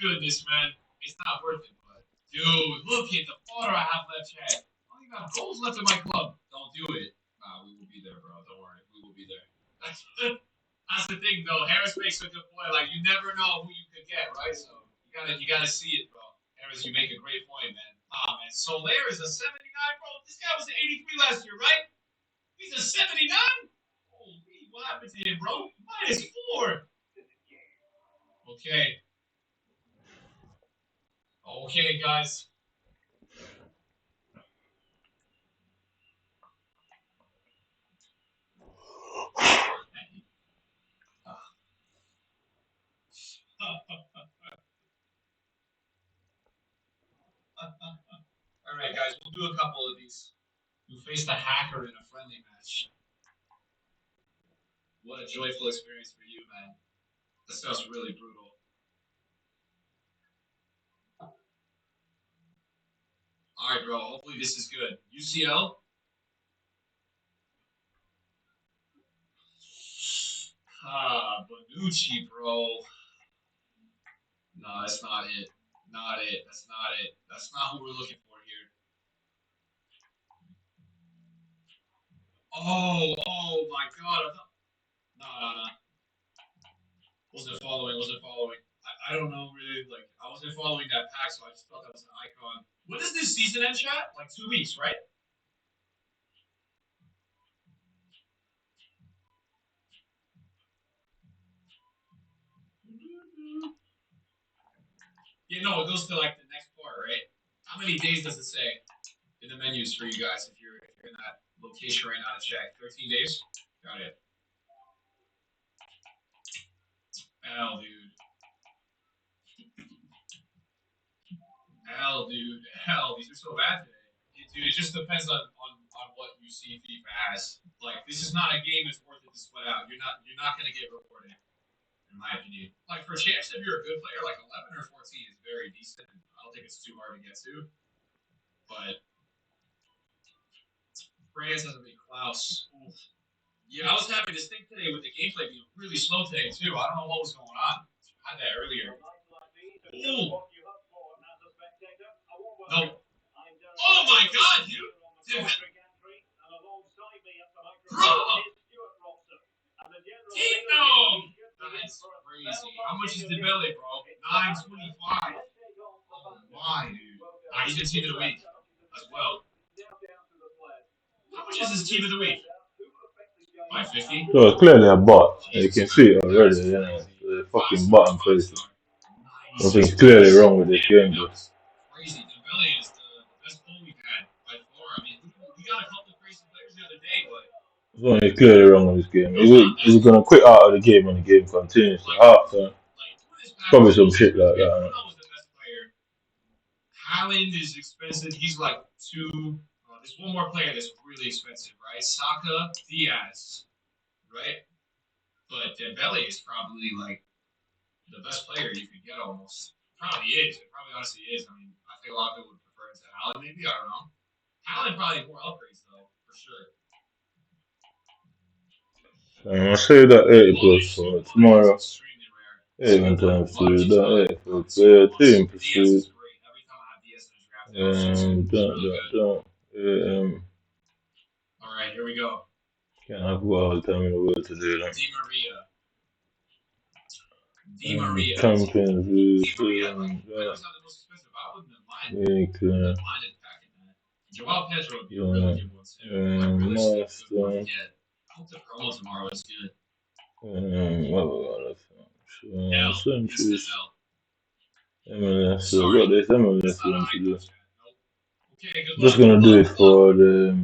goodness, man. It's not worth it, but dude, look at the photo I have left, chat. I only got goals left in my club. Don't do it. Nah, we will be there, bro. Don't worry. We will be there. That's the thing, though. Harris makes a good point. Like, you never know who you could get, right? So you gotta see it, bro. Harris, you make a great point, man. Man. Soler is a 79, bro. This guy was an 83 last year, right? He's a 79? Holy, what happened to him, bro? -4. Okay. Okay, guys. All right, guys. We'll do a couple of these. You faced a hacker in a friendly match. What a joyful experience for you, man. This stuff's really brutal. All right, bro. Hopefully this is good. UCL? Bonucci, bro. No, that's not it. Not it. That's not it. That's not who we're looking for here. Oh my God. No. Wasn't following. I don't know really. Like, I wasn't following that pack, so I just thought that was an icon. When does this season end, chat? Like 2 weeks, right? Yeah, no, it goes to like the next part, right? How many days does it say in the menus for you guys if you're in that location right now to check? 13 days? Got it. Hell, dude. Hell, these are so bad today. Dude, it just depends on what you see FIFA as. Like, this is not a game that's worth it to sweat out. You're not gonna get rewarded, in my opinion. Like, for champs, if you're a good player, like 11 or 14 is very decent. I don't think it's too hard to get to. But France has a big Klaus. Oof. Yeah, I was having this thing today with the gameplay being really slow today too. I don't know what was going on. I had that earlier. Ooh. No. Oh my God, dude! Bro! Tino! That's crazy. How much is Dembele, bro? 925. Oh my, dude. He's your team of the week as well. How much is his team of the week? 550. So clearly a bot. You can see it already. You know, the fucking button crazy. Something's clearly wrong with this game, bro. Crazy. Dembele is the best goal we've had by far. I mean, we got a couple crazy players the other day, but Something's clearly wrong with this game. He's gonna quit out of the game when the game continues. Probably some shit like that. Haaland is expensive. He's like 2. There's one more player that's really expensive, right? Saka, Diaz, right? But Dembele is probably like the best player you could get almost. Probably is. It probably honestly is. I mean, I think a lot of people would prefer it to Haaland, maybe. I don't know. Haaland probably more upgrades, though, for sure. I'll save that 80 plus for tomorrow. 8 times 2, that 80 for player, team pursuit. Alright, here we go. Can't have all the time in the world to do that. Di Maria. Champions League. Joao Pedro would be a really good one too. Milestone. I hope the promo tomorrow is good. Centuries. MLS. So what this MLS want to do? Just gonna do it for the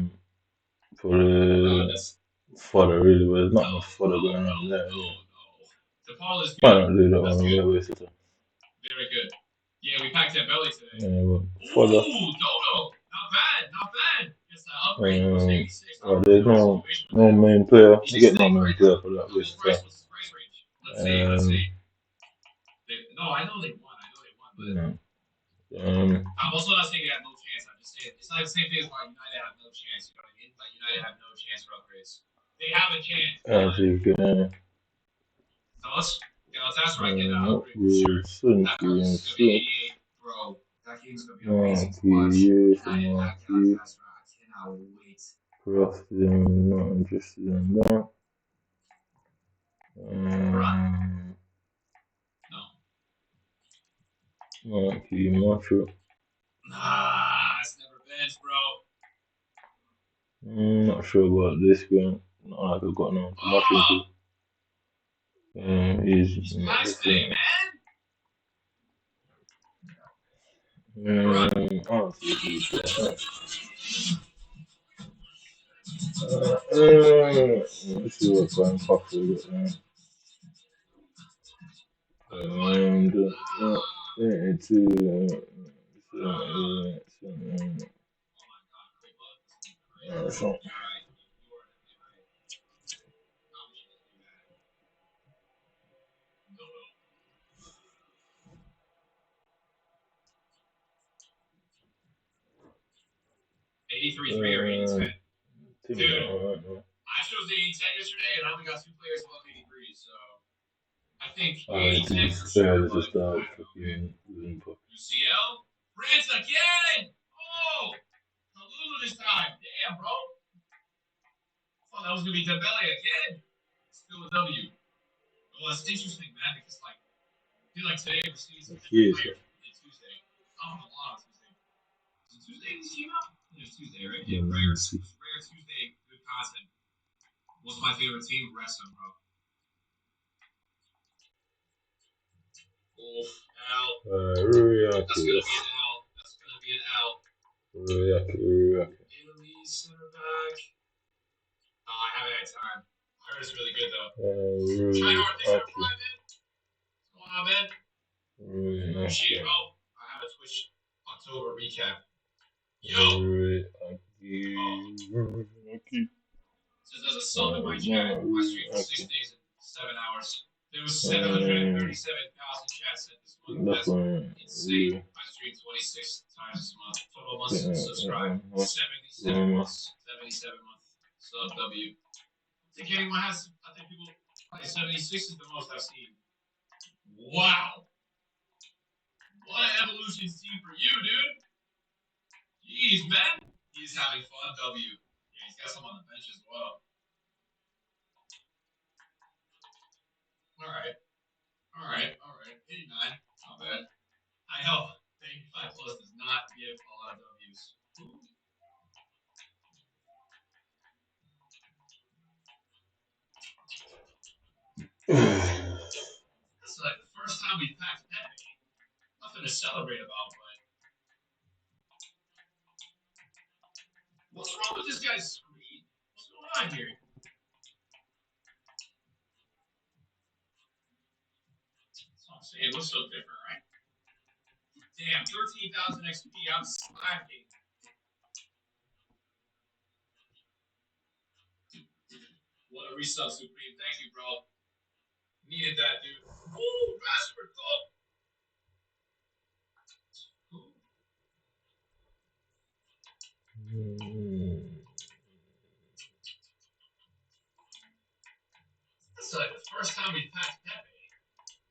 really, but there's not much fodder going on there. Why not do that one? Yeah, waste of time. Very good. Yeah, we packed that belly today. Yeah, but fodder. Ooh, Dodo. Not bad. There's no main player. You get no main player for that waste of time. Let's see. No, I know they won. But I'm also not saying they have no chance. I'm just saying it's not the same thing as why United have no chance. You know what I mean? Like United have no chance for upgrades. They have a chance. So let's that's right. Get out. Sunshine, It's gonna be 88, bro. That game's gonna be amazing to watch. yes, And I didn't have Marky, Galatasaray. I cannot wait. Crafting, not interested in that. Marky, Macho. Nah, it's never been, bro. Not sure about this game. Not like I've got no much into. He's not Nice thing, different. man. I don't see these let's see what going pop we got now. Into so 83-3 or 80-10. Dude, I chose the 80-10 yesterday, and I only got 2 players above 83, so I think to 80-10 be for fair, sure. this is But the I don't know, man. fucking losing puck. UCL? France again! Oh! Kalulu this time. Damn, bro. I thought that was going to be Dembele again. Still a W. Well, that's interesting, man, because, like, I feel like today we're seeing some different Yes, players than Tuesday. I don't know a lot on Tuesday. Is it Tuesday this came out? It was Tuesday, right? Yeah, rare Tuesday, good content. What's my favorite team? Wrestling, bro. Oof, L. That's gonna be an L. That's gonna be an L. Italy center back. Oh, I haven't had time. I heard it's really good though. Try hard, thanks for man. What's going on, man? Appreciate it, bro. I have a Twitch October recap. Yo. Says there's a sub in my chat. My stream for 6 days and 7 hours. There was 737,000 chats sent this month. That's insane. I streamed 26 times this month. Total months subscribed 77 months. 77 months. Sub W. I think anyone has. I think people. Probably 76 is the most I've seen. Wow. What an evolution team for you, dude. Jeez, man. He's having fun. W. Yeah, he's got some on the bench as well. All right. 89. Not bad. I know. 85 plus does not give a lot of W's. This is like the first time we packed Pepe. Nothing to celebrate about, but what's wrong with this guy's screen? What's going on here? That's what I'm saying. It looks so different, right? Damn, 13,000 XP. I'm slacking. What a resub, Supreme. Thank you, bro. Needed that, dude. Ooh, Rashford, go. This is like the first time we packed Pepe.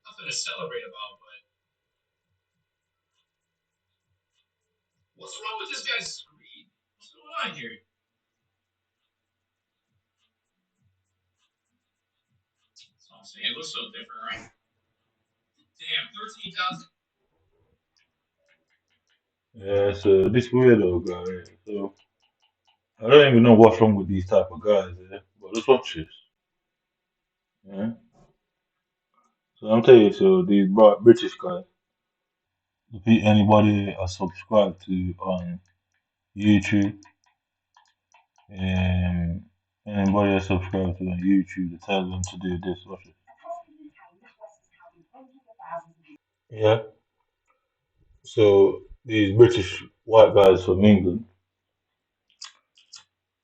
Nothing to celebrate about, but what's wrong with this guy's screen? What's going on here? That's what I'm saying. It looks so different, right? Damn, 13,000. Yeah, so this weirdo guy. So I don't even know what's wrong with these type of guys, yeah? But let's watch this. Yeah. So I'm telling you, so these British guys, if anybody are subscribed to on YouTube, and anybody are subscribed to on YouTube, to tell them to do this. Watch it. Yeah. So these British white guys from England,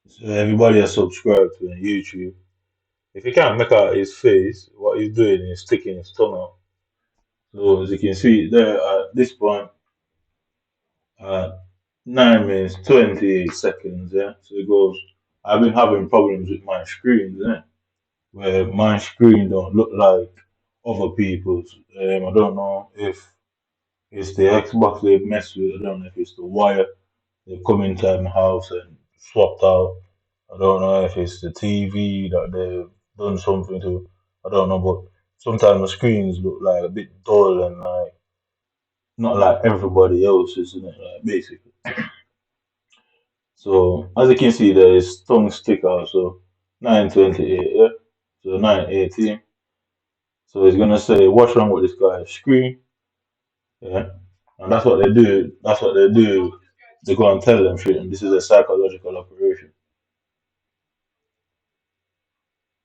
so everybody are subscribed to on YouTube. If you can't make out his face, what he's doing is sticking his tongue out. So as you can see there at this point, at 9 minutes 28 seconds, yeah. So it goes. I've been having problems with my screen, yeah, where my screen don't look like other people's. I don't know if it's the Xbox they've messed with. I don't know if it's the wire they've come inside my house and swapped out. I don't know if it's the TV that they've done something to. I don't know, but sometimes the screens look like a bit dull and like not like everybody else's, isn't it? Like basically. So as you can see, there is tongue sticker. So 928, yeah. So 918. So it's gonna say, what's wrong with this guy's screen? Yeah. And that's what they do. That's what they do. They go and tell them shit, and this is a psychological operation.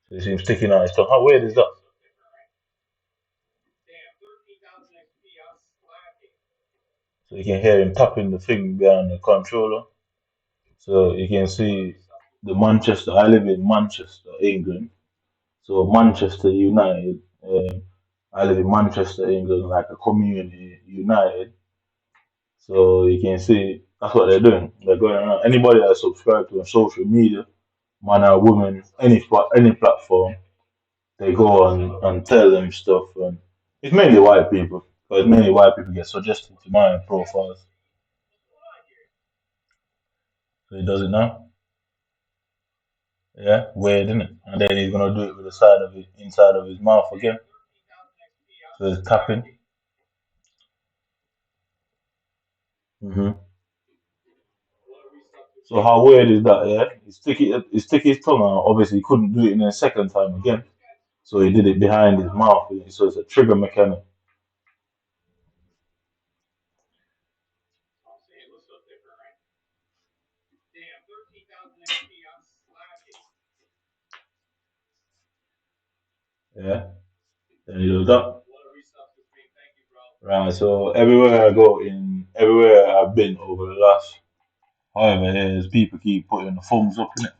So you see him sticking out his tongue. How weird is that? So you can hear him tapping the thing behind the controller. So you can see the Manchester. I live in Manchester, England. So Manchester United. I live in Manchester, England, like a community united. So you can see that's what they're doing. They're going around. Anybody that subscribed to on social media, man or woman, any platform, they go on and tell them stuff. And it's mainly white people, because mainly white people get suggested to my profiles. So he does it now. Yeah, weird, isn't it? And then he's gonna do it with the side of it, inside of his mouth again. So he's tapping. hmm So how weird is that? Yeah, he stick his tongue out. Obviously, he couldn't do it in a second time again. So he did it behind his mouth. So it's a trigger mechanic. Yeah, then he does that. Right. So everywhere I've been over the last however years, people keep putting the thumbs up in it.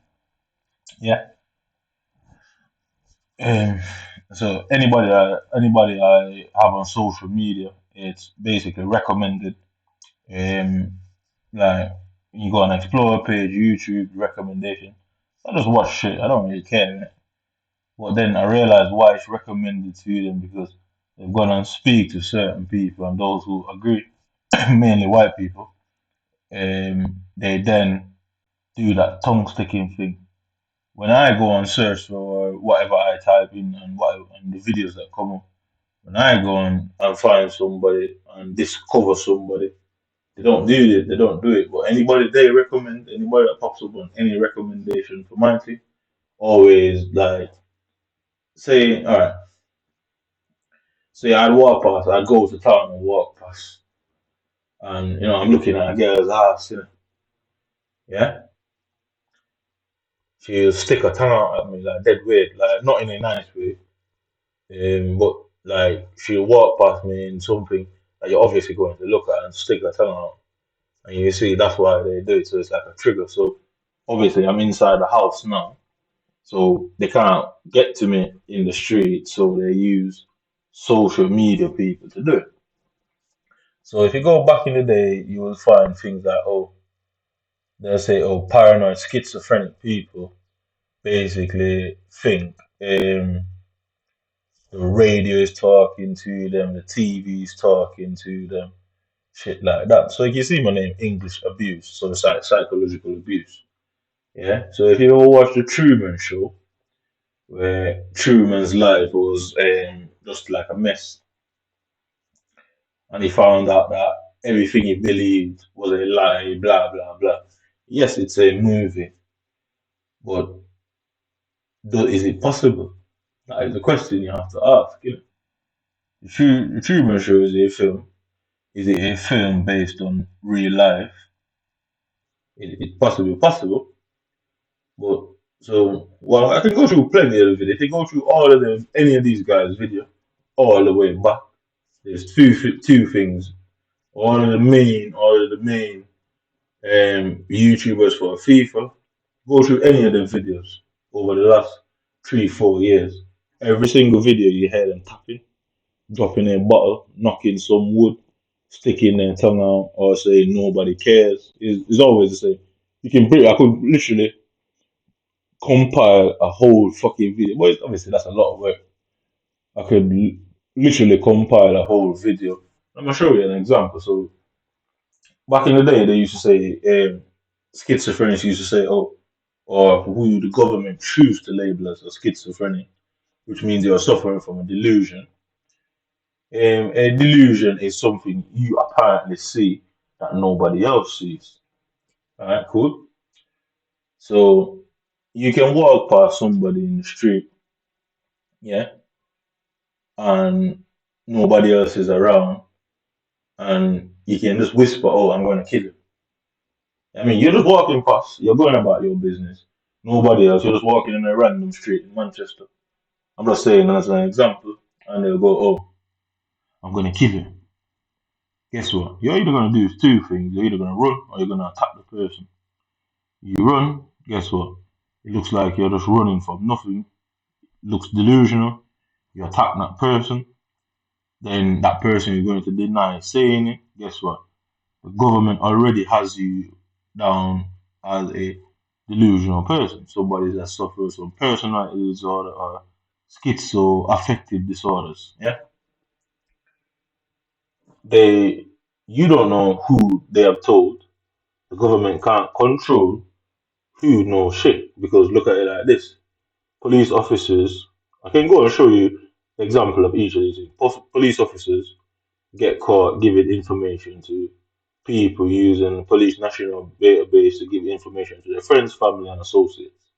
Yeah. Um, so anybody I have on social media, it's basically recommended. Um, like you go on Explore page, YouTube recommendation. I just watch shit. I don't really care. But then I realized why it's recommended to them because they've gone and speak to certain people and those who agree, mainly white people. They then do that tongue sticking thing. When I go and search for whatever I type in and the videos that come up, when I go and find somebody and discover somebody, they don't do it. They don't do it. But anybody they recommend, anybody that pops up on any recommendation for my thing, always like say, all right. Say I'd walk past, I'd go to town and walk past, and I'm looking at a girl's ass, yeah. She'll stick her tongue out at me like dead weird, like not in a nice way, but like she'll walk past me in something that you're obviously going to look at and stick her tongue out, and you see that's why they do it. So it's like a trigger. So obviously I'm inside the house now, so they can't get to me in the street, so they use social media people to do it. So if you go back in the day, you will find things like, oh, they'll say, oh, paranoid schizophrenic people basically think the radio is talking to them, the TV is talking to them, shit like that. So you can see my name, English abuse, so it's like psychological abuse. Yeah. So if you ever watch the Truman Show, where Truman's life was just like a mess, and he found out that everything he believed was a lie, blah blah blah. Yes, it's a movie, but is it possible? That is the question you have to ask. The Truman Show is a film. Is it a film based on real life? It's possibly possible, but so well, I can go through plenty of it. If you go through all of them, any of these guys' video, all the way back, there's two things. All of the main YouTubers for FIFA. Go through any of them videos over the last 3 4 years. Every single video you hear them tapping, dropping a bottle, knocking some wood, sticking their tongue out, or saying nobody cares. Is always the same. I could literally compile a whole fucking video. But obviously that's a lot of work. I could literally compile a whole video. I'm gonna show you an example. So back in the day, they used to say schizophrenics used to say, oh, or who the government choose to label as a schizophrenic, which means you're suffering from a delusion. A delusion is something you apparently see that nobody else sees. All right, cool. So you can walk past somebody in the street, yeah, and nobody else is around, and you can just whisper, "Oh, I'm going to kill you." I mean, you're just walking past, you're going about your business. Nobody else, you're just walking in a random street in Manchester. I'm just saying as an example, and they'll go, "Oh, I'm going to kill you." Guess what? You're either going to do two things. You're either going to run or you're going to attack the person. You run, guess what? It looks like you're just running from nothing. Looks delusional. You attack that person, then that person is going to deny saying it. Guess what? The government already has you down as a delusional person, somebody that suffers from personality disorder or schizoaffective disorders. Yeah, they you don't know who they have told. The government can't control who knows shit because look at it like this: police officers. I can go and show you the example of each of these things. Police officers get caught giving information to people using police national database to give information to their friends, family, and associates.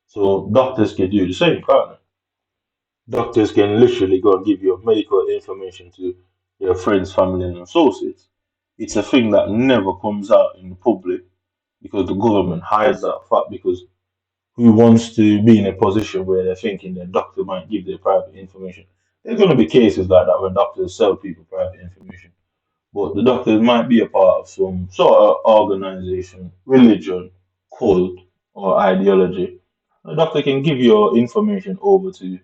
So doctors can do the same, can't they? Doctors can literally go and give your medical information to their friends, family, and associates. It's a thing that never comes out in the public because the government hides that fact because who wants to be in a position where they're thinking their doctor might give their private information? There's going to be cases like that when doctors sell people private information. But the doctors might be a part of some sort of organization, religion, cult, or ideology. The doctor can give your information over to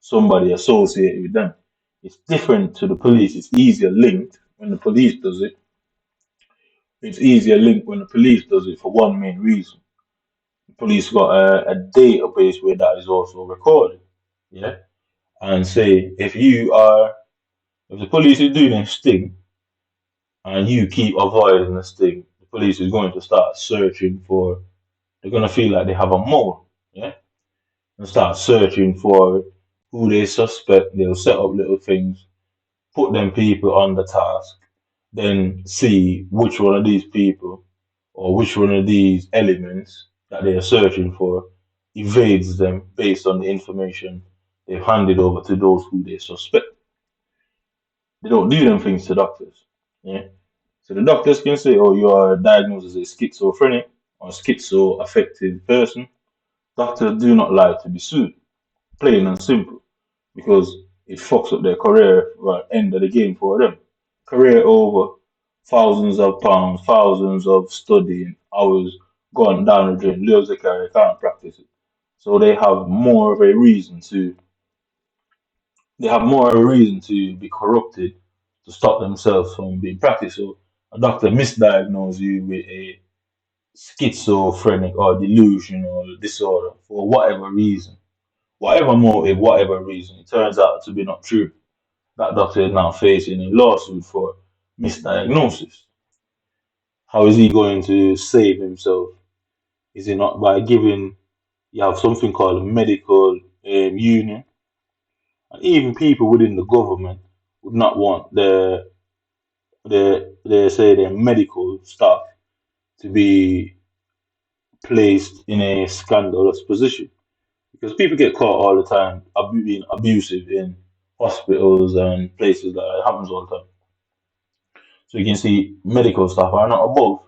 somebody associated with them. It's different to the police. It's easier linked when the police does it. It's easier linked when the police does it for one main reason. The police got a database where that is also recorded. Yeah. And say if the police is doing a sting and you keep avoiding this thing, the police is going to start searching for. They're going to feel like they have a mole, yeah, and start searching for who they suspect. They'll set up little things, put them people on the task, then see which one of these people or which one of these elements that they are searching for evades them based on the information they've handed over to those who they suspect. They don't do them things to doctors. Yeah. So the doctors can say, oh, you are diagnosed as a schizophrenic or schizoaffective person. Doctors do not like to be sued, plain and simple, because it fucks up their career right end of the game for them. Career over, thousands of pounds, thousands of studying hours gone down the drain, lose the career, can't practice it. So they have more of a reason to be corrupted to stop themselves from being practiced. So a doctor misdiagnoses you with a schizophrenic or delusional disorder for whatever reason, whatever motive, whatever reason, it turns out to be not true. That doctor is now facing a lawsuit for misdiagnosis. How is he going to save himself? Is it not by giving, you have something called a medical union, and even people within the government would not want their medical staff to be placed in a scandalous position because people get caught all the time being abusive in hospitals and places like that. It happens all the time. So you can see medical staff are not above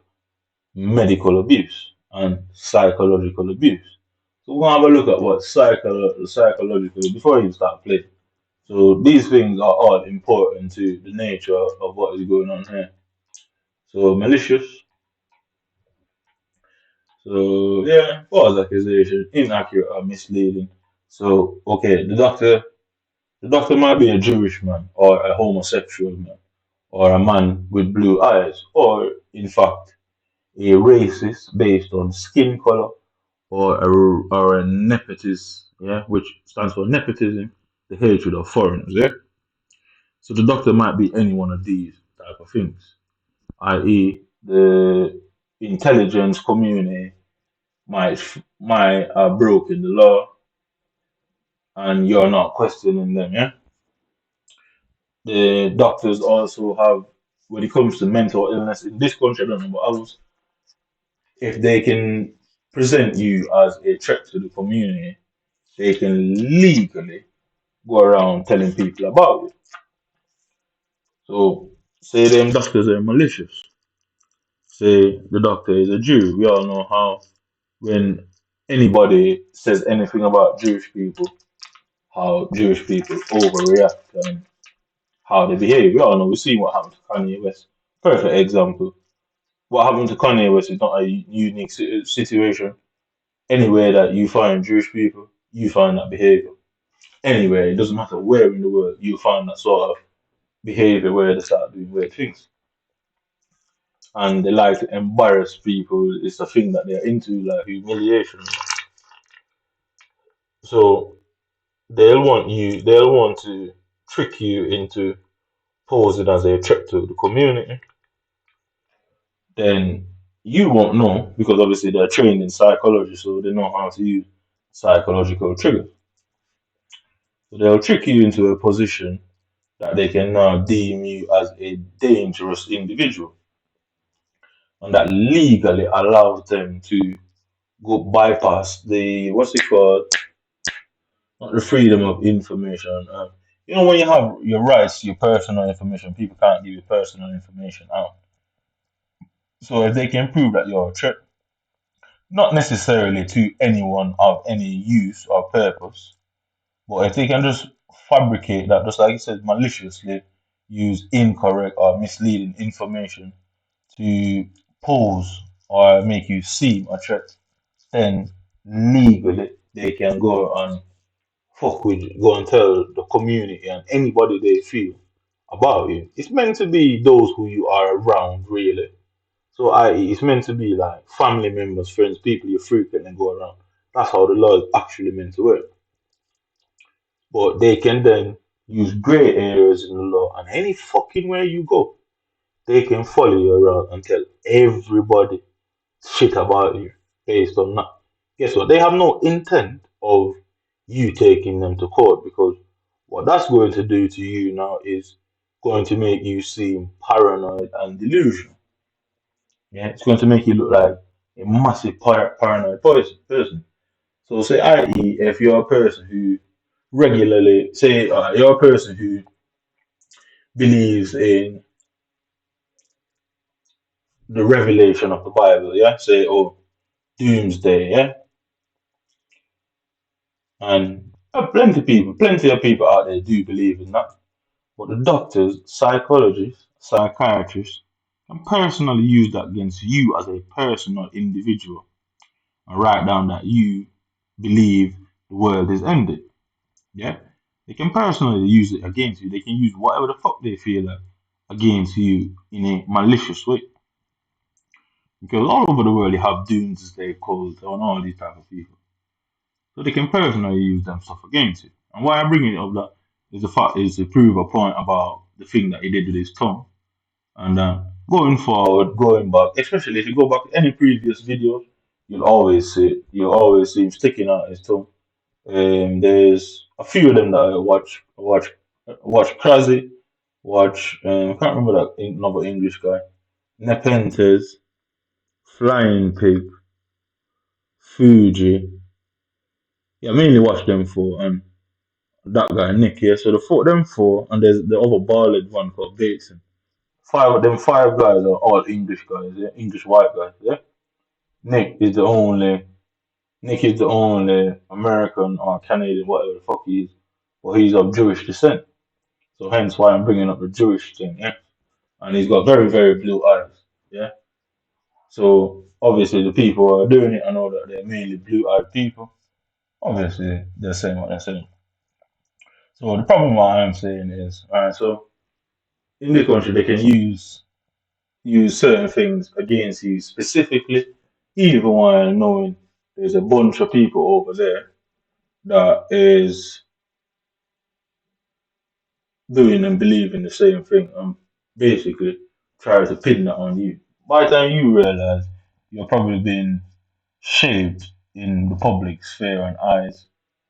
medical abuse and psychological abuse. So we're gonna have a look at what psychological before you start playing. So these things are all important to the nature of what is going on here. So malicious. So yeah, false accusation, inaccurate or misleading. So okay, the doctor might be a Jewish man or a homosexual man or a man with blue eyes or in fact a racist based on skin color or a nepotism, yeah, which stands for nepotism, the hatred of foreigners, yeah. So the doctor might be any one of these type of things, i.e., the intelligence community might have broken the law, and you're not questioning them. Yeah, the doctors also have, when it comes to mental illness in this country, I don't know about others, if they can present you as a threat to the community, they can legally go around telling people about it. So, say them doctors are malicious. Say the doctor is a Jew. We all know how when anybody says anything about Jewish people, how Jewish people overreact and how they behave. We all know. We've seen what happened to Kanye West. Perfect example. What happened to Kanye West is not a unique situation. Anywhere that you find Jewish people, you find that behavior. Anywhere, it doesn't matter where in the world, you find that sort of behavior where they start doing weird things. And they like to embarrass people. It's a thing that they're into, like humiliation. So they'll want to trick you into posing as a threat to the community. Then you won't know because obviously they're trained in psychology, so they know how to use psychological triggers. So they'll trick you into a position that they can now deem you as a dangerous individual, and that legally allows them to go bypass the what's it called? Not the freedom of information. When you have your rights to your personal information, people can't give you personal information out. So if they can prove that you're a threat, not necessarily to anyone of any use or purpose, but if they can just fabricate that, just like you said, maliciously use incorrect or misleading information to pose or make you seem a threat, then legally they can go and go and tell the community and anybody they feel about you. It's meant to be those who you are around, really. So, i.e., it's meant to be like family members, friends, people you frequently go around. That's how the law is actually meant to work. But they can then use grey areas in the law, and any fucking where you go, they can follow you around and tell everybody shit about you based on that. Guess what? They have no intent of you taking them to court because what that's going to do to you now is going to make you seem paranoid and delusional. Yeah, it's going to make you look like a massive paranoid person. So, say, i.e., if you're a person who regularly, say, you're a person who believes in the revelation of the Bible, yeah, say, oh, doomsday, yeah, and plenty of people out there do believe in that. But the doctors, psychologists, psychiatrists can personally use that against you as a personal individual and write down that you believe the world is ended. Yeah? They can personally use it against you. They can use whatever the fuck they feel like against you in a malicious way. Because all over the world you have doomsday cults and all these type of people. So they can personally use them stuff against you. And why I'm bringing it up that is the fact is to prove a point about the thing that he did with his tongue. And going forward, going back, especially if you go back to any previous videos, you'll always see him sticking out his tongue. There's a few of them that I watch Krasy, I can't remember that another English guy, Nepenthes, Flying Pig, Fuji. Yeah, I mainly watch them four and that guy Nick here. So them four, and there's the other bald one called Bateson. Five guys are all English guys, yeah, English white guys, yeah. Nick is the only Nick is the only American or Canadian, whatever the fuck he is, but he's of Jewish descent. So hence why I'm bringing up the Jewish thing, yeah. And he's got very, very blue eyes, yeah. So obviously the people who are doing it, I know that they're mainly blue-eyed people. Obviously they're saying what they're saying. So the problem what I'm saying is, alright, so in this country they can use certain things against you specifically, even while knowing there's a bunch of people over there that is doing and believing the same thing and basically try to pin that on you. By the time you realize you're probably being shaped in the public sphere and eyes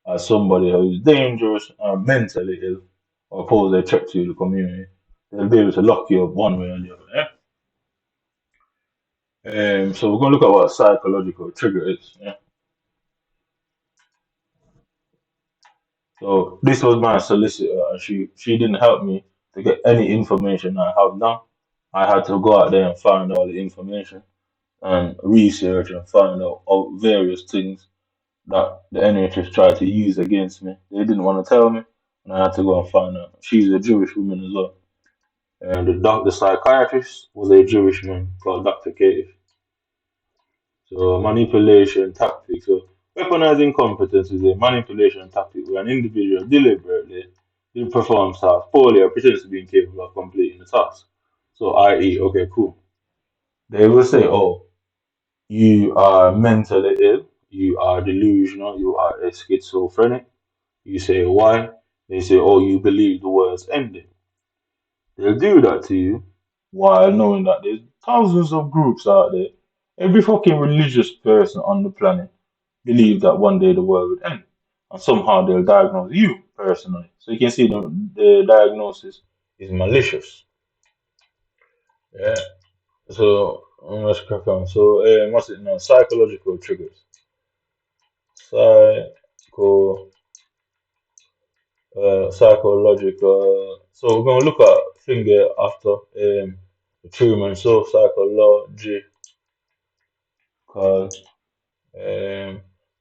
as somebody who's dangerous or mentally ill or pose a threat to the community, they'll be able to lock you up one way or the other. Yeah? So we're going to look at what a psychological trigger is. Yeah? So this was my solicitor, and she didn't help me to get any information I have now. I had to go out there and find all the information and research and find out all various things that the NHS tried to use against me. They didn't want to tell me, and I had to go and find out. She's a Jewish woman as well, and the psychiatrist was a Jewish man called Dr. Katif. So manipulation tactic. So weaponizing competence is a manipulation tactic where an individual deliberately will perform tasks poorly or pretends to be incapable of completing the task. So i.e., okay, cool. They will say, oh, you are mentally ill, you are delusional, you are a schizophrenic. You say why? They say, oh, you believe the world's ending. They'll do that to you while knowing that there's thousands of groups out there. Every fucking religious person on the planet believe that one day the world would end. And somehow they'll diagnose you personally. So you can see the diagnosis is malicious. Yeah. So let's crack on. So what's it now? Psychological triggers. Psycho psychological. So we're gonna look at finger after the Truman. So psychological. So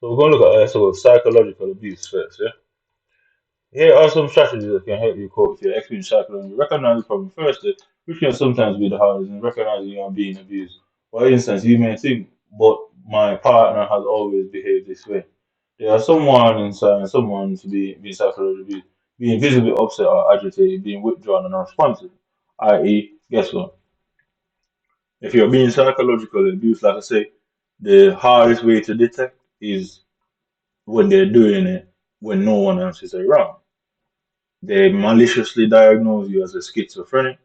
we're gonna look at psychological abuse first. Yeah. Here are some strategies that can help you cope with your experience psychology. Recognize the problem first, which can sometimes be the hardest, in recognizing you are being abused. For instance, you may think, but my partner has always behaved this way. There are some warning signs, someone to be being psychologically abused, being visibly upset or agitated, being withdrawn and unresponsive. I.e., guess what? If you're being psychologically abused, like I say, the hardest way to detect is when they're doing it when no one else is around. They maliciously diagnose you as a schizophrenic,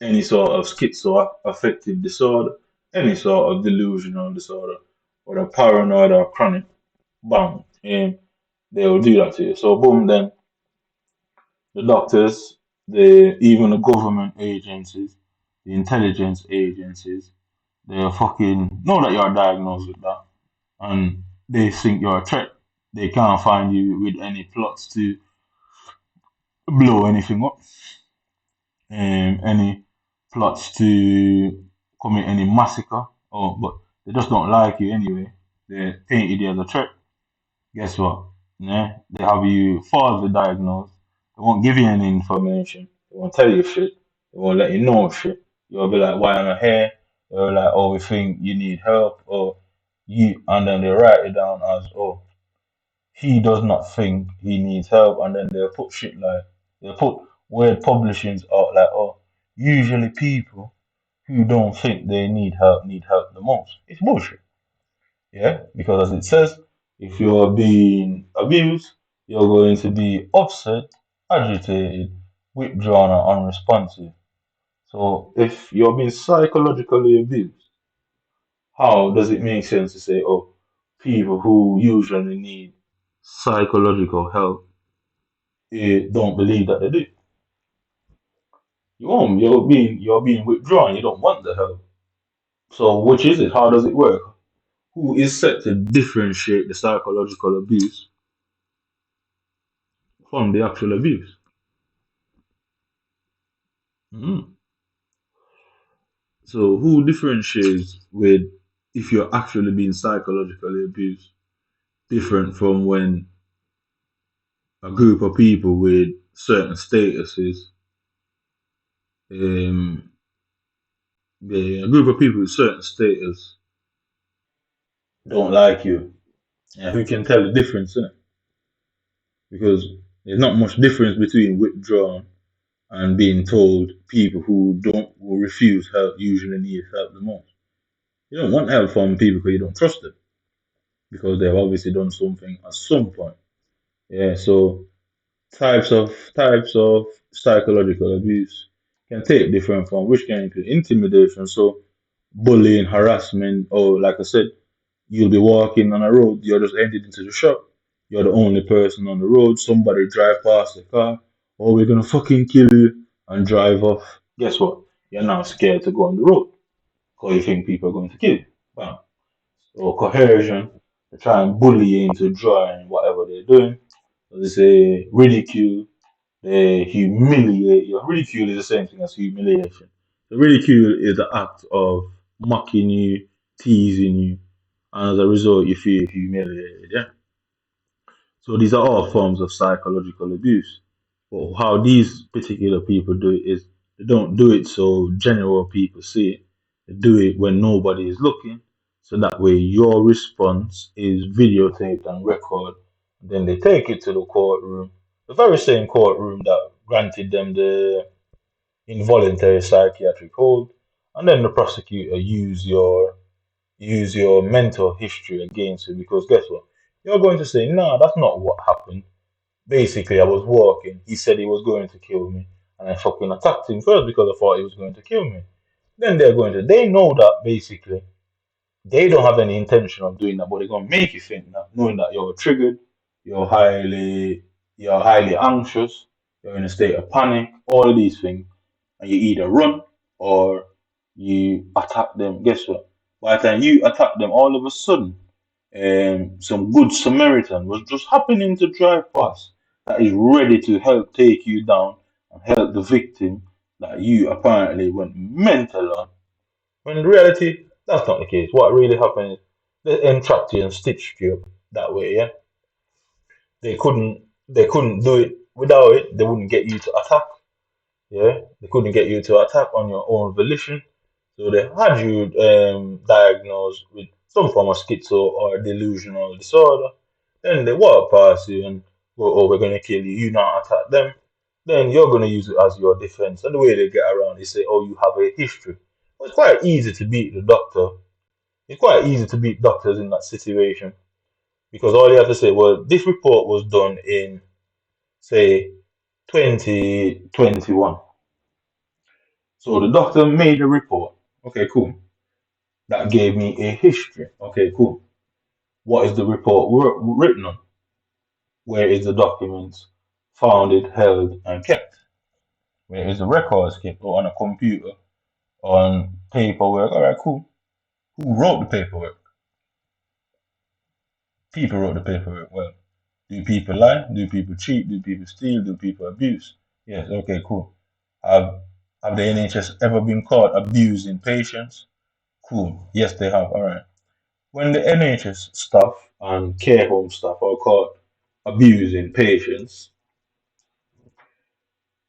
any sort of schizoaffective disorder, any sort of delusional disorder, or a paranoid or chronic, bam, and they will do that to you. So boom, then the doctors, even the government agencies, the intelligence agencies, they fucking know that you're diagnosed with that, and they think you're a threat. They can't find you with any plots to blow anything up, any plots to commit any massacre. Oh, but they just don't like you anyway. They painted you as a threat. Guess what? Yeah, they have you falsely diagnosed. They won't give you any information. They won't tell you shit. They won't let you know shit. You'll be like, why am I here? They'll be like, oh, we think you need help, or you, and then they write it down as, oh, he does not think he needs help, and then they'll put shit like, they'll put weird publishings out like, oh, usually people who don't think they need help the most. It's bullshit. Yeah, because as it says, if you're being abused, you're going to be upset, agitated, withdrawn, and unresponsive. So if you're being psychologically abused, how does it make sense to say, oh, people who usually need psychological help don't believe that they do? You won't. You're being withdrawn. You don't want the help. So which is it? How does it work? Who is set to differentiate the psychological abuse from the actual abuse? Mhm. So who differentiates with if you're actually being psychologically abused different from when a group of people with certain statuses, um, a group of people with certain status don't like you, and who can tell the difference? Innit? Because there's not much difference between withdrawn and being told people who refuse help usually need help the most. You don't want help from people because you don't trust them because they've obviously done something at some point. Yeah, so Types of psychological abuse can take different form, which can include intimidation, so bullying, harassment, or like I said, you'll be walking on a road, you're just entered into the shop, you're the only person on the road, somebody drive past the car, oh, we're gonna fucking kill you, and drive off. Guess what? You're now scared to go on the road because you think people are going to kill you. Bam. Or coercion, they try and bully you into drawing whatever they're doing. So they say ridicule, they humiliate you. Ridicule is the same thing as humiliation. So ridicule is the act of mocking you, teasing you, and as a result, you feel humiliated. Yeah. So these are all forms of psychological abuse. But how these particular people do it is they don't do it so general people see it. They do it when nobody is looking. So that way your response is videotaped and recorded. Then they take it to the courtroom, the very same courtroom that granted them the involuntary psychiatric hold. And then the prosecutor use your mental history against you because guess what? You're going to say, nah, that's not what happened. Basically, I was walking. He said he was going to kill me, and I fucking attacked him first because I thought he was going to kill me. Then they know that basically they don't have any intention of doing that, but they're gonna make you think that, knowing that you're triggered, you're highly, you're highly anxious, you're in a state of panic, all of these things, and you either run or you attack them. Guess what? By the time you attack them, all of a sudden, some good Samaritan was just happening to drive past that is ready to help take you down and help the victim that you apparently went mental on. When in reality, that's not the case. What really happened is they entrapped you and stitched you up that way, yeah? They couldn't do it without it, they wouldn't get you to attack. Yeah, they couldn't get you to attack on your own volition. So they had you diagnosed with some form of schizo or delusional disorder. Then they walk past you and go, oh, we're going to kill you. You not attack them. Then you're going to use it as your defense. And the way they get around, they say, oh, you have a history. Well, it's quite easy to beat the doctor. It's quite easy to beat doctors in that situation because all you have to say, well, this report was done in, say, 2021. So the doctor made a report. Okay, cool. That gave me a history. Okay, cool. What is the report written on? Where is the documents founded, held, and kept? Where is the records kept? Or on a computer, on paperwork? All right, cool. Who wrote the paperwork? People wrote the paperwork. Well, do people lie? Do people cheat? Do people steal? Do people abuse? Yes, okay, cool. Have have the NHS ever been caught abusing patients? Cool. Yes, they have. All right. When the NHS staff and care home staff are caught abusing patients,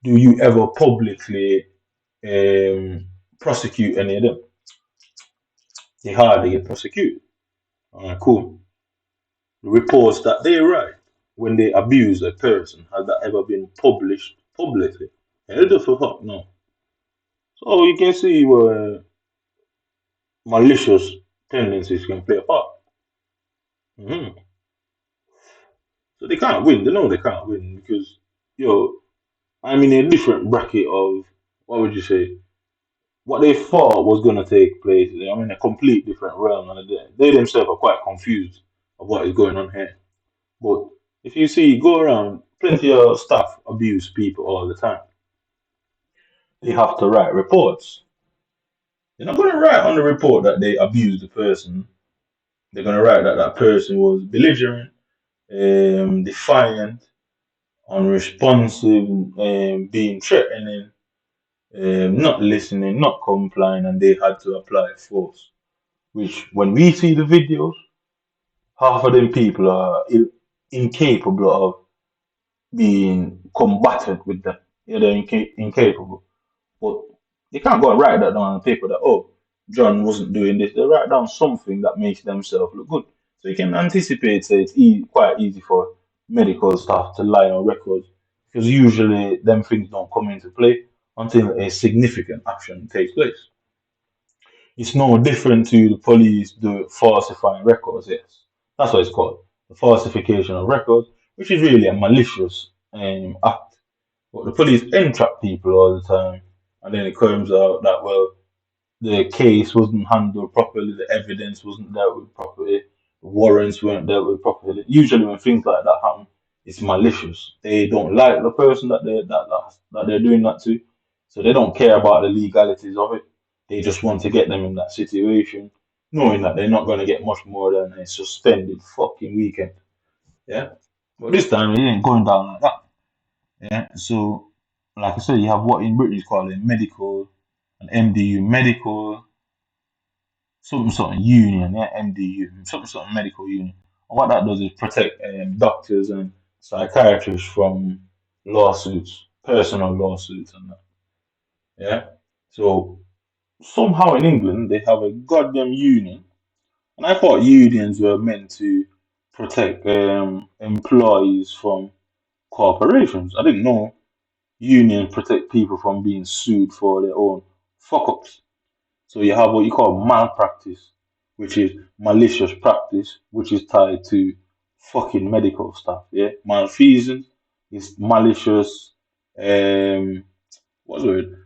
do you ever publicly um, prosecute any of them? They hardly get prosecuted. All right, cool. The reports that they write when they abuse a person, has that ever been published publicly? Hell the fuck no. So you can see where malicious tendencies can play a part. Mhm. So they can't win. They know they can't win because I'm in a different bracket of what would you say? What they thought was going to take place. I'm in a complete different realm, and they themselves are quite confused of what is going on here. But if you see, go around, plenty of staff abuse people all the time. They have to write reports. They're not going to write on the report that they abused the person. They're going to write that that person was belligerent, defiant, unresponsive, being threatening, not listening, not complying, and they had to apply force. Which, when we see the videos, half of them people are incapable of being combatant with them. Yeah, they're incapable. But they can't go and write that down on paper that, oh, John wasn't doing this. They write down something that makes themselves look good. So you can anticipate that it's quite easy for medical staff to lie on records because usually them things don't come into play until a significant action takes place. It's no different to the police do falsifying records, yes. That's what it's called. The falsification of records, which is really a malicious. act. But the police entrap people all the time, and then it comes out that well, the case wasn't handled properly, the evidence wasn't dealt with properly, the warrants weren't dealt with properly. Usually, when things like that happen, it's malicious. They don't like the person that they're doing that to, so they don't care about the legalities of it. They just want to get them in that situation, knowing that they're not going to get much more than a suspended fucking weekend. Yeah, but this time it ain't going down like that. Yeah, so like I said, you have what in Britain is called a medical, an MDU medical something something union, yeah, MDU, something something medical union. And what that does is protect doctors and psychiatrists from lawsuits, personal lawsuits, and that. Yeah. So somehow in England they have a goddamn union, and I thought unions were meant to protect employees from corporations. I didn't know unions protect people from being sued for their own fuck ups. So you have what you call malpractice, which is malicious practice, which is tied to fucking medical stuff. Yeah, malfeasance is malicious. What's the word?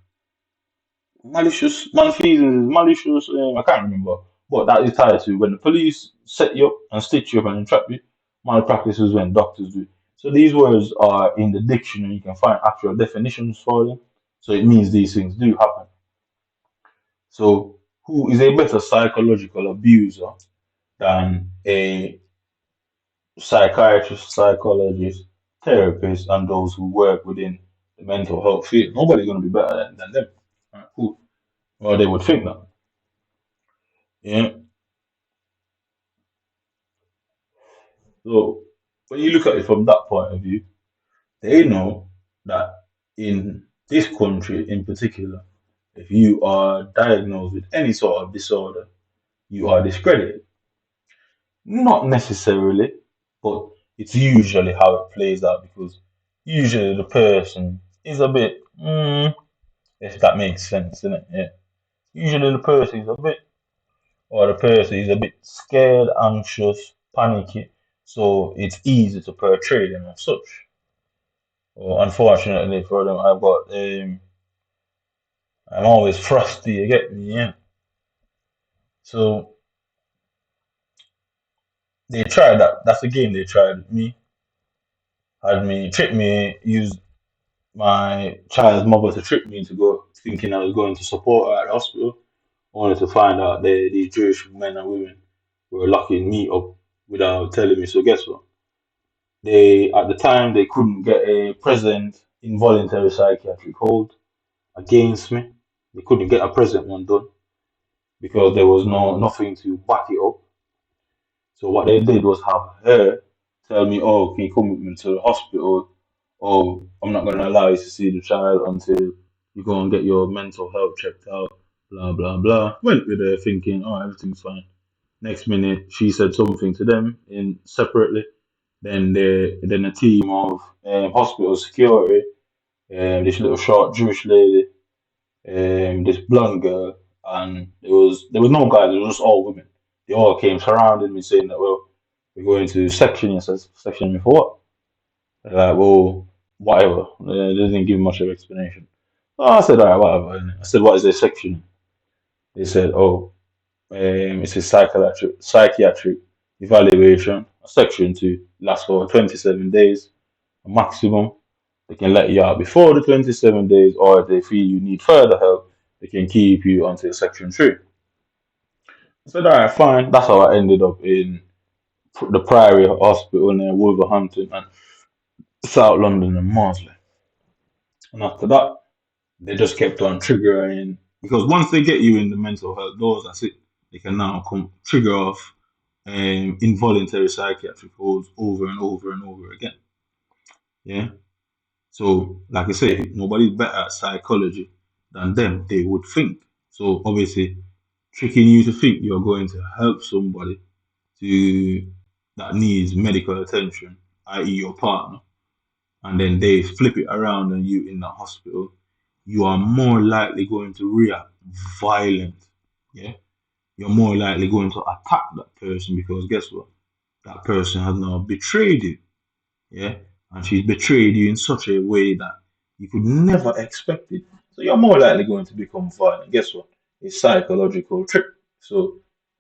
Malicious malfeasance is malicious. I can't remember, but that is tied to when the police set you up and stitch you up and entrap you. Malpractice is when doctors do it. So these words are in the dictionary. You can find actual definitions for them. So it means these things do happen. So, who is a better psychological abuser than a psychiatrist, psychologist, therapist, and those who work within the mental health field? Nobody's going to be better than them. Right? Who? Well, they would think that. Yeah. So, when you look at it from that point of view, they know that in this country in particular, if you are diagnosed with any sort of disorder, you are discredited. Not necessarily, but it's usually how it plays out because usually the person is a bit, if that makes sense, isn't it? Yeah. Usually the person is a bit, or the person is a bit scared, anxious, panicky, so it's easy to portray them as such. Well, unfortunately for them, I'm always frosty, you get me, yeah. So they tried that. That's the game they tried with me. Had me, tricked me, used my child's mother to trick me into go thinking I was going to support her at the hospital, only to find out these Jewish men and women were locking me up without telling me. So guess what? They at the time they couldn't get a present involuntary psychiatric hold against me. They couldn't get a present one done because there was nothing to back it up. So what they did was have her tell me, "Oh, can you come with me to the hospital? Oh, I'm not going to allow you to see the child until you go and get your mental health checked out." Blah blah blah. Went with her thinking, "Oh, everything's fine." Next minute, she said something to them in separately. Then a team of hospital security, this little short Jewish lady, this blonde girl, and there was no guys. It was just all women. They all came surrounding me, saying that, "Well, we're going to section you." I says, "Section me for what?" They're like, "Well, whatever." They didn't give much of an explanation. Oh, I said, "All right, whatever." And I said, "What is their section?" They said, "Oh, it's a psychiatric evaluation, a section to last for 27 days, a maximum. They can let you out before the 27 days, or if they feel you need further help, they can keep you until section 3." I said, "All right, fine." That's how I ended up in the Priory Hospital near Wolverhampton and South London and Maudsley. And after that, they just kept on triggering because once they get you in the mental health doors, that's it. They can now come trigger off involuntary psychiatric holds over and over and over again. Yeah. So, like I say, nobody's better at psychology than them. They would think. So, obviously, tricking you to think you're going to help somebody to that needs medical attention, i.e., your partner, and then they flip it around on you in the hospital, you are more likely going to react violent. Yeah, you're more likely going to attack that person because guess what? That person has now betrayed you. Yeah, and she's betrayed you in such a way that you could never expect it. So you're more likely going to become violent. Guess what? It's psychological trick. So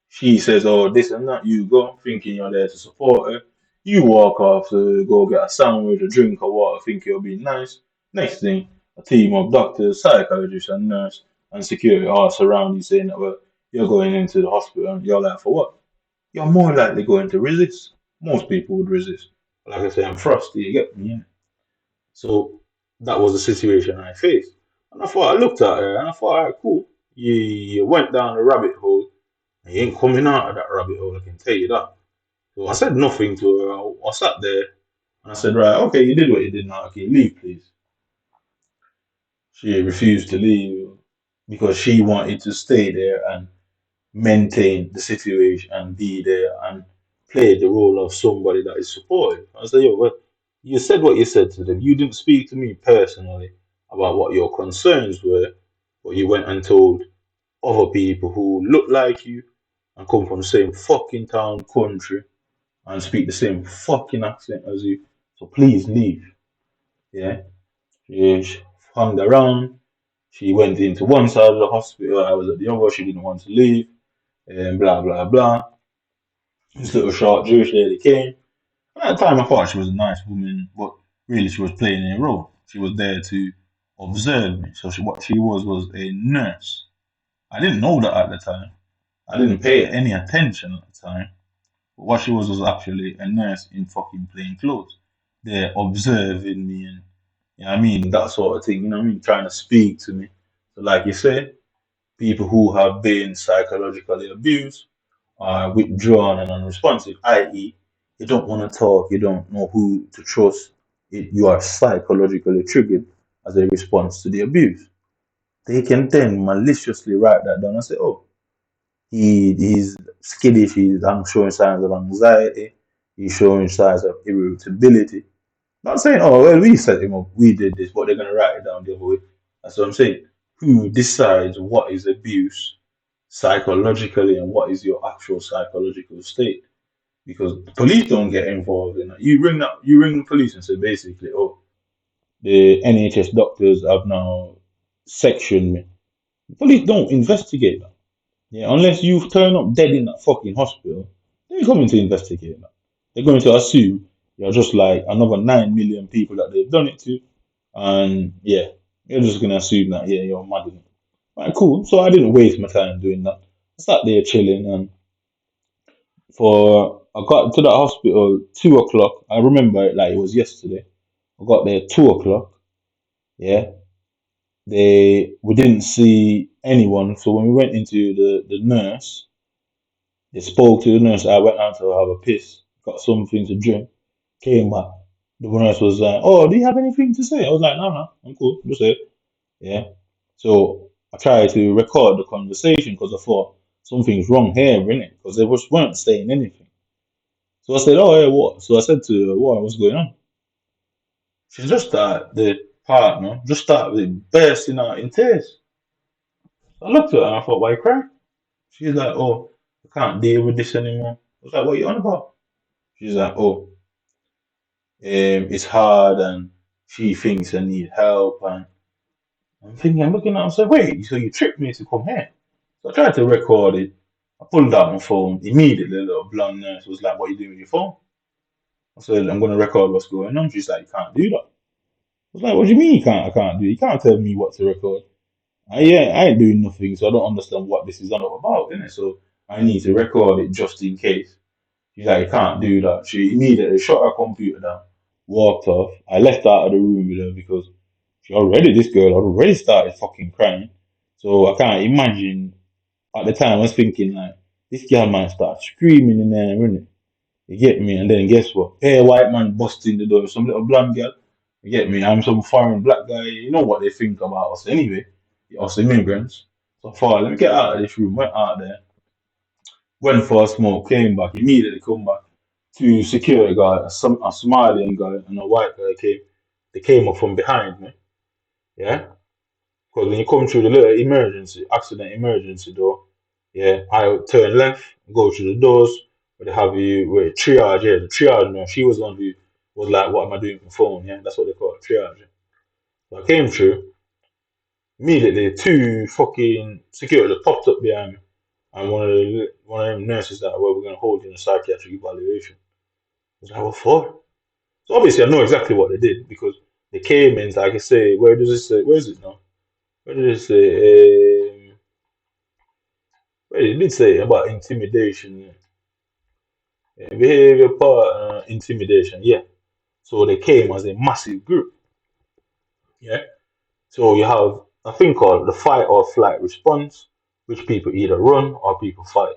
she says, "Oh, this and that." You go thinking you're there to support her. You walk off to go get a sandwich, a drink, or water, think you're being nice. Next thing, a team of doctors, psychologists, and nurse and security all surround you, saying that well, you're going into the hospital. And you're like, for what? You're more likely going to resist. Most people would resist. Like I say, I'm frosty, you get me? Yeah? So that was the situation I faced. And I thought, I looked at her and I thought, all right, cool. You went down the rabbit hole and you ain't coming out of that rabbit hole, I can tell you that. So I said nothing to her. I sat there and I said, right, okay, you did what you did now. Okay, leave, please. She refused to leave because she wanted to stay there and maintain the situation and be there and play the role of somebody that is supportive. I said, yo, well, you said what you said to them. You didn't speak to me personally about what your concerns were, but you went and told other people who look like you and come from the same fucking town, country, and speak the same fucking accent as you. So please leave. Yeah. She hung around. She went into one side of the hospital. I was at the other. She didn't want to leave. And blah blah blah. This little short Jewish lady came. At the time, I thought she was a nice woman, but really she was playing a role. She was there to observe me. So what she was a nurse. I didn't know that at the time. I didn't pay any attention at the time. But what she was actually a nurse in fucking plain clothes. They're observing me and you know what I mean, that sort of thing. You know what I mean, trying to speak to me. So like you said, people who have been psychologically abused are withdrawn and unresponsive, i.e., you don't want to talk, you don't know who to trust, you are psychologically triggered as a response to the abuse. They can then maliciously write that down and say, oh, he's skittish, I'm showing signs of anxiety, he's showing signs of irritability. Not saying, oh, well, we set him up, we did this, but they're going to write it down the other way. That's what I'm saying. Who decides what is abuse psychologically and what is your actual psychological state? Because the police don't get involved in that. You ring the police and say basically, oh, the NHS doctors have now sectioned me. The police don't investigate that. Yeah, unless you turn up dead in that fucking hospital, they're coming to investigate that. They're going to assume you're just like another 9 million people that they've done it to, and yeah, you're just gonna assume that yeah, you're mad in it. Right, cool. So I didn't waste my time doing that. I sat there chilling, and for I got to that hospital 2 o'clock. I remember it like it was yesterday. I got there 2 o'clock. Yeah, we didn't see anyone. So when we went into the nurse, they spoke to the nurse. I went out to have a piss, got something to drink, came back. The nurse was like, "Oh, do you have anything to say?" I was like, "No, no, I'm cool. Just say it." Yeah. So I tried to record the conversation because I thought something's wrong here, innit? Because they weren't saying anything. So I said, "Oh, yeah, what?" So I said to her, "What? What's going on?" She just started, the partner just started bursting out in tears. I looked at her and I thought, "Why you crying?" She's like, "Oh, I can't deal with this anymore." I was like, "What are you on about?" She's like, "Oh, it's hard and she thinks I need help." And I'm looking at her and said, "Wait, so you tricked me to come here?" So I tried to record it. I pulled out my phone. Immediately, the little blonde nurse was like, "What are you doing with your phone?" I said, "I'm going to record what's going on." She's like, "You can't do that." I was like, "What do you mean you can't? I can't do it. You can't tell me what to record." I ain't doing nothing, so I don't understand what this is all about, innit? So I need to record it just in case. She's like, "You can't do that." She immediately shut her computer down, walked off. I left out of the room with her because this girl already started fucking crying. So I can't imagine at the time I was thinking like, this girl might start screaming in there, innit? You get me? And then guess what? Pair white man busting the door, some little blonde girl. You get me? I'm some foreign black guy. You know what they think about us anyway, us immigrants. So far, let me get out of this room. Went out there, went for a smoke, came back, immediately come back. Two security guard, a Somalian guy and a white guy came. They came up from behind me. Yeah? Because when you come through the little accident emergency door, yeah, I turn left, go through the doors, where they have you, where triage, yeah, the triage nurse, she was on view. was like, what am I doing with my phone? Yeah, that's what they call it, triage. So I came through, immediately two fucking security popped up behind me. And one of them nurses that were we're gonna hold you in a psychiatric evaluation. I was like, what for? So obviously I know exactly what they did because they came in like I say, where does it say where is it now? Where did it say where it did say about intimidation, behavior part intimidation, yeah. So they came as a massive group. Yeah. So you have a thing called the fight or flight response, which people either run or people fight.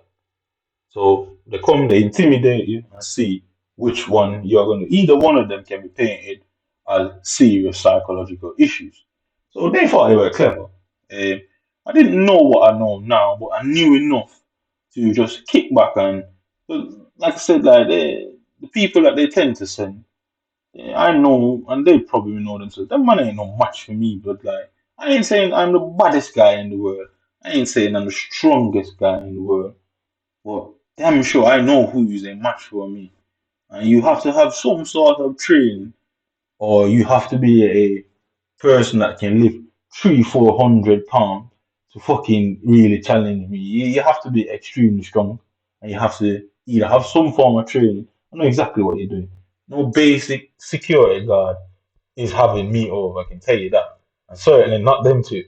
So they come, they intimidate you and see which one you're going to. Either one of them can be painted as serious psychological issues. So they thought they were clever. I didn't know what I know now, but I knew enough to just kick back and, but like I said, like the people that they tend to send, I know, and they probably know themselves. That man ain't no match for me, but like, I ain't saying I'm the baddest guy in the world. I ain't saying I'm the strongest guy in the world. But damn sure I know who is a match for me. And you have to have some sort of training, or you have to be a person that can lift 300-400 pounds to fucking really challenge me. You have to be extremely strong, and you have to either have some form of training. I know exactly what you're doing. No basic security guard is having me over, I can tell you that. And certainly not them two.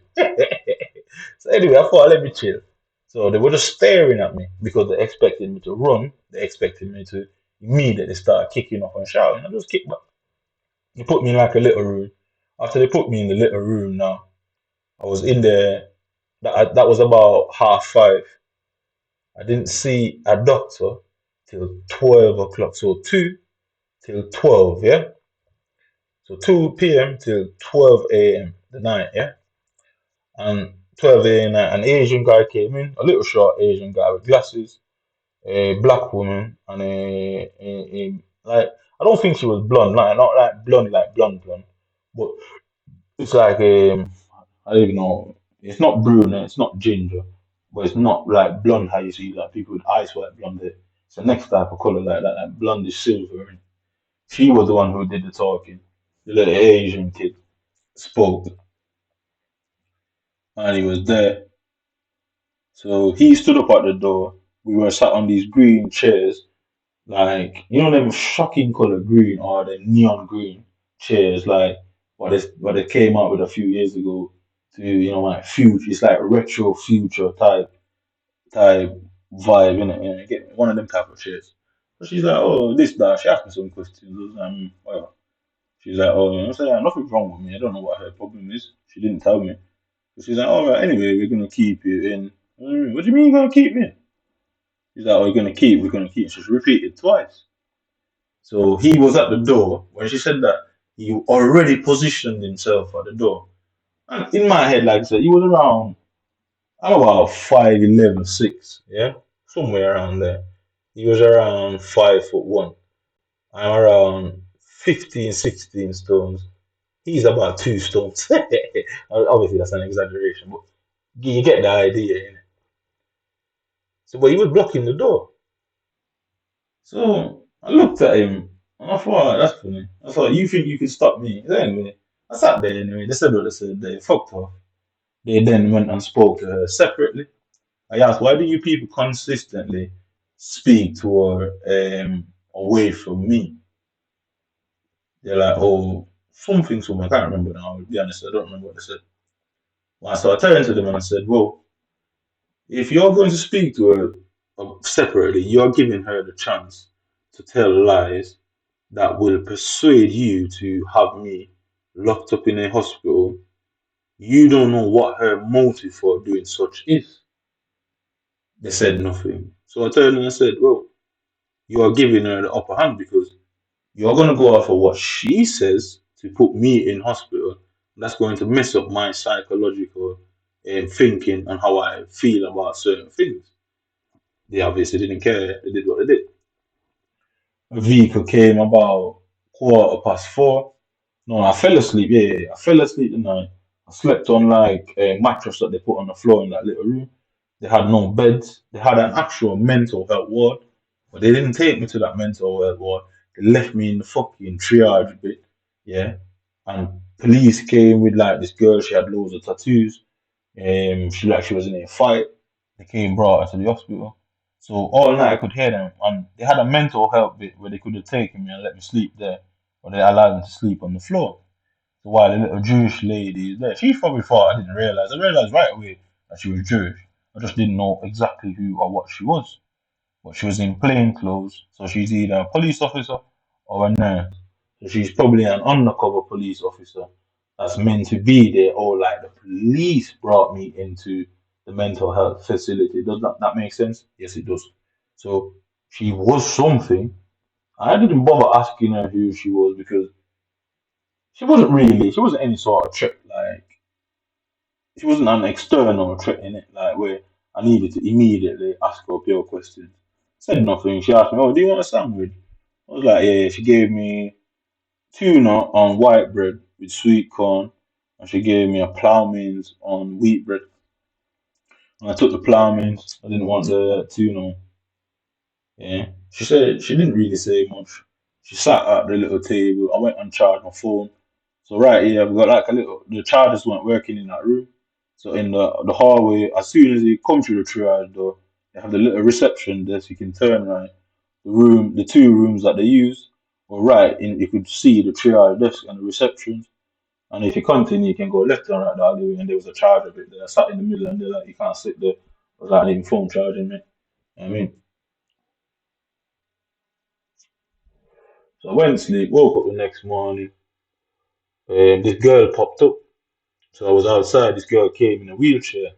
So anyway, I thought let me chill. So they were just staring at me because they expected me to run. They expected me to immediately start kicking off and shouting. I just kicked back. They put me in like a little room. After they put me in the little room now, I was in there. That was about 5:30. I didn't see a doctor till 12 o'clock. So 2 till 12, yeah? So 2 p.m. till 12 a.m. the night, yeah? And 12 a.m. an Asian guy came in, a little short Asian guy with glasses, a black woman, and like, I don't think she was blonde, like, not like blonde, but it's like, I don't even know, it's not brunette, it's not ginger, but it's not like blonde how you see like people with ice white blonde hair. It's the next type of color like that, like blonde is silver. And she was the one who did the talking. The little Asian kid spoke, and he was there. So he stood up at the door. We were sat on these green chairs, like you know them shocking color green or the neon green chairs, like what they came out with a few years ago to like future. It's like retro future type vibe in it. Get one of them type of chairs. So she's like, oh, this that. She asked me some questions. I was like, whatever. She's like, oh, I said, nothing's wrong with me. I don't know what her problem is. She didn't tell me. So she's like, all right, anyway, we're gonna keep you in. What do you mean you're gonna keep me? He's like, oh, we're gonna keep. So she repeated twice. So he was at the door. When she said that, he already positioned himself at the door. And in my head, like I said, he was around, I'm about 5'11", 6, yeah? Somewhere around there. He was around 5'1". I'm around 15, 16 stones. He's about 2 stones. Obviously, that's an exaggeration, but you get the idea. Innit? So, but he was blocking the door. So I looked at him and I thought, "Oh, that's funny." I thought, you think you can stop me? So anyway, I sat there anyway. They said what they said. They fucked off. They then went and spoke to her separately. I asked, why do you people consistently speak to her away from me? They're like, oh, something, something. I can't remember now. I'll be honest, I don't remember what they said. Well, so I turned to them and I said, well, if you're going to speak to her separately, you're giving her the chance to tell lies that will persuade you to have me locked up in a hospital. You don't know what her motive for doing such is. They said nothing. So I turned and I said, well, you are giving her the upper hand because you're going to go off of what she says to put me in hospital. That's going to mess up my psychological thinking and how I feel about certain things. They obviously didn't care. They did what they did. A vehicle came about 4:15. No, I fell asleep. Yeah, yeah, yeah. I fell asleep the night. I slept on like a mattress that they put on the floor in that little room. They had no beds. They had an actual mental health ward, but they didn't take me to that mental health ward. They left me in the fucking triage bit, yeah. And police came with like this girl. She had loads of tattoos. She was in a fight. They came, brought her to the hospital. So all night I could hear them, and they had a mental health bit where they could have taken me and let me sleep there, or they allowed me to sleep on the floor. So while the little Jewish lady is there, she probably thought I didn't realize. I realized right away that she was Jewish. I just didn't know exactly who or what she was. But she was in plain clothes, so she's either a police officer or a nurse. So she's probably an undercover police officer that's meant to be there, or like the police brought me into the mental health facility. Does that make sense? Yes, it does. So she was something. I didn't bother asking her who she was because she wasn't any sort of threat. Like, she wasn't an external threat in it, like where I needed to immediately ask her pure questions. Said nothing. She asked me, "Oh, do you want a sandwich?" I was like, "Yeah." She gave me tuna on white bread with sweet corn, and she gave me a ploughman's on wheat bread. And I took the ploughman's. I didn't want the tuna. Yeah. She said she didn't really say much. She sat at the little table. I went and charged my phone. So right here, I've got like a little. The chargers weren't working in that room. So in the hallway, as soon as you come through the triage door, they have the little reception desk. You can turn right. The two rooms that they use were right in. You could see the triage desk and the receptions. And if you continue, you can go left and right the alleyway. And there was a charger bit there. I sat in the middle, and they're like, you can't sit there. I was like, I need phone charging me. You know what I mean. So I went to sleep, woke up the next morning. This girl popped up. So I was outside. This girl came in a wheelchair,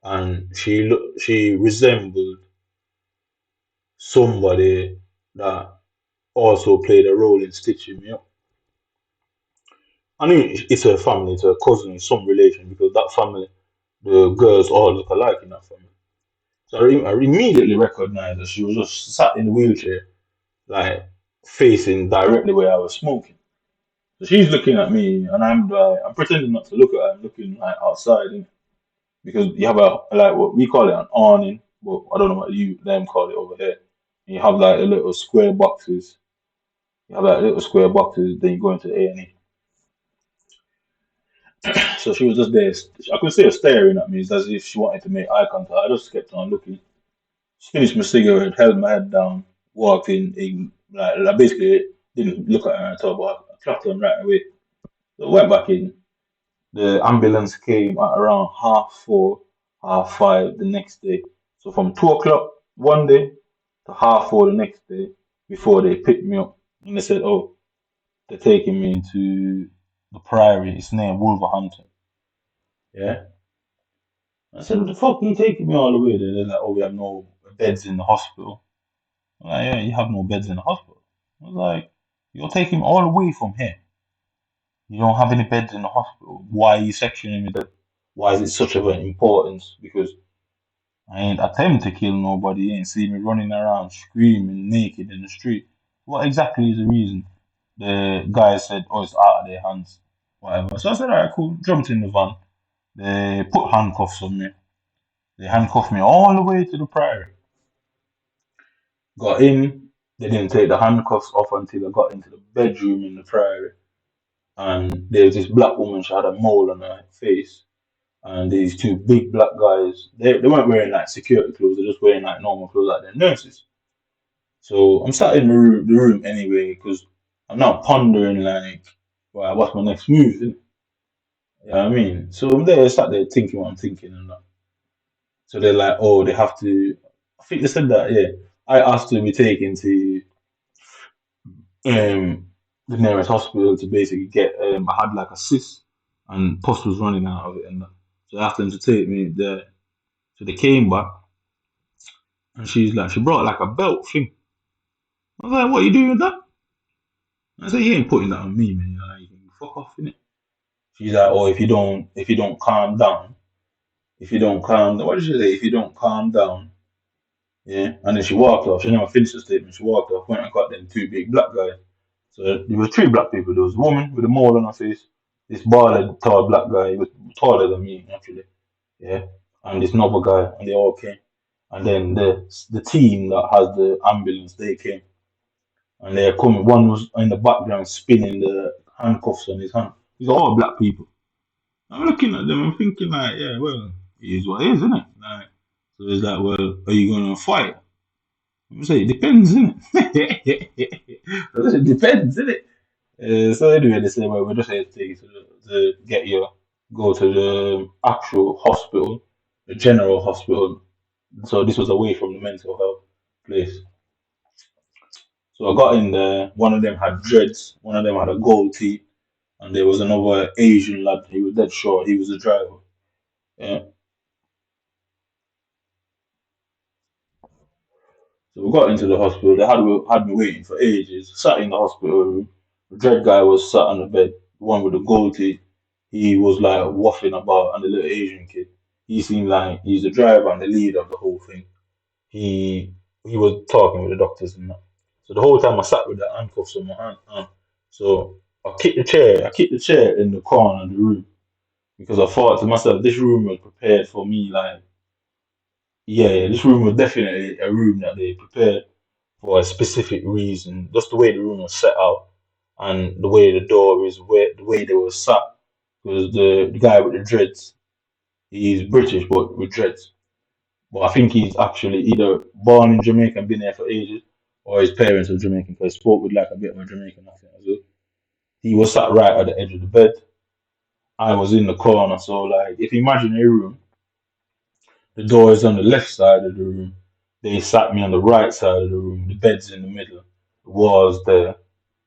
and she resembled somebody that also played a role in stitching me up. I knew it's her family, it's her cousin, it's some relation because that family, the girls all look alike in that family. So I immediately recognized that she was just sat in the wheelchair, like facing directly where I was smoking. So she's looking at me, and I'm pretending not to look at her. I'm looking like outside, because you have a like what we call it an awning, but I don't know what you them call it over here. And you have like the little square boxes. You have like little square boxes. Then you go into A&E. So she was just there. I could see her staring at me. It's as if she wanted to make eye contact. I just kept on looking. Just finished my cigarette, held my head down, walked in like I basically didn't look at her at all, but I clapped on right away. So I went back in. The ambulance came at around 4:30, 5:30 the next day. So from 2 o'clock one day to 4:30 the next day before they picked me up. And they said, "Oh, they're taking me to the Priory. It's near Wolverhampton." Yeah. I said, "What the fuck are you taking me all the way there?" They're like, "Oh, we have no beds in the hospital." I'm like, "Yeah, you have no beds in the hospital." I was like, "You're taking me all the way from here. You don't have any beds in the hospital. Why are you sectioning me there? Why is it such of an importance? Because I ain't attempt to kill nobody. You ain't see me running around screaming naked in the street. What exactly is the reason?" The guy said, "Oh, it's out of their hands, whatever." So I said, "Alright, cool." Jumped in the van. They put handcuffs on me. They handcuffed me all the way to the Priory. Got in. They didn't take the handcuffs off until I got into the bedroom in the Priory. And there was this black woman. She had a mole on her face. And these two big black guys, they weren't wearing like security clothes. They're just wearing like normal clothes, like they're nurses. So I'm sat in the room anyway because I'm now pondering like, well, what's my next move? Innit? You know what I mean? So I'm there, sat there thinking what I'm thinking and that. So they're like, oh, they have to. I think they said that, yeah. I asked to be taken to um the nearest hospital to basically get. I had like a cyst and pus was running out of it and that. So I asked them to take me there. So they came back and she brought like a belt thing. I was like, what are you doing with that? I said, you ain't putting that on me, man. Like, you can fuck off, innit? She's like, oh, if you don't calm down, if you don't calm down, what did she say? If you don't calm down, yeah. And then she walked off. She never finished the statement. She walked off, went and got them two big black guys. So there were three black people. There was a woman with a mole on her face, this bald, tall black guy. He was taller than me, actually, yeah. And this noble guy, and they all came. And then the team that has the ambulance, they came. and they're coming. One was in the background spinning the handcuffs on his hand. These are all black people. I'm looking at them. I'm thinking like, yeah, well, it is what it is, isn't it? Like, so it's like, well, are you gonna fight? I'm saying it depends, isn't it? It depends, isn't it? So anyway, they say, well, we're just here to take you to get you go to the actual hospital, the general hospital. So this was away from the mental health place. So I got in there. One of them had dreads. One of them had a gold teeth, and there was another Asian lad. He was dead short. He was the driver. Yeah. So we got into the hospital. They had me waiting for ages. Sat in the hospital room. The dread guy was sat on the bed. The one with the gold teeth. He was like waffling about, and the little Asian kid. He seemed like he's the driver and the leader of the whole thing. He he was talking with the doctors and that. So the whole time I sat with the handcuffs on my hand. So I kicked the chair in the corner of the room because I thought to myself, this room was prepared for me. Like, yeah, this room was definitely a room that they prepared for a specific reason. Just the way the room was set out and the way the door is, where the way they were sat. Because the guy with the dreads, he's British but with dreads. But I think he's actually either born in Jamaica and been there for ages, or his parents are Jamaican because he spoke with like a bit of a Jamaican accent as well. He was sat right at the edge of the bed. I was in the corner, so like if you imagine a room, the door is on the left side of the room. They sat me on the right side of the room. The bed's in the middle. The walls there.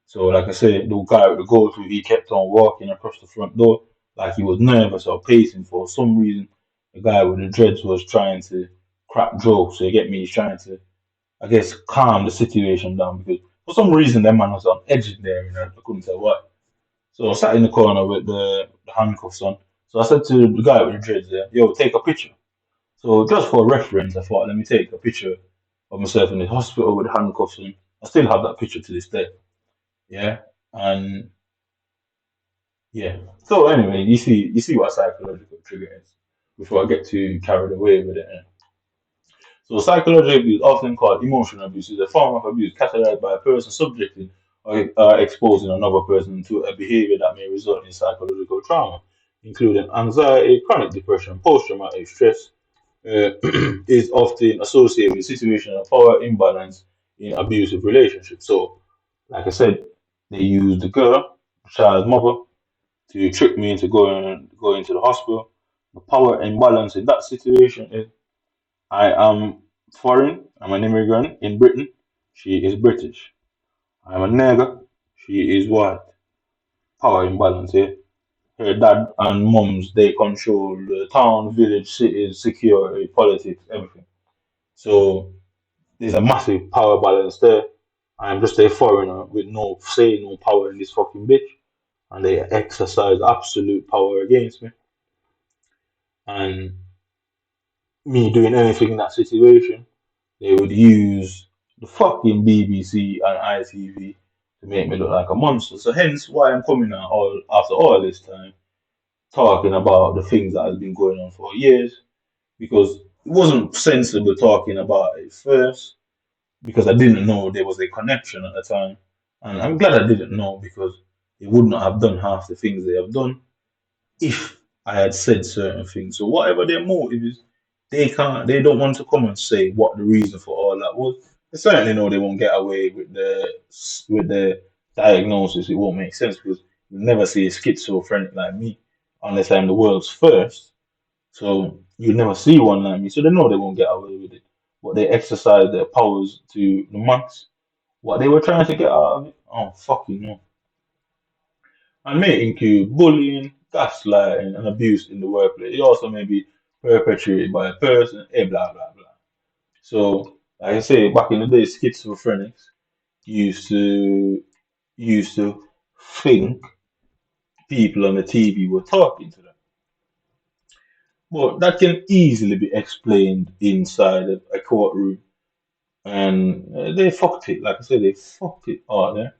So like I said, the guy with the go to, he kept on walking across the front door like he was nervous or pacing for some reason. The guy with the dreads was trying to crack jokes. So you get me? He's trying to, I guess, calm the situation down because for some reason that man was on edge in there and I couldn't tell why. So I sat in the corner with the handcuffs on. So I said to the guy with the dreads there, yo, take a picture. So just for reference, I thought, let me take a picture of myself in the hospital with the handcuffs on. I still have that picture to this day. Yeah. And yeah. So anyway, you see what psychological trigger is before I get too carried away with it. So psychological abuse, often called emotional abuse, is a form of abuse categorized by a person subjecting or exposing another person to a behavior that may result in psychological trauma, including anxiety, chronic depression, post-traumatic stress, uh, is often associated with situational power imbalance in abusive relationships. So, like I said, they use the girl, the child's mother, to trick me into going to the hospital. The power imbalance in that situation is I am foreign, I'm an immigrant in Britain, she is British. I'm a nigger, she is white. Power imbalance here. Her dad and mums, they control the town, village, cities, security, politics, everything. So there's a massive power balance there. I'm just a foreigner with no say, no power in this fucking bitch. And they exercise absolute power against me. And me doing anything in that situation, they would use the fucking BBC and ITV to make me look like a monster. So hence why I'm coming out all after all this time talking about the things that has been going on for years because it wasn't sensible talking about it first because I didn't know there was a connection at the time. And I'm glad I didn't know because they would not have done half the things they have done if I had said certain things. So whatever their motive is, they don't want to come and say what the reason for all that was. They certainly know they won't get away with the diagnosis. It won't make sense because you'll never see a schizophrenic like me unless I'm the world's first. So you'll never see one like me. So they know they won't get away with it. But they exercise their powers to the max. What they were trying to get out of it, oh fucking no. And may include bullying, gaslighting, and abuse in the workplace. It also may be perpetrated by a person, blah blah blah. So, like I say, back in the day, schizophrenics used to used to think people on the TV were talking to them. But that can easily be explained inside a courtroom. And they fucked it. Like I said, they fucked it out there.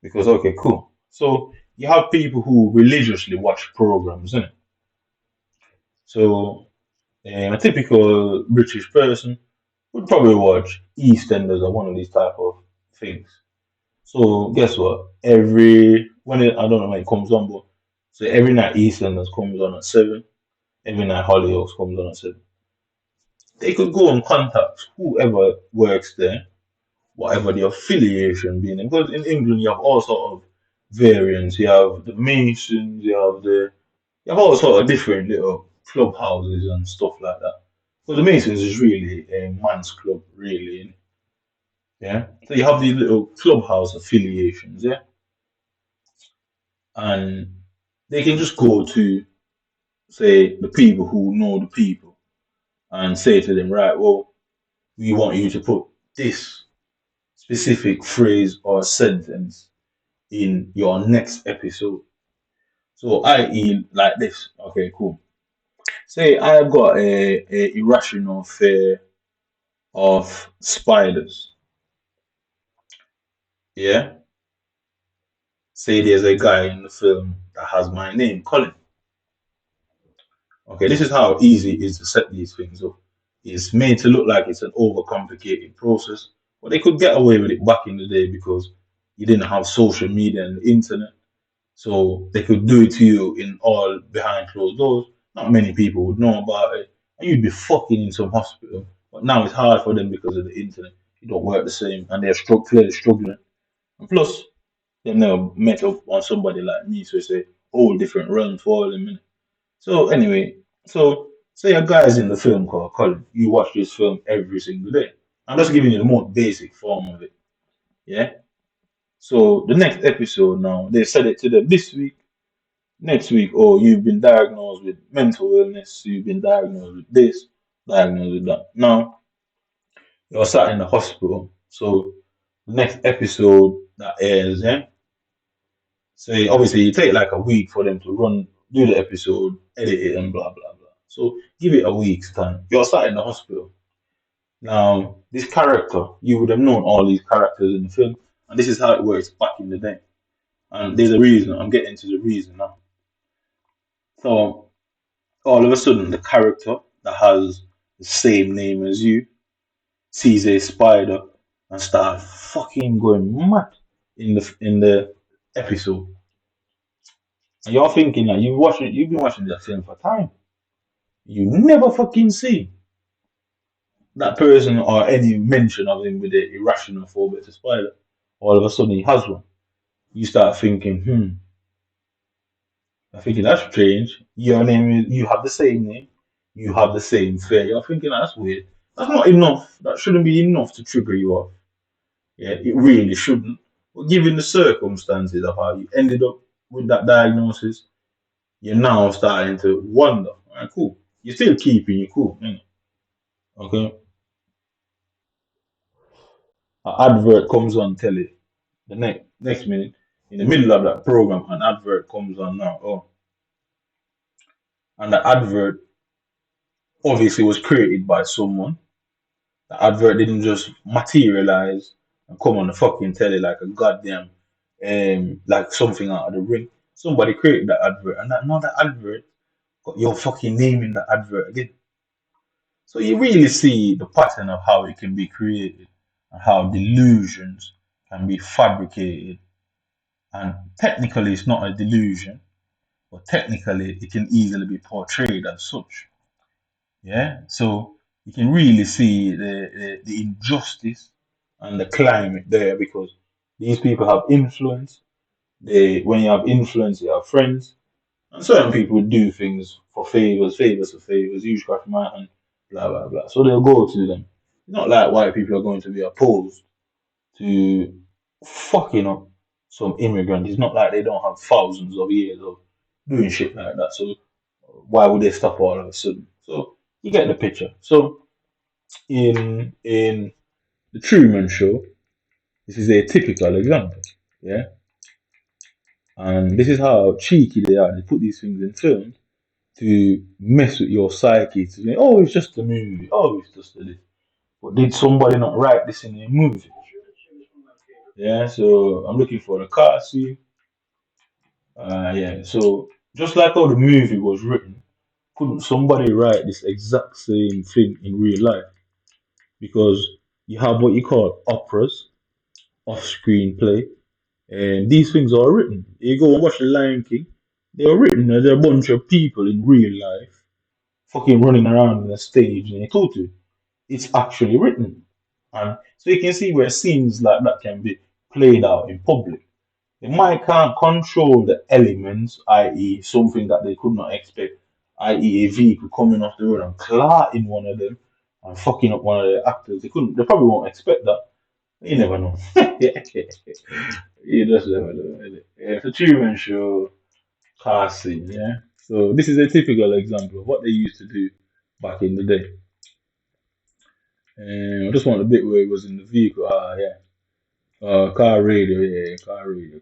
Because, okay, cool. So you have people who religiously watch programs, innit? So a typical British person would probably watch EastEnders or one of these type of things. So guess what? Every when it, I don't know when it comes on, but so every night EastEnders comes on at 7. Every night Hollyoaks comes on at 7. They could go and contact whoever works there, whatever the affiliation being. Because in England you have all sort of variants. You have the Masons, you have all sort of different little clubhouses and stuff like that. Because the Masons is really a man's club, really. Yeah. So you have these little clubhouse affiliations, yeah, and they can just go to say the people who know the people and say to them, right, well, we want you to put this specific phrase or sentence in your next episode. So, i.e., like this. Okay, cool. Say I've got a irrational fear of spiders. Yeah. Say there's a guy in the film that has my name, Colin. Okay, this is how easy it is to set these things up. It's made to look like it's an overcomplicated process, but they could get away with it back in the day because you didn't have social media and the internet. So they could do it to you in all behind closed doors. Not many people would know about it, and you'd be fucking in some hospital. But now it's hard for them because of the internet. It don't work the same, and they're clearly struggling. And plus, they've never met up on somebody like me, so it's a whole different realm for them. So anyway, so say a guy's in the film called Colin. You watch this film every single day. I'm just giving you the most basic form of it. Yeah. So the next episode now, they said it to them this week. Next week, oh, you've been diagnosed with mental illness. You've been diagnosed with this, diagnosed with that. Now you're sat in the hospital. So the next episode that airs, yeah. So obviously you take like a week for them to do the episode, edit it, and blah blah blah. So give it a week's time. You're sat in the hospital. Now, this character, you would have known all these characters in the film, and this is how it works back in the day. And there's a reason. I'm getting to the reason now. So all of a sudden, the character that has the same name as you sees a spider and starts fucking going mad in the episode. And you're thinking that you've been watching that film for time. You never fucking see that person or any mention of him with the irrational phobia to spider. All of a sudden he has one. You start thinking, I'm thinking that's strange. Your name is you have the same name, you have the same fear. You're thinking that's weird. That's not enough. That shouldn't be enough to trigger you off. Yeah, it really shouldn't. But given the circumstances of how you ended up with that diagnosis, you're now starting to wonder. All right, cool. You're still keeping you cool. Okay. An advert comes on telly the next minute, in the middle of that program, an advert comes on now. Oh, and the advert obviously was created by someone. The advert didn't just materialize and come on the fucking telly like a goddamn like something out of the ring. Somebody created that advert, and that now that advert got your fucking name in the advert again. So you really see the pattern of how it can be created and how delusions can be fabricated. And technically, it's not a delusion, but technically, it can easily be portrayed as such. Yeah, so you can really see the injustice and the climate there because these people have influence. When you have influence, you have friends, and certain people do things for favors for favors. You scratch my hand, blah blah blah. So they'll go to them. It's not like white people are going to be opposed to fucking up some immigrant. It's not like they don't have thousands of years of doing shit like that. So why would they stop all of a sudden? So you get the picture. So in the Truman Show, this is a typical example. Yeah, and this is how cheeky they are. They put these things in films to mess with your psyche. To say, oh, it's just a movie. Oh, it's just a this. But did somebody not write this in a movie? Yeah, so I'm looking for the car scene. Yeah, so just like how the movie was written, couldn't somebody write this exact same thing in real life? Because you have what you call operas, off-screen play, And these things are written. You go and watch The Lion King, they are written. There's a bunch of people in real life fucking running around on a stage in a tutu. It's actually written. And so you can see where scenes like that can be played out in public. The mind can't control the elements, i.e., something that they could not expect, i.e., a vehicle coming off the road and clarting one of them and fucking up one of the actors. They probably won't expect that. You never know. You just never know. Innit? Yeah, it's a Truman Show car scene, yeah. So this is a typical example of what they used to do back in the day. I just want the bit where it was in the vehicle. Ah, yeah. Car radio, yeah, car radio.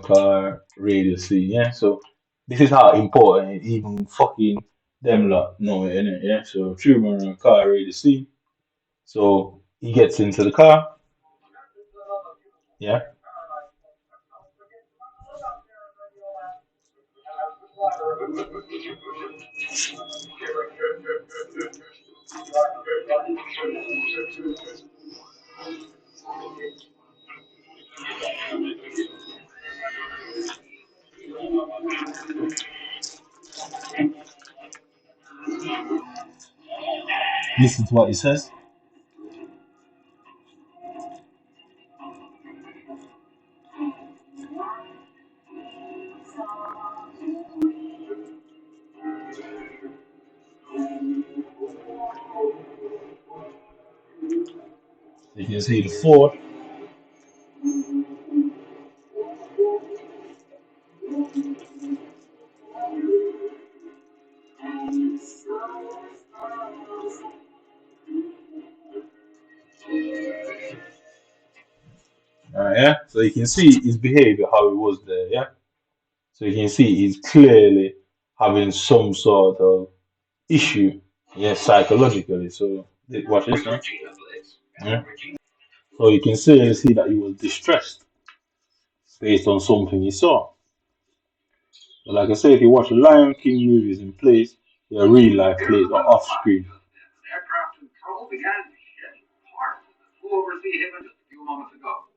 Car radio scene, yeah. So this is how important even fucking them lot know it, innit? Yeah. So Truman on a car radio scene. So he gets into the car, yeah. Listen to what he says. You can see the Ford. Yeah. So you can see his behavior, how he was there, yeah. So you can see he's clearly having some sort of issue, yeah, psychologically. So watch this now. Yeah. So you can see that he was distressed based on something he saw. But like I say, if you watch the Lion King movies in place, they're real life plays or off screen. Aircraft in trouble began shedding parts that flew over Sea just a few moments ago.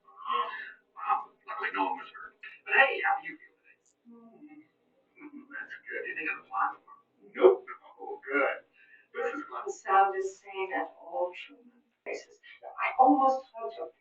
Wow, luckily no one was hurt. But hey, how do you feel today? That's good. Anything on the platform? Nope. Oh, good. This is fun. The sound is sane at all human places. I almost want to.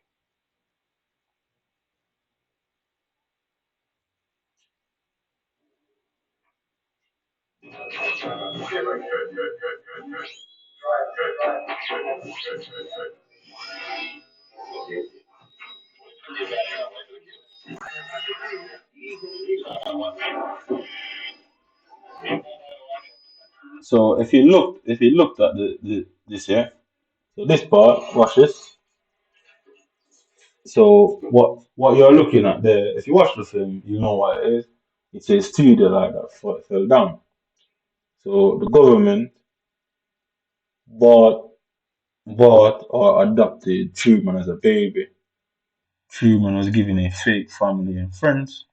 So if you looked at the this here, so this part, watch this. So what you're looking at there, if you watch the film, you know what it is. It's a studio like that fell down. So the government bought bought or adopted Truman as a baby. Truman was given a fake family and friends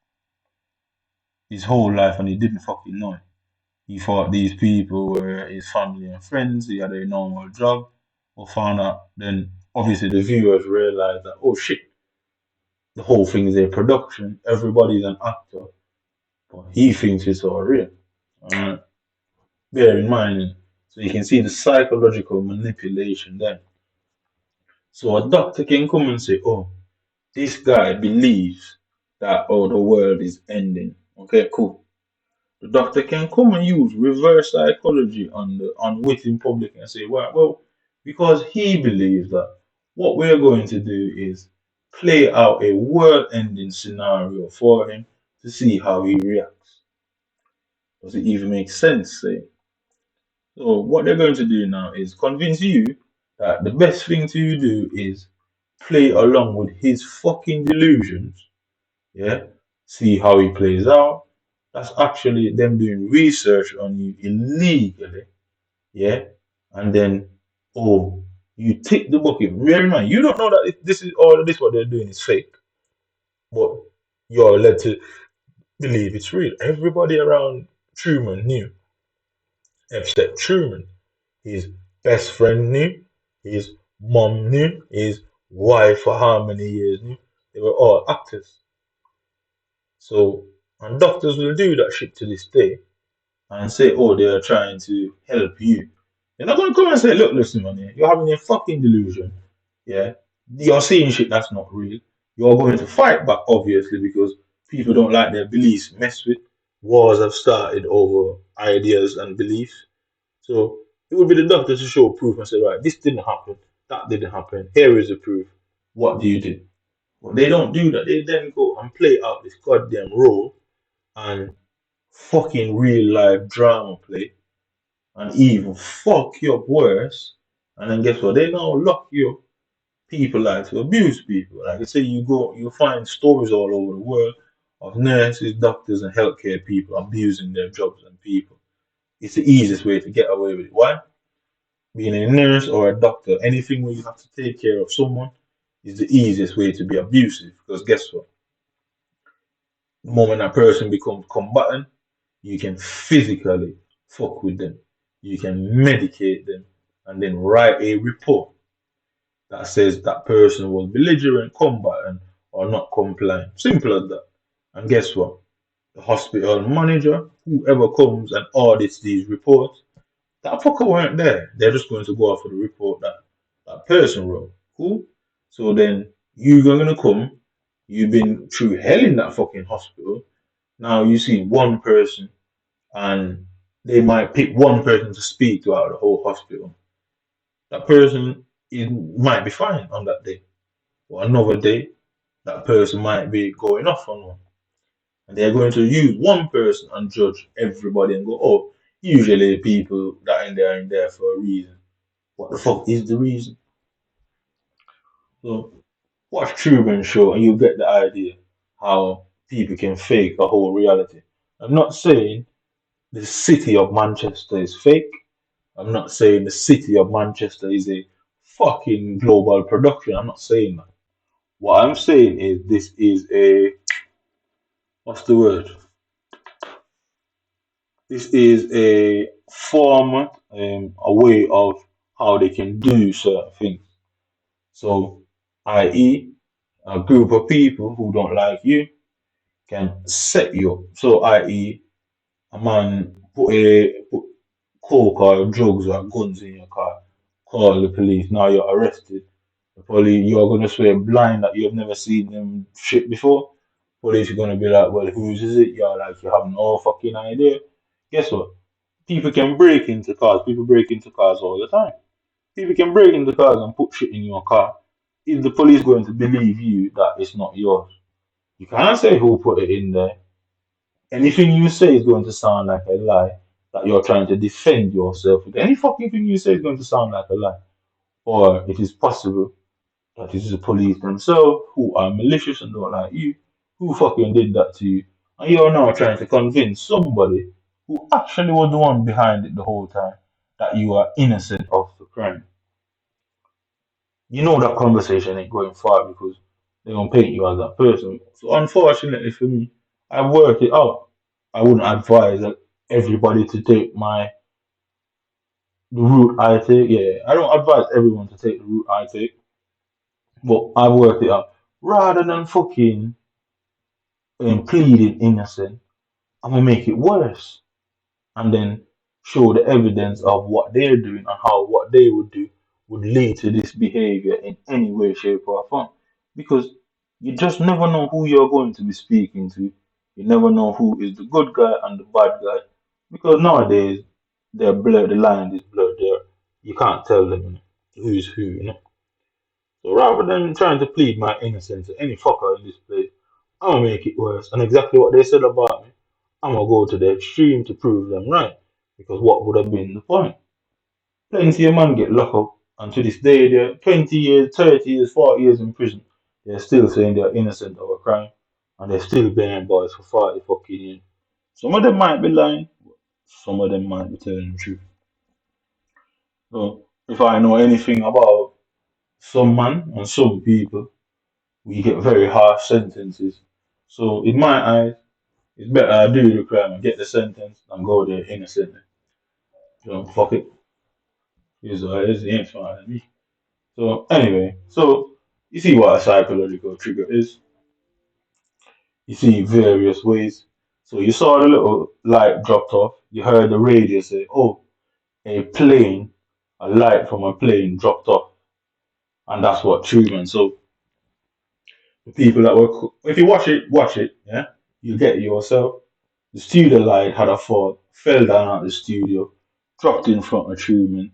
his whole life and he didn't fucking know it. He thought these people were his family and friends, he had a normal job, or found out then obviously the viewers realized that oh shit, the whole thing is a production, everybody's an actor, but he thinks it's all real. Uh, Bear in mind, so you can see the psychological manipulation there. So a doctor can come and say, oh, this guy believes that oh the world is ending. Okay, cool. The doctor can come and use reverse psychology on the unwitting public and say, well, because he believes that what we're going to do is play out a world-ending scenario for him to see how he reacts. Does it even make sense? Say? So what they're going to do now is convince you that the best thing to do is play along with his fucking delusions, yeah, see how he plays out. That's actually them doing research on you illegally, yeah, and then oh, you tick the bucket. Bear in mind, you don't know that this is all of this what they're doing is fake, but you're led to believe it's real. Everybody around Truman knew, except Truman. His best friend knew, his mom knew, his Why for how many years? They were all actors. So, and doctors will do that shit to this day and say, oh, they're trying to help you. They're not going to come and say, look, listen, man, you're having a fucking delusion. Yeah. You're seeing shit that's not real. You're going to fight back, obviously, because people don't like their beliefs messed with. Wars have started over ideas and beliefs. So it would be the doctor to show proof and say, right, this didn't happen, that didn't happen. Here is the proof. What do you do? But they don't do that. They then go and play out this goddamn role and fucking real life drama play and even fuck you up worse. And then guess what? They now lock you up. People like to abuse people. Like I say, you find stories all over the world of nurses, doctors, and healthcare people abusing their jobs and people. It's the easiest way to get away with it. Why? Being a nurse or a doctor, anything where you have to take care of someone is the easiest way to be abusive. Because guess what? The moment that person becomes combatant, you can physically fuck with them. You can medicate them and then write a report that says that person was belligerent, combatant, or not compliant. Simple as that. And guess what? The hospital manager, whoever comes and audits these reports, that fucker weren't there. They're just going to go off of the report that that person wrote. Cool? So then you're gonna come, you've been through hell in that fucking hospital. Now you see one person and they might pick one person to speak to out of the whole hospital. That person might be fine on that day. Or another day, that person might be going off on one. And they're going to use one person and judge everybody and go, oh, usually people that are in there for a reason. What the fuck is the reason? So watch Truman Show and you'll get the idea how people can fake a whole reality. I'm not saying the city of Manchester is fake. I'm not saying the city of Manchester is a fucking global production. I'm not saying that. What I'm saying is this is a what's the word? This is a format, a way of how they can do certain things. So, i.e., a group of people who don't like you can set you up. So, i.e., a man put coke or drugs or guns in your car, call the police. Now you're arrested. The police, you're gonna swear blind that you've never seen them shit before. Police are gonna be like, well, whose is it? You're like, you have no fucking idea. Guess what? People can break into cars. People break into cars all the time. People can break into cars and put shit in your car. Is the police going to believe you that it's not yours? You can't say who put it in there. Anything you say is going to sound like a lie that you're trying to defend yourself with. Any fucking thing you say is going to sound like a lie. Or it is possible that it is the police themselves who are malicious and don't like you, who fucking did that to you. And you're now trying to convince somebody who actually was the one behind it the whole time that you are innocent of the crime. You know that conversation ain't going far because they're gonna paint you as that person. So unfortunately for me, I worked it out. I wouldn't advise everybody to take the route I take. Yeah, I don't advise everyone to take the route I take, but I've worked it out. Rather than fucking pleading innocent, I'm gonna make it worse and then show the evidence of what they're doing and how what they would do would lead to this behavior in any way, shape, or form. Because you just never know who you're going to be speaking to. You never know who is the good guy and the bad guy. Because nowadays they're blurred, the line is blurred there. You can't tell them who's who. So rather than trying to plead my innocence to any fucker in this place, I'm gonna make it worse. And exactly what they said about me, I'm gonna go to the extreme to prove them right. Because what would have been the point? Plenty of man get locked up, and to this day they're 20 years, 30 years, 40 years in prison. They're still saying they're innocent of a crime, and they're still bearing boys for 40 fucking years. Some of them might be lying, some of them might be telling the truth. So if I know anything about some man and some people, we get very harsh sentences. So in my eyes, it's better I do the crime and get the sentence than go there innocently. So fuck it. Here's what it is, he ain't smarter than me. So anyway, so You see what a psychological trigger is? You see various ways. So you saw the little light dropped off. You heard the radio say, "Oh, a plane, a light from a plane dropped off," and that's what triggered. So the people that were, if you watch it, yeah, you get it yourself. The studio light had a fall, fell down at the studio, dropped in front of Truman.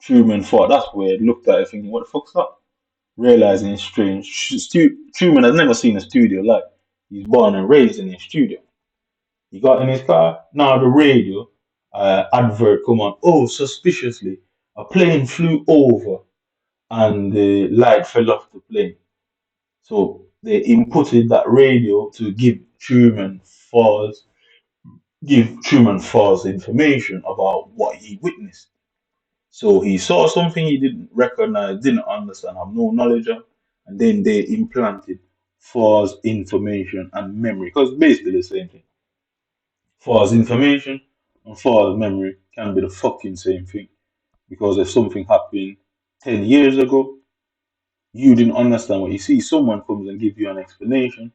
Truman thought that's weird, looked at it thinking, what the fuck's that? Realizing it's strange. Truman has never seen a studio light. He's born and raised in a studio. He got in his car. Now the radio advert come on. Oh, suspiciously, a plane flew over and the light fell off the plane. So they inputted that radio to give Truman false information about what he witnessed. So he saw something he didn't recognize, didn't understand, have no knowledge of, and then they implanted false information and memory. Because basically the same thing. False information and false memory can be the fucking same thing. Because if something happened 10 years ago, you didn't understand what you see, someone comes and gives you an explanation,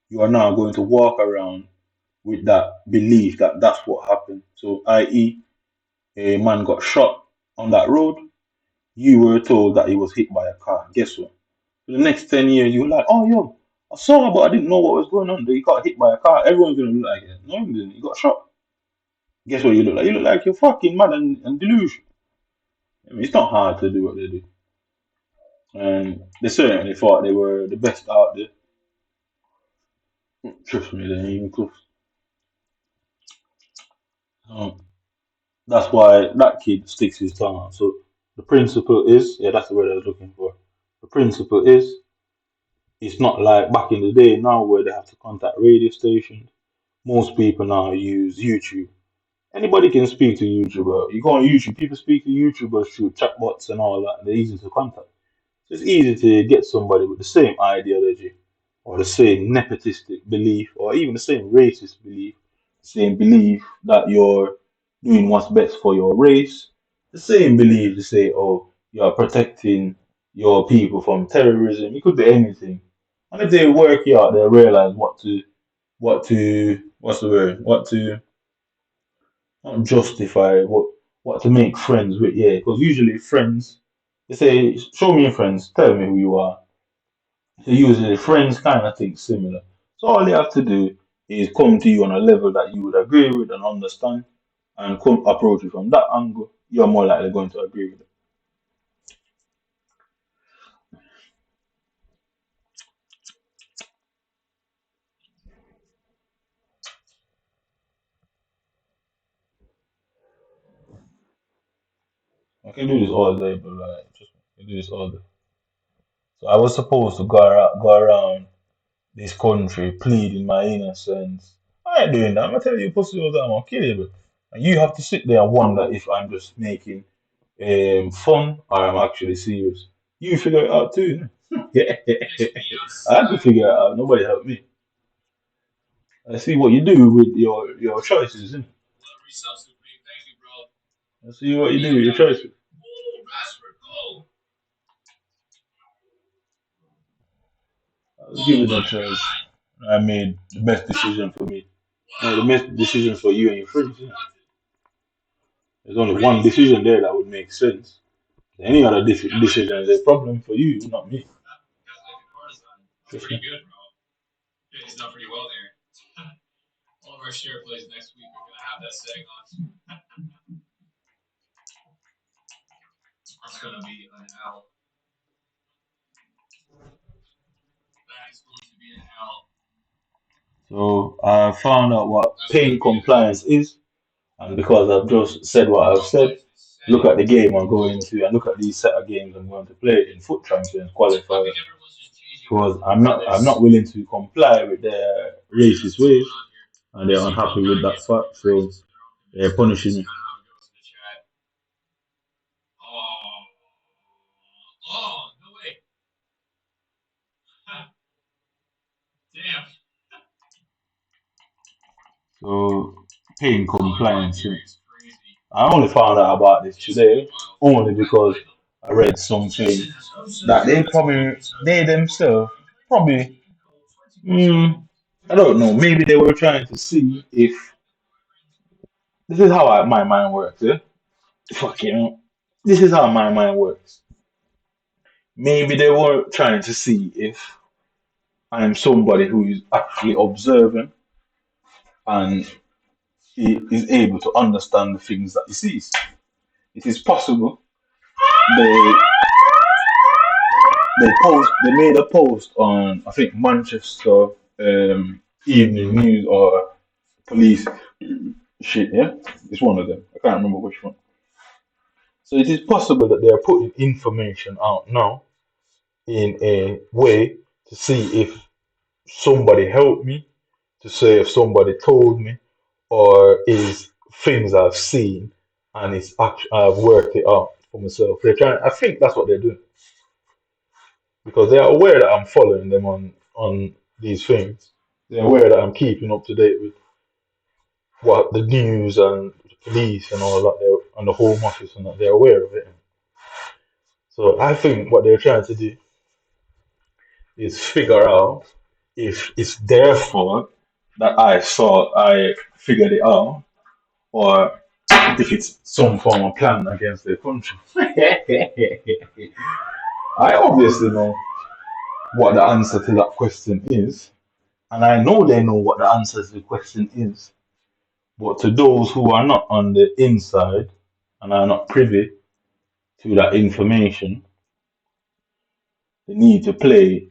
you are now going to walk around with that belief that that's what happened. So, i.e., a man got shot on that road, you were told that he was hit by a car. Guess what? For the next 10 years, you were like, oh, yo, I saw, but I didn't know what was going on. He got hit by a car. Everyone's going to look like it. No, he didn't. He got shot. Guess what you look like? You look like you're fucking mad and delusional. I mean, it's not hard to do what they do. And they certainly thought they were the best out there. Trust me, they ain't even close. Um, that's why that kid sticks his tongue out. So the principle is, yeah, that's the word I was looking for. The principle is, it's not like back in the day now where they have to contact radio stations. Most people now use YouTube. Anybody can speak to YouTuber. You go on YouTube, people speak to YouTubers through chatbots and all that. They're easy to contact. So it's easy to get somebody with the same ideology or the same nepotistic belief or even the same racist belief, same belief that you're doing what's best for your race, the same belief to say, oh, you're protecting your people from terrorism. It could be anything. And if they work it out, they realize what's the word? What to not justify, what to make friends with, yeah. Because usually friends, they say, show me your friends, tell me who you are. So usually friends kind of think similar. So all they have to do is come to you on a level that you would agree with and understand and come approach you from that angle, you're more likely going to agree with it. I can do this all day, but like just I can do this all day. So I was supposed to go around this country pleading my innocence. I ain't doing that. I'm gonna tell you pussy all the time, I'll kill you, but and you have to sit there and wonder if I'm just making fun or I'm actually serious. You figure it out too. Yeah. I had to figure it out. Nobody helped me. I see what you do with your choices. Innit? I see what you do with your choices. I was given a choice. I made the best decision for me. No, the best decision for you and your friends. Yeah. There's only one decision there that would make sense. Any other decision is a problem for you, not me. Trust me. He's done pretty well there. All of our share plays next week are going to have that setting on. It's going to be an L. That is going to be an L. So I found out what pain compliance is, and because I've just said what I've said, look at the game I'm going to, and look at these set of games I'm going to play in Foot Champions qualifier. Because I'm not willing to comply with their racist ways, and they're unhappy with that fact, so they're punishing me. Oh, no way. Damn. So paying compliance. I only found out about this today only because I read something that they themselves probably, I don't know, maybe they were trying to see if this is how my mind works, yeah? Fucking, this is how my mind works. Maybe they were trying to see if I'm somebody who is actually observant and he is able to understand the things that he sees. It is possible they they made a post on I think Manchester Evening News or Police shit, yeah? It's one of them. I can't remember which one. So it is possible that they are putting information out now in a way to see if somebody helped me, to say if somebody told me, or is things I've seen and it's actually I've worked it out for myself. They're trying. I think that's what they're doing because they are aware that I'm following them on these things. They're aware that I'm keeping up to date with what the news and the police and all that. They're and the Home Office and that. They're aware of it. So I think what they're trying to do is figure out if it's their fault that I figured it out, or if it's some form of plan against their country. I obviously know what the answer to that question is, and I know they know what the answer to the question is. But to those who are not on the inside and are not privy to that information, they need to play.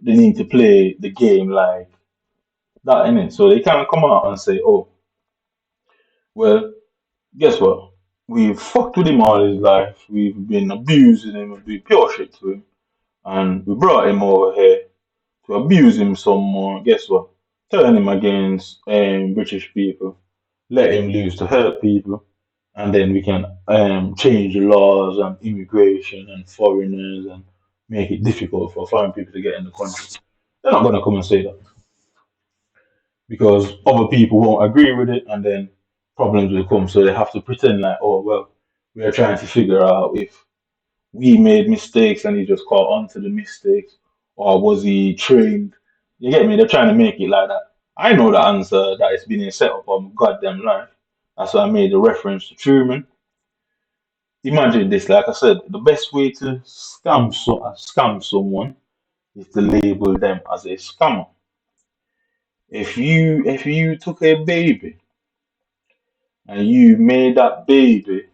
They need to play the game like that, innit? So they can't come out and say, "Oh, well, guess what? We've fucked with him all his life. We've been abusing him. We've been pure shit to him, and we brought him over here to abuse him some more. Guess what? Turn him against British people. Let him loose to hurt people, and then we can change the laws on immigration and foreigners and make it difficult for foreign people to get in the country." They're not gonna come and say that because other people won't agree with it, and then problems will come. So they have to pretend like, oh well, we are trying to figure out if we made mistakes and he just caught on to the mistakes, or was he trained? You get me? They're trying to make it like that. I know the answer that it's been set up on goddamn life. That's why I made the reference to Truman. Imagine this, like I said, the best way to scam someone is to label them as a scammer. If you took a baby and you made that baby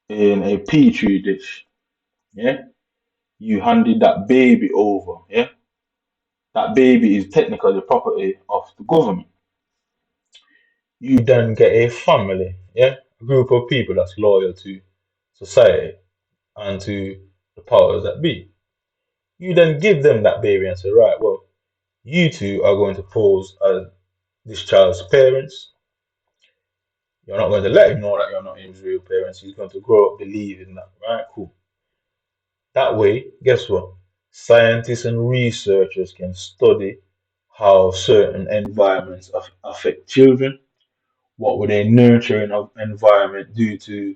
in a petri dish, yeah, you handed that baby over, yeah, that baby is technically the property of the government. You then get a family, yeah, a group of people that's loyal to society and to the powers that be. You then give them that baby and say, right, well, you two are going to pose as this child's parents. You're not going to let him know that you're not his real parents. He's going to grow up believing that, right? Cool. That way, guess what? Scientists and researchers can study how certain environments affect children. What would a nurturing environment do to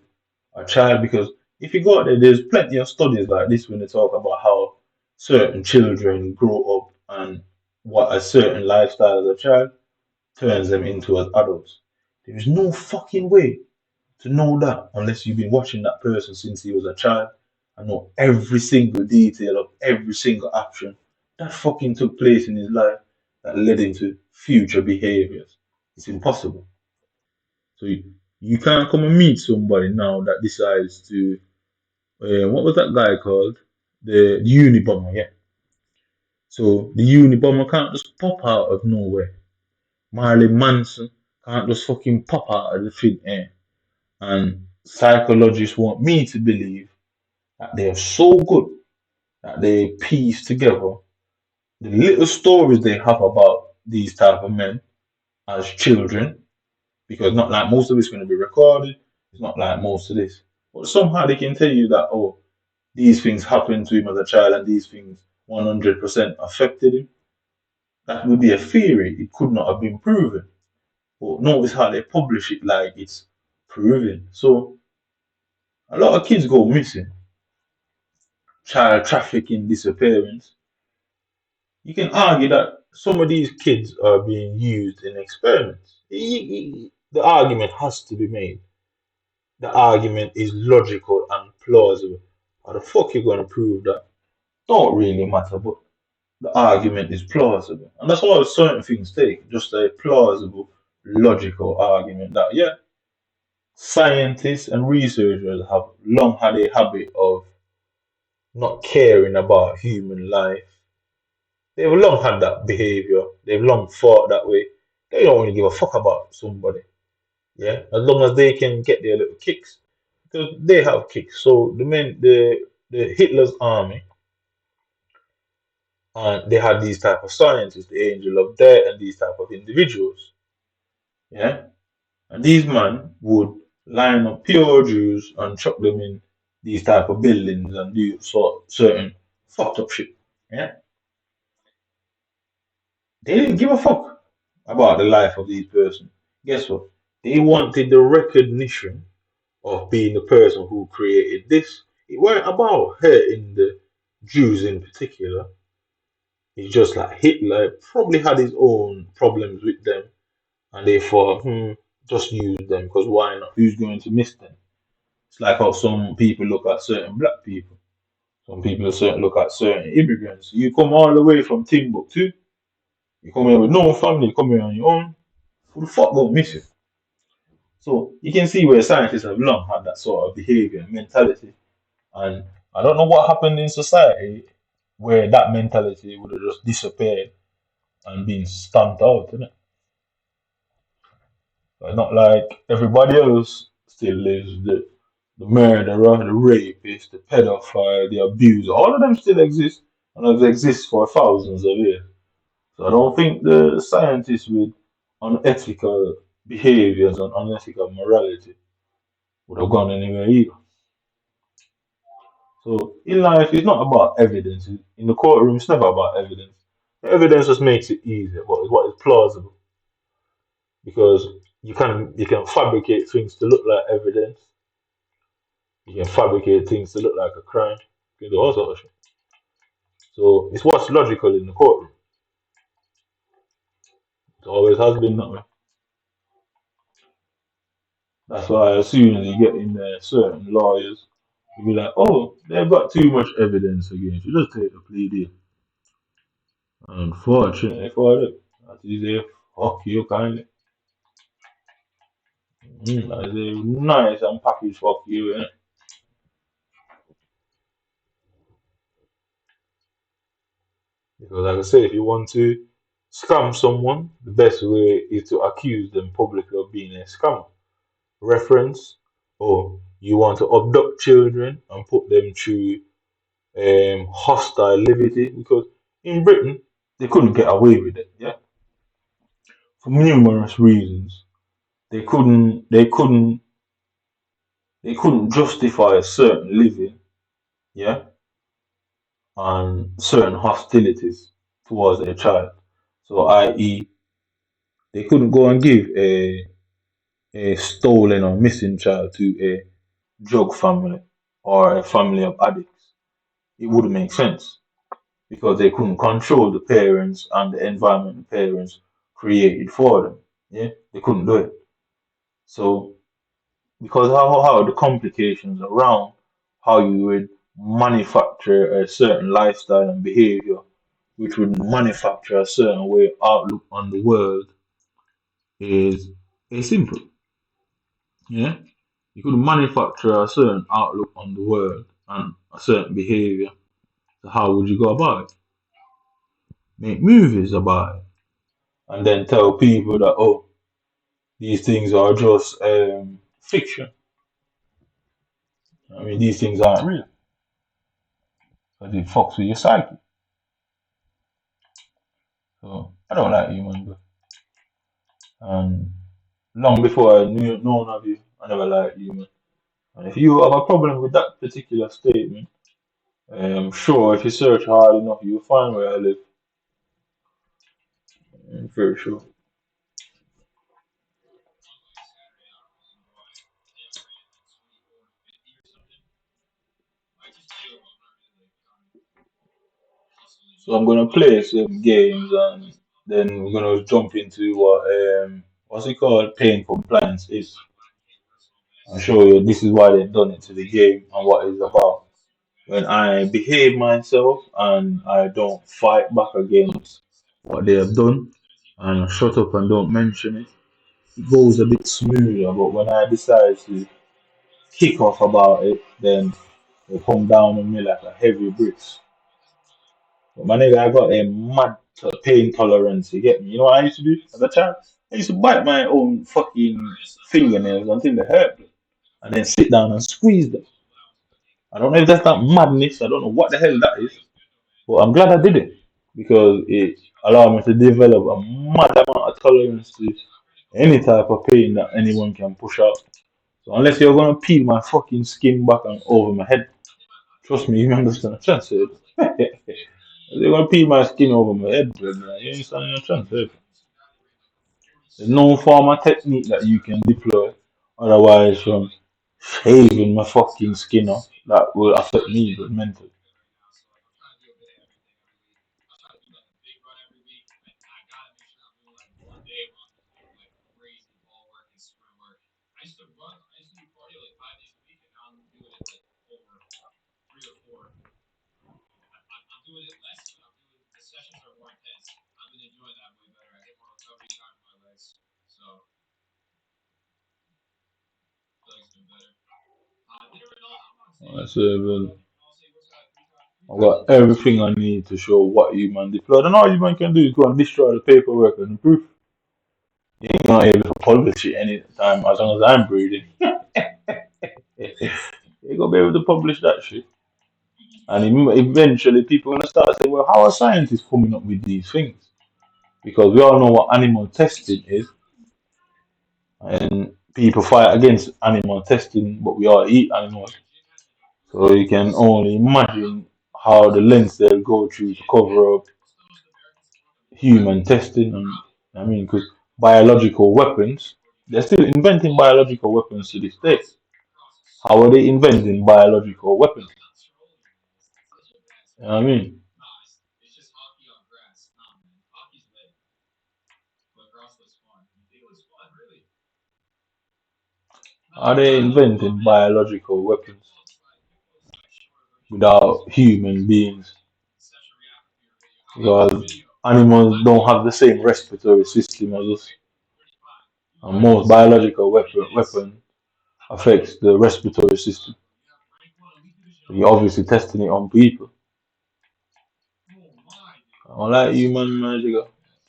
a child? Because if you go out there, there's plenty of studies like this when they talk about how certain children grow up and what a certain lifestyle as a child turns them into as adults. There is no fucking way to know that unless you've been watching that person since he was a child and know every single detail of every single action that fucking took place in his life that led into future behaviors. It's impossible. So you can't come and meet somebody now that decides to what was that guy called? The Unibomber, yeah. So the Unibomber can't just pop out of nowhere. Marilyn Manson can't just fucking pop out of the thin air. And psychologists want me to believe that they are so good that they piece together the little stories they have about these type of men as children, because not like most of it's going to be recorded. It's not like most of this, but somehow they can tell you that oh, these things happened to him as a child and these things 100% affected him. That would be a theory. It could not have been proven. But notice how they publish it like it's proven. So A lot of kids go missing, child trafficking, disappearance. You can argue that some of these kids are being used in experiments. The argument has to be made. The argument is logical and plausible. How the fuck you gonna prove that? Don't really matter, but the argument is plausible. And that's all certain things take. Just a plausible, logical argument that, yeah, scientists and researchers have long had a habit of not caring about human life. They've long had that behavior. They've long thought that way. They don't really give a fuck about somebody. Yeah, as long as they can get their little kicks, because they have kicks. So the Hitler's army, and they had these type of scientists, the angel of death, and these type of individuals. Yeah, and these men would line up pure Jews and chuck them in these type of buildings and do certain fucked up shit. Yeah, they didn't give a fuck about the life of these person. Guess what? They wanted the recognition of being the person who created this. It weren't about hurting the Jews in particular. It's just like Hitler probably had his own problems with them, and they thought, just use them because why not? Who's going to miss them? It's like how some people look at certain black people. Some people look at certain immigrants. You come all the way from Timbuktu. You come here with no family. You come here on your own. Who the fuck gonna miss you? So you can see where scientists have long had that sort of behavior and mentality. And I don't know what happened in society where that mentality would have just disappeared and been stamped out, innit? But not like everybody else still lives. The murderer, the rapist, the pedophile, the abuser, all of them still exist and have existed for thousands of years. So I don't think the scientists with unethical behaviors and unethical morality would have gone anywhere either. So in life, it's not about evidence. In the courtroom, it's never about evidence. The evidence just makes it easier, but it's what is plausible because you can fabricate things to look like evidence. You can fabricate things to look like a crime. You can do all sorts of shit. So it's what's logical in the courtroom. It always has been that way. That's why as soon as you get in there, certain lawyers will be like, "Oh, they've got too much evidence against you. Just take the plea deal." Unfortunately for them, that is a fuck you kind. That's a nice and packaged fuck you. Because like I say, if you want to scam someone, the best way is to accuse them publicly of being a scam. Reference, or you want to abduct children and put them through hostile living because in Britain they couldn't get away with it, yeah, for numerous reasons. They couldn't justify a certain living, yeah, and certain hostilities towards their child. So, i.e., they couldn't go and give a stolen or missing child to a drug family or a family of addicts. It wouldn't make sense because they couldn't control the parents and the environment the parents created for them. Yeah, they couldn't do it. So because how the complications around how you would manufacture a certain lifestyle and behavior, which would manufacture a certain way outlook on the world, is simple. Yeah, you could manufacture a certain outlook on the world and a certain behavior. So how would you go about it? Make movies about it, and then tell people that these things are just fiction. I mean, these things aren't real because it fucks with your psyche. So I don't like you, man. And long before I knew none of you, I never liked you, man. And if you have a problem with that particular statement, I'm sure if you search hard enough, you'll find where I live. I'm very sure. So I'm gonna play some games and then we're gonna jump into what what's it called? Pain compliance is. I'll show you this is why they've done it to the game and what it's about. When I behave myself and I don't fight back against what they have done and I shut up and don't mention it, it goes a bit smoother. But when I decide to kick off about it, then they come down on me like a heavy bricks. But my nigga, I got a mad pain tolerance. You get me? You know what I used to do as a child? I used to bite my own fucking fingernails until they hurt, and then sit down and squeeze them. I don't know if that's not madness. I don't know what the hell that is, but I'm glad I did it because it allowed me to develop a mad amount of tolerance to any type of pain that anyone can push out. So unless you're gonna peel my fucking skin back and over my head, trust me, you understand a chance. They're gonna peel my skin over my head, bro. You ain't standing a chance. There's no form of technique that you can deploy otherwise from shaving my fucking skin off that will affect me but mentally. I say, well, I got everything I need to show what you man deployed, and all you man can do is go and destroy the paperwork and the proof. You ain't not able to publish it anytime as long as I'm breathing. You gonna be able to publish that shit. And eventually people gonna start saying, well, how are scientists coming up with these things? Because we all know what animal testing is, and people fight against animal testing, but we all eat animals. So you can only imagine how the lengths they'll go through to cover up human testing. And I mean, because biological weapons, they're still inventing biological weapons to this day. How are they inventing biological weapons? You know what I mean? Are they inventing biological weapons without human beings? Because animals don't have the same respiratory system as us, and most biological weapon affects the respiratory system. So you're obviously testing it on people. I don't like human magic.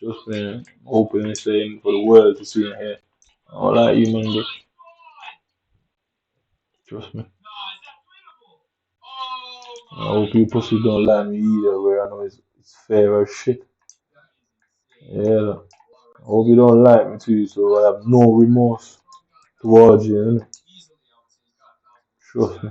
Just been openly saying for the world to see and hear. I don't like human magic. Trust me. I hope you pussy don't like me either, where I know it's fair as shit. Yeah. I hope you don't like me too, so I have no remorse towards you, innit? Trust me.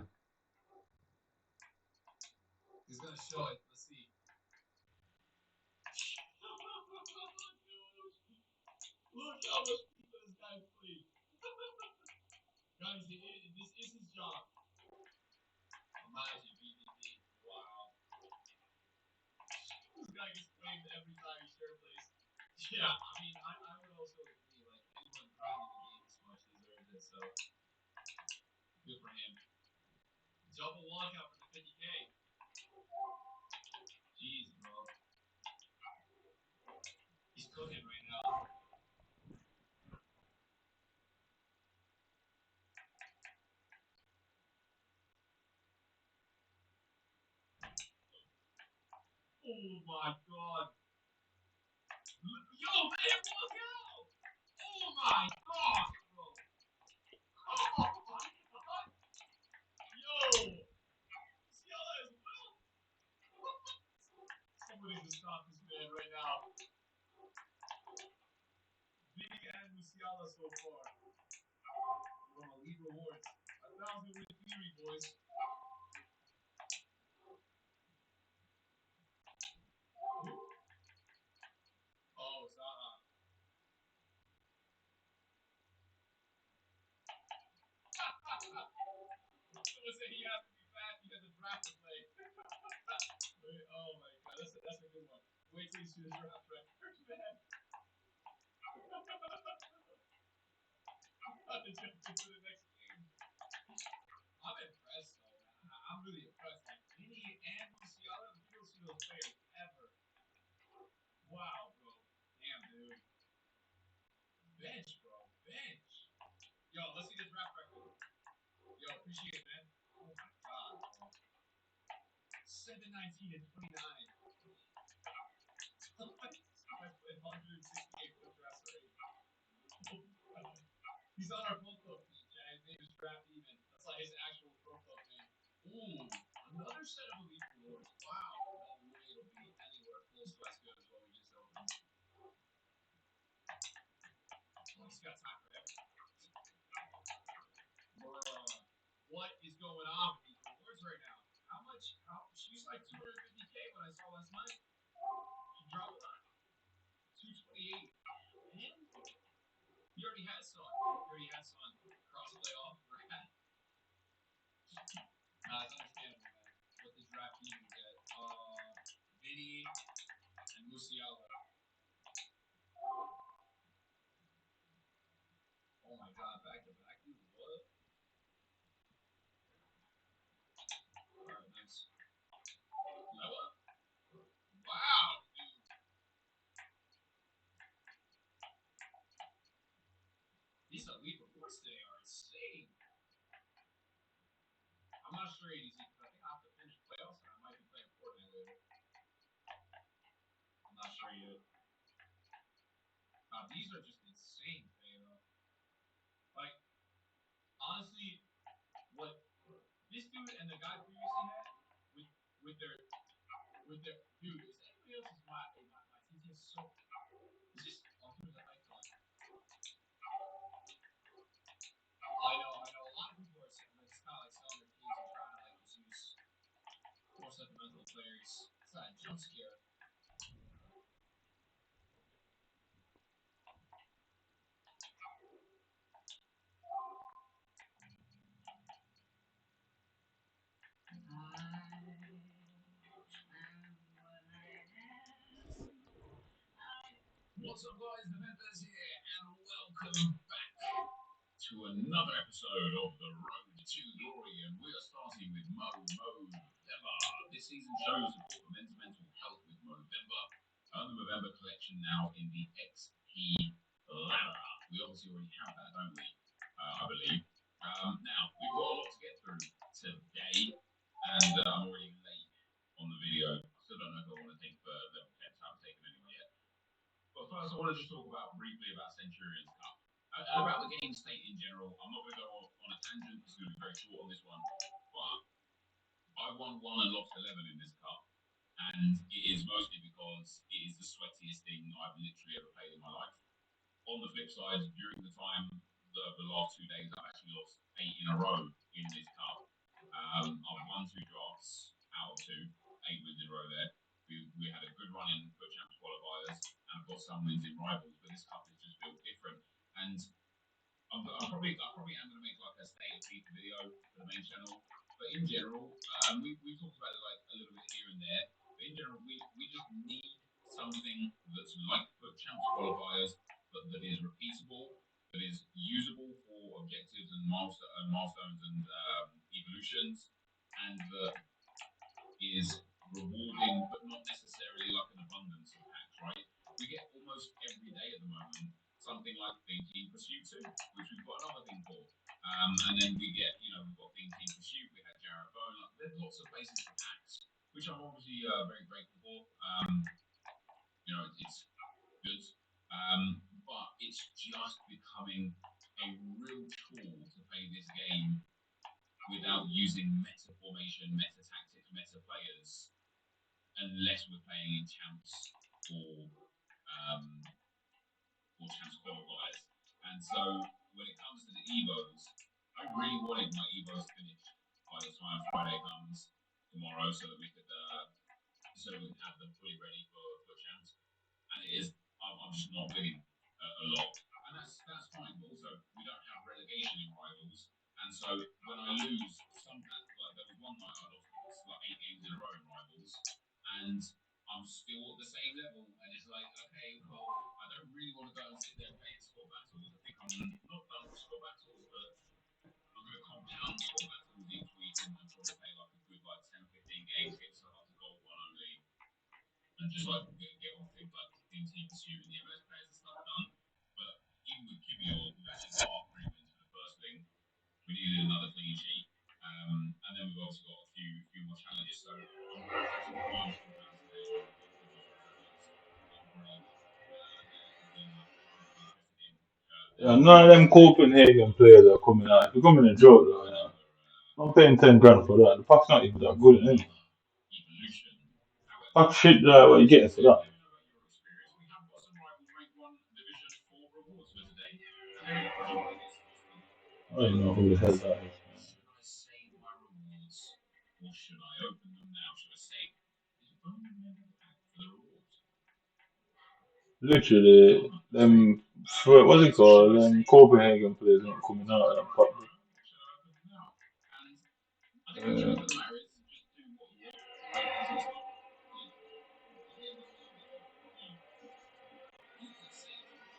Alright, that's a good one. Wait till you see the draft record, man. I'm about to jump into the next game. I'm impressed, though, man. I'm really impressed. Like, Vinny and Musiala, we don't see those players ever. Wow, bro. Damn, dude. Bench, bro. Bench. Yo, let's see the draft record. Yo, appreciate it, man. Oh, my God, bro. 719 and 29. I played 168 for the draft rate. Oh, he's on our pro club team, Jay. His name is Draft Even. That's like his actual pro club name. Ooh, another set of elite rewards. Wow, no way it'll be anywhere close to as good as what we just opened. Oh, he's got time for everything. Bruh, what is going on with these rewards right now? How much? She's like 250K when I saw last night. She dropped a lot. 228. And he already had Son. Cross playoff. Nah, it's understandable, man. What this draft team can get. Vinny and Musiala. Oh my God, back to back, dude. What? Alright, nice. Lewa? Wow, dude. These elite rewards today are insane. I'm not sure ADZ because I think I have to finish playoffs and I might be playing Fortnite later. I'm not sure yet. These are just insane today, though. Like, honestly, what this dude and the guy previously had with their dude, is anybody else's my TT is so it's just here's the icon. I know. A lot of people are saying like it's kind of like selling their keys and trying to like just use more sentimental players. It's not a jump scare. What's up, guys? The Members here, and welcome back to another episode of The Road to Glory. And we are starting with Movember. This season shows support for men's mental health with Movember. The Movember collection now in the XP ladder. We obviously already have that, don't we? I believe. Now, we've got a lot to get through today, and I'm already late on the video. I still don't know if I want to take the level 10 time taken anyway yet. But first, I want to just talk briefly about Centurion's Cup and about the game state in general. I'm not going to go off on a tangent. It's going to be very short on this one. But I won 1 and lost 11 in this cup. And it is mostly because it is the sweatiest thing I've literally ever played in my life. On the flip side, during the time of the last 2 days, I've actually lost 8 in a row in this cup. I've won 2 drafts out of 2, 8 wins in a row there. We had a good run in for Champs qualifiers, and I've got some wins in rivals, but this cup is just built different. And I probably am going to make like a state of FIFA video for the main channel. But in general, we talked about it like a little bit here and there. But in general, we just need something that's like for Champs qualifiers, but that is repeatable, that is usable for objectives and milestones and evolutions, and that is rewarding, but not necessarily like an abundance of packs, right? We get almost every day at the moment something like Theme Team Pursuit 2, which we've got another thing for. And then we get, we've got Theme Team Pursuit, we had Jarrett Bone. There's lots of places for packs, which I'm obviously very grateful for. It's good. But it's just becoming a real tool to play this game without using meta formation, meta tactics, meta players, unless we're playing in Champs or Champs qualifiers. And so when it comes to the Evos, I really wanted my Evos finished by the time Friday comes tomorrow, so that we could have them fully ready for Champs. And it is, I'm just not winning a lot, and that's fine. But also, we don't have relegation in rivals, and so when I lose some, like there was one night I lost like 8 games in a row in rivals, and I I'm still at the same level, and it's like, okay, well, I don't really want to go and sit there playing squad battles. I think I'm not done with squad battles, but I'm going to compound squad battles each week and probably play like a good like 10 or 15 games, get myself up to gold one only, and just like get all things like team pursuit and the MS players and stuff done. But even with QBR, we've actually got our pretty wins for the first thing. We needed another clean sheet. And then we've obviously got a few more challenges. So I'm going to take some prime compounds today and get through these results that I'm really interested in. Yeah, none of them Copenhagen players are coming out. If you're coming a joke though, yeah. I'm paying 10 grand for that. The pack's not even that good, innit? Evolution. Pack shit like what you getting for that. Let me know about your experience. We have got some rivals rank 1 Division 4 rewards for today. And they're in fresh packets. I don't even know who the hell that is. Should I save my rewards or should I open them now? Should I save this vulnerable pack for the rewards? Literally, them, what's it called? Them Copenhagen players ain't coming out of that pack. Should I open them now? And I think the truth of the matter is just do what you want, right? Because it's not like at the end of the day, you can say to me,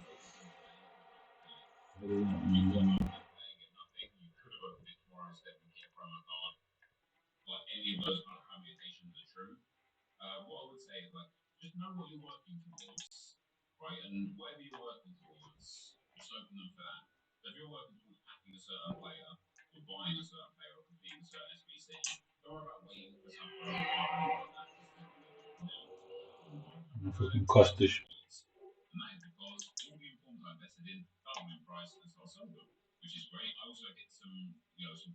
this is what you're going to play, but don't play it. You could have opened it today and get nothing. You could have opened it tomorrow instead and get a promo card. Like any of those kind of permutations are true. What I would say is like just know what you're working towards, right? And whatever you're working towards, just open them for that. So if you're working towards packing a certain player, or buying a certain player, or completing a certain SBC, don't worry about waiting for some promo card or anything like that. Just open them now. Fucking costish. And that is because all the informs I invested in double in price and so I sold them, which is great. I also get some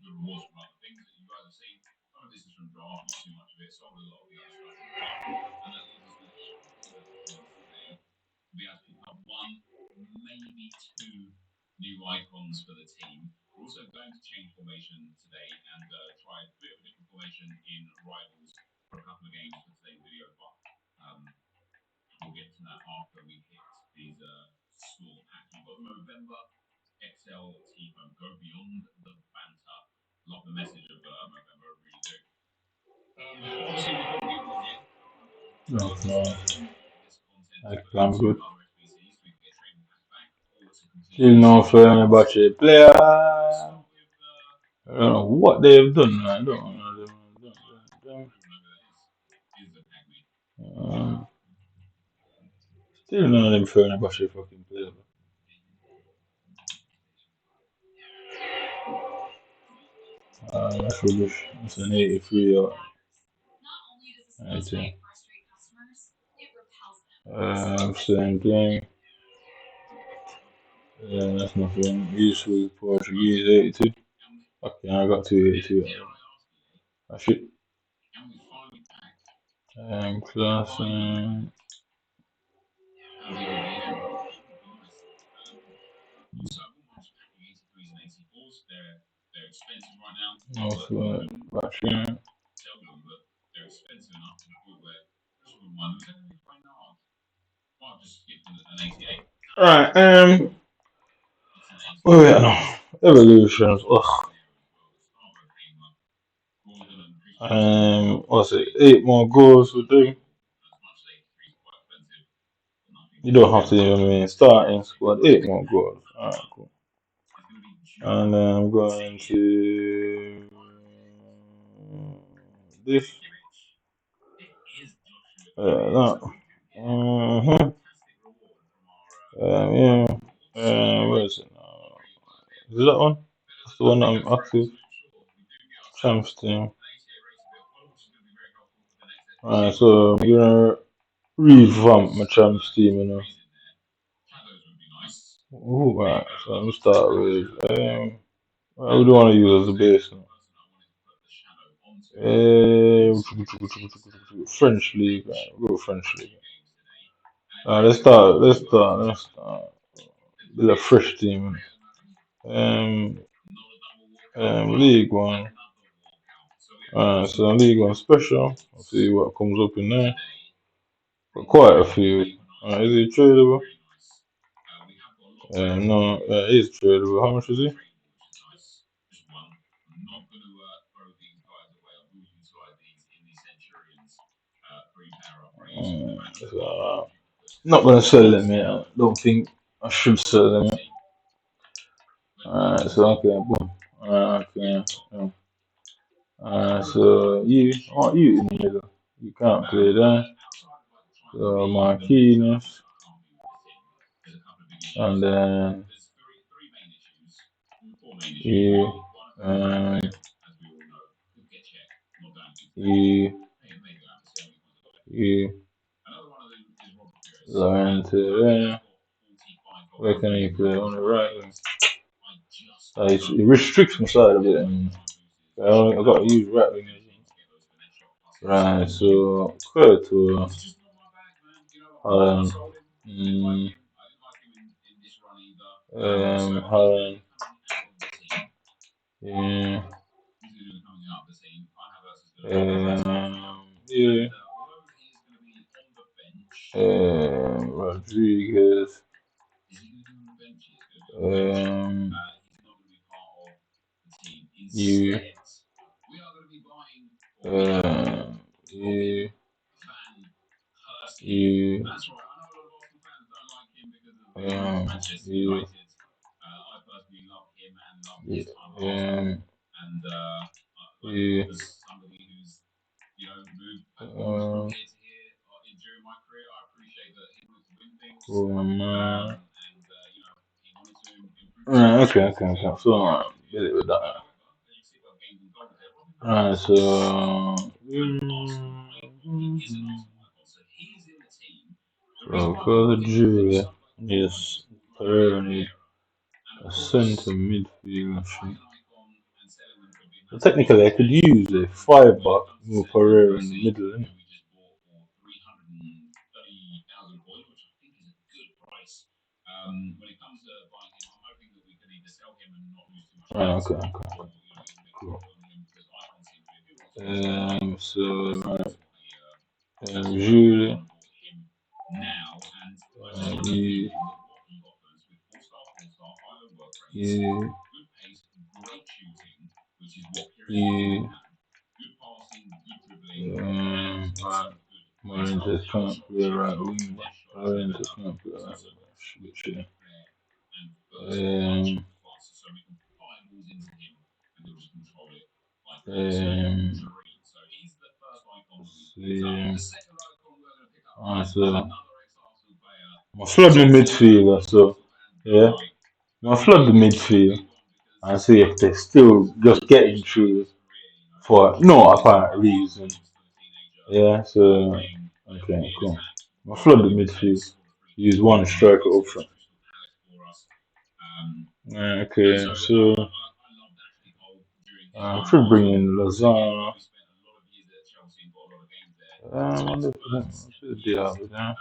good rewards from other things that you guys have seen. Some of this is from draft, not too much of it. Sold a lot of the other stuff from draft, and that leaves us with a shitload of points today to be able to pick up one, maybe two new icons for the team. We're also going to change formation today and try a bit of a different formation in rivals for a couple of games for today's video, but we'll get to that after we hit these small packs. We've got November XL T-Foam. Go beyond the banter. Love the message of November, I really do. Obviously, we've got giveaways here. No, no. This content Like, to I'm good. other SBCs, we can get trading packs back or to complete. Still no firm about your player. Start with I don't know what they've done, man. I don't know. is the pack me. Still none of them fair about your fucking player. That's rubbish. It's an 83 or anything. Same thing. That's nothing. Usually Portuguese 82. Okay, I got 282. That's it. Class. They're expensive right now. No, Russian. Sell them, but they're expensive enough to the point where just wouldn't mind. Was that quite hard? Might just get an 88. Right, It's an 88. oh yeah, no. Evolutions. Ugh. What's it? 8 more goals will do. You don't have to even mean starting squad. 8 more goals. Alright, cool. And then I'm going to this. No. Yeah. Where is it now? Is it that one? That's the one that I'm active. Champs team. Alright, so I'm gonna revamp my champs team, you know. Ooh, right, so I'm gonna start with who do you want to use as the base now? French league, right? We'll go French league. Let's start. Build a fresh team. League one. So League One special. Let's see what comes up in there. Got quite a few. Is he tradable? No, it is tradable. How much is he? So, not gonna sell them yet. I don't think I should sell them yet. Alright, so okay, boom. Alright, okay. So I want you in the middle. You can't play that. So Marquinhos, and then you, and you, you, learn to there. Where can you play on the right wing? It restricts my side a bit. I got to use right wing. Right, so credit to Holland. Holland. Yeah. Yeah. Rodriguez. You. You. You. You. Yeah. Yeah. Okay. So, get it with that. Alright, so. So, for the Julia, yes, Pereira need a centre midfield. So technically, I could use a 5 back, move Pereira in the middle. Innit? Okay. Cool. So, right. Julia. You. You. You. Right. Morantes can't be a right wing. Morantes can't be a right wing. So I flood the midfield. So yeah, I flood the midfield and see if they're still just getting through for no apparent reason. Yeah. So okay, cool. I flood the midfield. Use one striker up front. Okay, so I should bring in Lozano. I should Diallo there.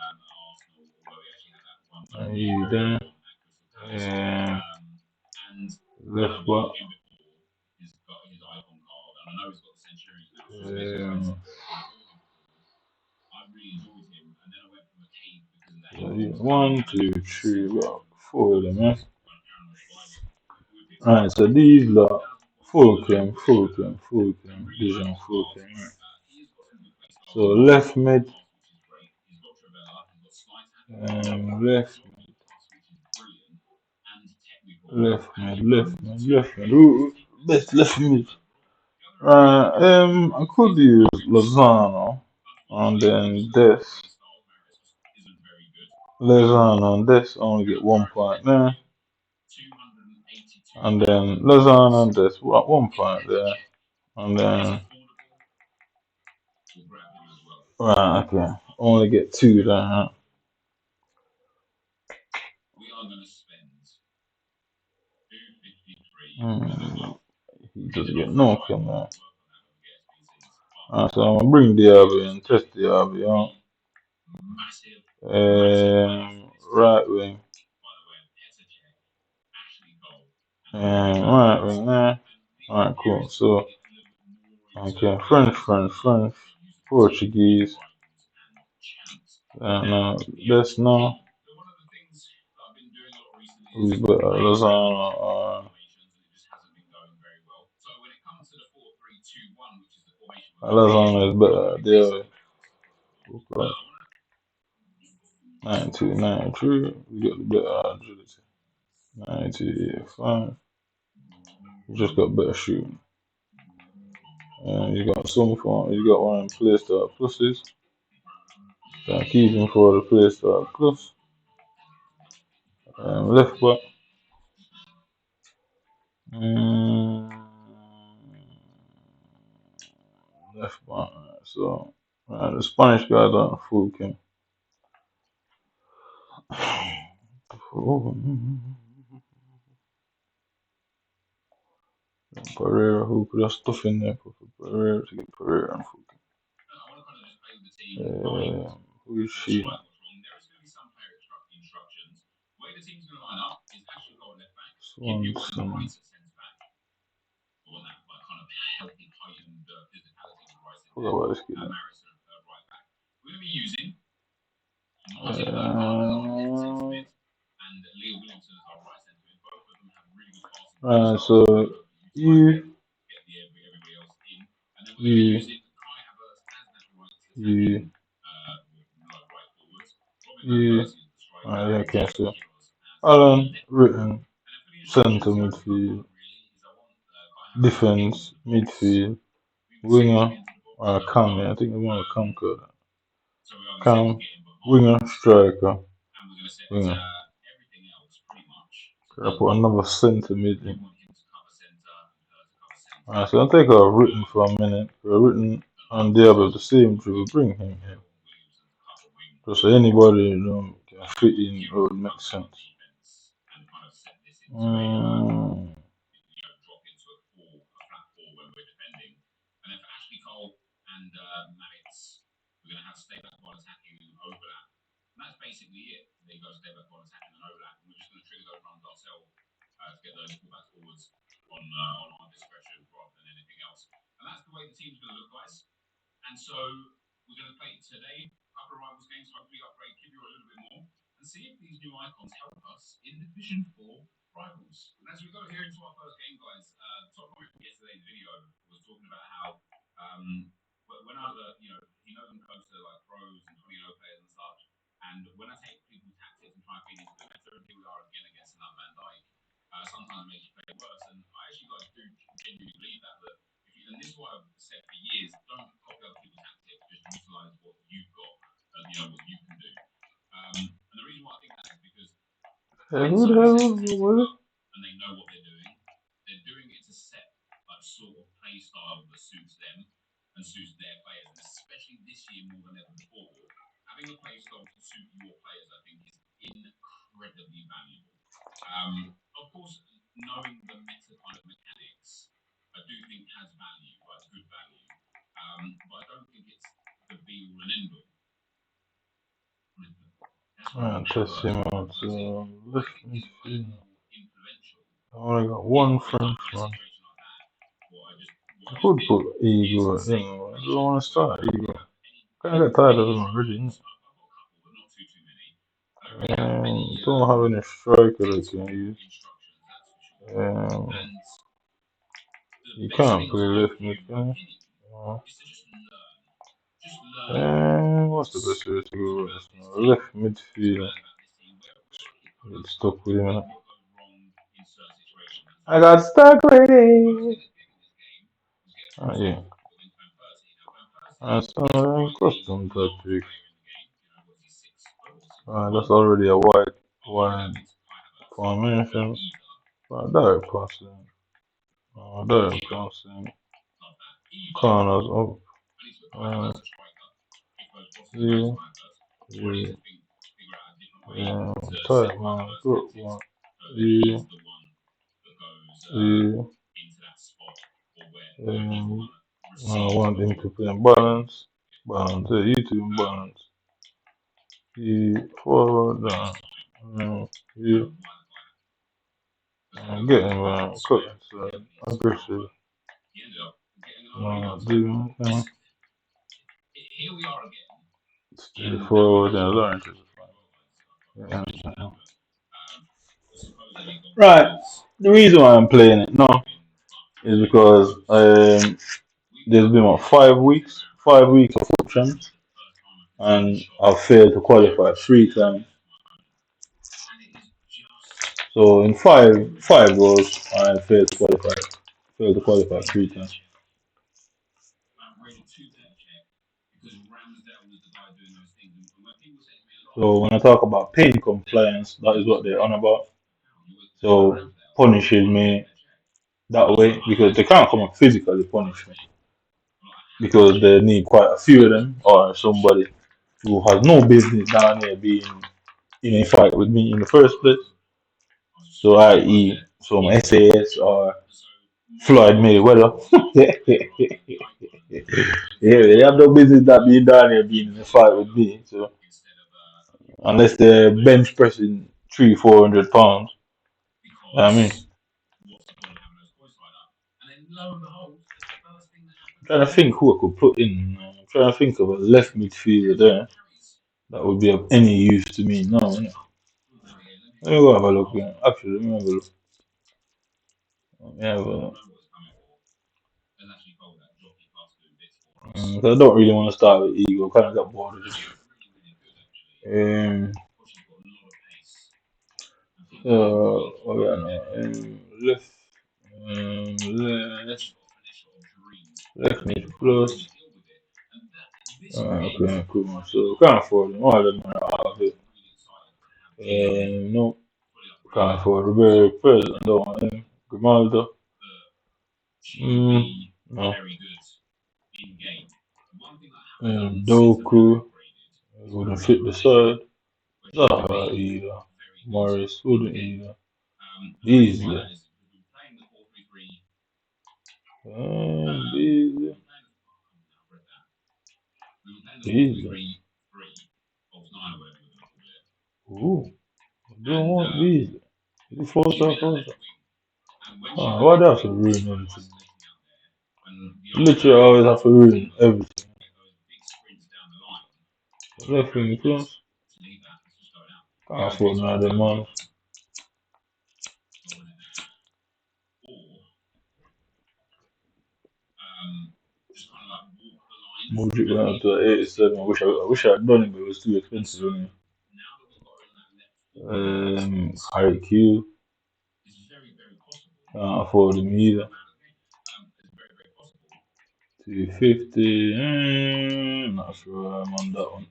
You there. Left back. One, two, three, well, 4 of them, yeah. Alright, so these lot, Fulcrum, Dijon, Fulcrum, right. So left mid, left left mid. Ooh, best left mid. I could use Lozano and then this. Lozano and this only get 1 point there. And then Lozano and this 1 point there. And then right, okay. Only get 2 there, huh? He doesn't get no come there. So I'm gonna bring the RB and test the RB on. Right wing. Right wing there. Alright, cool. So okay, French, Portuguese. No, that's no. Who's better, Lozano or Lozano is better. Like 92, 93, we got the better agility. 95, we just got better shooting. And he's got some form, he's got one play start pluses. So I keep him for the play start plus. Left back. Left back. So the Spanish guys aren't full king. Pereira, who could have stuff in there for Pereira to get Pereira and full king. Who is she? Swanson. Forgot about this kid. So you, yeah, okay, so Alan, written, centre midfield, defense, midfield, winger, Cam, yeah, I think they want to Cam code. Cam, winger, striker, winger. I put another centre mid in. So I'll take a written for a minute. Written and the other the same dribble, bring him here. Just so anybody can fit in, it would make sense. Hey, who the hell was it? Test him out. Left midfield. I only got one French one. I could put Eagle in. I don't want to start Eagle. I get tired of him already. Don't have any striker that can use. You can't play left mid, can you? What's the best way to go with this now? Left midfield. Get stuck with him. I got stuck with it. Yeah. So custom tactics. That's already a wide formation. Direct passing. Direct passing. Corners up. Yeah. Tight man. Good one. Yeah. I want him to play in balance. You two balance. Forward down. Get him cut inside. Aggressive. Stay forward and learn to Right. The reason why I'm playing it now is because there's been 5 weeks of options, and I've failed to qualify 3 times. So in five rows, I failed to qualify 3 times. So when I talk about pain compliance, that is what they're on about. So punishing me that way because they can't come and physically punish me because they need quite a few of them or somebody who has no business down there being in a fight with me in the first place. So i.e. some SAS or Floyd Mayweather. Yeah, they have no business that being down there being in a fight with me. So unless they're bench pressing 300-400 pounds, I mean, I'm trying to think who I could put in. I'm trying to think of a left midfielder there that would be of any use to me. No, no. Let me go have a look. Yeah. Actually, let me have a look. Let me have a look. 'Cause I don't really want to start with ego. Kind of got bored of this. Um, what we got now? Left, left mid plus. Okay, cool. So can't afford them. All of them are out of it. No, can't afford Ribery President though. Grimaldo. No. Doku wouldn't fit the side. Zaha either. Morris wouldn't either. Beasley. Beasley. Beasley. Ooh, I don't want Beasley. He's a 4-star, 4-star. Oh, why do I have to ruin everything? Literally, I always have to ruin everything. Left wing plus. Can't afford none of them, man. Modric went up to 87. I wish I had done it, but it was too expensive. Anyway. Harry Q. Can't afford him either. 250. Not sure I'm on that one.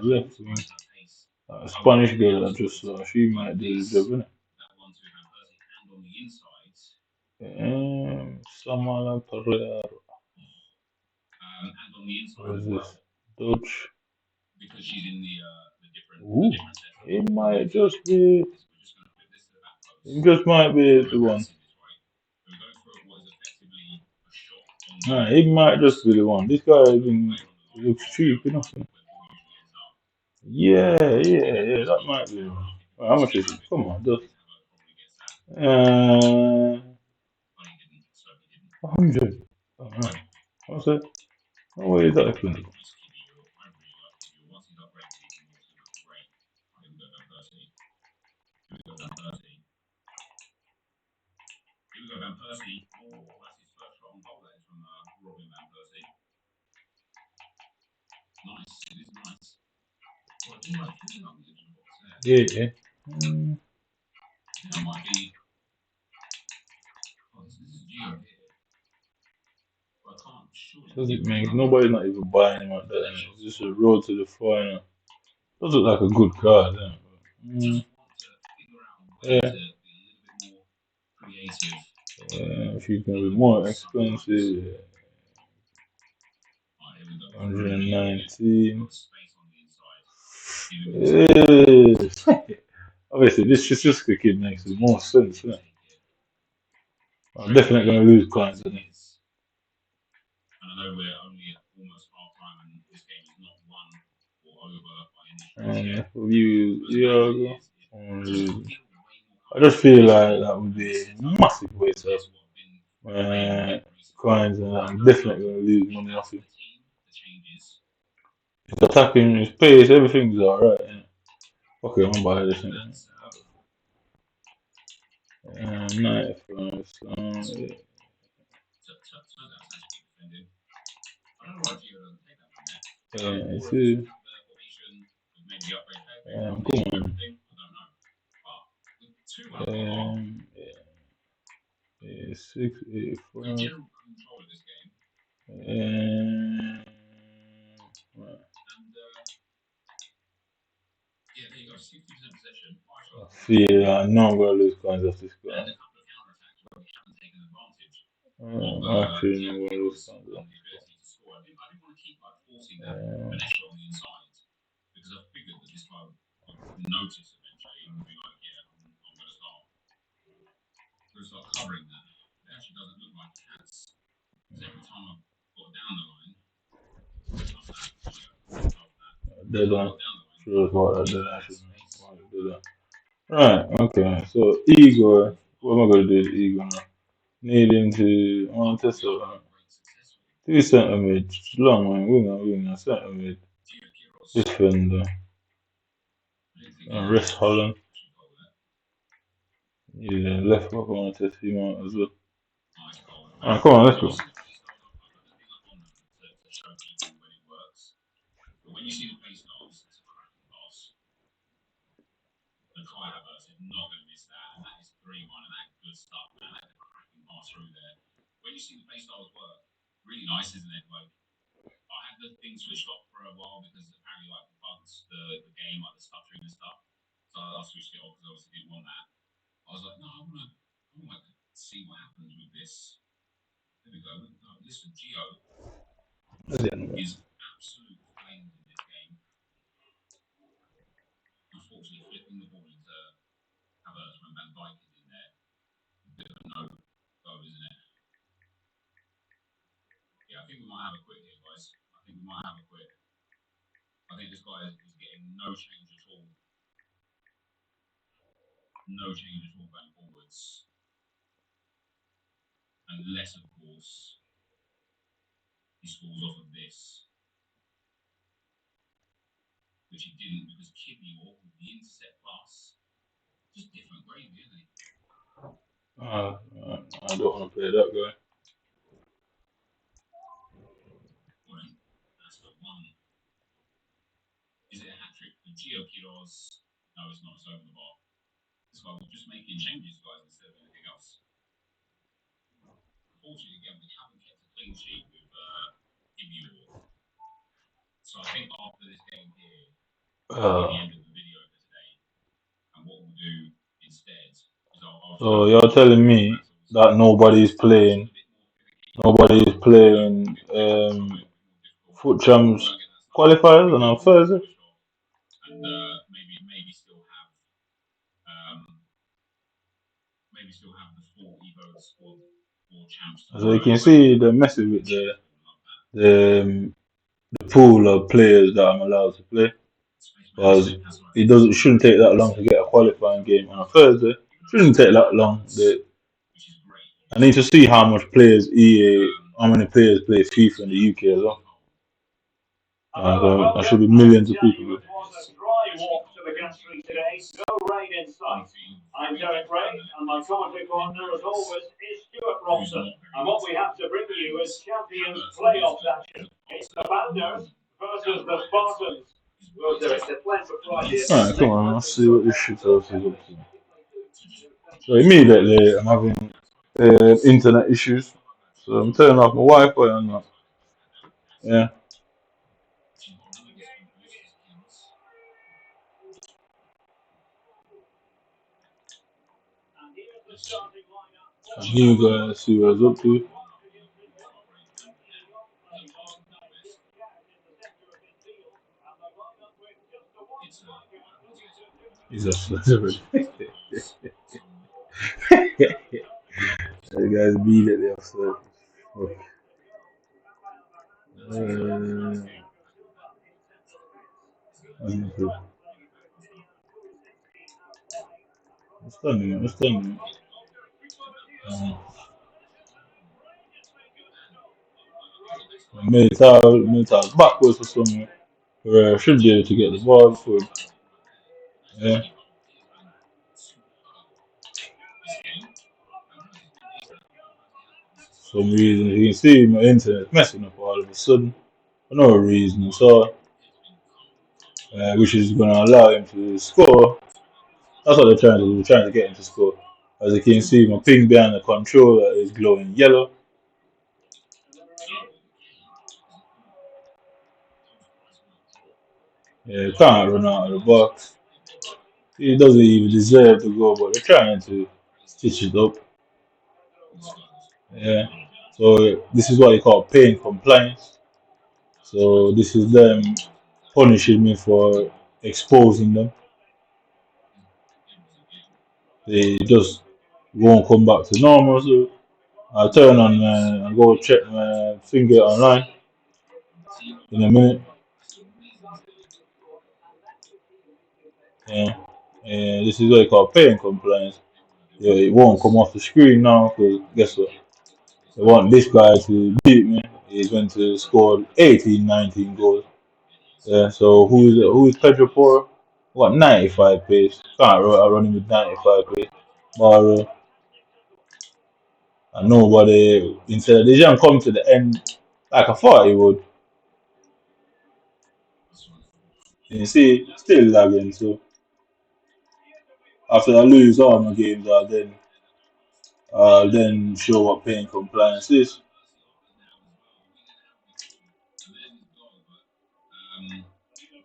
Left wing. Spanish girl I just saw. She might do the job, innit? Samala Pereira. What is this? Dutch. Ooh, it might just be. It just might be the one. Nah, it might just be the one. This guy even looks cheap enough. Yeah, that might be the one. How much is it? Come on, just 100. Oh, man. What's that? Oh, wait, is that expensive? Yeah. Does it make nobody's not even buying him at that? It's just a road to the final. Does look like a good card, yeah. If you can be more expensive, 119. Yes. Obviously, this Francisco kid makes the most sense. Yeah. I'm definitely going to lose coins. For you, Viagra, I just feel like that would be a massive waste of coins, and I'm definitely going to lose money off him. His attacking, his pace, everything's alright. Yeah. Okay, I'm gonna buy this thing. Nice, yeah. I don't know why Geo doesn't take that from there. Yeah, Or see. have the formation with maybe the upgrade peg, Come on. everything. I don't know. But with two I've got Yeah, 6, 8, we're in 5. general control of this game. Right. And yeah, there you go, 60% possession, 5 I shots. feel I know I'm gonna lose coins off this And guy. a couple of counter attacks where we haven't taken advantage I feel I'm gonna lose Geo's coins off the this ability to score. I didn't want to keep like forcing that guy. finesse shot on the inside because I figured that this guy would notice eventually and would be like, yeah, I'm going to start covering that. It actually doesn't look like it has. Because every time I've got down the line, love that, Geo, love that. Dead Every time on. I got down the line, Sure, it's what I did. I that shouldn't space. want to do that. Right, okay. So, Igor. What am I going to do with Igor now? Needing to. I want to test it. Upgrade successfully. 3 centimeters. Long one. Winger. Centimeter. Geo Kiros. Defender. I didn't think And West Holland. should go with that. Yeah, left back. I want to test him out as well. Nice goal. Alright, come on, let's go. You see the play styles, I put the thing up on them to show people when it works. But when you see the play styles, that's a cracking pass. The Kai Havertz is not going to miss that, and that is 3-1, and that good stuff, man. That's a cracking pass through there. When you see the play styles work, really nice, isn't it? Like, I had the thing switched off for a while because apparently, like, the bugs, the game, like the stuttering and stuff. So I switched it off because I obviously didn't want that. I was like, no, I want to see what happens with this. There we go. Listen, Geo is absolute flames in this game. Unfortunately, flipping the ball into Havertz when Van Dijk is in there, a bit of a no-go, isn't it? Yeah, I think we might have a quit here, guys. I think we might have a quit. I think this guy is getting no change at all. No change at all going forwards. Unless, of course, he scores off of this. Which he didn't because Kiwior with the intercept plus. Just different gravy, isn't he? I don't want to play that guy. Right. That's the one. Is it a hat trick for Geo Kiros? No, it's not. It's over the bar. This guy was just making changes, guys, instead of anything else. Unfortunately, again, we haven't kept a clean sheet with Kiwior. So I think after this game here, will be the end of the video for today. And what we'll do instead is I'll So you're telling me that nobody's playing foot champs qualifiers on Thursday? And maybe still have the full Evo squad for champs. So you can see the message with the pool of players that I'm allowed to play. Because it shouldn't take that long to get a qualifying game on a Thursday. Shouldn't take that long. I need to see how much players how many players play FIFA in the UK as well. There should be millions of people. I'm Derek Ray, and my commentary partner, as always, is Stuart Robson. And what we have to bring you is Champions Playoffs action. It's the Founders versus the Spartans. Alright, come on, let's see what this shit else is up to. So immediately I'm having internet issues. So I'm turning off my Wi-Fi and that. Yeah. And you guys see what it's up to. He's a celebrity. You guys immediately upset. What's done? Mental backwards or something. Where I should be able to get the ball forward. Yeah. some reason. You can see my internet messing up all of a sudden for no reason. So, which is going to allow him to score. That's what they're trying to do. They're trying to get him to score. As you can see, my ping behind the controller is glowing yellow. Yeah, he can't run out of the box. He doesn't even deserve to go, but they're trying to stitch it up. Yeah. So this is what they call paying compliance. So this is them punishing me for exposing them. They just won't come back to normal. So I turn on and go check my finger online in a minute. Yeah. And this is what they call paying compliance. Yeah, it won't come off the screen now because guess what? They want this guy to beat me. He's going to score 18, 19 goals. Yeah, so who's Pedro Porro? What 95 pace? Can't run him with 95 pace. But and nobody instead of they didn't come to the end like I thought he would. You see, still lagging. So after I lose all my games, I'll then show what paying compliance is.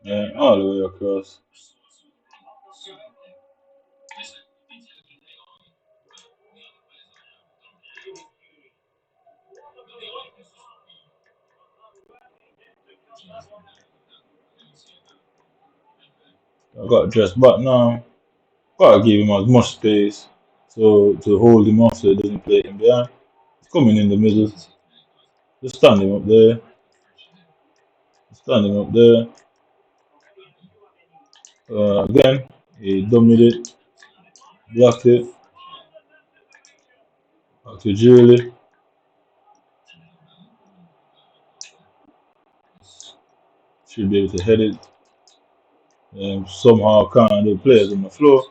Yeah, all the way across. I got dressed back now. Gotta give him as much space to hold him off so he doesn't play him behind. He's coming in the middle. Just stand him up there. Stand him up there. Again, he dummied it, blocked it. Back to Julie. Should be able to head it. Somehow can't do players on the floor.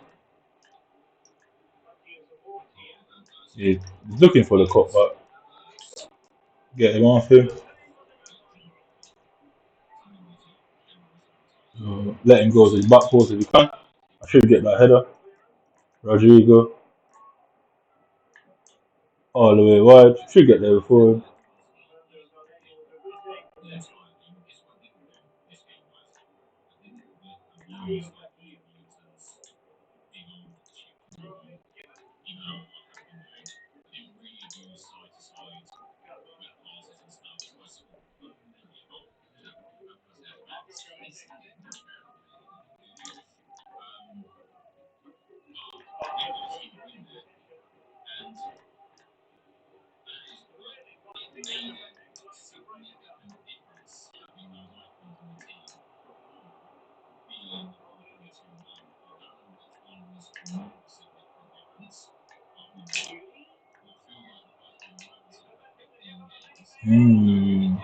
He's looking for the cutback. Get him off him. Let him go to his back post if he can. I should get that header. Rodrigo. All the way wide. Should get there before.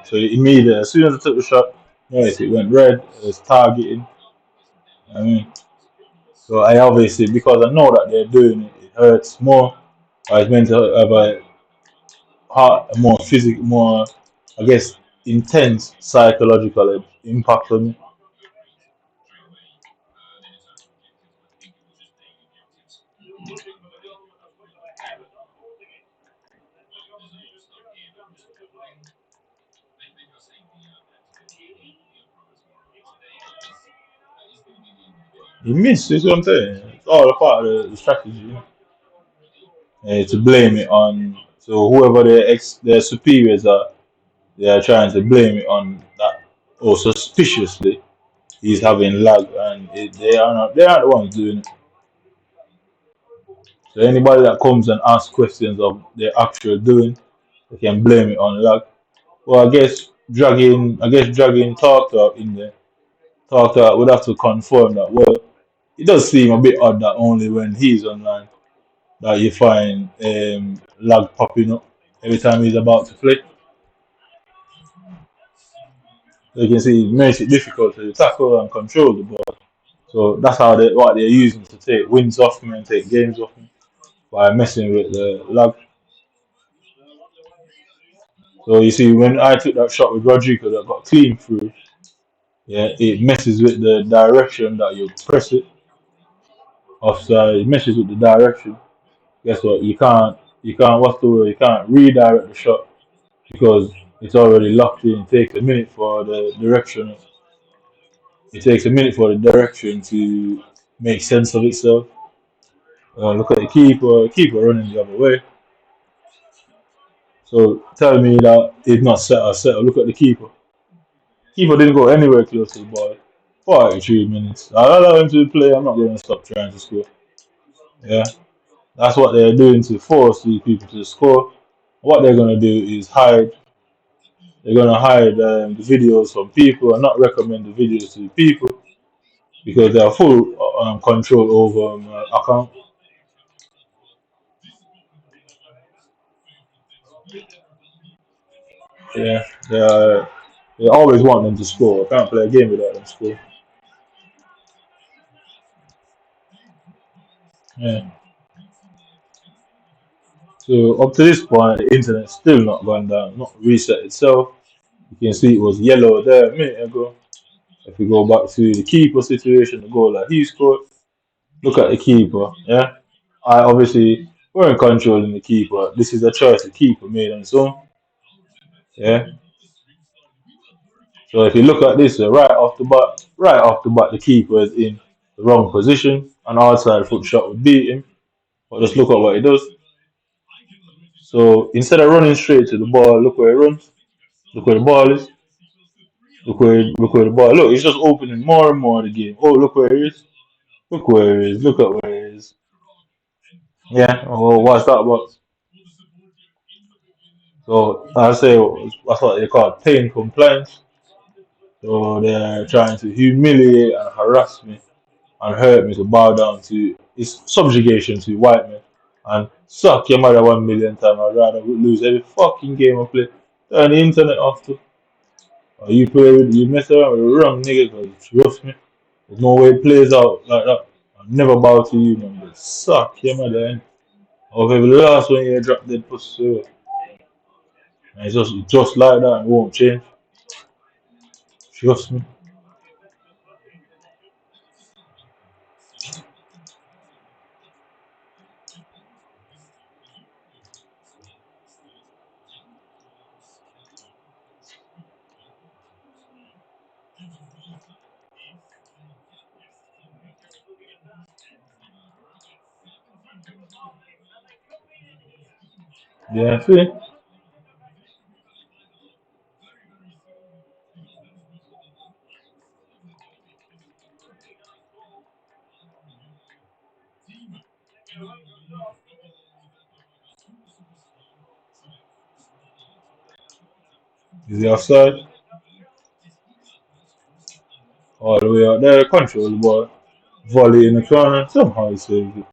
So immediately, as soon as I took the shot, notice it went red. It was targeting. I mean, so I obviously because I know that they're doing it, it hurts more. I was meant to have a more physical, more I guess intense psychological impact on me. You missed, is what I'm saying. It's all a part of the strategy. To blame it on so whoever their superiors are, they are trying to blame it on that. Oh, suspiciously, he's having lag, and they aren't the ones doing it. So anybody that comes and asks questions of their actual doing, they can blame it on lag. Well, I guess dragging talk out in there. Talk out would have to confirm that. Well, it does seem a bit odd that only when he's online that you find lag popping up every time he's about to play. So you can see it makes it difficult to tackle and control the ball. So that's what they're using to take wins off me and take games off me by messing with the lag. So you see, when I took that shot with Rodrigo that got clean through, yeah, it messes with the direction that you press it offside. It messes with the direction. Guess what? You can't. What's the word? You can't redirect the shot because it's already locked in. It takes a minute for the direction. It takes a minute for the direction to make sense of itself. Look at the keeper. Keeper running the other way. So tell me that it's not set or set. Look at the keeper. Keeper didn't go anywhere close to the ball. 43 minutes. I allow him to play. I'm not going to stop trying to score. Yeah, that's what they're doing to force these people to score. What they're going to do is hide. They're going to hide the videos from people and not recommend the videos to people because they have full control over account. Yeah, they always want them to score. I can't play a game without them score. Yeah. So up to this point, the internet's still not gone down, not reset itself. You can see it was yellow there a minute ago. If we go back to the keeper situation, the goal that he scored, look at the keeper. Yeah, I obviously weren't controlling the keeper. This is a choice the keeper made on his own. Yeah. So if you look at this, right off the bat, the keeper is in the wrong position. An outside foot shot would beat him. But just look at what he does. So instead of running straight to the ball, look where he runs. Look where the ball is. Look where the ball. Look, he's just opening more and more of the game. Oh, look where he is. Look where he is. Look at where he is. Yeah. Oh, what's that about? So I say that's what they call pain compliance. So they're trying to humiliate and harass me and hurt me to bow down to it's subjugation to white men. And suck your mother 1 million times. I'd rather lose every fucking game I play. Turn the internet off too. Or you mess around with the wrong nigga because trust me, there's no way it plays out like that. I'll never bow to you, man. But suck your mother. Or if the last one you drop dead pussy. And it's just like that and it won't change. Trust me. Yeah, see? Is he offside? All the way out there, control the ball. Volley in the corner, somehow he saves it.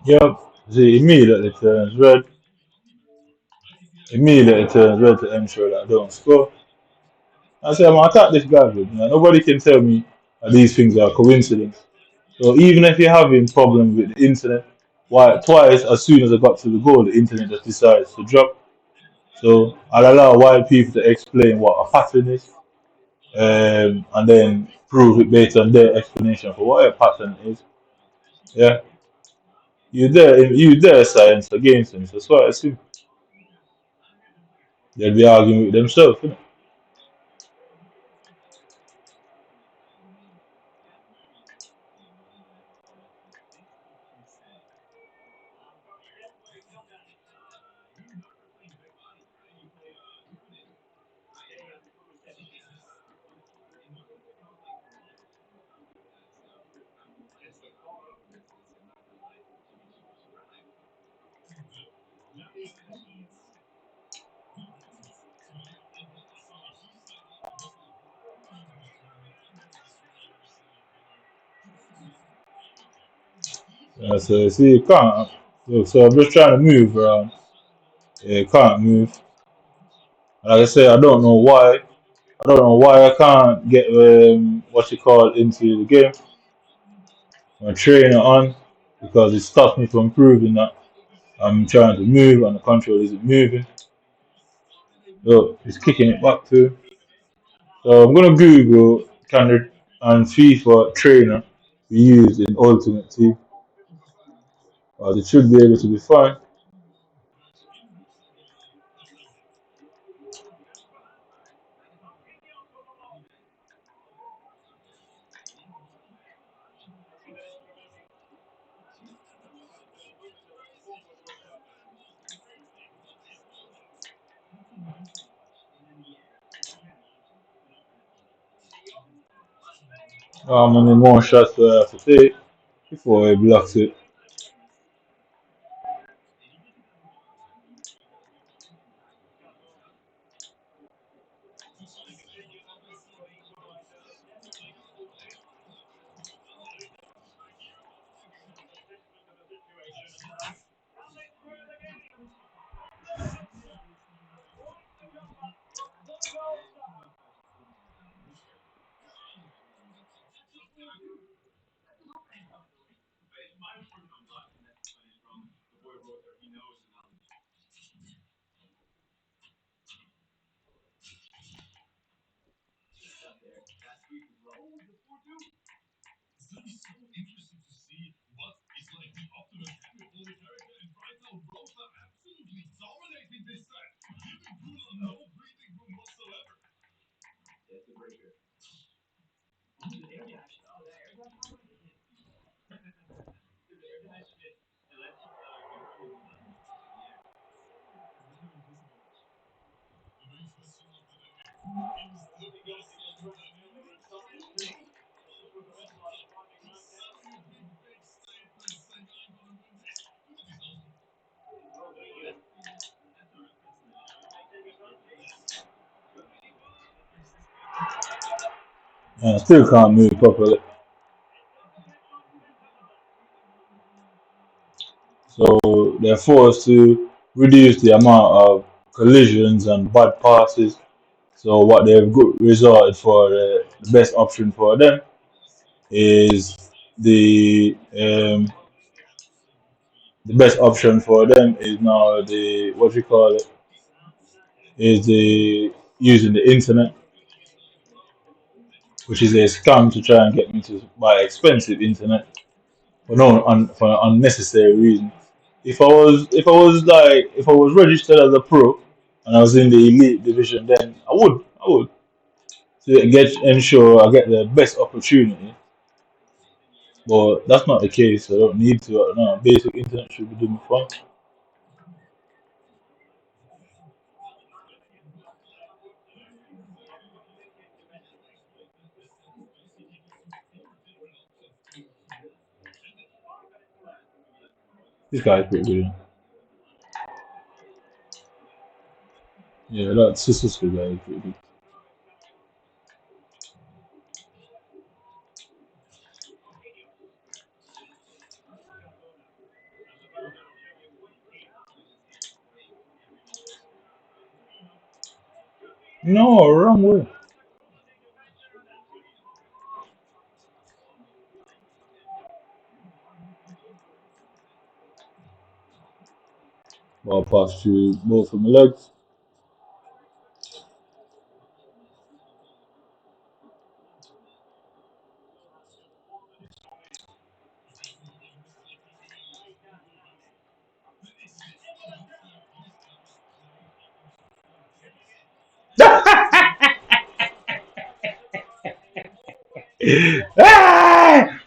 Yep. See, immediately turns red. Immediately turns red to ensure that I don't score. I say I'm gonna attack this guy, bro. Nobody can tell me that these things are coincidence. So even if you're having problems with the internet, why twice as soon as I got to the goal, the internet just decides to drop. So I'll allow white people to explain what a pattern is, and then prove it based on their explanation for what a pattern is. Yeah, you there science against them. So that's why I assume they'll be arguing with themselves. You know? So see, you can't. So I'm just trying to move around. can't move. Like I say, I don't know why. I don't know why I can't get what you call into the game. My trainer on because it stops me from proving that I'm trying to move and the control isn't moving. So it's kicking it back to. So I'm gonna Google can the and FIFA trainer be used in Ultimate Team? It should be able to be fine. How many more shots do I have to take before he blocks it? And I still can't move properly. So they're forced to reduce the amount of collisions and bad passes. So what they've resorted for the best option for them is the best option for them is now the what you call it is the using the internet, which is a scam to try and get me to buy expensive internet for unnecessary reasons. If I was registered as a pro and I was in the elite division, then I would to ensure I get the best opportunity. But that's not the case. I don't need to right now. Basic internet should be doing fine. This guy's pretty good. Yeah, that Sister guy is pretty good. No, wrong way. Ball pass through both of my legs. Ah!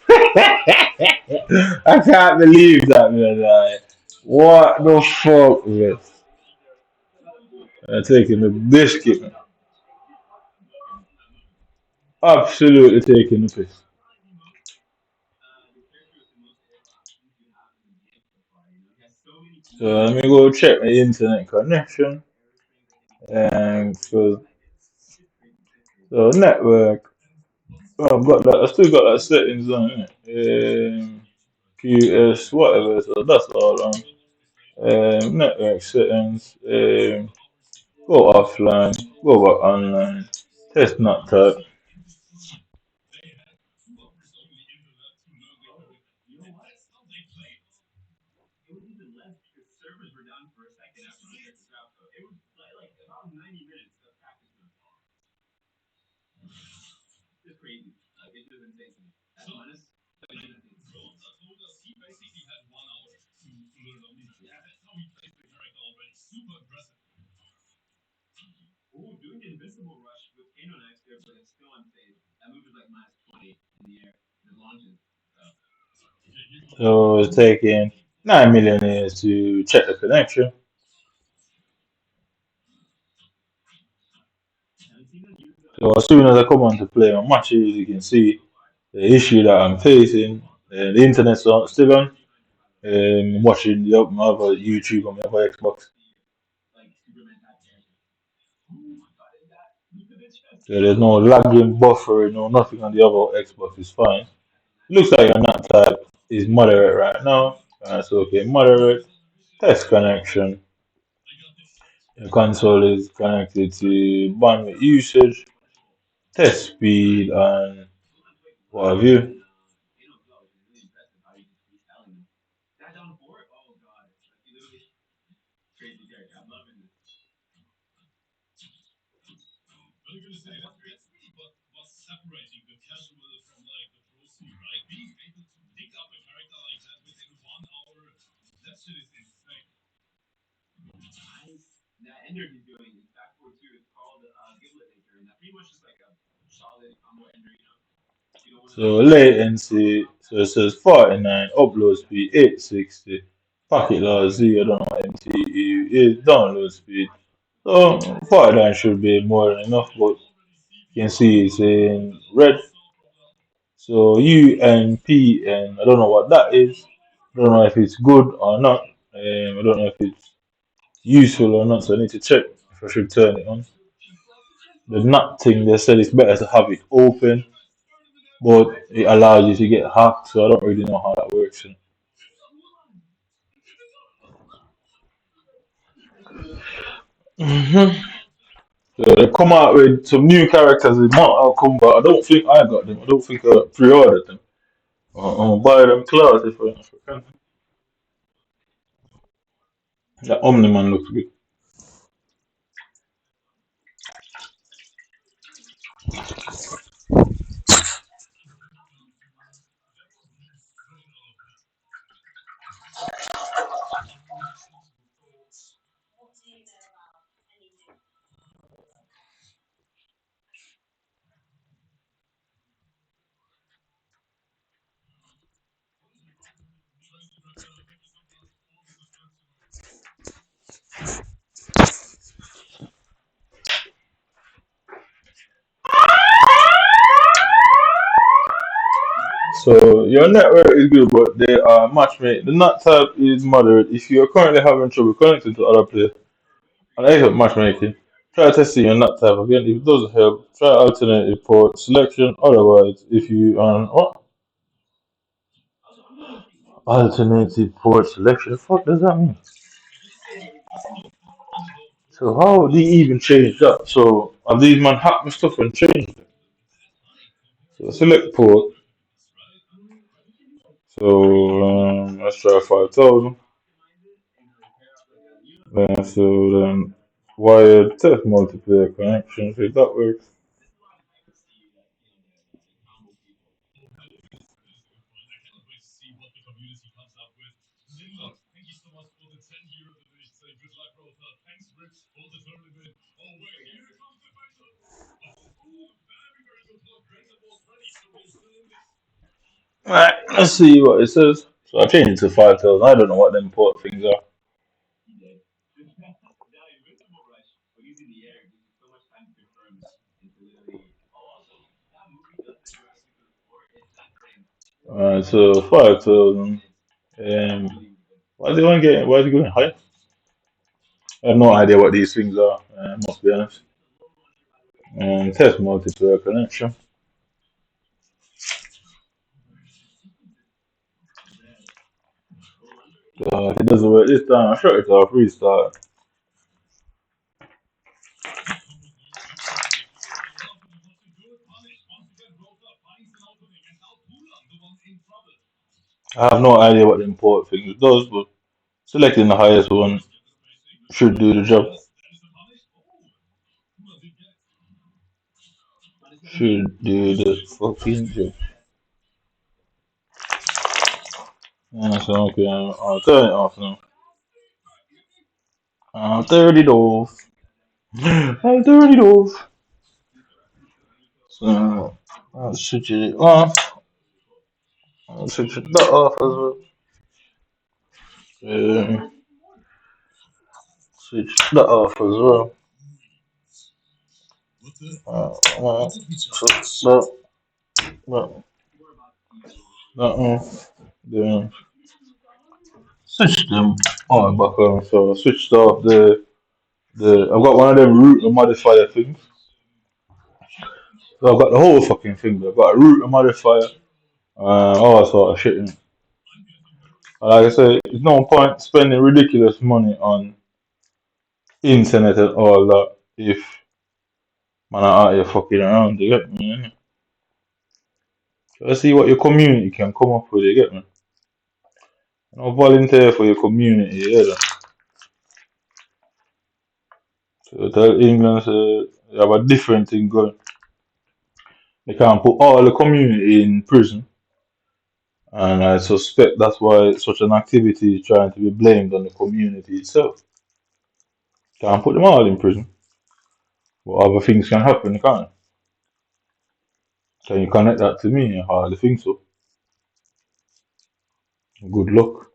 I can't believe that, man. What the fuck, man? Taking the biscuit, man. Absolutely taking the piss. So let me go check my internet connection. And so network. Oh, I've got that. I still got that settings on it. QS whatever. So that's all on. network settings, go offline, go back online, test not type. So it's taking 9 million years to check the connection. So as soon as I come on to play on matches, you can see the issue that I'm facing. The internet's still on. Watching my other YouTube on my other Xbox. So there's no lagging, buffering, no nothing on the other Xbox is fine. Looks like your NAT type is moderate right now. So okay, moderate. Test connection. The console is connected to bandwidth usage, test speed, and what have you. So latency, so it says 49, upload speed 860, packet loss 0, I don't know what MTU is, download speed. So 49 should be more than enough, but you can see it's in red. So UNPN, I don't know what that is. I don't know if it's good or not. I don't know if it's useful or not, so I need to check if I should turn it on. The nut thing, they said it's better to have it open, but it allows you to get hacked, so I don't really know how that works. Hmm. So they come out with some new characters in Mortal Kombat. I don't think I got them. I don't think I pre-ordered them. I'm gonna buy them clouds if I can. That Omni Man looks good. So your network is good, but they are matchmade. The nut type is moderate. If you are currently having trouble connecting to other players, and I hate matchmaking, try testing your nut type again. If it doesn't help, try alternative port selection. Otherwise, if you what? Alternative port selection. The fuck does that mean? So how do you even change that? So are these man hack my stuff and change it? So select port. So let's try 5,000. So then wired test multiplayer connection. See if that works. Alright, let's see what it says. So I changed it to 5,000. I don't know what them port things are. Alright, so 5,000. Why is it going high? I have no idea what these things are, must be honest. Test multiplayer connection. It doesn't work this time. I shut it off, restart. I have no idea what the import thing does, but selecting the highest one should do the job. Should do the fucking job. Yeah, so okay, I'll turn it off now. I'll turn it off. I'll turn it off. So I'll switch it off. I'll switch that off as well. Switch that off as well. Switch that off. Then switch them on back on. So I switched off the. I've got one of them router modifier things. So I've got the whole fucking thing. I've got a router modifier. All that sort of shit. And like I say, there's no point spending ridiculous money on internet and all that if man are out here fucking around. You get me? Let's see what your community can come up with. You get me? No volunteer for your community. Yeah. So tell England they have a different thing going. They can't put all the community in prison. And I suspect that's why such an activity is trying to be blamed on the community itself. Can't put them all in prison. But other things can happen, can't it? Can you connect that to me? I hardly think so. Good luck.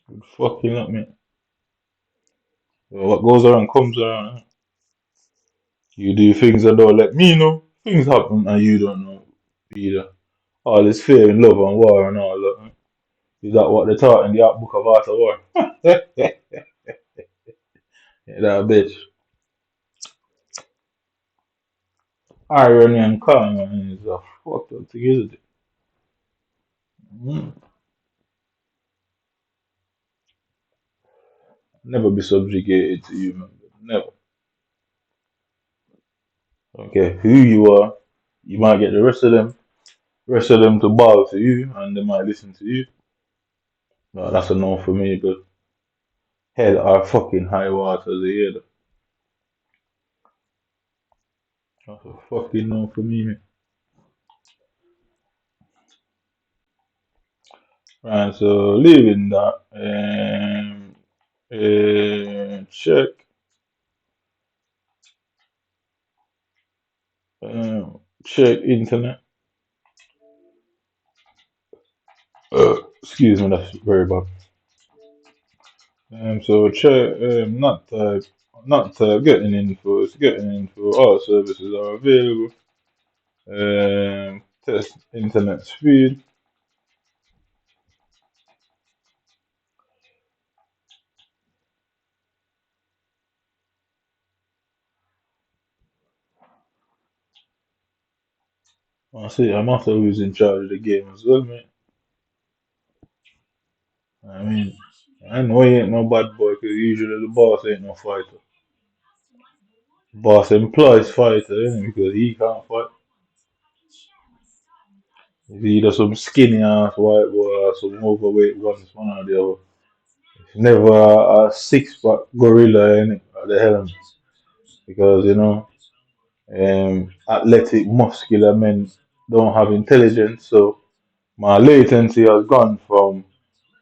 Good fucking luck, mate. So what goes around comes around. Eh? You do things and don't let me know. Things happen and you don't know either. All this fear and love and war and all that. Eh? Is that what they taught in the book of Art of War? Yeah, that bitch. Irony and karma is a fucked up thing, isn't it? Mm. Never be subjugated to you, man. Never. Okay, who you are, you might get the rest of them to bow to you, and they might listen to you. No, that's a no for me, but hell are fucking high waters here. That's a fucking no for me, man. Right, so leaving that, check, check internet. Excuse me, that's very bad. So check, not getting info, it's getting info. All services are available. Test internet speed. I see, I'm after who's in charge of the game as well, mate. I mean, I know he ain't no bad boy because usually the boss ain't no fighter. Boss employs fighter, innit? Because he can't fight. He's either some skinny ass white boy or some overweight one or the other. It's never a six pack gorilla, innit? At the helm. Because, athletic, muscular men don't have intelligence, so my latency has gone from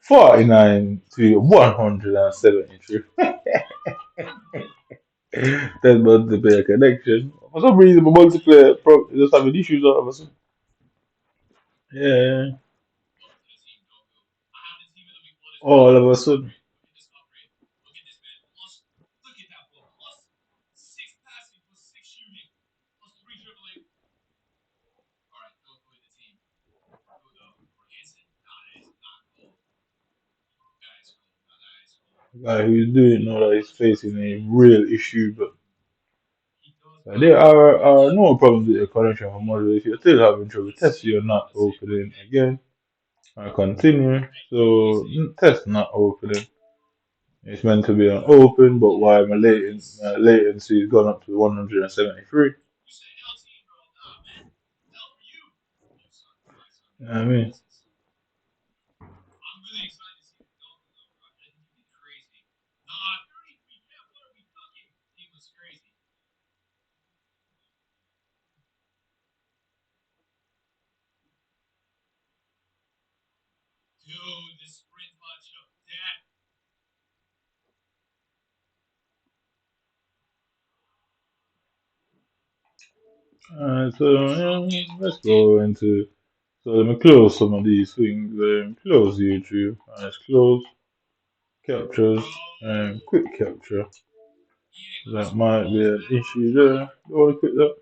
49 to 173. That's multiplayer connection. For some reason, my multiplayer is just having issues all of a sudden. Yeah, all of a sudden. The guy who's doing know that he's facing a real issue, but there are no problems with your connection for model. If you're still having trouble, test you're not opening again. I continue. So test not opening. It's meant to be an open, but why my latency has gone up to 173. You know what I mean? Alright, so let's go into. So let me close some of these things. Close YouTube. Let's close captures and quick capture. That might be an issue there. Do you want to quit that?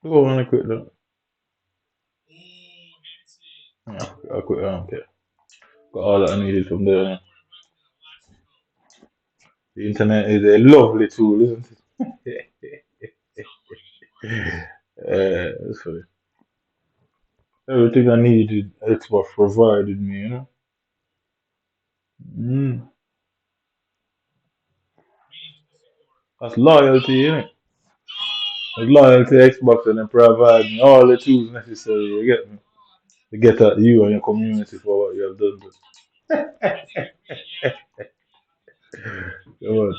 Do you want to quit that? Yeah, I'll quit. I don't care. Got all that I needed from there. The internet is a lovely tool, isn't it? That's funny. Everything I needed, Xbox provided me, you know? Mm. That's loyalty, innit? That's loyalty to Xbox and they provide me all the tools necessary, you get me? To get at you and your community for what you have done. Come on.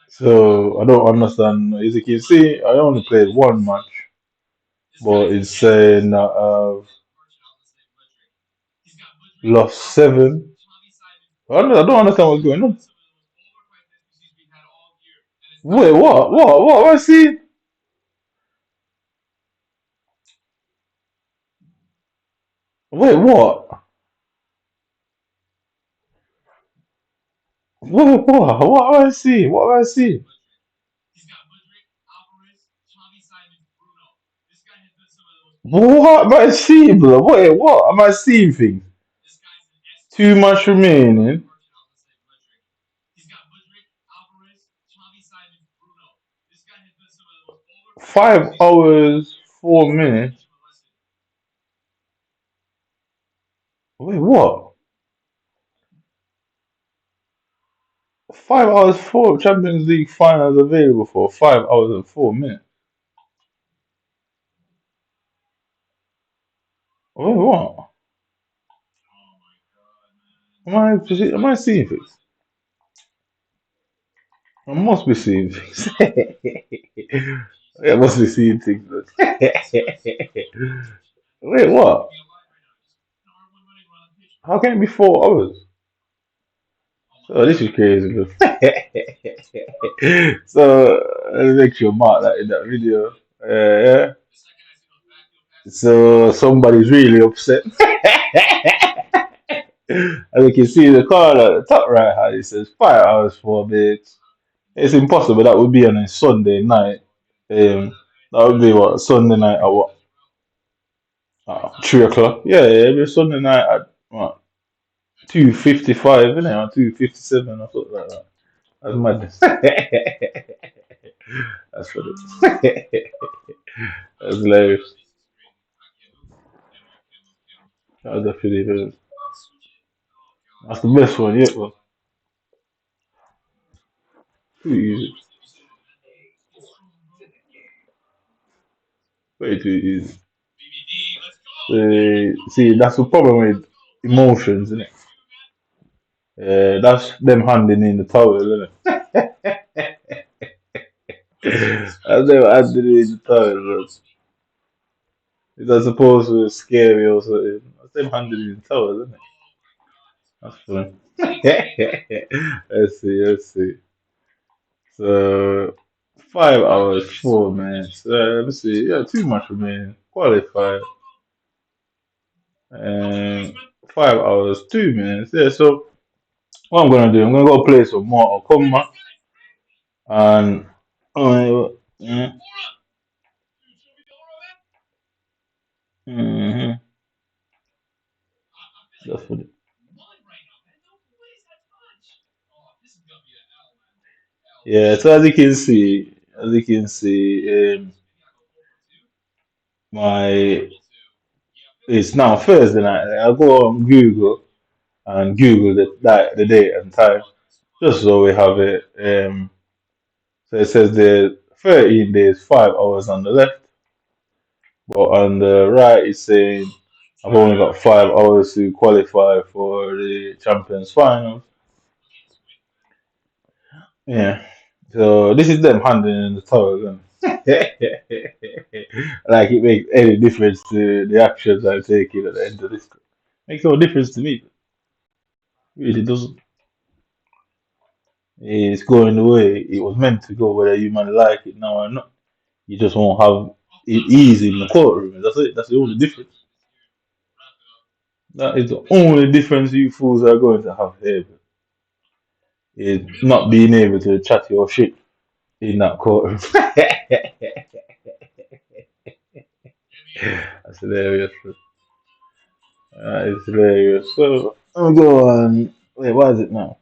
So, I don't understand. As you can see, I only played one match, but it's saying that I've lost seven. I don't understand what's going on. Wait, what? What? I see? Wait, what? What do I see? What do I see? What am I seeing, bro? Wait, what? Am I seeing things? Too much remaining. 5 hours, 4 minutes. Wait, what? 5 hours, four Champions League finals available for 5 hours and 4 minutes. Wait, what? Am I seeing things? I must be seeing things. I must be seeing things. Wait, what? How can it be 4 hours? Oh, this is crazy, bro. So, let's make sure mark that in that video. Yeah. So, somebody's really upset. As you can see, the card at the top right hand, it says 5 hours, 4 minutes. It's impossible. That would be on a Sunday night. That would be what? Sunday night at what? 3 o'clock? Yeah, it'd be Sunday night at what? 2:55, isn't it? Or 2:57 or something like that. That's madness. That's funny. That's hilarious. That's definitely hilarious. That's the best one yet, bro. Too easy. Way too easy. See, that's the problem with emotions, isn't it? That's them handing in the towel, isn't it? That's them handing in the towel, bro. Is that supposed to be scary or something? That's them handing in the towel, isn't it? That's fun. Let's see. So 5 hours, 4 minutes. Let me see. Yeah, too much remaining. Qualified. And 5 hours, 2 minutes. Yeah, so what I'm gonna do, I'm gonna go play some Mortal Kombat and yeah, hmm that's what it. Yeah, so as you can see, my it's now Thursday night. I go on Google and Google the date and time just so we have it. So it says there's 13 days, 5 hours on the left, but on the right it's saying I've only got 5 hours to qualify for the Champions Finals. Yeah. So this is them handing in the towels, and like it makes any difference to the actions I'm taking at the end of this. Makes no difference to me. Really doesn't. It's going the way it was meant to go, whether you might like it now or not. You just won't have it easy in the courtroom. That's it. That's the only difference. That is the only difference you fools are going to have here. Is not being able to chat your shit in that courtroom. That's hilarious. It's hilarious. So let me go on. Wait, what is it now?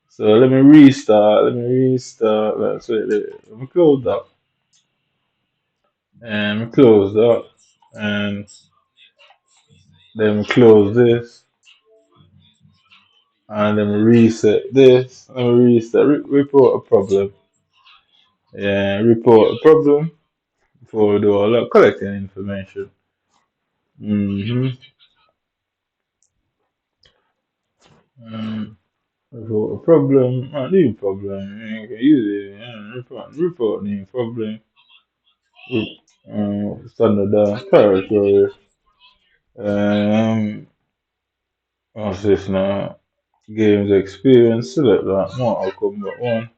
So let me restart. Let me restart. Let me close that. And we close that. And then we close this. And then we reset this. And we reset. Report a problem. Yeah, report a problem before we do all that collecting information. Mm-hmm. Report a problem. New problem. You can use it. Yeah, report new problem. Standard territory. Um, what's this now? Games experience. Select that. Mortal Kombat 1.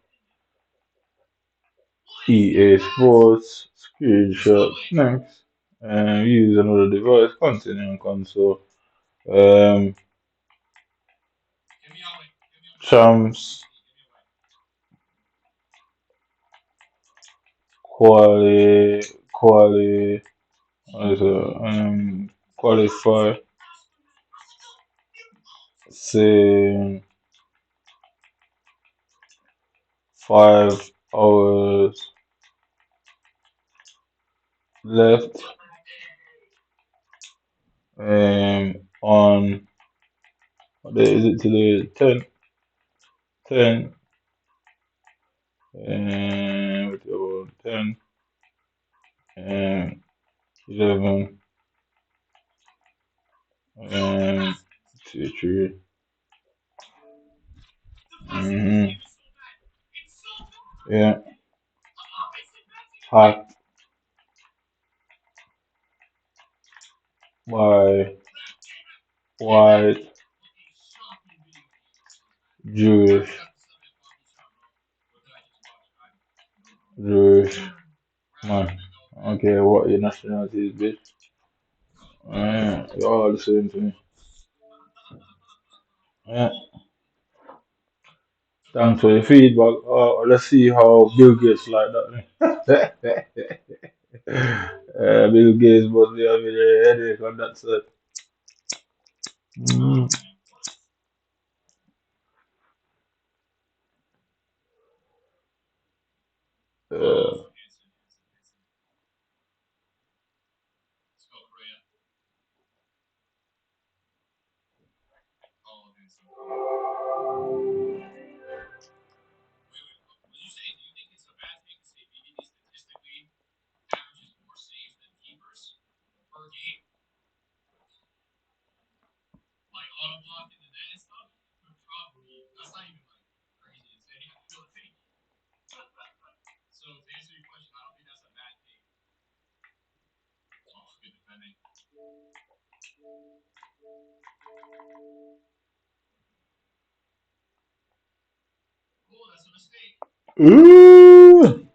EA Sports. Screenshot. Next. Use another device. Continue on console. Um, Champs. Quali. What is it? Qualify. Say 5 hours left. On what day is it today? 10, 10, 10, 11, 2, 3. Yeah, hot by white Jewish man. Okay, what your nationality is, bitch? You're all the same to me. Yeah. Thanks for your feedback. Let's see how Bill Gates like that. Bill Gates must be having a headache on that side. Mm. Uh, Ooh.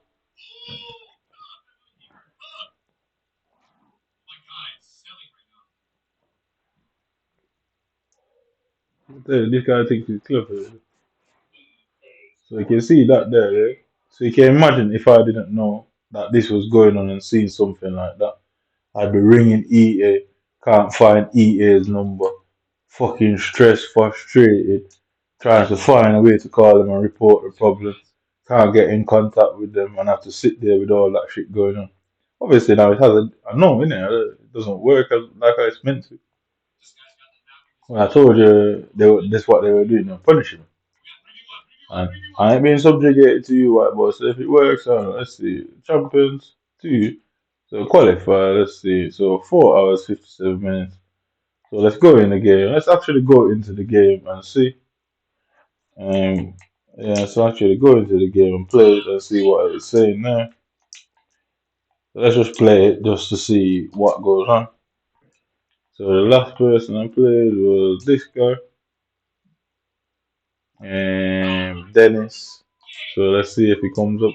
This guy thinks he's clever. So you can see that there, right? So you can imagine if I didn't know that this was going on and seeing something like that, I'd be ringing EA, can't find EA's number, fucking stressed, frustrated, trying to find a way to call them and report the problem, can't get in contact with them and have to sit there with all that shit going on. Obviously now it has a no in it. It doesn't work like it's meant to. When I told you this what they were doing, they're punishing me. And I ain't being subjugated to you, white boy. So if it works, let's see. Champions, 2. So qualify, let's see. So 4 hours, 57 minutes. So let's go in the game. Let's actually go into the game and see. Um, yeah, so actually go into the game and play it and see what it's saying there. So let's just play it just to see what goes on. So the last person I played was this guy, Dennis. So let's see if he comes up.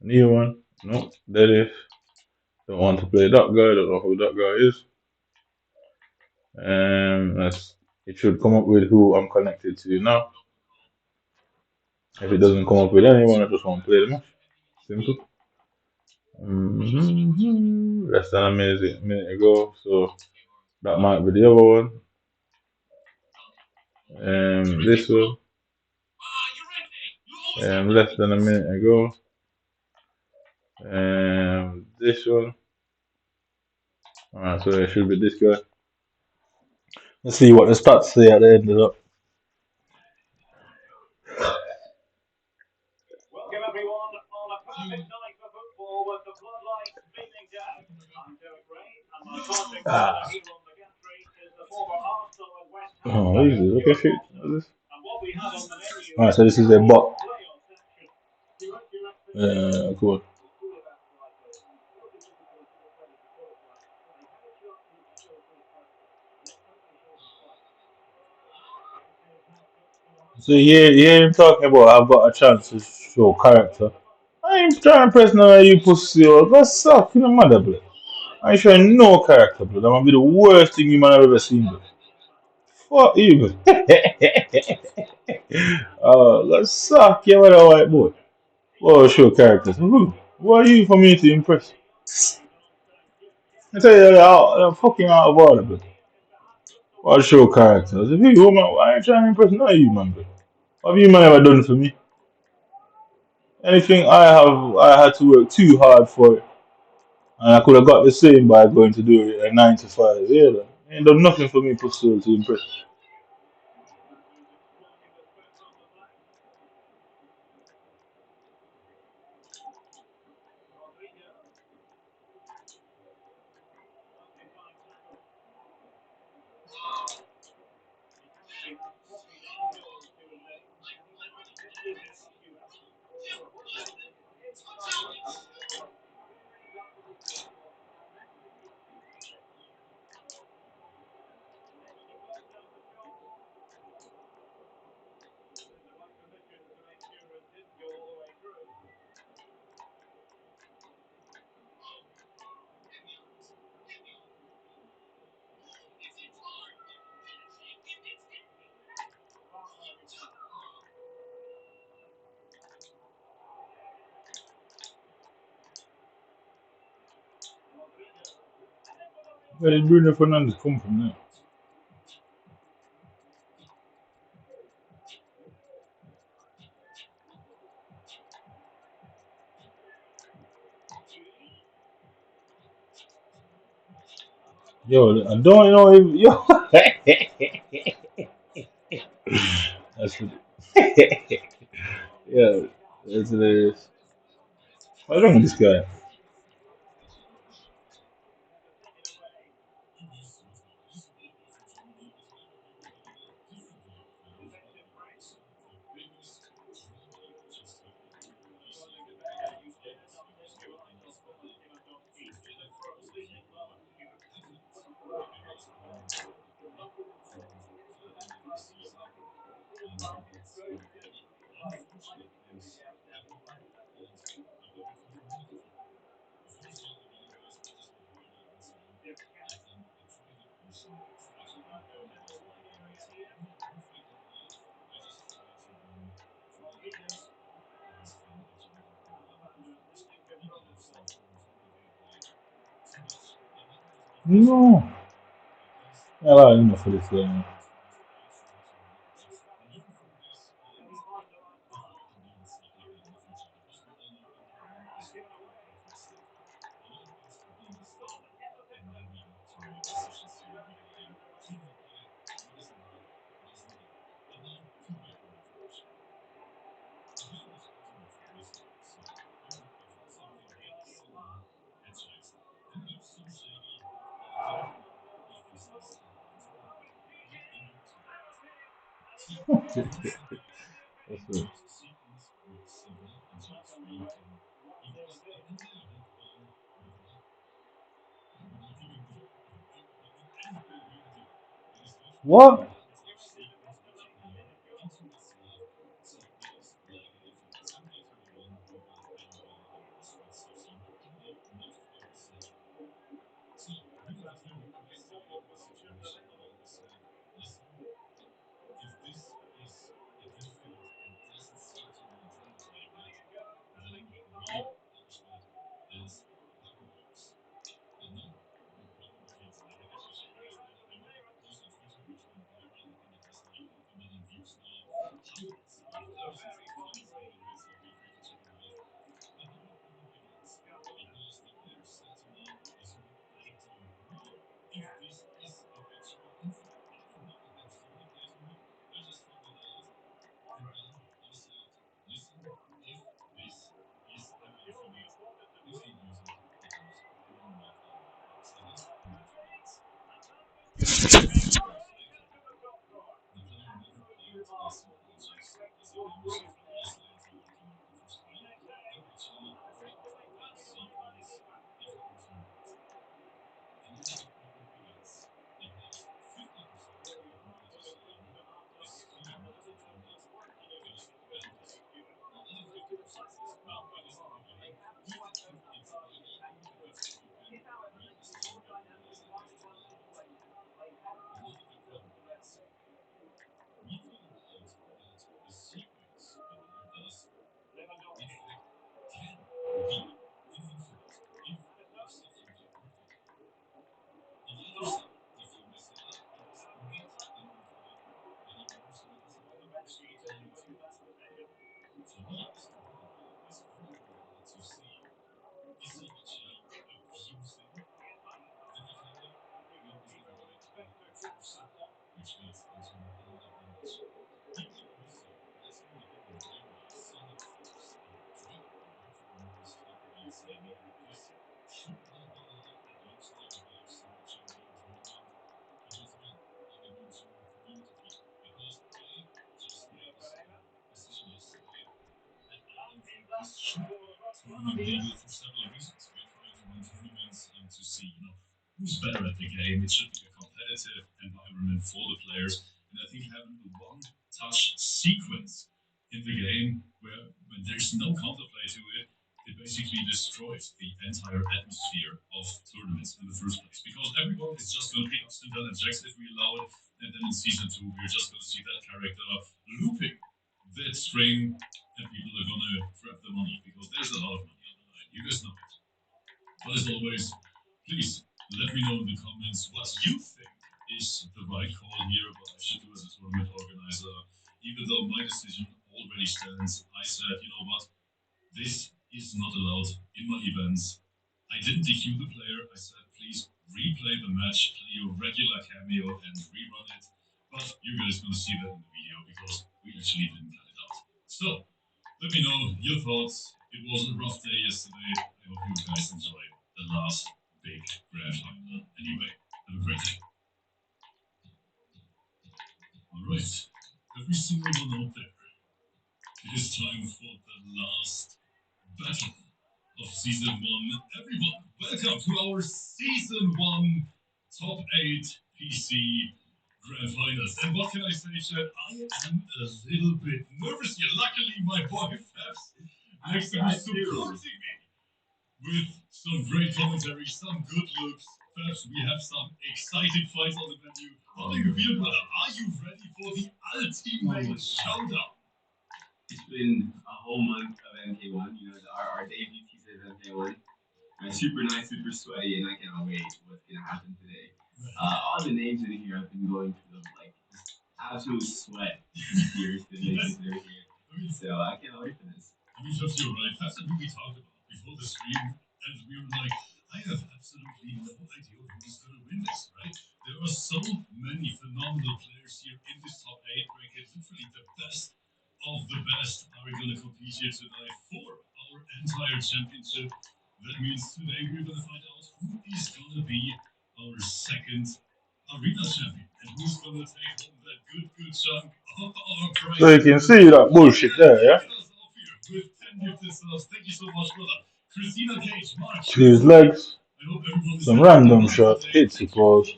New one. No, Dennis. Don't want to play that guy. Don't know who that guy is. Let's. It should come up with who I'm connected to now. If it doesn't come up with anyone, I just want to play the match. Simple. Less than a minute ago, so that might be the other one. This one. Less than a minute ago. This one. Alright, so it should be this guy. Let's see what the stats say at the end of that. Welcome everyone on a perfect night for football with the floodlights beaming down. I'm Derek Ray, and my contact partner here on the gantry is the former Arsenal and West Ham Oh, player easy. Okay, Stuart shit. Robson. And what we have on the menu Alright, is so this is a bot. playoff section. Stuart, Cool. So yeah, him talking about I've got a chance to show character. I ain't trying to press none of you pussy or that's suck in the mother blood. I ain't showing no character blood. That might be the worst thing you man have ever seen blood. Fuck you blood. Let's suck you with a white boy. Oh show characters. Who? Who are you for me to impress? I tell you I'm fucking out of order blood. What show characters? If you woman, I ain't trying to impress none of you man blood. What have you man ever done for me? Anything I had to work too hard for it. And I could have got the same by going to do it at 9 to 5. Yeah, like, ain't done nothing for me personally to impress. Where did Bruno Fernandes come from now? Yo, I don't know if yo. That's yeah, that's hilarious. What's wrong with this guy? No. I got enough for this guy. That's it. What? And who's gonna take home that good chunk of our prize? So you can see that bullshit there, yeah? With 10 gifted subs. Thank you so much, brother. Christina Cage, Mark. To his legs. I hope everyone Some random shot. Hits the balls.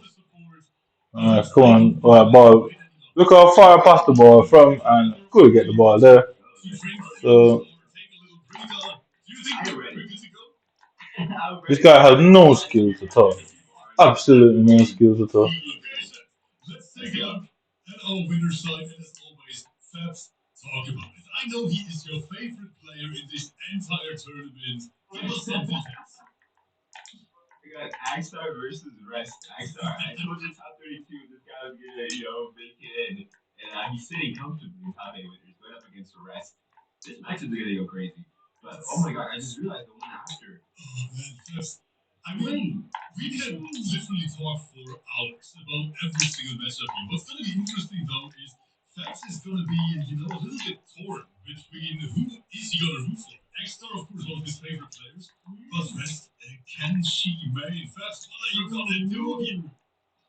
Come on. Alright, ball. Look how far past the ball from and could get the ball there. So this guy has no skills at all. Absolutely no skills at all. Let's take a look at our winner's side, and as always, Fabs, talk about it. I know he is your favorite player in this entire tournament. Give us some details. We got Agstar versus Rest. Agstar, I told you top 32, this guy was gonna, make it in. And he's sitting comfortably in top 8 winners, going up against Rest. This match is gonna go crazy. But, oh my god, I just realized the one after. Oh man, Fabs. I mean, we can literally talk for hours about every single matchup here. What's gonna be interesting though is Fabs is gonna be, a little bit torn between who is he gonna root for. X-Star, of course, one of his favorite players, but Rest, can she main Fabs? What are you gonna do here?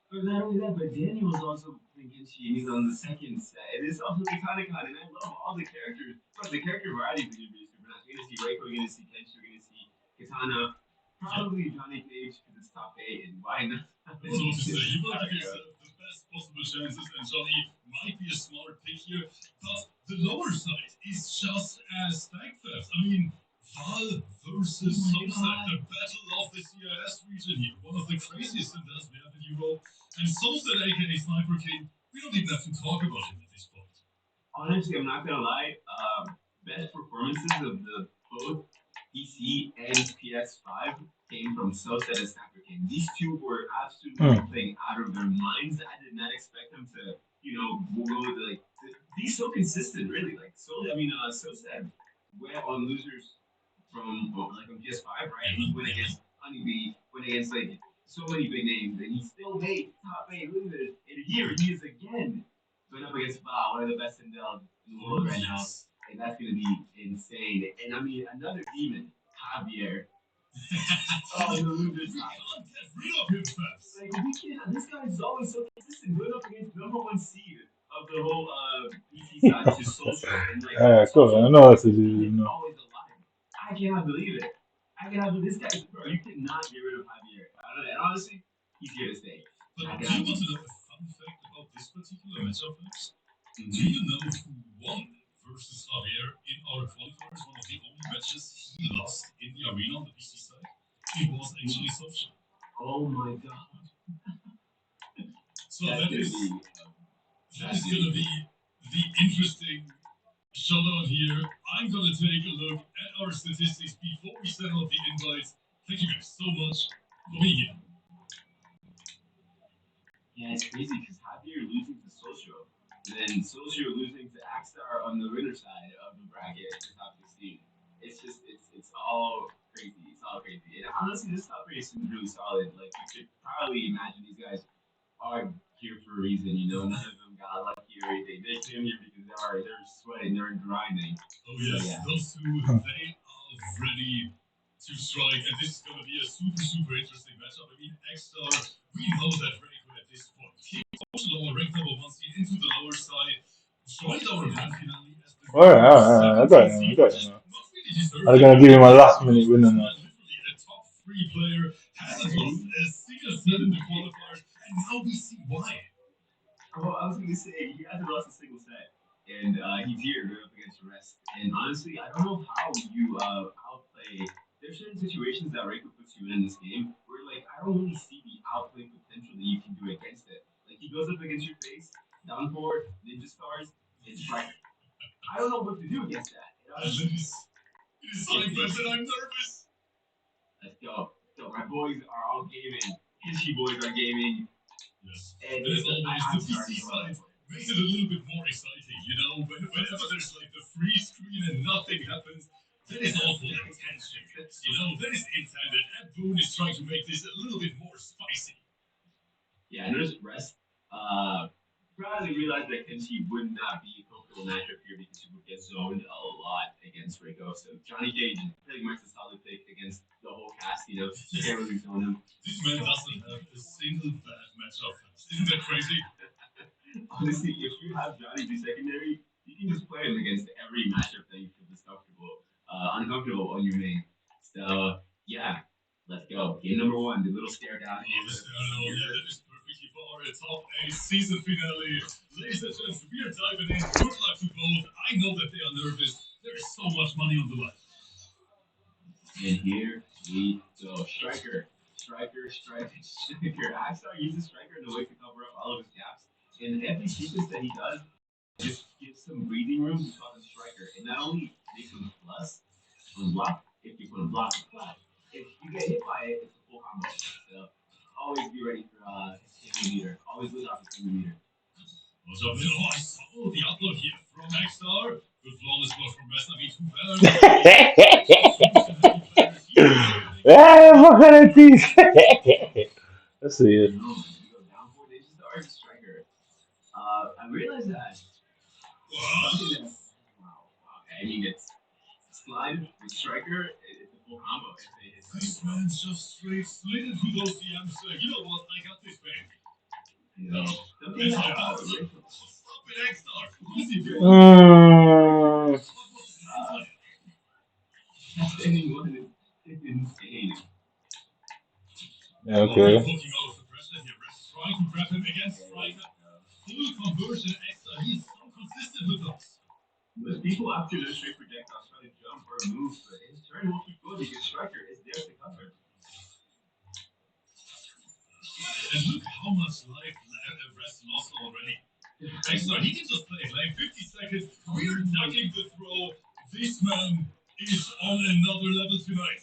But not only that, but Daniel's also thinking he's on the second set. And it's also Katana Con, and I love all the characters. But the character variety is gonna be super nice. You're gonna see Reiko, you're gonna see Kenshi, you're gonna see Katana. Probably Johnny Cage because it's top 8, and why not? I was about to say, you want to give yourself the best possible chances, and Johnny might be a smart pick here, but the lower side is just as thankful. I mean, Val versus Sosa, the battle of the CIS region here, one of the craziest scenarios we have in Europe, and Sosa, aka Sniper King, we don't even have to talk about him at this point. Honestly, I'm not gonna lie, best performances of the both PC and PS5 came from Sosa and Sniper King. These two were absolutely playing out of their minds. I did not expect them to, go be so consistent. Really, Sosa went on losers from on PS5, right? He went against Honeybee, went against so many big names, and he still made top 8 losers. And here he is again going up against Val, one of the best in the world right now. And that's going to be insane. And I mean, another demon, Javier. Oh, the loser side. We can't get rid of him, Fabs. This guy is always so consistent, going up against #1 seed of the whole PC side, which is social. And cool. I know what to do. Always alive. I cannot believe it. This guy, bro, you cannot get rid of Javier. And honestly, he's here to stay. But do you want to know a fun fact about this particular matchup, Fabs? Do you know who won versus Javier in our qualifiers? One of the only matches he lost in the arena on the PC side. It was actually social. Oh my god. So that is gonna be the interesting showdown here. I'm gonna take a look at our statistics before we send out the invites. Thank you guys so much for being here. Yeah, it's crazy because Javier losing to Social, and then Social losing to Axstar on the winner side of the bracket for top 16. It's all crazy. It's all crazy. And honestly, this top 8 seems really solid. Like, you could probably imagine these guys are here for a reason. None of them got lucky or anything. They came here because they're sweating, they're grinding. Oh yes, yeah. Those two, they are ready to strike, and this is gonna be a super interesting matchup. I mean, X-Star, we know that Reiko at this point kicked our ranked #1 seed into the lower side, joined our grand finale as the I got you. I'm gonna give him a last minute winner now. Literally a top 3 player, hasn't lost a single set in the qualifiers, and now we see why. Well, I was going to say, he hasn't lost a single set, and he's here going up against Rest. And honestly, I don't know how you outplay. There's certain situations that Reiko puts you in this game where, I don't really see the outplay potential that you can do against it. He goes up against your face, down forward, ninja stars, it's right. I don't know what to do against that. It is so impressive, I'm nervous. Let's go. So my boys are all gaming. Hishi boys are gaming. Yes. And as always, the PC side makes it a little bit more exciting. Whenever there's the freeze screen and nothing happens, that is all for attention. That is intended. And Boone is trying to make this a little bit more spicy. Yeah, and there's Rest. Probably realized that Kenshi would not be a comfortable matchup here because he would get zoned a lot against Reiko. So Johnny Cage is pretty much a solid pick against the whole cast. Can't really zone him. This man doesn't have a single bad matchup. Isn't that crazy? Honestly, if you have Johnny be secondary, you can just play him against every matchup that you feel uncomfortable on your main. So yeah, let's go. Game number one, the little stare down. Yeah, that is perfectly for our top 8 season finale. Ladies and gents, we are diving in. Good luck to both. I know that they are nervous. There is so much money on the line. And here we go. Striker. Axar uses Striker in a way to cover up all of his gaps. And every sequence that he does just gives some breathing room to call him Striker. And not only makes him plus on block, if you put a block, but if you get hit by it, it's a full combo. So always be ready for his stamina meter. Always look out for stamina meter. What's up, little? I saw the upload here from Axar. Good flawless block from Rest of E2 Ah, what kind of thing? Let's see it. No, you go down 4 digits to Arc Striker. I realized that. Wow. Okay, I mean, it's slide with Striker, it's a full combo. This man's just straight slid into those DMs. You know what? I got this, baby. You know, something Yes, that I stop it, Axar. What is he doing? Standing one is insane. Okay. Poking out of the pressure here. Rest trying to grab him against Striker. Full conversion, Axar. He's so consistent with us. Most people after those straight projectiles try to jump or move, but his turn won't keep going because Striker is there to cover. And look how much life Rest lost already. Axar, he can just play like 50 seconds. We're ducking the throw. This man is on another level tonight.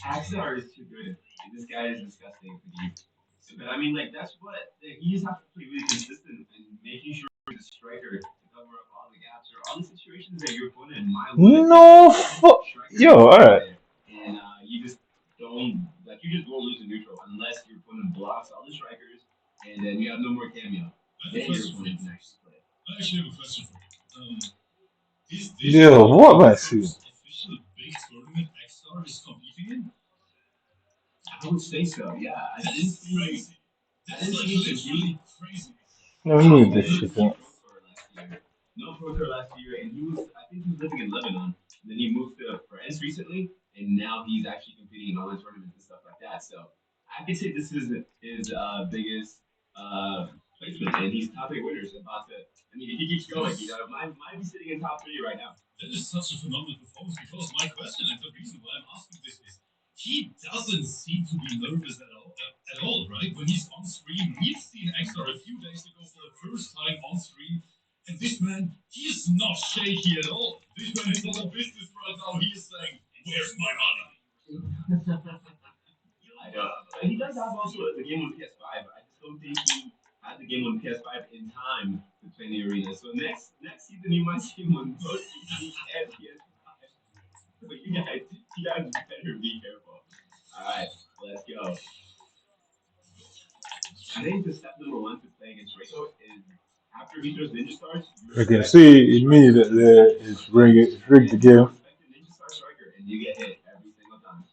Axar is too good. This guy is disgusting. But I mean, like, that's what you just have to play really consistent and making sure the Striker to cover up all the gaps or all the situations that your opponent might want to Yo, alright. And you just don't, like, you just won't lose in neutral unless your opponent blocks all the Strikers and then you have no more cameo. Then your opponent can actually play. I actually have a question for you. Is this Yo, what am I seeing? official big tournament Axar is competing in? I would say so, yeah. That is crazy. That is like literally crazy. Let me move this shit out. No Pro Tour last year, and I think he was living in Lebanon. And then he moved to France recently, and now he's actually competing in online tournaments and stuff like that. So I could say this is his biggest placement, and he's top 8 winners. About to, I mean, if he keeps going, might be sitting in top 3 right now. That is such a phenomenal performance because my question and the reason why I'm asking this is he doesn't seem to be nervous at all, right? When he's on screen, we've seen Axar a few days ago for the first time on screen, and this man, he is not shaky at all. This man is all business right now. He is saying, "Where's my money?" I know. But he does have also the game on PS5. I just don't think he had the game on PS5 in time to play in the arena. So next season, you might see him on both PC and PS5. But you guys better be careful. Alright, let's go. I think the step number 1 to play against Reiko is after he throws Ninja Stars. I can see immediately it's rigged the game. Ninja Star Striker, and you get hit every single time.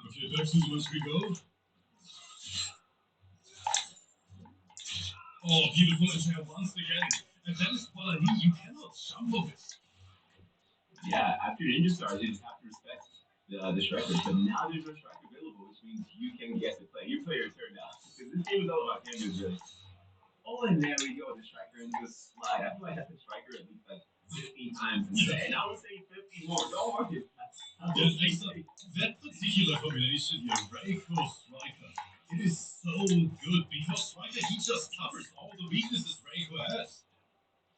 Okay, back to the match we go. Oh, beautiful attack once again. And that is what I mean. You cannot jump off it. Yeah, after Ninja Stars, you just have to respect the Strikers. But now there's no Striker available, which means you can get to play. You play your turn now. Because this game is all about cameos, really. Oh, and there we go. The Striker into the slide. I feel like I had the Striker at least like 15 times today. And I would say 50 more. Don't worry. That particular combination here, Reiko Striker, it is so good because Striker, he just covers all the weaknesses Reiko has.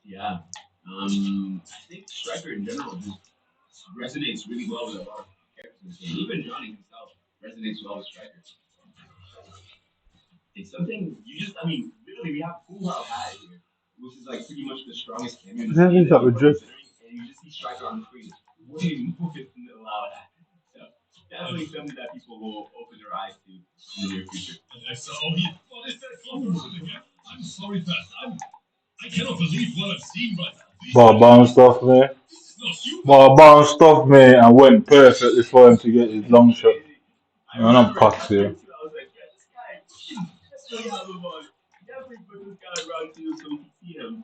Yeah. I think Striker in general just resonates really well with a lot of characters in this game. Even Johnny himself resonates well with Striker. It's something you just, I mean, literally we have Full Health High here, which is like pretty much the strongest cameo in the game. And you just see Striker on the screen. Way more than allow that. So definitely something that people will open their eyes to in the near future. What is that conversion again? I'm sorry, Pat. I cannot believe what I'm seeing right now. Ball bounced off me. Ball bounced off me and went perfectly for him to get his long shot. No, not Pox here. I was like, yeah, this guy definitely have him on. Definitely put this guy around too so we can see him.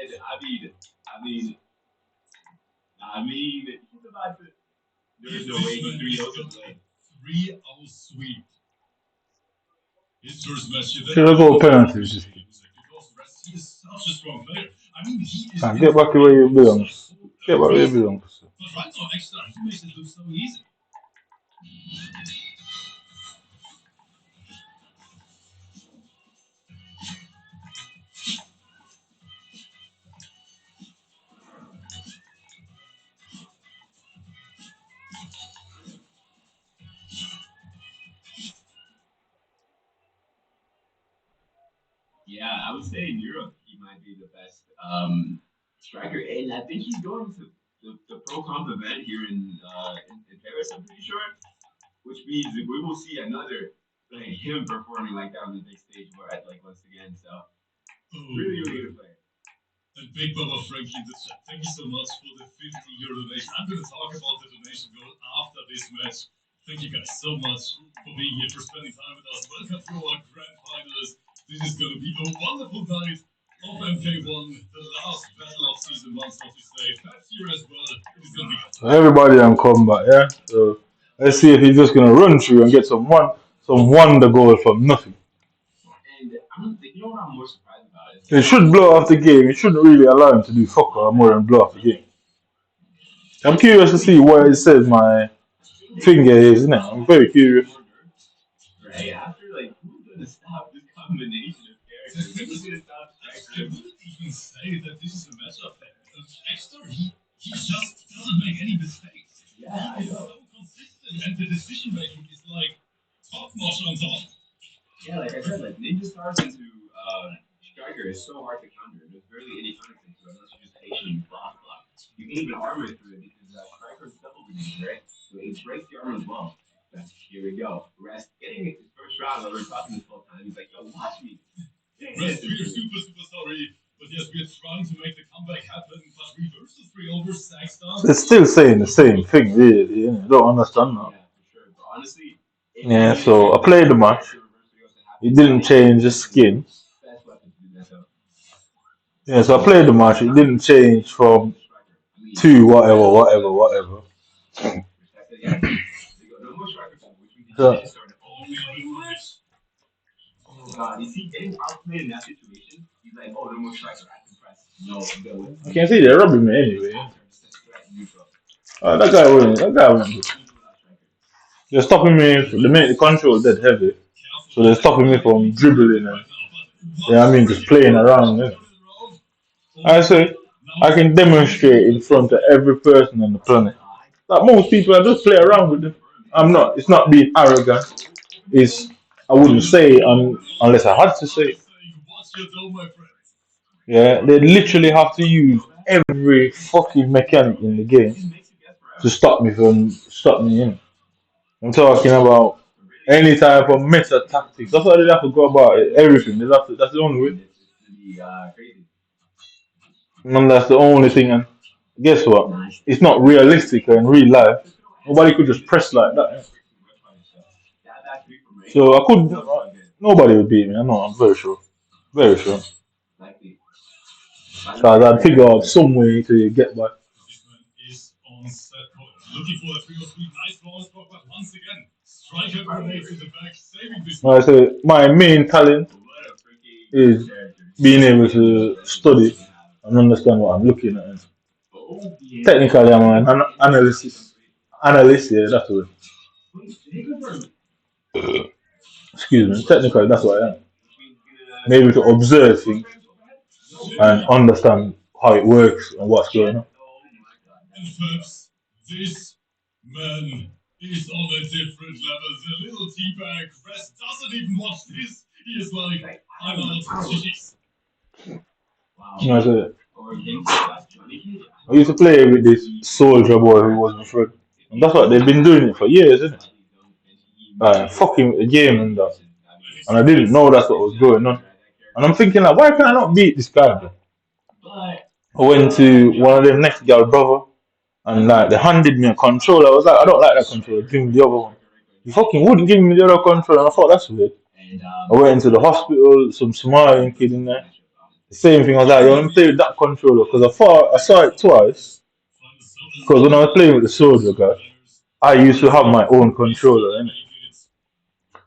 And he's about to. There's no way he's 3-0 to play. 3-0 sweep. His first match here. Should I go penalties? He is such a strong player. I mean, he is. Get back to where you belong. Get back where you belong. But right now, extra, he makes it look so easy. Yeah, I would say in Europe he might be the best striker, and I think he's going to the Pro Comp event here in Paris. I'm pretty sure, which means that we will see another like him performing like that on the big stage, where like once again. So really good player. And Big Baba Frankie in the chat. Thank you so much for the 50 euro donation. I'm going to talk about the donation goal after this match. Thank you guys so much for being here, for spending time with us. Welcome to our grand finals. This is going to be a wonderful night of MK1, the last battle of season 1, so to say. That's here as well. It is going to be Everybody on combat, yeah? So let's see if he's just gonna run through and get some wonder goal from nothing. And you know what I'm more surprised about is He should blow off the game. You shouldn't really allow him to do fuck all more than blow off the game. I'm curious to see where it says my finger is, isn't it? I'm very curious. right after like who's gonna stop this combination of characters? Who's gonna stop I striker? wouldn't even say that this is a matchup there. Extra, he just doesn't make any mistakes. Yeah, I He's know. so consistent, and the decision making is like top notch on top. Yeah, like I said, like Ninja Stars into Striker is so hard to counter. There's barely any counter to it unless you just patient block. You can even armor through it because Striker's double grenade, right? So it breaks the armor as well. Here we go. Rest getting it his first round. While we're talking this whole time, he's like, "Yo, watch me." Rest, we are super sorry, but yes, we are trying to make the comeback happen. But reverses 3 over stack stars. They're still saying the same thing, really. You know, I don't understand that. Yeah, for sure. But honestly, Yeah, so I played the match. It didn't change the skin. best weapon to do that though. Yeah, so I played the match. It didn't change from 2 whatever. No more Striker, which we can So, just start. Oh god, is he getting outplayed in that situation? He's like, oh, no more Striker. I can press. No, I'm good with I can't see they're robbing me anyway. That guy went. They're stopping me. They make the control dead heavy, so they're stopping me from dribbling and just playing around. Yeah. I say I can demonstrate in front of every person on the planet. Like most people, I just play around with them. I'm not. It's not being arrogant. It's I wouldn't say it unless I had to say it. Yeah, they literally have to use every fucking mechanic in the game to stop me in. I'm talking about any type of meta tactics. That's why they have to go about it. Everything. That's the only way. And that's the only thing. And guess what? It's not realistic in real life. Nobody could just press like that. So I could. Nobody would beat me. I know. I'm very sure. Very sure. So I'd figure out some way to get by. Looking for the 3 3 nice balls, but once again, striker grenades in the back, saving this. I say my main talent is being able to study and understand what I'm looking at. Technically, I'm an analyst. Yeah, that's what. Excuse me. Technically, that's what I am. Maybe to observe things and understand how it works and what's going on. And perhaps this man is on a different level. The little teabag Rest doesn't even watch this. He is like, I'm out. Jeez. I used to play with this soldier boy who was my friend. And that's what they've been doing it for years, isn't it? Fucking a game and that. And I didn't know that's what was going on. And I'm thinking like, why can I not beat this guy, bro? I went to one of them next girl brother and like they handed me a controller. I was like, I don't like that controller, give me the other one. He fucking wouldn't give me the other controller. And I thought that's weird. And I went into the hospital, some Somalian kid in there. The same thing. I was like, yo, let me play with that controller because I saw it twice. Because when I was playing with the soldier guy, I used to have my own controller, innit?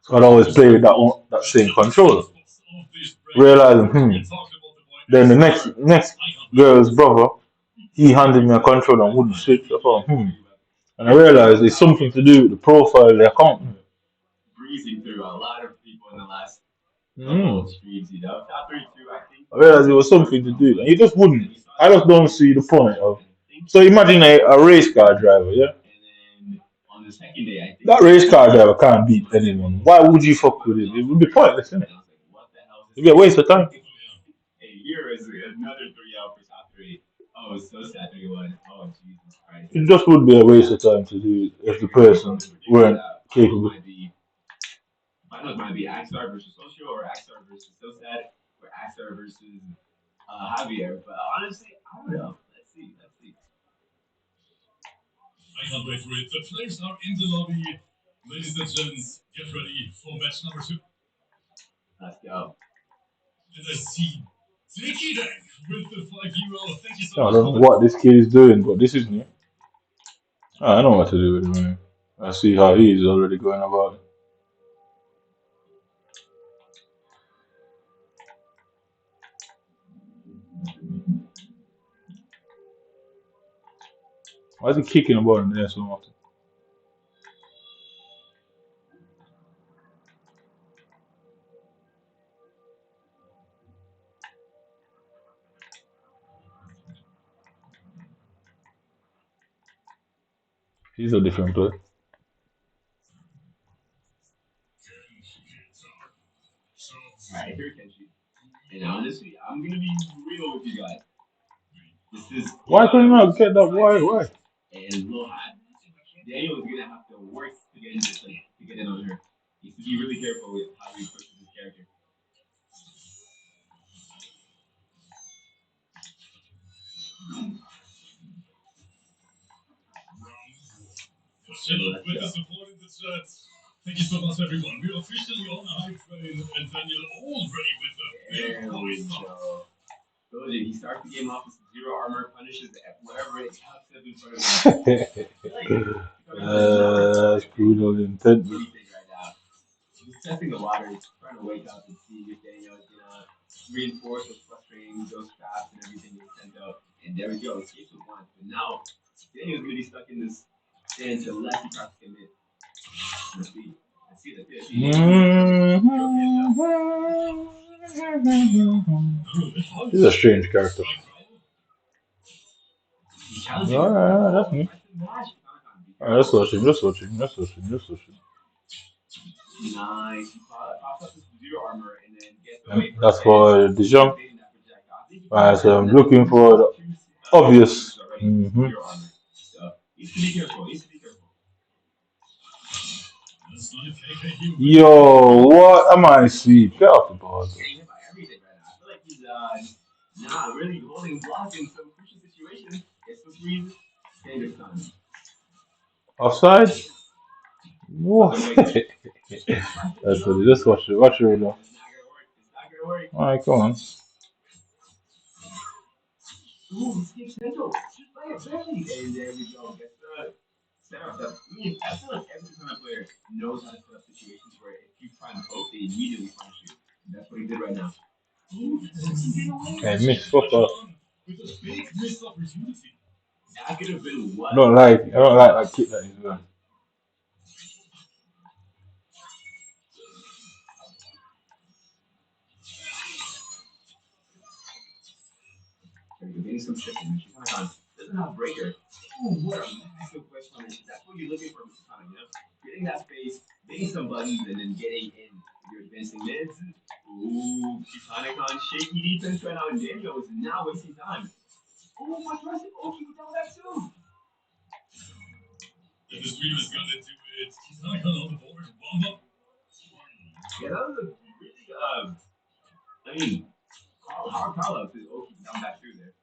So I'd always play with that same controller. Realizing, Then the next girl's brother, he handed me a controller and wouldn't switch. I thought, And I realized it's something to do with the profile of the account. Breezing through a lot of people in the last couple of streams, you know. Top 32, I think. I realized it was something to do. And you just wouldn't. I just don't see the point of. So imagine a race car driver, yeah? And then on the second day, I think. That race car driver can't beat anyone. Why would you fuck with it? It would be pointless, isn't it? It'd be a waste of time. A year is another 3 hours for top 3. Oh, it's so sad 31. Oh, Jesus Christ. It just would be a waste of time to do it if the person weren't capable. Finals might be Axar versus Socio or Axar versus Sosad or Axar versus Javier. But honestly, I don't know. Let's see. I can't wait for it. The players are in the lobby. Ladies and gents, get ready for match number 2. Let's go. And I see Dicky Dank with the 5-euro. Thank you so I much. don't know what this kid is doing, but this is new. I know what to do with him, man. I see how he is already going about it. Why is he kicking the ball in there so often? He's a different player. Alright, here Kenshi. And honestly, I'm gonna be real with you guys. This is Why couldn't you not get that? Why? And Lil Hat. Daniel is gonna have to work to get in this thing, to get in on her. He needs to be really careful with how he pushes his character. Still with the support in the chat. Thank you so much, everyone. We're officially on a hype train, and Daniel already with the big voice. So he starts the game off with 0 armor, punishes whatever it counts up in front of him. That's brutal intent. Right now. Just testing the waters, trying to wake up and see if Daniel is gonna reinforce those frustrating, those traps and everything they sent up. And there we go, escapes with 1. But now Daniel's gonna be stuck in this stance unless he tries to commit. Let's see. He's a strange character. Alright, that's me. Alright, let's watch him. Nice. He pops up with 0 armor and then gets away. That's for the jump. Alright, so I'm looking for the obvious. So he's to be careful. Yo, what am I asleep? Get off the ball. I feel like he's not really holding block in some crucial situations. Gets the freeze, standard time. Offside? What? That's what it is. Watch it right now. It's not gonna work. Alright, come on. Ooh, he skips central. Just play it belly. And there we go. Gets the setup. I feel like every kind of player knows how to set up situations where if you try and poke, they immediately punish you. And that's what he did right now. Hey, miss, fuck off. With a big missed opportunity. That could have been what? I don't like that kick that he's doing. Getting some shifting. She's kind of doesn't have a breaker. Ooh, what a massive question on it. That's what you're looking for, Mr. Khan, you know? Getting that space, getting some buttons, and then getting in your advancing mids. Ooh, Kitanikon, shaky defense right now, and Daniel is now wasting time. Oh, my gosh, Oki was down that too. If this Reader's gonna do it, Kitanikon on the board, bomb up. Yeah, that was a really, I mean, hard call out to Oki down that too there.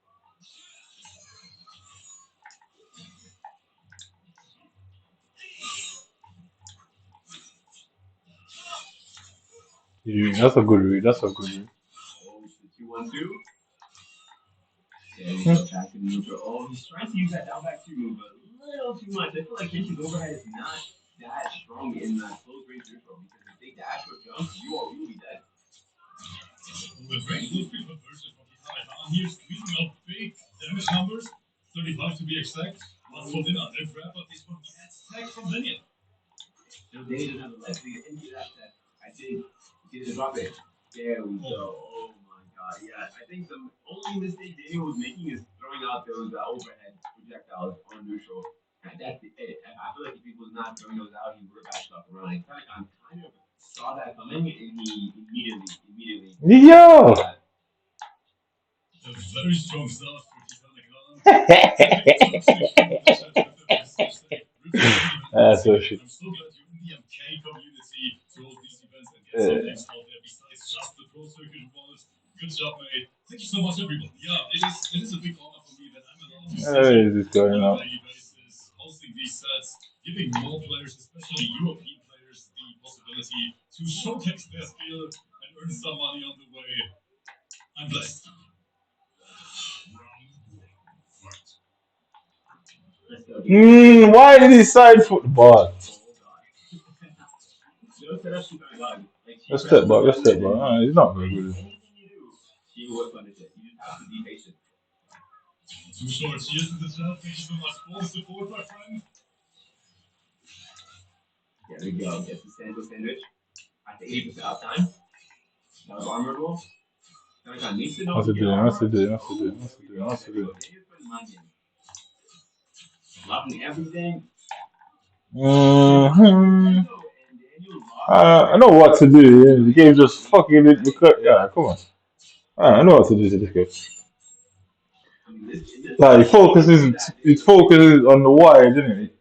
Yeah, that's a good read. That's a good read. Oh, it's the 2-1-2. Yeah, he's Hmm. still attacking neutral. Oh, he's trying to use that down back 2 move a little too much. I feel like Kenshi's overhead is not that strong in the close range neutral because if they dash or jump, you will be dead. With regular free conversion from Kitana here, squeezing out big damage numbers, 35 to be exact. Last for dinner, they'll grab, but this one gets tag from Minion. No, they didn't have the legs to get into that set. I think he didn't drop it. There we go. Oh my god. Yeah, I think the only mistake Daniel was making is throwing out those overhead projectiles on neutral. And that's it. And I feel like if he was not throwing those out, he would have backed up and running. Kind of saw that coming, and he immediately. Yo! A very strong start for Kitana. That's so shit. I'm so glad you're in the MK community to hold these events and get some names out there besides just the Pro Circuit involved. Good job, mate. Thank you so much, everyone. Yeah, it is a big honor for me that I'm allowed to Hey, this sit going on a on. daily basis, hosting these sets, giving more players, especially European players, the possibility to showcase their skill and earn some money on the way. I'm blessed. Why did he side foot the ball? Let's step back. Let's step back. He's not very good. He will punish it. You just have to be patient. Too short. Cheers to the chat. Thank you so much for the support, my friend. There we go. Gets the sandwich. At the 80% uptime. That was armor roll. Needs to know. What's it doing? What's it doing? What's it doing? What's it doing? What's it doing? Blocking everything. Mm-hmm. I know what to do. Yeah. The game just fucking it because yeah, come on. I know what to do to this game. Like it focuses on the wide, isn't it?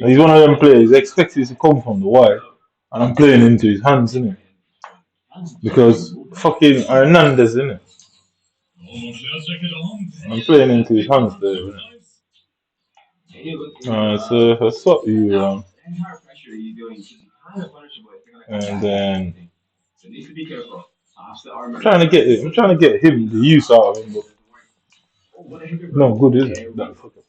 And he's one of them players. He expects it to come from the wide, and I'm playing into his hands, isn't it? Because fucking Hernandez, isn't it? I'm playing into his hands there, isn't it? So I swap you around. And then I'm trying to get him the use out of him, but no good, is it? That fucker.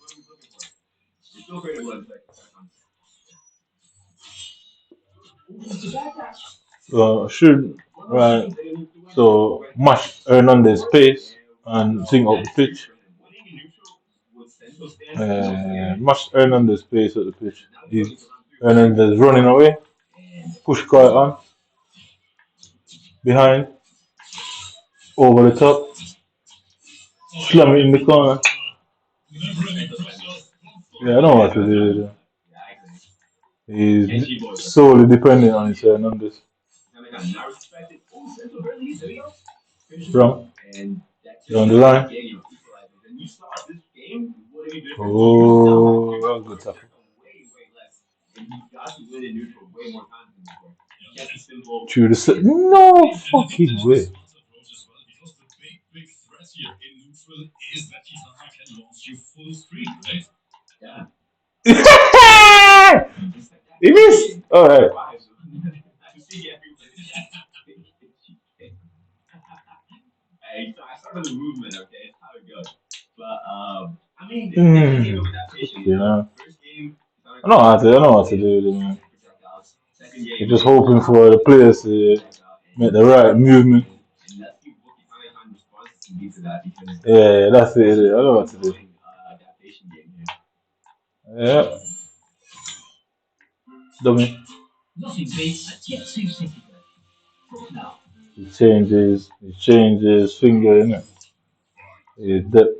Should right. So mash Hernandez pace and sing up the pitch. Mash Hernandez pace at the pitch. Hernandez running away. Push guy on. Behind. Over the top. Slam it in the corner. Yeah, I know what to do. He's solely dependent on his Hernandez. Wrong. You're on the line. Oh, that was good tackle. Through the set. No fucking way. He missed. All right. I started the movement, okay? That's how it goes. But, I mean, yeah. I know how to do it, man. You're just hoping for the players to make the right movement. Yeah, that's it. I know what to do. Yeah. Dummy. He changes finger, innit? His depth.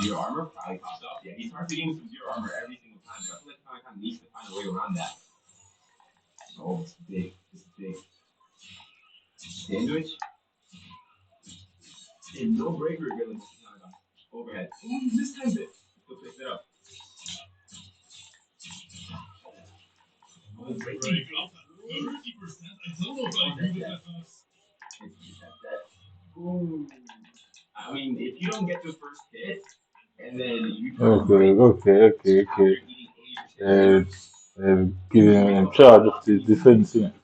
Zero armor probably pops up. Yeah, he's targeting some zero armor every single time. So I feel like he kind of needs to find a way around that. Oh, it's big. It's big. Sandwich. And no breaker available. Overhead. Ooh, this times it. Still picks it up. Oh, break up 30%. I don't know if I agree with that. Ooh. I mean, if you don't get the first hit, and then you Okay. Giving him charge of the defense, innit?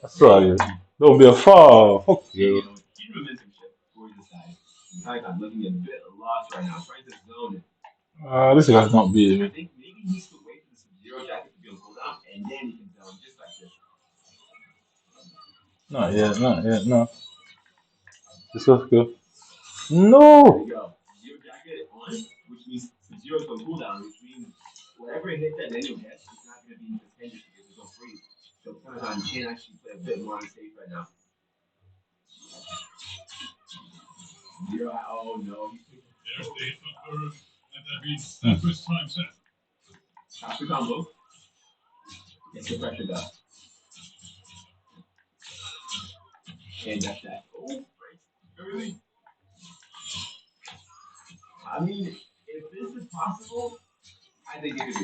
That's right. Don't be a foul. Fuck you. Key momentum shift towards the side. Icon looking a bit lost right now, trying to zone it. This guy's not beating I me. think maybe he needs to wait for the Sub-Zero jacket to be on cooldown, and then he can zone just like this. Not yet, not yet, no. This was good. There No! you go. Sub-Zero jacket on, which means Sub-Zero's on cooldown, which means whatever hit that Daniel gets, it's not going to be contentious because there's no freeze. So Pentagon can actually play a bit more on safe right now. Zero, oh no, he's taking There's the hit for Burn, and that means that first time set. Tap the combo. Gets the pressure down. And that's that. Oh, breaks early. I mean, if this is possible, I think it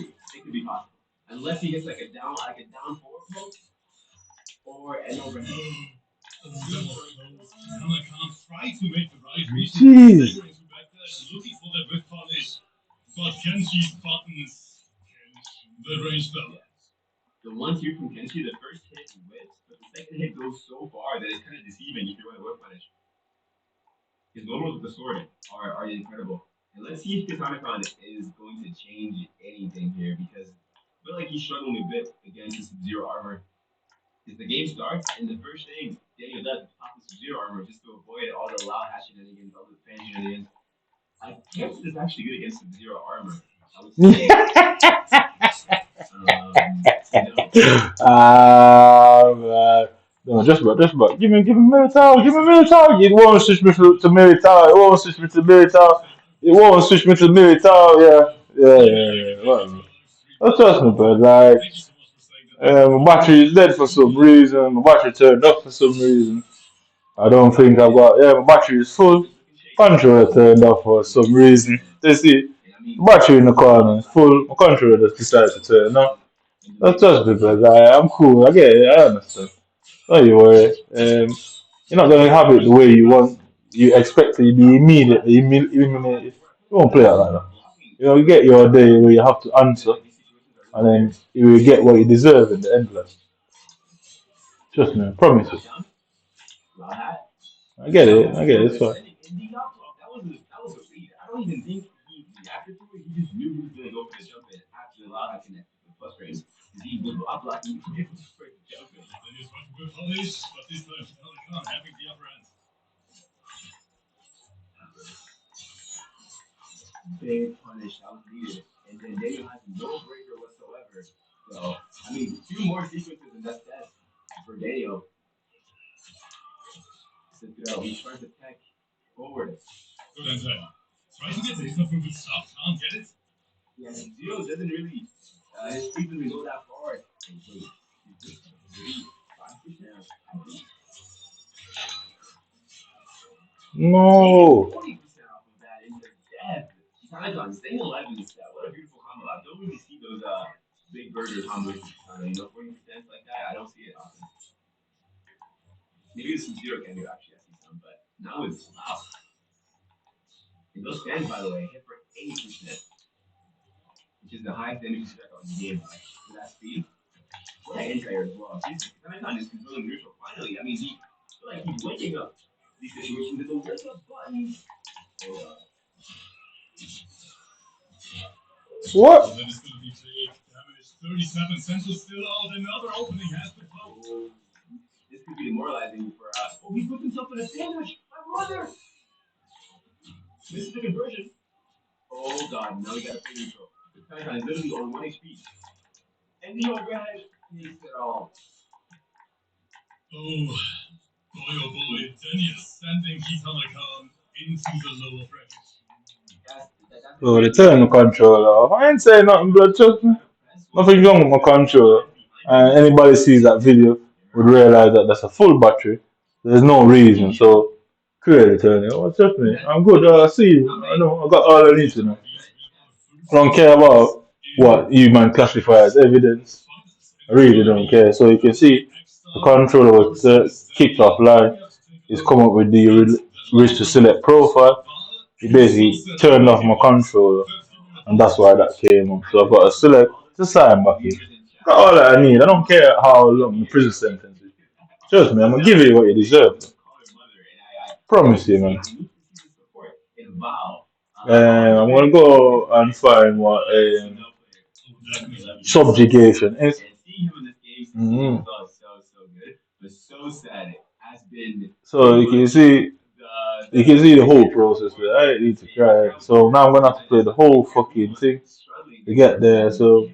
could be possible. Unless he gets like a down forward poke or an overhead. Oh, that was close. Hannah can't try to make the right read. Jeez. Staggering to backdash, looking for that whip punish. But Kenshi's buttons. The range balance. The one here from Kenshi, the first hit whips, but the second hit goes so far that it's kind of deceiving if you want to whip punish. His normals with the sword are incredible. And let's see if Katanikon is going to change anything here because I feel like he's struggling a bit against this Sub-Zero armor. Because the game starts and the first thing Daniel does is pop the Sub-Zero armor just to avoid all the loud hash shenanigans, all the fan shenanigans. I guess it's actually good against Sub-Zero armor. I would say. Man. No, just about. Give me Militao. Give me Militao. It won't switch me to Militao. It won't switch me to Militao. It won't switch me to Militao. Yeah. Whatever. Don't trust me, but like, my battery is dead for some reason. My battery turned off for some reason. I don't think I've got. Yeah, my battery is full. Controller turned off for some reason. You see, battery in the corner is full. My controller just decided to turn off. That's just because I'm cool. I get it. I understand. Don't you worry. You're not gonna have it the way you want. You expect to be immediately eliminated. You won't play it like that. You get your day where you have to answer, and then you will get what you deserve in the end. Like. Trust me, I promise you. I get it. It's fine. That was a read. I don't even think he reacted to it. He just knew he was going to go for the jump in after the loud connect the plus range. Because he was block blocking for the jump in. Then he's trying to whip punish, but this time Khan having the upper hand. Big punish that was needed. And then Daniel has no breaker whatsoever. So, I mean, 2 more sequences and that's that for Daniel. He's trying to tech forward. Good answer. Try to get this stuff from the stop. Can't get it. Yeah, Zero doesn't really, his speed doesn't go that far. No. 40% off of that into death. Pentagon staying alive in this set. What a beautiful combo. I don't really see those big burger combos. 40% like that. I don't see it often. Maybe some Zero can do actually. I see some, but now it's wow. And those fans, by the way, hit for 80%, which is the highest damage check on the game. For that speed, what an anti-air as well. Pentagon is controlling neutral. Finally, I mean, he feel like he's waking up these situations. There's a wake up button. What? So that is going to be big damage. 37 Central still out. Another opening has to close. This could be demoralizing for us. Oh, he put himself in a sandwich. My brother. This is the conversion. Oh god, now we got a play neutral. The Pentagon is literally on 1 HP. And the overhead takes it all. Oh boy. Daniel sending Kitamakhan into the lower bracket. So they turn the controller off. I ain't saying nothing, blood. Trust me. Nothing wrong with my controller. And anybody sees that video would realize that that's a full battery. There's no reason. So clearly turn it off. Trust me. I'm good. I see you. I know. I got all I need to know. I don't care about what you man classify as evidence. I really don't care. So you can see the controller was kicked offline. It's come up with the reach to select profile. It basically turned off my controller, and that's why that came up. So I've got to select to sign back in. Got all that I need. I don't care how long the prison sentence is. Trust me, I'm gonna give you what you deserve. Promise you, man. I'm gonna go and find what subjugation is. Mhm. So you can see the whole process. There. I didn't need to cry. So now I'm gonna have to play the whole fucking thing to get there. So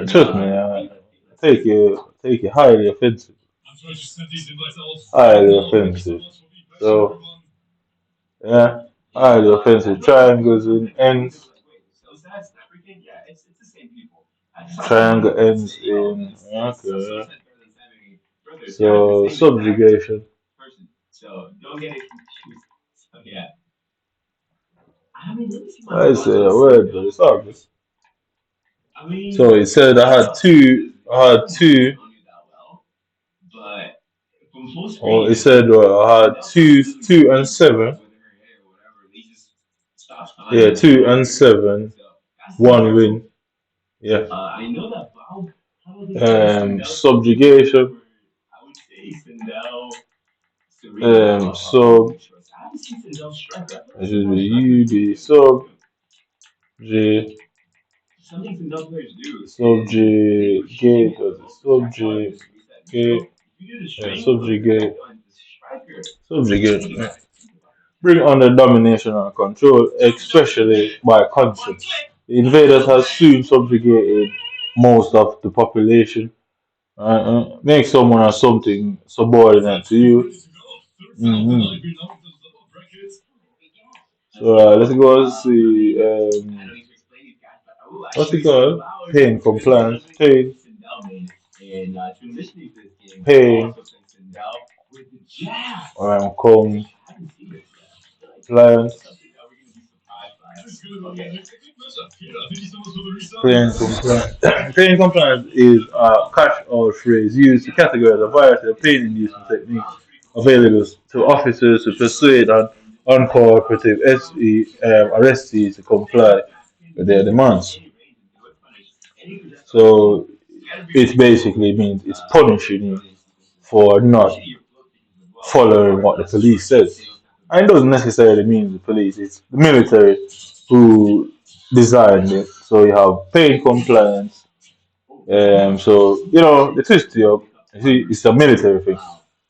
trust me, take it highly offensive. Highly offensive. So yeah, highly offensive. Triangles and ends. Triangle ends in okay. So subjugation. I say a word, but it's obvious. So it said I had two. Or it said I had two and seven. Yeah, 2 and 7, one win. Yeah. Subjugation. So it should be U B sub J subjugate subjugate subjugate subjugate. Bring under domination and control, especially by consent. The invaders have soon subjugated most of the population. Make someone or something subordinate to you. Mhm. So let's go see. What's it called? Pain compliance. Pain. Compliance. Pain compliance. Pain compliance is a catch-all phrase used to categorize a variety of pain-inducing techniques available to officers to persuade an uncooperative arrestee to comply with their demands. So it basically means it's punishing you for not following what the police says. And it doesn't necessarily mean the police, it's the military who designed it. So you have pain compliance. So, they twist you up. You see, it's a military thing.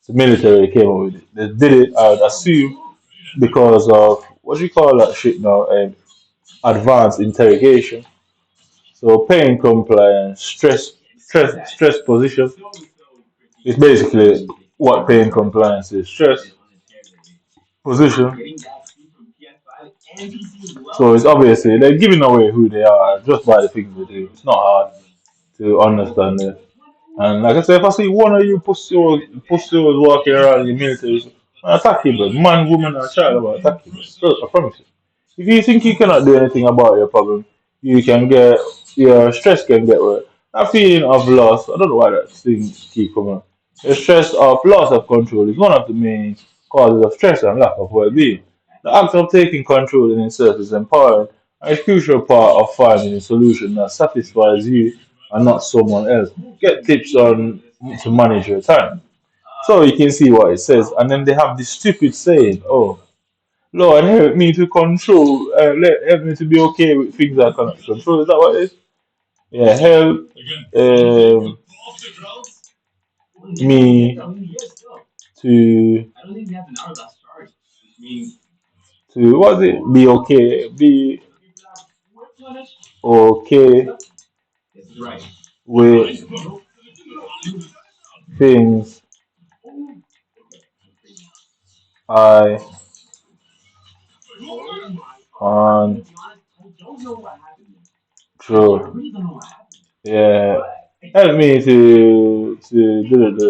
The military came up with it. They did it, I would assume, because of what do you call that shit now? Advanced interrogation. So pain compliance, stress position. It's basically what pain compliance is. Stress position. So it's obviously they're giving away who they are just by the things they do. It's not hard to understand it. And like I said, if I see one of you pussies walking around in the military, I attack you, bro. Man, woman, or child, I attack you, bro. So, I promise you. If you think you cannot do anything about your problem, you can get your stress can get worse. That feeling of loss, I don't know why that thing keep coming. The stress of loss of control is one of the main causes of stress and lack of well-being. The act of taking control in itself is empowering and a crucial part of finding a solution that satisfies you and not someone else. Get tips on to manage your time. So you can see what it says, and then they have this stupid saying, "Oh, Lord, help me to control, help me to be okay with things I cannot control." Is that what it is? Yeah, help um, me to what's it? Be okay, be okay with things I control. Yeah, help me to do the.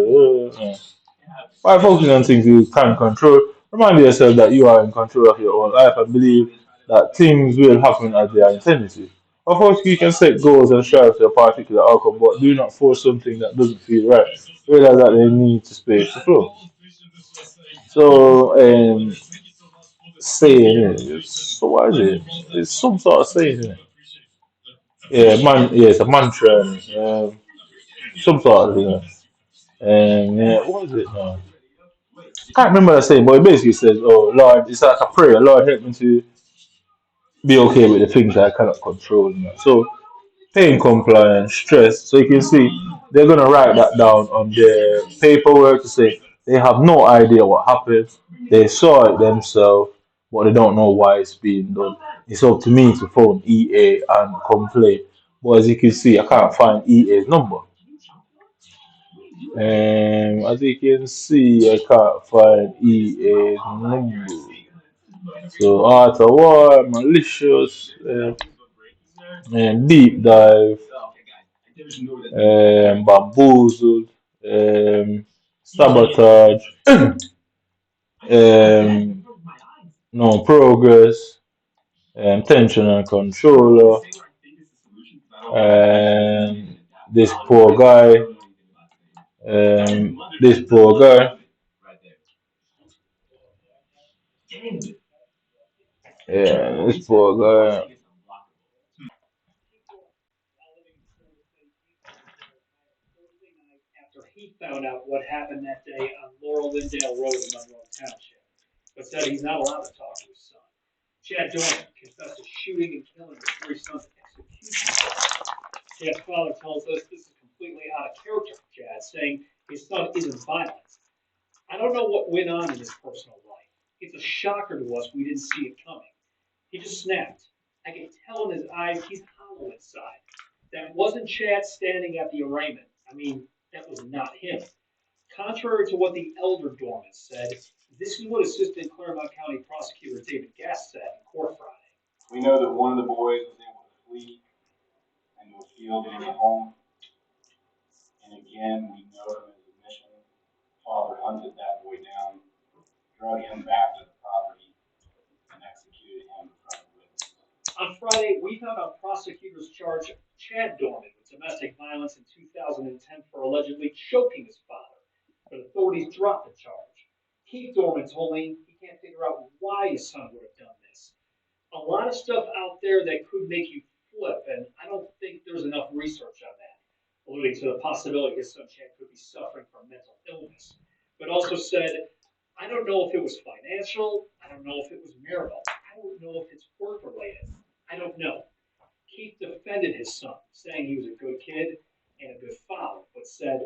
By focusing on things you can control, remind yourself that you are in control of your own life and believe that things will happen as they are intended to. Of course, you can set goals and strive to a particular outcome, but do not force something that doesn't feel right. Realize that they need to space to flow. So, saying it. So what is it? It's some sort of saying, isn't it? Yeah, man. Yeah, it's a mantra. Some sort of thing. Yeah, what was it now? Can't remember the saying, but it basically says, "Oh Lord, it's like a prayer. Lord, help me to be okay with the things that I cannot control." You know? So pain compliance, stress. So you can see they're gonna write that down on their paperwork to say they have no idea what happened. They saw it themselves, but they don't know why it's being done. It's up to me to phone EA and complain. But as you can see, I can't find EA's number. As you can see, I can't find EA's number. So art of war, malicious, and deep dive, bamboozled, sabotage, um, no progress, tension and controller, and this poor guy, this poor guy, yeah, this poor guy. After he found out what happened that day on Laurel Lindale Road in Monroe Township, but said he's not allowed to talk to his son. Chad Dorman confessed to shooting and killing his three sons' execution. Chad's father tells us this is completely out of character for Chad, saying his son isn't violent. I don't know what went on in his personal life. It's a shocker to us we didn't see it coming. He just snapped. I could tell in his eyes he's hollow inside. That wasn't Chad standing at the arraignment. I mean, that was not him. Contrary to what the elder Dorman said, this is what Assistant Claremont County Prosecutor David Gass said in court Friday. We know that one of the boys was able to flee into a field near the home. And again, we know from his admission, father hunted that boy down, drug him back to the property, and executed him in front of witnesses. On Friday, we found out prosecutors charged Chad Dorman with domestic violence in 2010 for allegedly choking his father, but authorities dropped the charge. Keith Dorman told me he can't figure out why his son would have done this. A lot of stuff out there that could make you flip, and I don't think there's enough research on that, alluding to the possibility his son Chad could be suffering from mental illness, but also said, I don't know if it was financial, I don't know if it was marital, I don't know if it's work related, I don't know. Keith defended his son, saying he was a good kid and a good father, but said,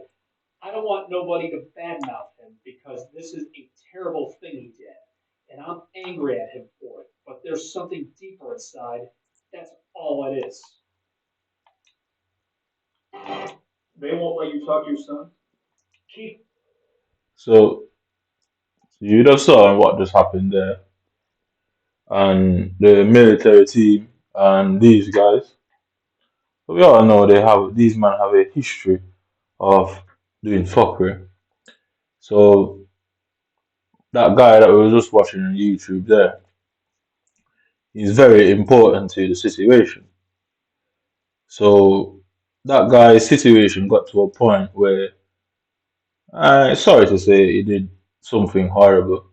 I don't want nobody to badmouth him because this is a terrible thing he did, and I'm angry at him for it, but there's something deeper inside. That's all it is. They won't let you talk to your son? Keith. So you just saw what just happened there, and the military team and these guys. So we all know these men have a history of doing fuckery. So that guy that we were just watching on YouTube there is very important to the situation. So that guy's situation got to a point where, sorry to say, he did something horrible.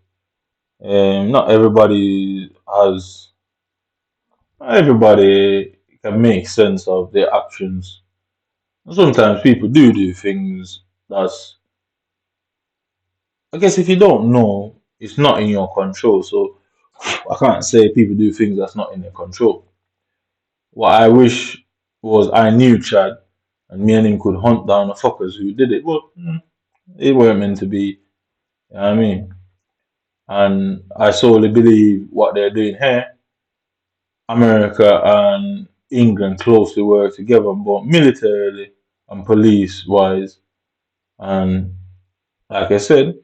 Not everybody has, not everybody can make sense of their actions. Sometimes people do things that's, I guess if you don't know, it's not in your control. So I can't say people do things that's not in their control. What I wish was I knew Chad and me and him could hunt down the fuckers who did it, but it weren't meant to be. You know what I mean? And I solely believe what they're doing here, America and England closely work together, but militarily and police wise. And like I said,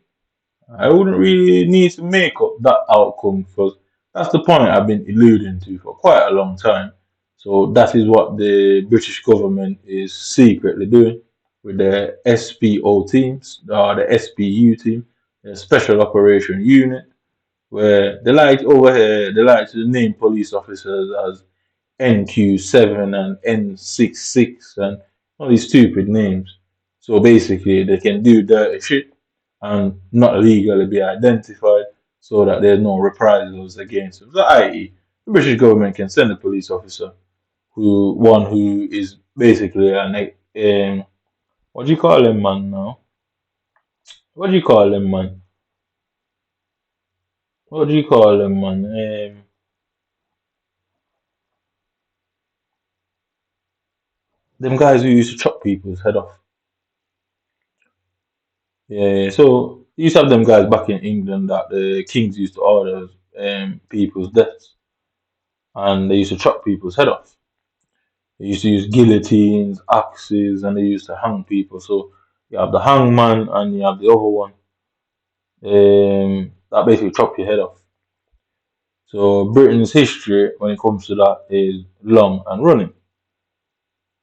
I wouldn't really need to make up that outcome because that's the point I've been alluding to for quite a long time. So that is what the British government is secretly doing with the SPO teams, or the SPU team, the Special Operation Unit, where they like over here, they like to name police officers as NQ7 and N66 and all these stupid names. So basically, they can do dirty shit and not legally be identified so that there's no reprisals against them. So, i.e., the British government can send a police officer who is basically what do you call him, man, now? what do you call them, man? What do you call them, man? Them guys who used to chop people's head off. Yeah, so you used to have them guys back in England that the kings used to order people's deaths, and they used to chop people's head off. They used to use guillotines, axes, and they used to hang people. So you have the hangman and you have the other one that basically chop your head off. So Britain's history when it comes to that is long and running.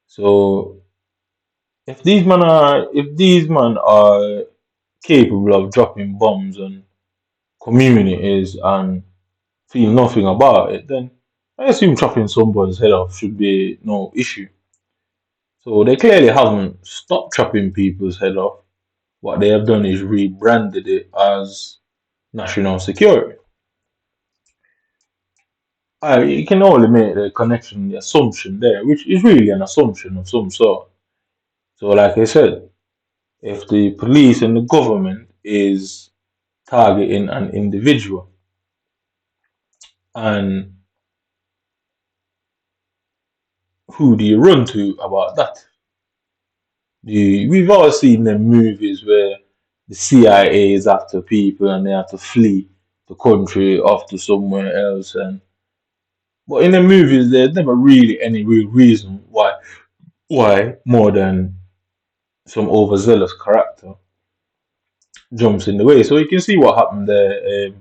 So if these men are capable of dropping bombs on communities and feel nothing about it, then I assume chopping someone's head off should be no issue. So they clearly haven't stopped chopping people's head off. What they have done is rebranded it as national security. You can only make the connection, the assumption there, which is really an assumption of some sort. So, like I said, if the police and the government is targeting an individual, and who do you run to about that? We've all seen them movies where the CIA is after people and they have to flee the country off to somewhere else, and but in the movies there's never really any real reason why more than some overzealous character jumps in the way. So you can see what happened there.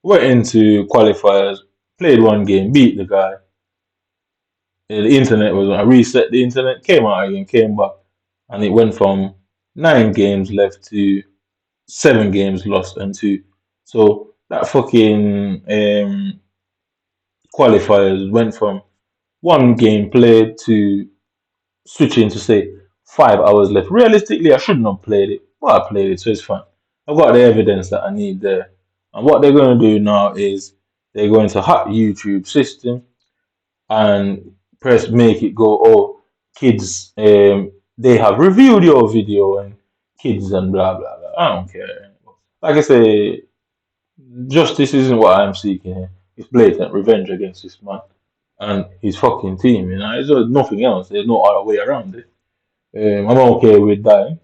Went into qualifiers, played one game, beat the guy. The internet was, I reset the internet, came out again, came back, and it went from 9 games left to 7 games lost and two. So that fucking qualifiers went from 1 game played to switching to say 5 hours left. Realistically, I shouldn't have played it, but I played it, so it's fine. I've got the evidence that I need there. And what they're going to do now is they're going to hack YouTube system and press make it go, oh, kids, they have reviewed your video and kids and blah blah blah. I don't care. Like I say, justice isn't what I'm seeking here. It's blatant revenge against this man and his fucking team. You know, it's just nothing else. There's no other way around it. I'm okay with dying.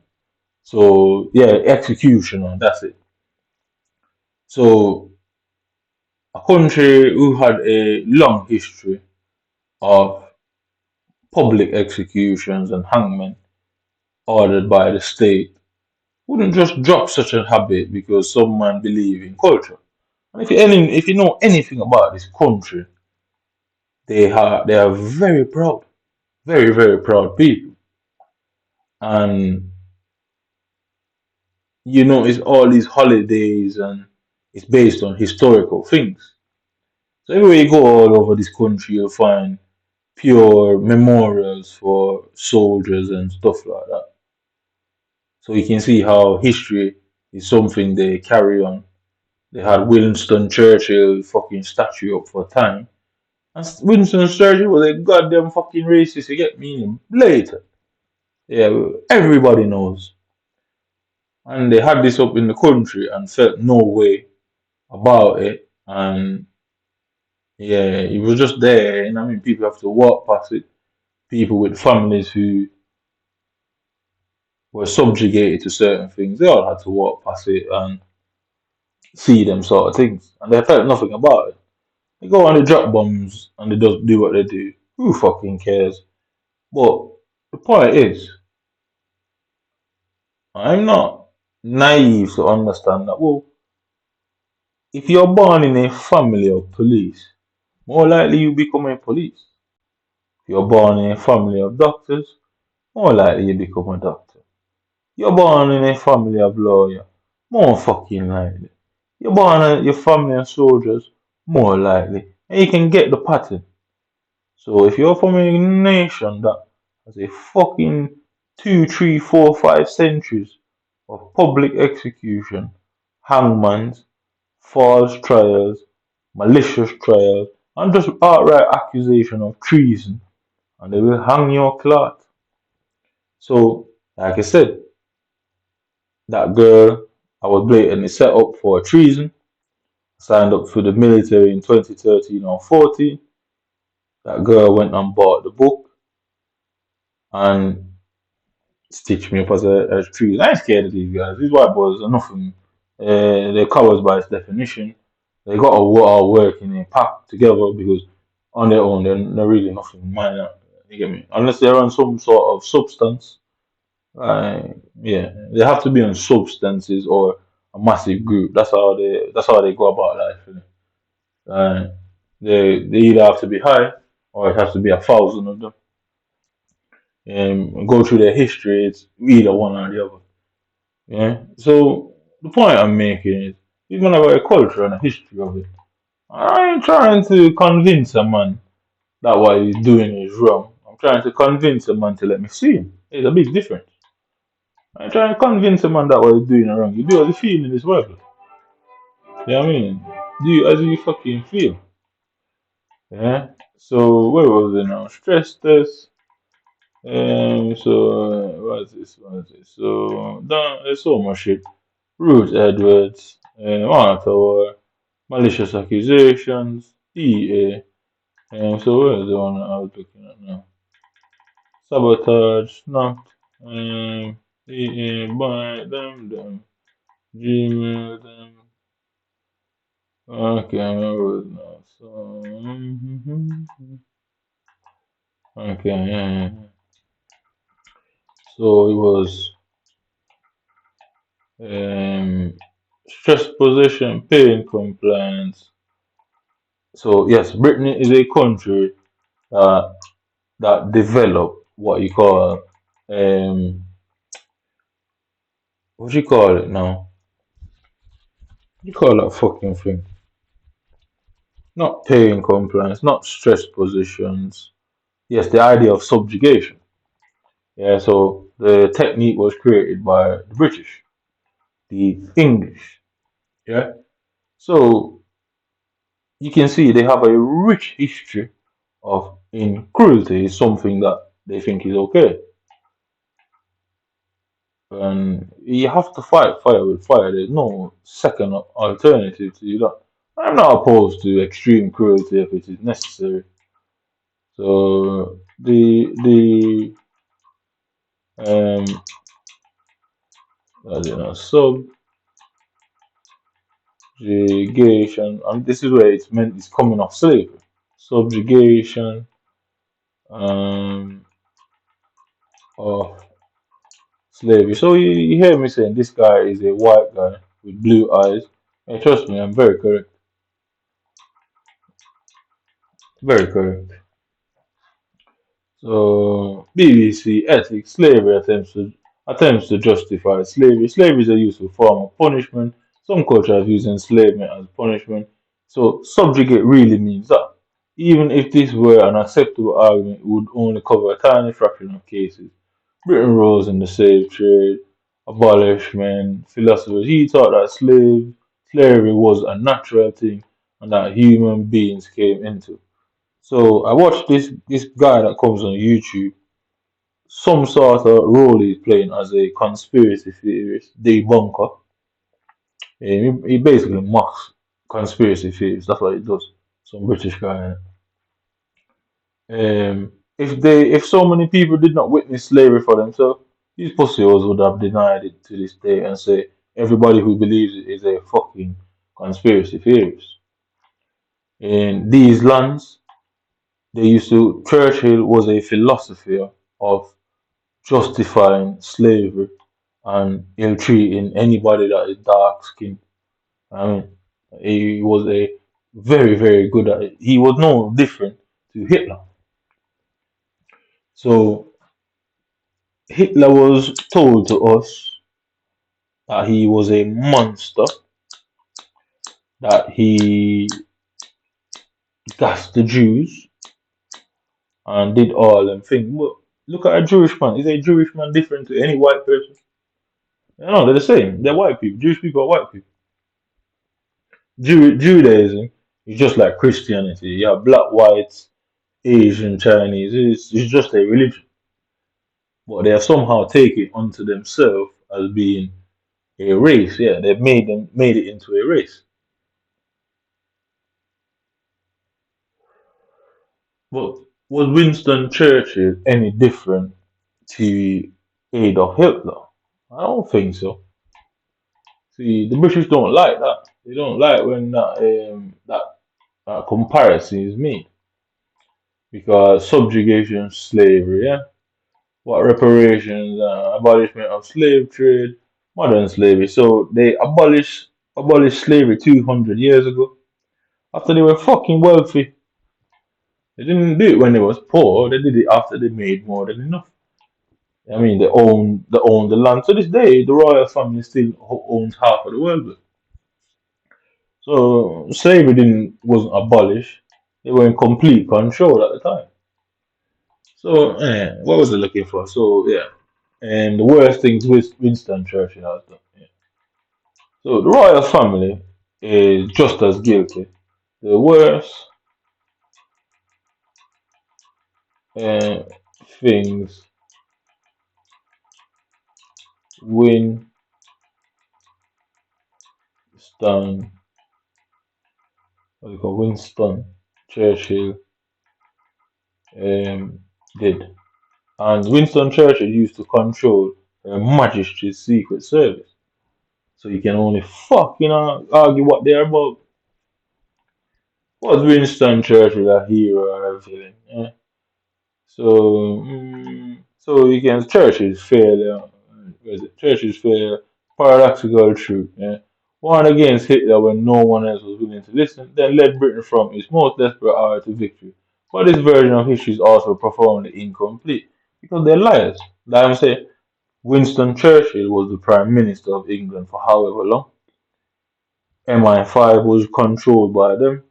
So yeah, execution and that's it. So a country who had a long history of public executions and hangmen ordered by the state wouldn't just drop such a habit because some man believe in culture. And if you know anything about this country, they are very proud, very very proud people, and you know it's all these holidays and it's based on historical things. So everywhere you go all over this country, you'll find pure memorials for soldiers and stuff like that. So you can see how history is something they carry on. They had Winston Churchill fucking statue up for time. And Winston Churchill was a goddamn fucking racist, you get me? Blatant. Yeah, everybody knows. And they had this up in the country and felt no way about it. And yeah, it was just there. And I mean, people have to walk past it. People with families who were subjugated to certain things, they all had to walk past it and see them sort of things. And they felt nothing about it. They go on the drop bombs and they just do what they do. Who fucking cares? But the point is, I'm not naive to understand that, well, if you're born in a family of police, more likely you become a police. If you're born in a family of doctors, more likely you become a doctor. You're born in a family of lawyers, more fucking likely. You're born in your family of soldiers, more likely. And you can get the pattern. So if you're from a nation that has a fucking 2, 3, 4, 5 centuries of public execution, hangmans, false trials, malicious trials, and just outright accusation of treason, and they will hang your cloth. So, like I said, that girl, I was blatantly set up for treason. Signed up for the military in 2013 or 14. That girl went and bought the book and stitched me up as treason. I ain't scared of these guys. These white boys are nothing. They're cowards by its definition. They got to all work in a pack together because on their own they're really nothing minor. You get me? Unless they're on some sort of substance. Yeah, they have to be on substances or a massive group. That's how they go about life. Uh, they either have to be high or it has to be 1,000 of them. And go through their history, it's either one or the other. Yeah. So the point I'm making is these men have a culture and a history of it. I ain't trying to convince a man that what he's doing is wrong. I'm trying to convince a man to let me see him. There's a big difference. I'm trying to convince a man that what he's doing is wrong. You do as you feel in this world. You know what I mean? Do as you fucking feel. Yeah. So where was it now? Stress test. So what's this? What's this? So there's so much shit. Ruth Edwards, Tower, malicious accusations, DA. So where's the one I was looking at now? Sabotage, not. DA, buy them, Gmail, them. Okay, I remember it now. So, okay, yeah. So it was stress possession, pain compliance. So yes, Britain is a country that developed what you call what you call it now? You call that fucking thing? Not pain compliance, not stress positions. Yes, the idea of subjugation. Yeah, so the technique was created by the British, the English. Yeah, so you can see they have a rich history of in cruelty is something that they think is okay. And you have to fight fire with fire. There's no second alternative to that. I'm not opposed to extreme cruelty if it is necessary. So the um I don't know subjugation, and this is where it's meant it's coming off slavery. Subjugation um of slavery. So you hear me saying this guy is a white guy with blue eyes. And trust me, I'm very correct. Very correct. So BBC ethics, slavery attempts to justify slavery. Slavery is a useful form of punishment. Some cultures use enslavement as punishment. So subjugate really means that. Even if this were an acceptable argument, it would only cover a tiny fraction of cases. Britain rose in the slave trade, abolishment, philosophers. He thought that slavery was a natural thing and that human beings came into. So I watched this guy that comes on YouTube. Some sort of role he's playing as a conspiracy theorist, debunker. He basically mocks conspiracy theories. That's what he does. Some British guy. If so many people did not witness slavery for themselves, these pussies would have denied it to this day and say everybody who believes it is a fucking conspiracy theorist. In these lands, Churchill was a philosopher of justifying slavery and ill treating anybody that is dark skinned. I mean, he was a very, very good at it. He was no different to Hitler. So Hitler was told to us that he was a monster, that he gassed the Jews and did all them things. But look at a Jewish man. Is a Jewish man different to any white person? No, they're the same. They're white people. Jewish people are white people. Judaism is just like Christianity. You have black, white, Asian, Chinese. It's just a religion. But they have somehow taken it onto themselves as being a race. Yeah, they made it into a race. But was Winston Churchill any different to Adolf Hitler? I don't think so. See, the British don't like that. They don't like when that comparison is made because subjugation, slavery, yeah, what reparations, abolishment of slave trade, modern slavery. So they abolished slavery 200 years ago after they were fucking wealthy. They didn't do it when they was poor. They did it after they made more than enough. I mean, they own the land. To this day, the royal family still owns half of the world. So slavery didn't wasn't abolished. They were in complete control at the time. So what was I looking for? So yeah, and the worst things with Winston Churchill has done. Yeah. So the royal family is just as guilty. The worst uh, things Winston what do you call Winston Churchill um, did. And Winston Churchill used to control Her Majesty's Secret Service. So you can only fucking argue what they're about. Was Winston Churchill a hero or a villain? Yeah. So you can Churchill's failure. What is it? Churchill's failure, paradoxical truth. Yeah. Warned against Hitler when no one else was willing to listen, then led Britain from its most desperate hour to victory. But this version of history is also profoundly incomplete because they're liars. Like I'm saying, Winston Churchill was the Prime Minister of England for however long. MI5 was controlled by them.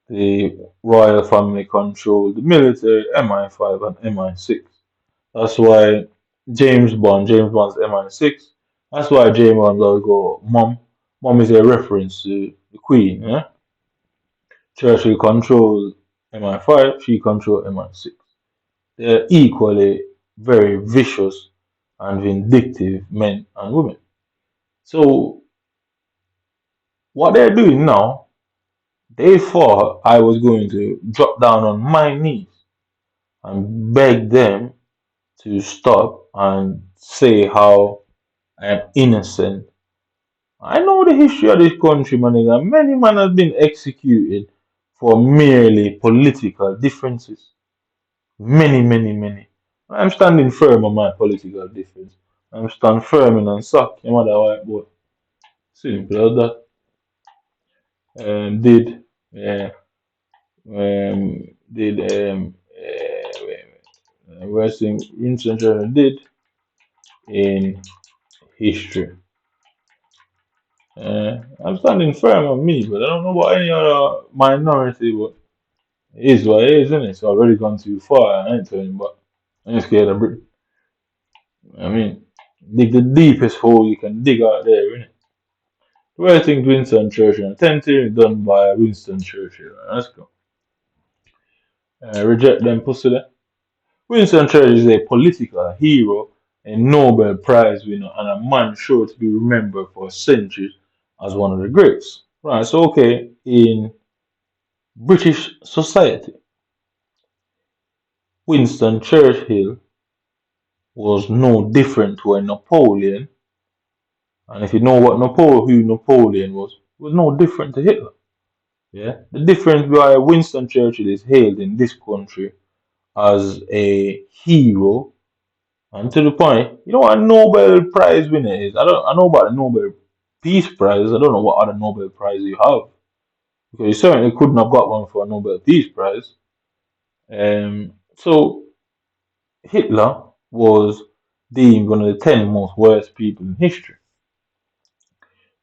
The royal family controlled the military, MI5 and MI6. That's why James Bond's MI6. That's why James Bond always go, Mom. Mom is a reference to the Queen. Yeah? Churchill controlled MI5, she controlled MI6. They're equally very vicious and vindictive men and women. So, what they're doing now, they thought I was going to drop down on my knees and beg them to stop and say how I am innocent. I know the history of this country, man. Nigga. Many men have been executed for merely political differences. Many, many, many. I'm standing firm on my political difference. I'm standing firm in and suck your mother white boy. Simple as that. Did uh, did Western Winston Churchill did in history. I'm standing firm on me, but I don't know about any other minority, but it is what it is, isn't it? It's already gone too far. I ain't telling you, but I ain't scared of Britain. I mean, dig the deepest hole you can dig out there, innit? The way I think Winston Churchill, 10 theory done by Winston Churchill. Let's go. Reject them pussy there. Winston Churchill is a political hero, a Nobel Prize winner, and a man sure to be remembered for centuries as one of the greats. Right, so okay, in British society, Winston Churchill was no different to a Napoleon, and if you know who Napoleon was no different to Hitler. Yeah, the difference why Winston Churchill is hailed in this country as a hero, and to the point, you know what a Nobel Prize winner is. I know about the Nobel Peace Prize. I don't know what other Nobel Prize you have because you certainly couldn't have got one for a Nobel Peace Prize. So Hitler was deemed one of the 10 most worst people in history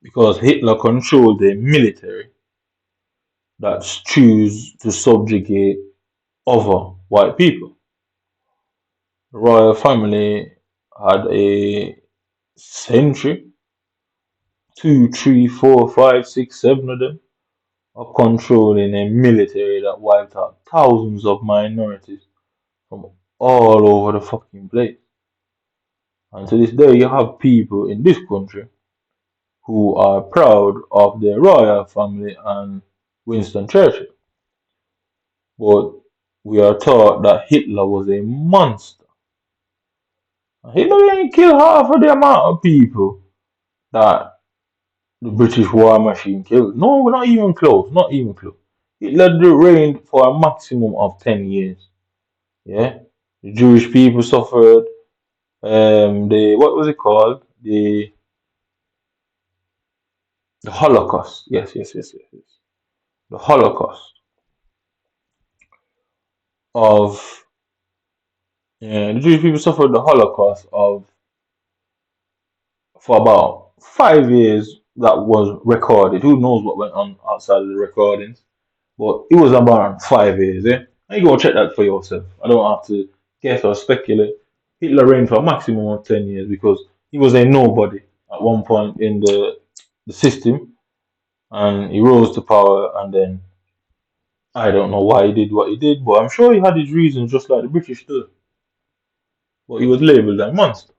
because Hitler controlled a military that choose to subjugate other white people. The royal family had a century, two, three, four, five, six, seven of them, of controlling a military that wiped out thousands of minorities from all over the fucking place. And to this day, you have people in this country who are proud of their royal family and Winston Churchill. But we are taught that Hitler was a monster. Hitler didn't kill half of the amount of people that the British war machine killed. No, not even close. Not even close. Hitler reigned for a maximum of 10 years. Yeah, the Jewish people suffered. The what was it called? The Holocaust. Yes, yes, yes, yes, yes. The Holocaust of the Jewish people suffered the Holocaust of for about 5 years. That was recorded. Who knows what went on outside of the recordings? But it was about 5 years. Yeah, and you go check that for yourself. I don't have to guess or speculate. Hitler reigned for a maximum of 10 years because he was a nobody at one point in the system, and he rose to power, and then I don't know why he did what he did, but I'm sure he had his reasons, just like the British do. But he was labelled a monster.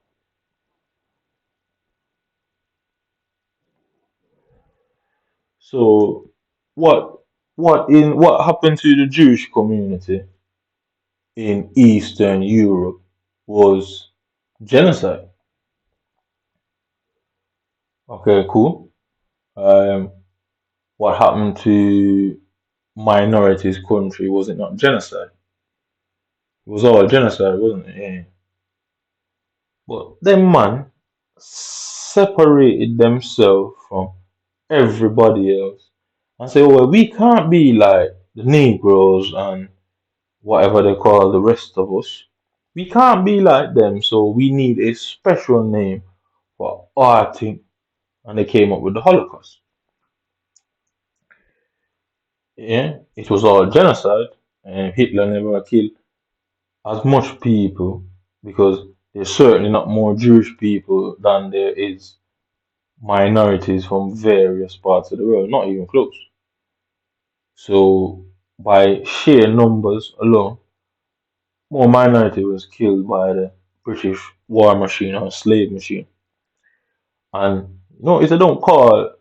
So, what happened to the Jewish community in Eastern Europe was genocide. Okay, cool. Um, what happened to minorities country, was it not genocide? It was all genocide, wasn't it? Yeah. But them man separated themselves from everybody else and say, well, we can't be like the Negroes and whatever they call the rest of us. We can't be like them, so we need a special name for our thing. And they came up with the Holocaust. Yeah, it was all genocide, and Hitler never killed as much people because there's certainly not more Jewish people than there is minorities from various parts of the world, not even close. So by sheer numbers alone, more minority was killed by the British war machine or slave machine. And if they don't call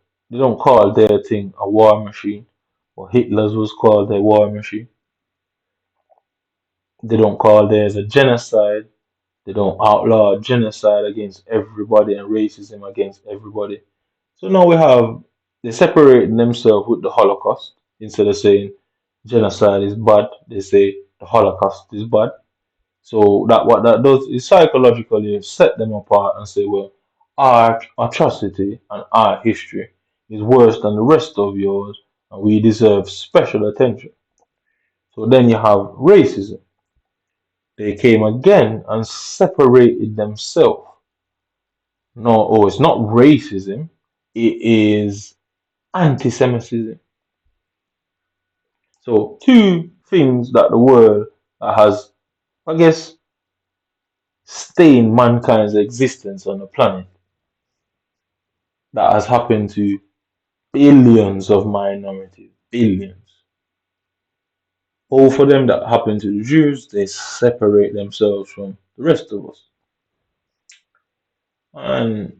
their thing a war machine, or Hitler's was called a war machine. They don't call theirs a genocide. They don't outlaw genocide against everybody and racism against everybody. So now they separate themselves with the Holocaust. Instead of saying genocide is bad, they say the Holocaust is bad. So that what that does is psychologically set them apart and say, well, our atrocity and our history is worse than the rest of yours, and we deserve special attention. So then you have racism. They came again and separated themselves. No, oh, it's not racism, it is anti Semitism. So, two things that the world has, I guess, stained mankind's existence on the planet that has happened to billions of minorities. Billions. All for them that happened to the Jews, they separate themselves from the rest of us. And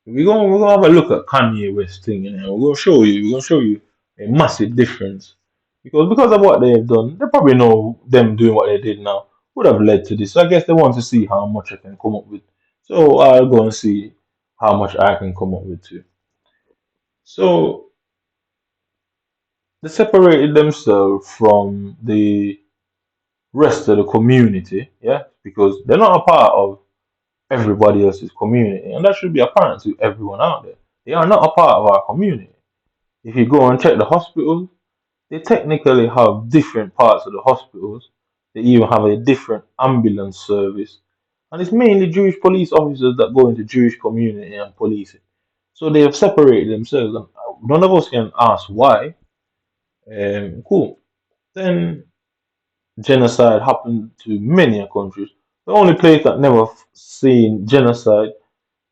we're gonna have a look at Kanye West thing, and we're gonna show you a massive difference. Because of what they've done, they probably know them doing what they did now would have led to this. So I guess they want to see how much I can come up with. So I'll go and see how much I can come up with too. So they separated themselves from the rest of the community, yeah, because they're not a part of everybody else's community, and that should be apparent to everyone out there. They are not a part of our community. If you go and check the hospitals, they technically have different parts of the hospitals. They even have a different ambulance service, and it's mainly Jewish police officers that go into Jewish community and police it. So they have separated themselves, and none of us can ask why. Cool. Then genocide happened to many countries. The only place that never seen genocide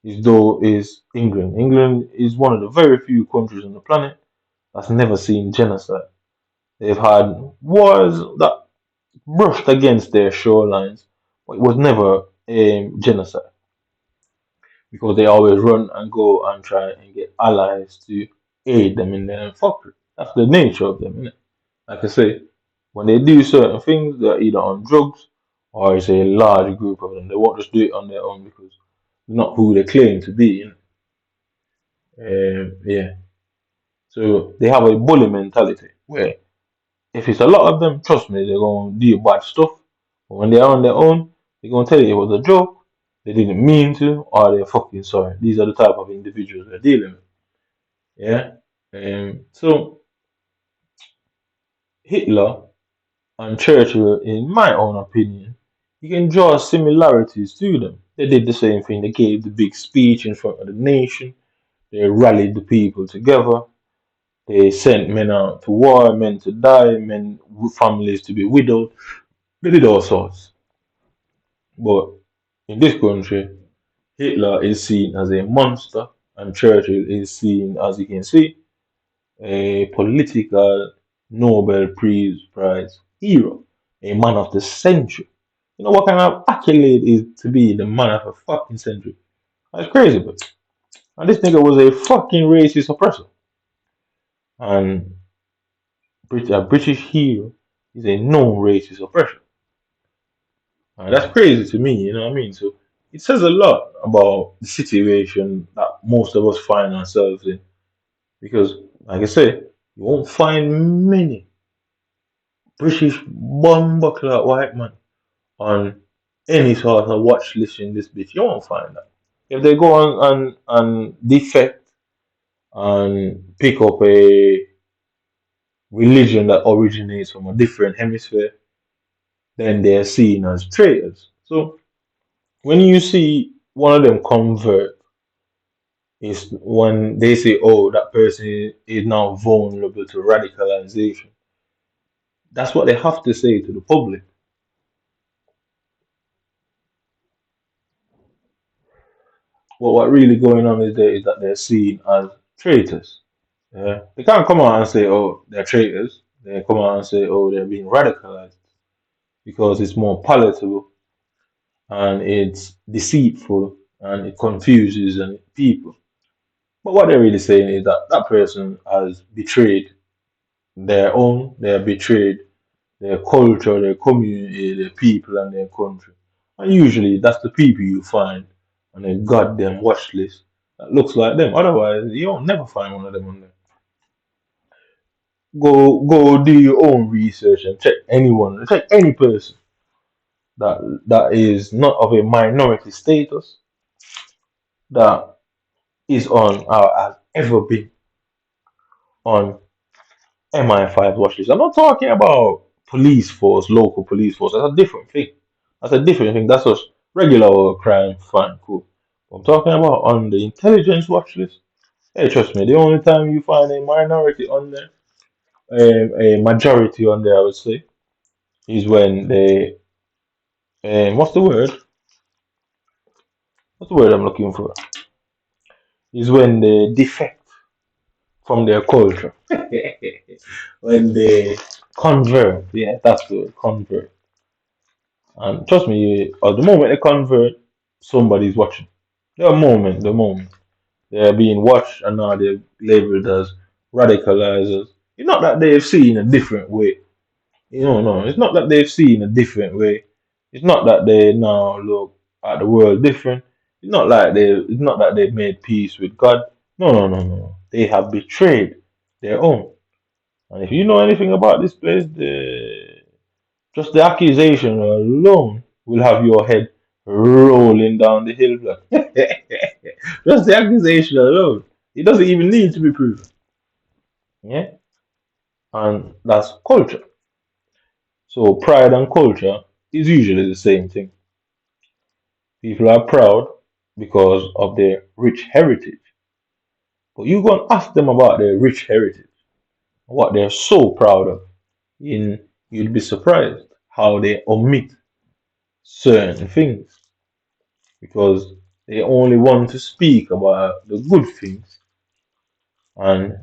is England. England is one of the very few countries on the planet that's never seen genocide. They've had wars that brushed against their shorelines, but it was never genocide. because they always run and go and try and get allies to aid them in their fuckery. That's the nature of them, innit? Like I say, when they do certain things, they're either on drugs or it's a large group of them. They won't just do it on their own because they're not who they claim to be, yeah. So they have a bully mentality where if it's a lot of them, trust me, they're going to do bad stuff. But when they're on their own, they're going to tell you it was a joke, they didn't mean to, or they're fucking sorry. These are the type of individuals they're dealing with. Yeah. So Hitler and Churchill, in my own opinion, you can draw similarities to them. They did the same thing. They gave the big speech in front of the nation. They rallied the people together. They sent men out to war, men to die, men families to be widowed. They did all sorts. But in this country, Hitler is seen as a monster, and Churchill is seen, as you can see, a political Nobel Prize hero, a man of the century. You know what kind of accolade is to be the man of a fucking century? That's crazy, but and this nigga was a fucking racist oppressor, and a British hero is a known racist oppressor. And that's crazy to me, you know what I mean? So it says a lot about the situation that most of us find ourselves in. Because, like I say, you won't find many British bumbuckler white man on any sort of watch list in this bitch. You won't find that. If they go on defect and pick up a religion that originates from a different hemisphere, then they're seen as traitors. So when you see one of them convert, is when they say, oh, that person is now vulnerable to radicalization. That's what they have to say to the public. Well, what really going on is there is that they're seen as traitors. Yeah? They can't come out and say, oh, they're traitors. They come out and say, oh, they're being radicalized because it's more palatable and it's deceitful and it confuses people. But what they're really saying is that that person has betrayed their own, they have betrayed their culture, their community, their people, and their country. And usually that's the people you find on a goddamn watch list that looks like them. Otherwise, you don't never find one of them on there. Go do your own research and check any person that is not of a minority status that is on or has ever been on MI5 watch list. I'm not talking about police force, local police force. That's a different thing. That's a different thing. That's just regular crime, fine, cool. I'm talking about on the intelligence watch list. Hey, trust me, the only time you find a minority on there, a majority on there, I would say, is when they, what's the word? What's the word I'm looking for? Is when they defect from their culture. When they convert. Yeah, that's the word, convert. And trust me, at the moment they convert, somebody's watching. The moment they're being watched and now they're labeled as radicalizers. It's not that they've seen a different way. No, it's not that they've seen a different way. It's not that they now look at the world different. It's not that they've made peace with God. No. They have betrayed their own. And if you know anything about this place, just the accusation alone will have your head rolling down the hill block. Just the accusation alone. It doesn't even need to be proven. Yeah? And that's culture. So pride and culture is usually the same thing. People are proud because of their rich heritage. But you go and ask them about their rich heritage, what they're so proud of. You'd be surprised how they omit certain things because they only want to speak about the good things. And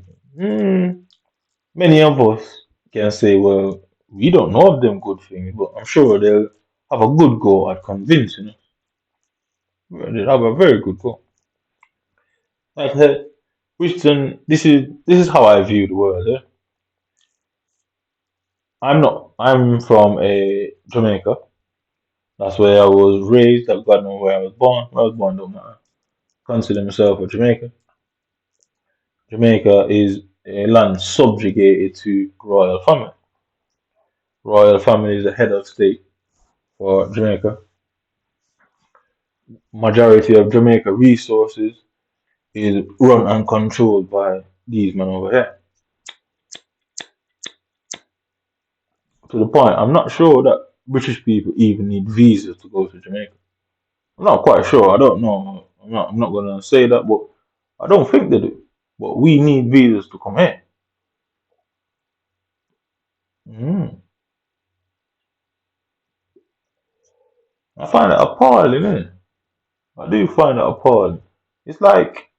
many of us can say, well, we don't know of them good things, but I'm sure they'll have a good go at convincing us. Well, they'll have a very good go. Like I said, Christian, this is how I view the world. I'm from a Jamaica. That's where I was raised. I God know where I was born. Where I was born don't matter. Consider myself a Jamaican. Jamaica is a land subjugated to royal family. Royal family is the head of state for Jamaica. Majority of Jamaica resources is run and controlled by these men over here. To the point, I'm not sure that British people even need visas to go to Jamaica. I'm not quite sure. I don't know. I'm not gonna say that, but I don't think they do. But we need visas to come here. Mm. I find it appalling, innit? I do find it appalling. It's like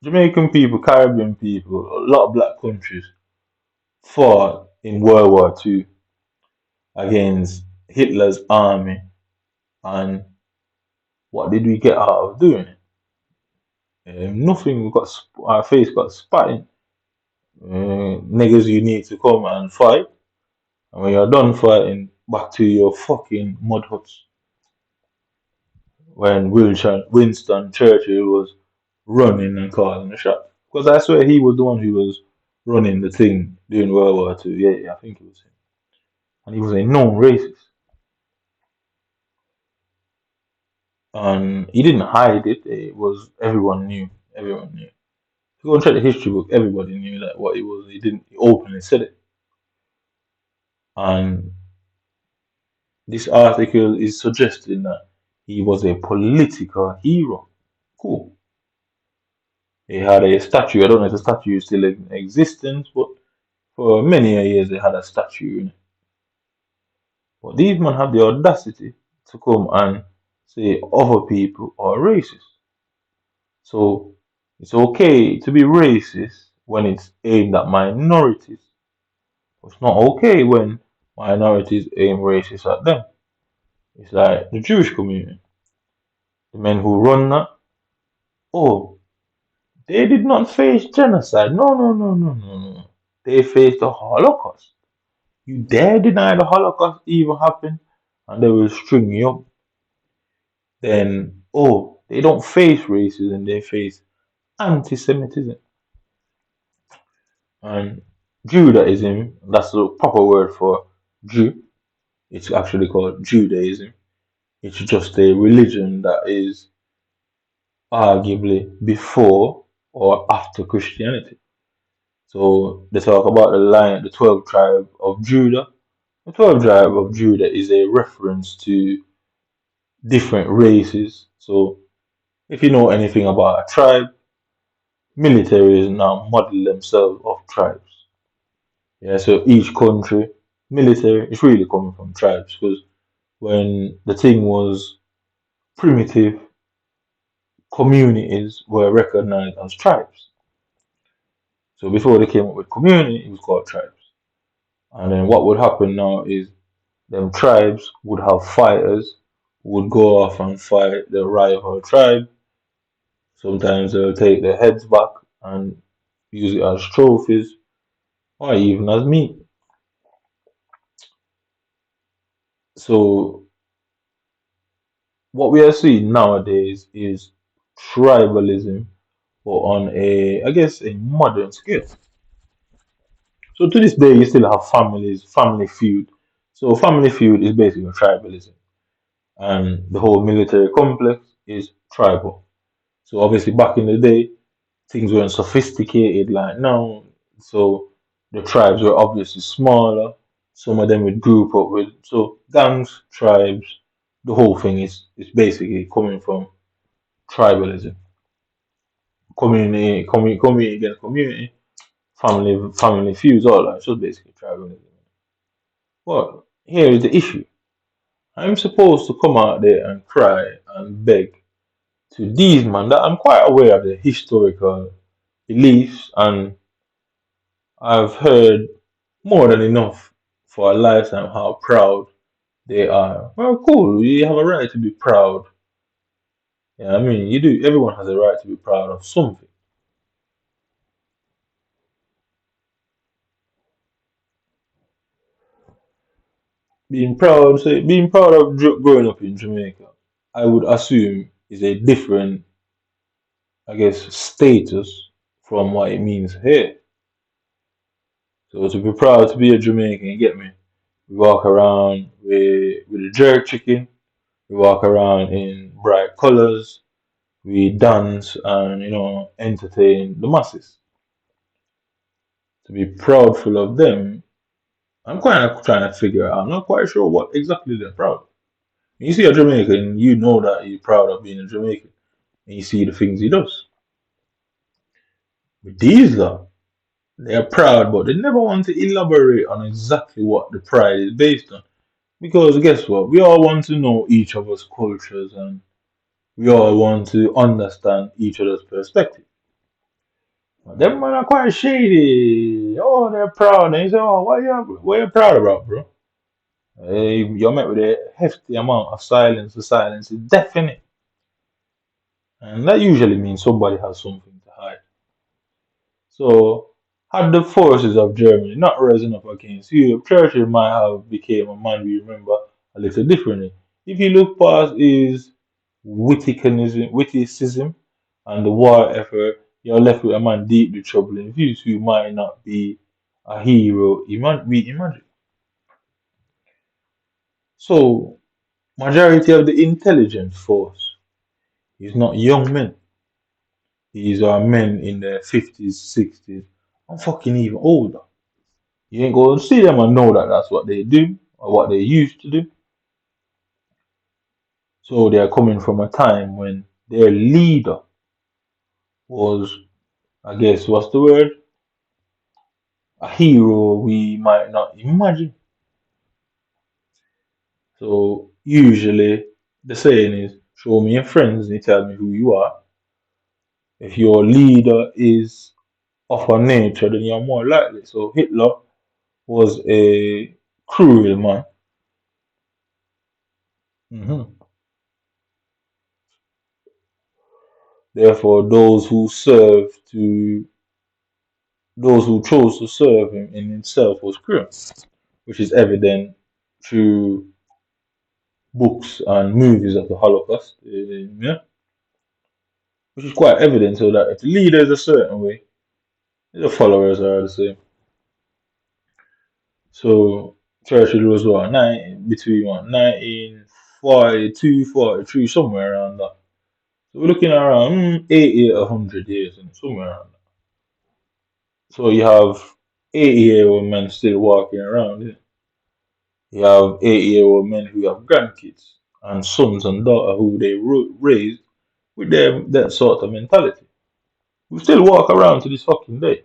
Jamaican people, Caribbean people, a lot of black countries fought in World War II against Hitler's army, and what did we get out of doing it? Nothing. We got our face got spat in. Niggas, you need to come and fight, and when you're done fighting, back to your fucking mud huts. When Winston Churchill was running and calling the shot, because I swear he was the one who was running the thing during World War II. Yeah, I think it was him, and he was a known racist. And he didn't hide it. It was everyone knew. Everyone knew. If you go and check the history book, everybody knew that what it was. He didn't. He openly said it. And this article is suggesting that he was a political hero. Cool. He had a statue. I don't know if the statue is still in existence, but for many years they had a statue in it. But these men have the audacity to come and say other people are racist. So it's okay to be racist when it's aimed at minorities. It's not okay when minorities aim racist at them. It's like the Jewish community. The men who run that, oh, they did not face genocide. No, no, no, no, no, no. They faced the Holocaust. You dare deny the Holocaust even happened, and they will string you up. Then, oh, they don't face racism, they face anti Semitism. And Judaism, that's the proper word for Jew. It's actually called Judaism. It's just a religion that is arguably before or after Christianity. So they talk about the 12 tribe of Judah. The 12 tribe of Judah is a reference to different races. So if you know anything about a tribe, militaries now model themselves of tribes. Yeah, so each country, military, is really coming from tribes because when the thing was primitive, communities were recognized as tribes. So before they came up with community, it was called tribes. And then what would happen now is them tribes would have fighters who would go off and fight the rival tribe. Sometimes they'll take their heads back and use it as trophies or even as meat. So what we are seeing nowadays is tribalism, but on a, I guess, a modern scale. So to this day, you still have families, family feud. So family feud is basically tribalism, and the whole military complex is tribal. So obviously, back in the day, things weren't sophisticated like now. So the tribes were obviously smaller. Some of them would group up with so gangs, tribes. The whole thing is basically coming from tribalism, community against community, family feuds, all that. So basically tribalism. But here is the issue. I'm supposed to come out there and cry and beg to these men that I'm quite aware of their historical beliefs, and I've heard more than enough for a lifetime how proud they are. Well, cool, you have a right to be proud Yeah, I mean, you do. Everyone has a right to be proud of something. Being proud of growing up in Jamaica, I would assume is a different, I guess, status from what it means here. So to be proud to be a Jamaican, you get me? We walk around with a jerk chicken. We walk around in bright colors. We dance and entertain the masses. To be proudful of them, I'm kind of trying to figure out. I'm not quite sure what exactly they're proud of. When you see a Jamaican, you know that he's proud of being a Jamaican, and you see the things he does. With these lot, they're proud, but they never want to elaborate on exactly what the pride is based on. Because guess what? We all want to know each other's cultures and we all want to understand each other's perspective. But them man are quite shady. Oh, they're proud. And you say, oh, what you proud about, bro? You're met with a hefty amount of silence. The silence is deafening. And that usually means somebody has something to hide. So, had the forces of Germany not risen up against Europe, Churchill might have become a man we remember a little differently. If you look past his witticism and the war effort, you're left with a man deeply troubled in views who might not be a hero we imagine. So, majority of the intelligence force is not young men. These are men in their 50s, 60s, and fucking even older. You ain't going to see them and know that that's what they do or what they used to do. So they are coming from a time when their leader was, I guess, what's the word? A hero we might not imagine. So usually the saying is, show me your friends and you tell me who you are. If your leader is of a nature, then you're more likely. So Hitler was a cruel man. Mhm. Therefore, those who chose to serve him in himself was cruel, which is evident through books and movies of the Holocaust. Yeah, which is quite evident, so that if the leader is a certain way, the followers are the same. So Churchill was what, between what, 1942, 43, somewhere around that. So we're looking around 80, 100 years, and somewhere around that. So you have 80-year-old men still walking around. Yeah? You have 80-year-old men who have grandkids and sons and daughters who they raised with that sort of mentality. We still walk around to this fucking day.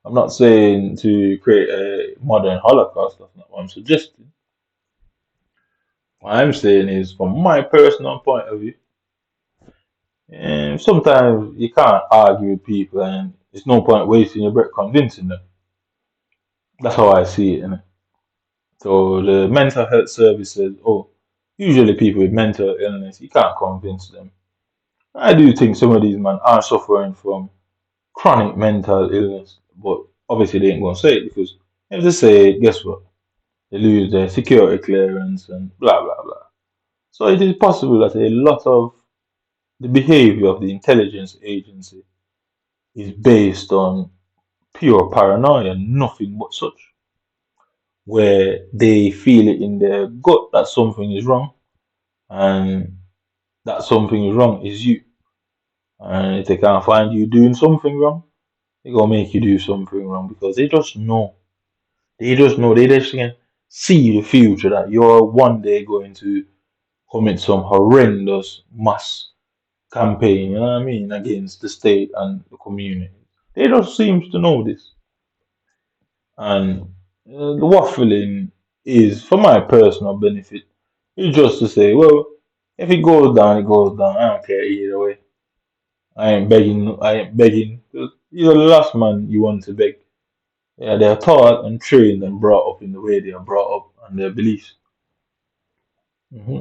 I'm not saying to create a modern Holocaust, that's not what I'm suggesting. What I'm saying is, from my personal point of view, and sometimes you can't argue with people and it's no point wasting your breath convincing them. That's how I see it, innit? So the mental health services, usually people with mental illness, you can't convince them. I do think some of these men are suffering from chronic mental illness, but obviously they ain't gonna say it because if they say it, guess what? They lose their security clearance and blah blah blah. So it is possible that a lot of the behavior of the intelligence agency is based on pure paranoia, nothing but such, where they feel it in their gut that something is wrong, and that something is wrong is you. And if they can't find you doing something wrong, they gonna make you do something wrong because they just know. They just know. They just can see the future that you're one day going to commit some horrendous mass campaign, you know what I mean, against the state and the community. They just seems to know this. And the waffling is, for my personal benefit, is just to say, well, if it goes down, it goes down. I don't care either way. I ain't begging. I ain't begging. You're the last man you want to beg. Yeah, they are taught and trained and brought up in the way they are brought up and their beliefs. Hmm.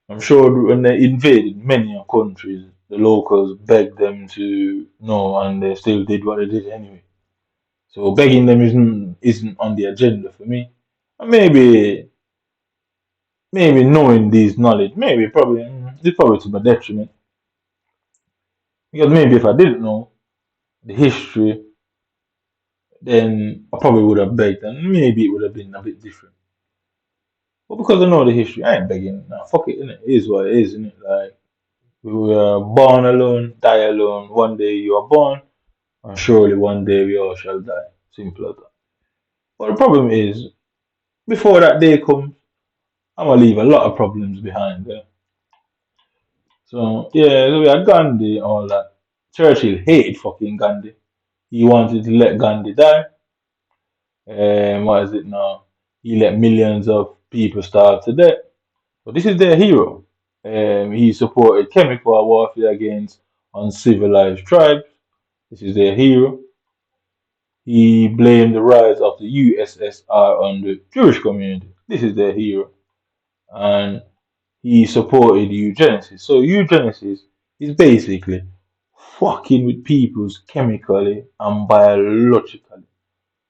I'm sure when they invaded many countries, the locals begged them to no, and they still did what they did anyway. So begging them isn't on the agenda for me. And maybe knowing these knowledge, maybe probably it's probably to my detriment. Because maybe if I didn't know the history, then I probably would have begged, and maybe it would have been a bit different. But because I know the history, I ain't begging. Nah, fuck it, innit? It is what it is, innit? Like we were born alone, die alone. One day you are born, and surely one day we all shall die. Simple as that. But the problem is, before that day comes, I'm gonna leave a lot of problems behind. Yeah? So yeah, so we had Gandhi and all that. Churchill hated fucking Gandhi. He wanted to let Gandhi die. What is it now? He let millions of people starve to death. So this is their hero. He supported chemical warfare against uncivilized tribes. This is their hero. He blamed the rise of the USSR on the Jewish community. This is their hero. And he supported eugenesis. So eugenesis is basically fucking with people's chemically and biologically.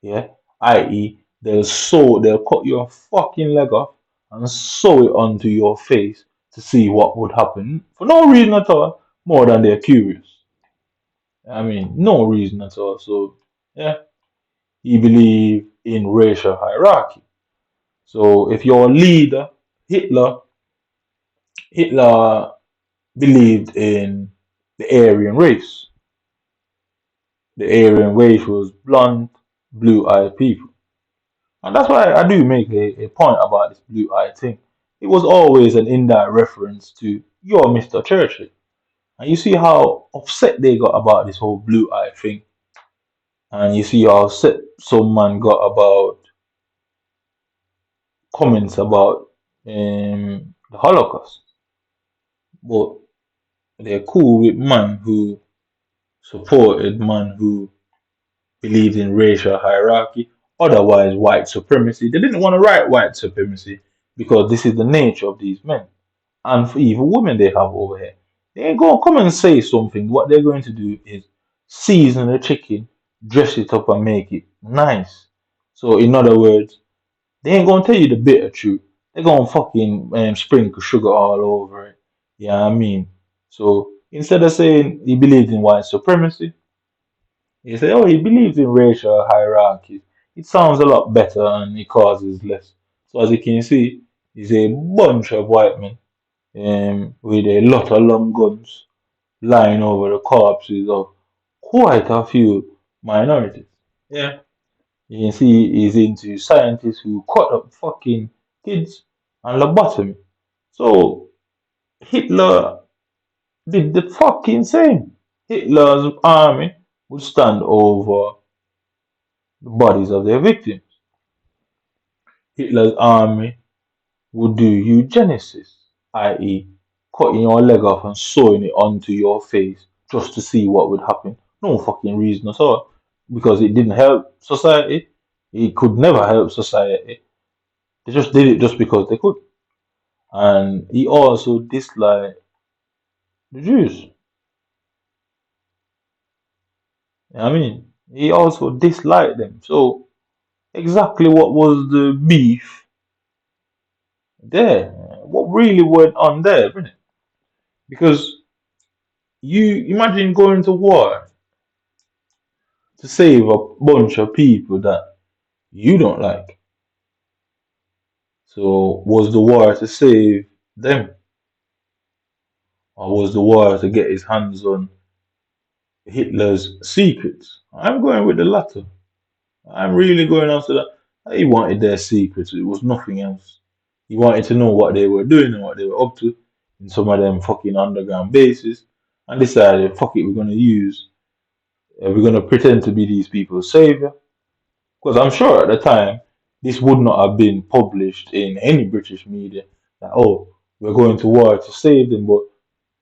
Yeah, i.e., they'll cut your fucking leg off and sew it onto your face to see what would happen for no reason at all, more than they're curious. I mean, no reason at all. So yeah, he believed in racial hierarchy. So if your leader, Hitler, Hitler believed in the Aryan race. The Aryan race was blonde, blue-eyed people. And that's why I do make a point about this blue eye thing. It was always an indirect reference to your Mr. Churchill. And you see how upset they got about this whole blue eye thing. And you see how upset some man got about comments about the Holocaust. But they're cool with man who supported man who believed in racial hierarchy, otherwise white supremacy. They didn't want to write white supremacy because this is the nature of these men. And for even women they have over here. They ain't gonna come and say something. What they're going to do is season the chicken, dress it up, and make it nice. So, in other words, they ain't gonna tell you the bitter truth. They're gonna fucking sprinkle sugar all over it. Yeah, I mean. So instead of saying he believed in white supremacy, he say, oh, he believes in racial hierarchies. It sounds a lot better and it causes less. So as you can see, it's a bunch of white men with a lot of long guns lying over the corpses of quite a few minorities. Yeah. You can see he's into scientists who cut up fucking kids and lobotomy. So Hitler did the fucking same. Hitler's army would stand over the bodies of their victims. Hitler's army would do eugenesis, i.e., cutting your leg off and sewing it onto your face just to see what would happen. No fucking reason at all. Because it didn't help society. It could never help society. They just did it just because they could. And he also disliked the Jews. I mean, he also disliked them. So, exactly what was the beef there? What really went on there, innit? Because you imagine going to war to save a bunch of people that you don't like. So was the war to save them, or was the war to get his hands on Hitler's secrets? I'm going with the latter. I'm really going after that. He wanted their secrets. It was nothing else. He wanted to know what they were doing and what they were up to in some of them fucking underground bases, and decided, fuck it, we're gonna pretend to be these people's savior. Because I'm sure at the time, this would not have been published in any British media. That, oh, we're going to war to save them, but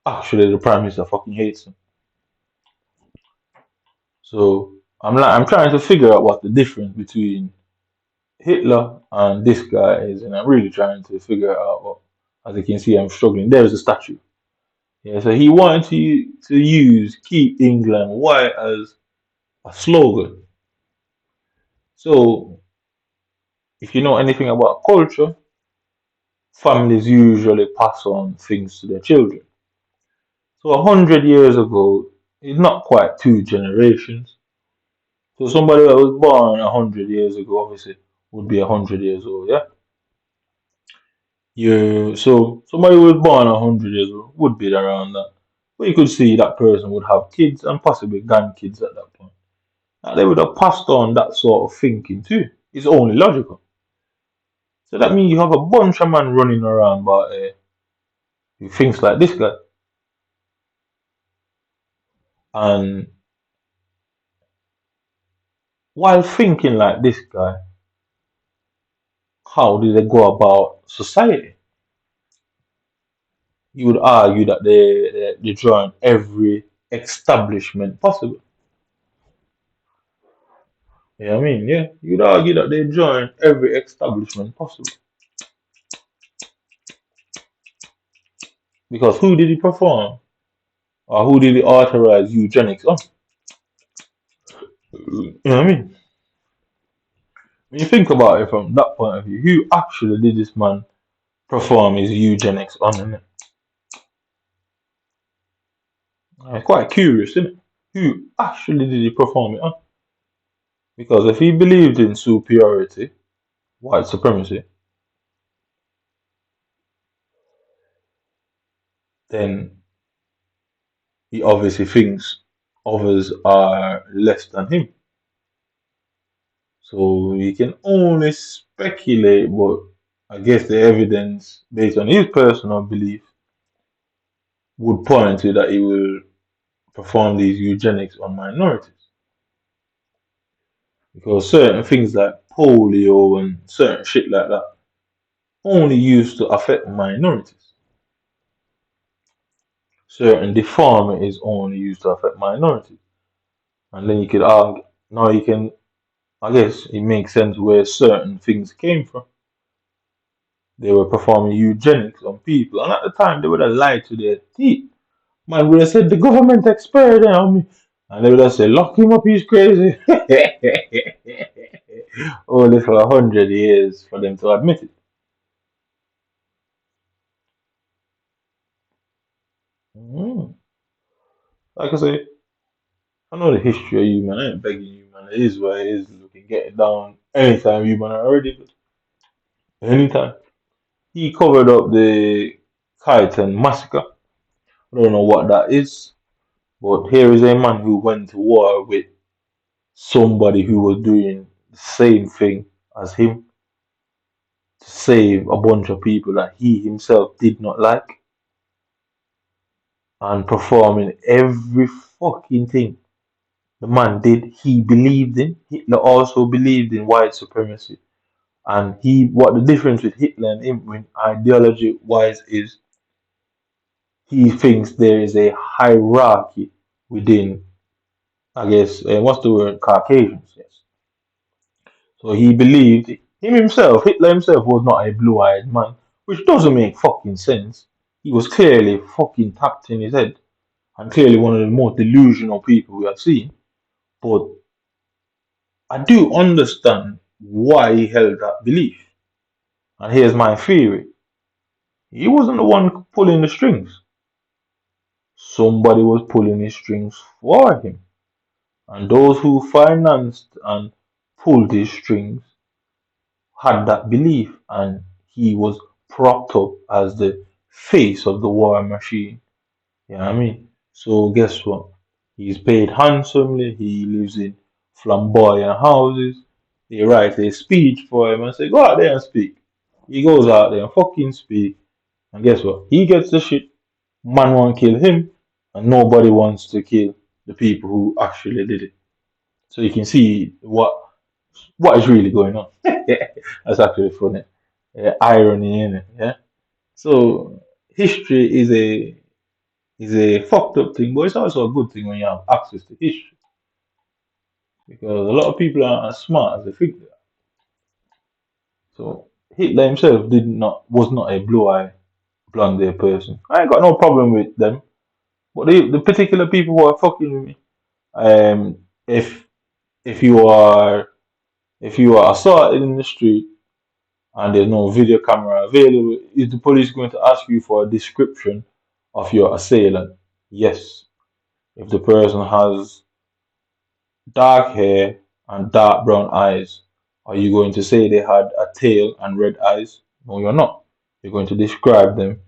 actually the Prime Minister fucking hates them. So I'm trying to figure out what's the difference between Hitler and this guy is, and I'm really trying to figure it out. But as you can see, I'm struggling. There's a statue. Yeah, so he wanted to use "Keep England White" as a slogan. So if you know anything about culture, families usually pass on things to their children. So 100 years ago is not quite two generations. So somebody that was born 100 years ago obviously would be 100 years old, yeah? So somebody who was born 100 years old would be around that. But you could see that person would have kids and possibly grandkids at that point. Now they would have passed on that sort of thinking too. It's only logical. So that means you have a bunch of men running around but who thinks like this guy. And while thinking like this guy, how do they go about society? You would argue that they join every establishment possible. You know what I mean? Yeah, you'd argue that they join every establishment possible. Because who did he perform? Or who did he authorize eugenics on? You know what I mean? When you think about it from that point of view, who actually did this man perform his eugenics on? Isn't it? It's quite curious, isn't it? Who actually did he perform it on? Because if he believed in superiority, white supremacy, then he obviously thinks others are less than him. So we can only speculate, but I guess the evidence based on his personal belief would point to that he will perform these eugenics on minorities. Because certain things like polio and certain shit like that only used to affect minorities. Certain deformities only used to affect minorities. And then you could argue, now you can, I guess it makes sense where certain things came from. They were performing eugenics on people, and at the time they would have lied to their teeth. Man would have said the government experimented on me, and they would have said lock him up, he's crazy. Only for 100 years for them to admit it. Mm. Like I say, I know the history of you, man. I ain't begging you, man. It is what it is. We can get it down anytime you, man, are ready. But anytime. He covered up the Kaitan massacre. I don't know what that is, but here is a man who went to war with somebody who was doing the same thing as him to save a bunch of people that he himself did not like and performing every fucking thing the man did, he believed in. Hitler also believed in white supremacy. And what the difference with Hitler and him, ideology wise, is he thinks there is a hierarchy within, I guess, what's the word? Caucasians, yes. So he believed, him himself, Hitler himself was not a blue eyed man, which doesn't make fucking sense. He was clearly fucking tapped in his head and clearly one of the most delusional people we have seen. But I do understand why he held that belief. And here's my theory. He wasn't the one pulling the strings. Somebody was pulling his strings for him. And those who financed and pulled his strings had that belief, and he was propped up as the face of the war machine. You know what I mean? So guess what? He's paid handsomely, he lives in flamboyant houses. They write a speech for him and say, go out there and speak. He goes out there and fucking speak. And guess what? He gets the shit. Man won't kill him, and nobody wants to kill the people who actually did it. So you can see what is really going on. That's actually funny. Irony in it, yeah. So history is a fucked up thing, but it's also a good thing when you have access to history because a lot of people aren't as smart as they think they are. So Hitler himself was not a blue eye blonde hair person. I ain't got no problem with them. But the particular people who are fucking with me, um, if if you are if you are assaulted in the street and there's no video camera available, is the police going to ask you for a description of your assailant? Yes. If the person has dark hair and dark brown eyes, are you going to say they had a tail and red eyes? No, you're not. You're going to describe them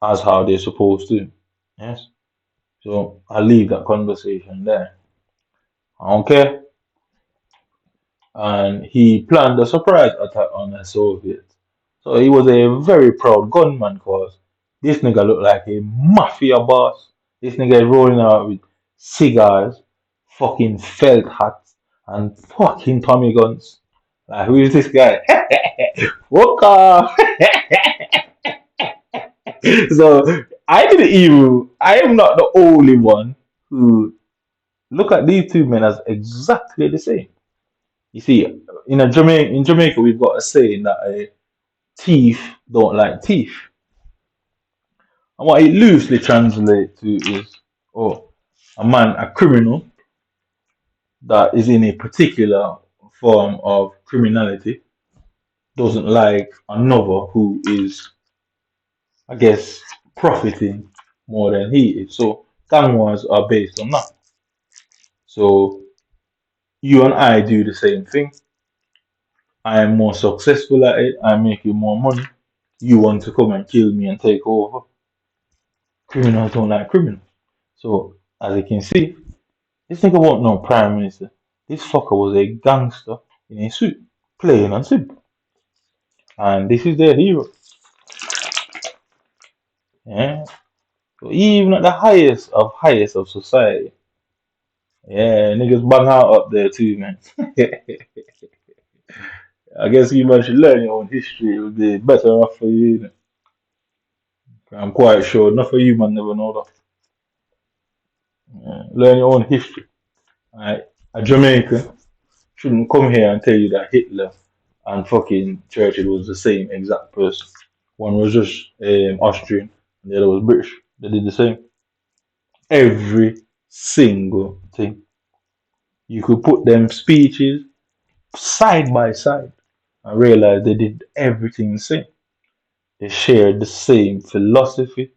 as how they're supposed to. Yes. So I'll leave that conversation there. I don't care. And he planned a surprise attack on the Soviets. So he was a very proud gunman because this nigga looked like a mafia boss. This nigga is rolling out with cigars, fucking felt hats, and fucking Tommy guns. Like, who is this guy? Waka! So I am not the only one who look at these two men as exactly the same. You see, in Jamaica, we've got a saying that thief don't like teeth. And what it loosely translates to is, oh, a criminal that is in a particular form of criminality doesn't like another who is, I guess, profiting more than he is. So gang wars are based on that. So you and I do the same thing. I am more successful at it. I'm making more money. You want to come and kill me and take over. Criminals don't like criminals. So, as you can see, this nigga wasn't no prime minister. This fucker was a gangster in a suit, plain and simple. And this is their hero. Yeah. So even at the highest of society, yeah, niggas bang out up there too, man. I guess you man should learn your own history. It would be better off for you. Innit? I'm quite sure enough of you man never know that. Yeah. Learn your own history. Alright. A Jamaican shouldn't come here and tell you that Hitler and fucking Churchill was the same exact person. One was just Austrian and the other was British. They did the same. Every single thing. You could put them speeches side by side and realize they did everything the same. They shared the same philosophy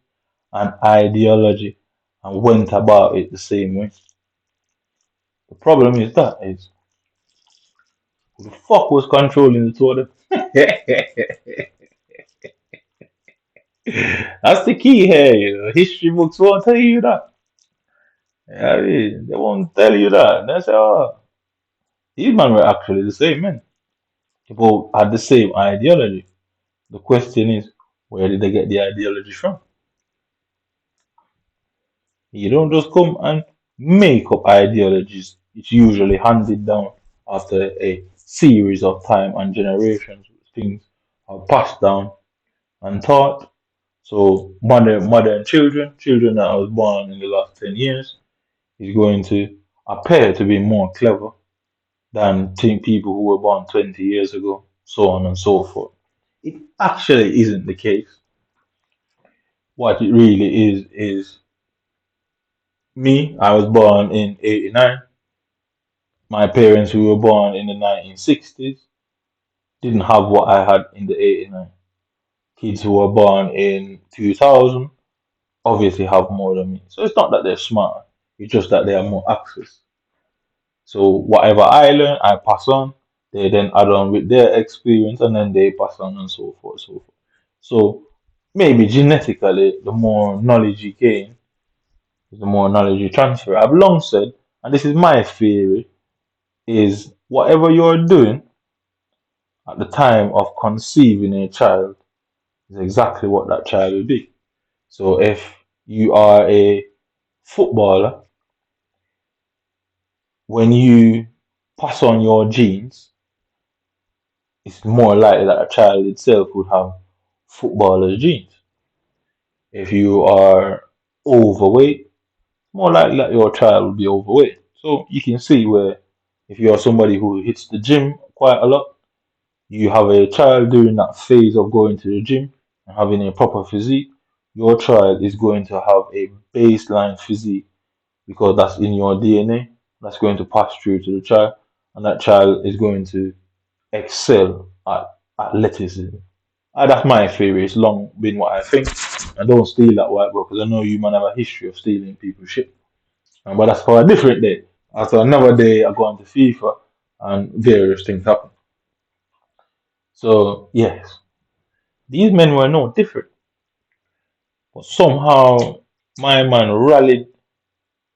and ideology and went about it the same way. The problem is who the fuck was controlling the two of them? That's the key here, you know. History books won't tell you that. Yeah, I mean, they won't tell you that. They say, oh, these men were actually the same men. They both had the same ideology. The question is, where did they get the ideology from? You don't just come and make up ideologies. It's usually handed down after a series of time and generations. Things are passed down and taught. So modern children that was born in the last 10 years, is going to appear to be more clever than people who were born 20 years ago, so on and so forth. It actually isn't the case. What it really is me. I was born in '89. My parents, who were born in the 1960s, didn't have what I had in the '89. Kids who were born in 2000 obviously have more than me. So it's not that they're smarter, it's just that they have more access. So whatever I learn, I pass on. They then add on with their experience, and then they pass on, and so forth, so forth. So maybe genetically, the more knowledge you gain, the more knowledge you transfer. I've long said, and this is my theory, is whatever you're doing at the time of conceiving a child is exactly what that child will be. So if you are a footballer, when you pass on your genes, it's more likely that a child itself would have footballer's genes. If you are overweight, more likely that your child will be overweight. So you can see where if you're somebody who hits the gym quite a lot, you have a child during that phase of going to the gym and having a proper physique, your child is going to have a baseline physique because that's in your DNA. That's going to pass through to the child, and that child is going to excel at athleticism. That's my theory. It's long been what I think. And don't steal that white book because I know you man have a history of stealing people's shit. But that's for a different day. After another day, I go on to FIFA and various things happen. So, yes, these men were no different. But somehow, my man rallied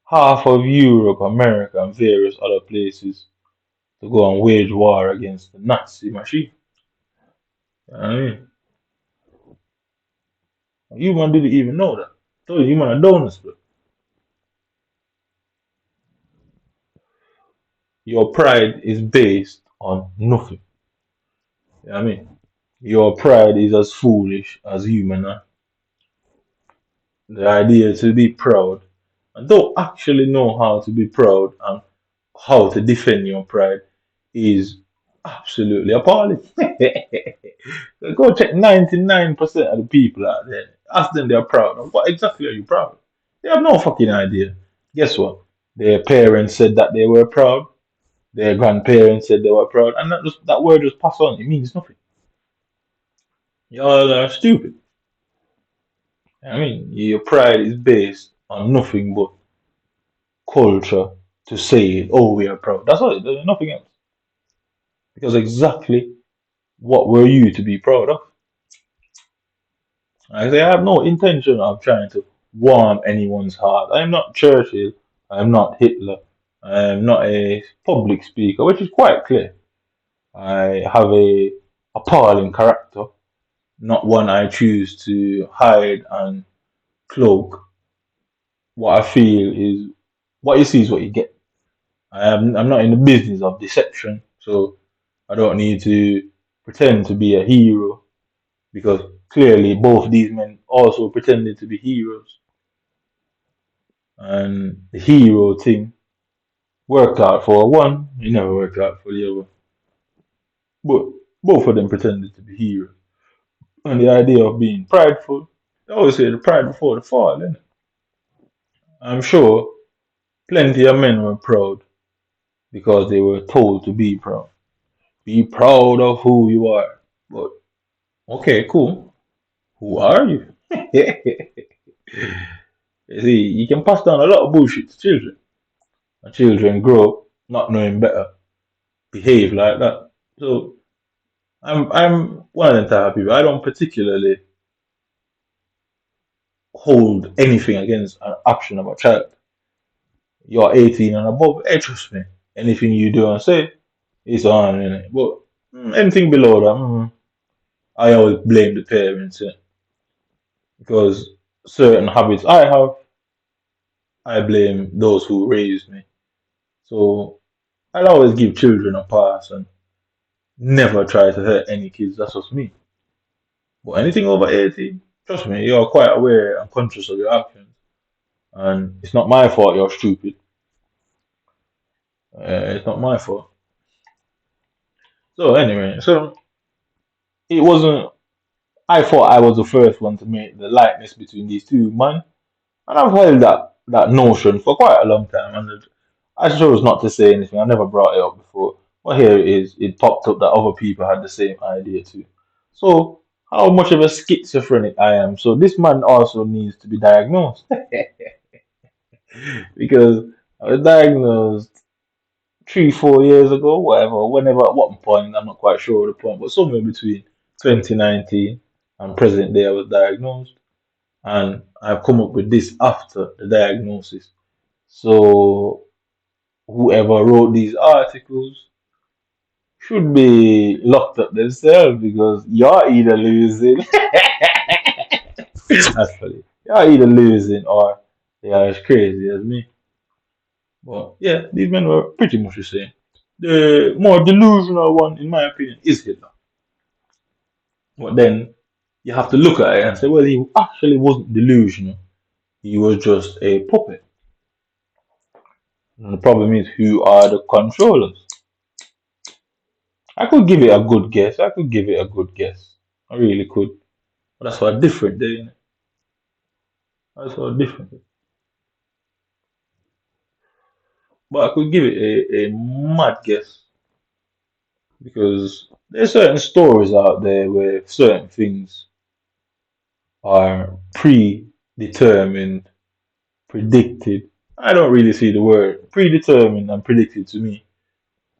half of Europe, America, and various other places to go and wage war against the Nazi machine. You know what I mean? You man didn't even know that. Told you man are donors, bro. Your pride is based on nothing. You know what I mean? Your pride is as foolish as human are. The idea to be proud and don't actually know how to be proud and how to defend your pride is absolutely appalling. Go check 99% of the people out there. Ask them they're proud. Of what exactly are you proud of? They have no fucking idea. Guess what? Their parents said that they were proud. Their grandparents said they were proud. And that word just passed on. It means nothing. Y'all are stupid. I mean, your pride is based on nothing but culture to say, oh, we are proud. That's all. There's nothing else. Because exactly what were you to be proud of? I say I have no intention of trying to warm anyone's heart. I am not Churchill. I am not Hitler. I am not a public speaker, which is quite clear. I have a appalling character, not one I choose to hide and cloak. What I feel is what you see is what you get. I'm not in the business of deception, so I don't need to pretend to be a hero because clearly both these men also pretended to be heroes. And the hero thing worked out for one, it never worked out for the other. But both of them pretended to be heroes. And the idea of being prideful, they always say the pride before the fall, innit? I'm sure plenty of men were proud because they were told to be proud. Be proud of who you are. But okay, cool. Who are you? You see, you can pass down a lot of bullshit to children. And children grow up not knowing better, behave like that. So I'm one of them type of people. I don't particularly hold anything against an action of a child. You're 18 and above, trust me. Anything you do and say is on, innit? But anything below that, I always blame the parents, because certain habits I have, I blame those who raised me. So I'll always give children a pass and never try to hurt any kids. That's just me. But anything over 18, trust me, you're quite aware and conscious of your actions. And it's not my fault you're stupid. It's not my fault. So anyway, so it wasn't. I thought I was the first one to make the likeness between these two men, and I've held that notion for quite a long time. And I chose not to say anything. I never brought it up before, but here it is. It popped up that other people had the same idea too. So how much of a schizophrenic I am? So this man also needs to be diagnosed because I was diagnosed 3, 4 years ago, whatever, whenever, at what point, I'm not quite sure the point, but somewhere between 2019 and present day, I was diagnosed, and I've come up with this after the diagnosis. So, whoever wrote these articles should be locked up themselves because you're either losing, that's funny, you're either losing or they are as crazy as me. But yeah, these men were pretty much the same. The more delusional one, in my opinion, is Hitler. But then you have to look at it and say, well, he actually wasn't delusional. He was just a puppet. And the problem is, who are the controllers? I could give it a good guess. I could give it a good guess. I really could. But that's what different day, innit? That's what different. But I could give it a mad guess because there's certain stories out there where certain things are predetermined, predicted. I don't really see the word predetermined and predicted to me.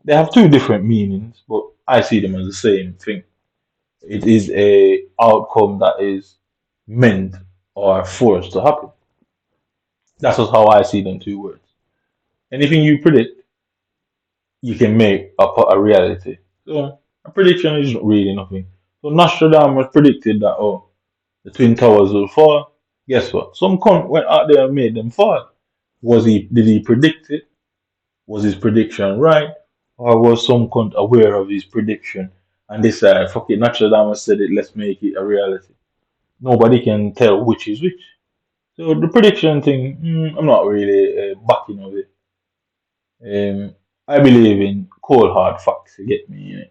They have two different meanings, but I see them as the same thing. It is a outcome that is meant or forced to happen. That's just how I see them two words. Anything you predict, you can make a reality. So a prediction is not really nothing. So Nostradamus predicted that the Twin Towers will fall. Guess what? Some cunt went out there and made them fall. Did he predict it? Was his prediction right? Or was some cunt aware of his prediction and decided, fuck it, Nostradamus said it, let's make it a reality. Nobody can tell which is which. So the prediction thing, I'm not really backing of it. I believe in cold hard facts. You get me? Innit?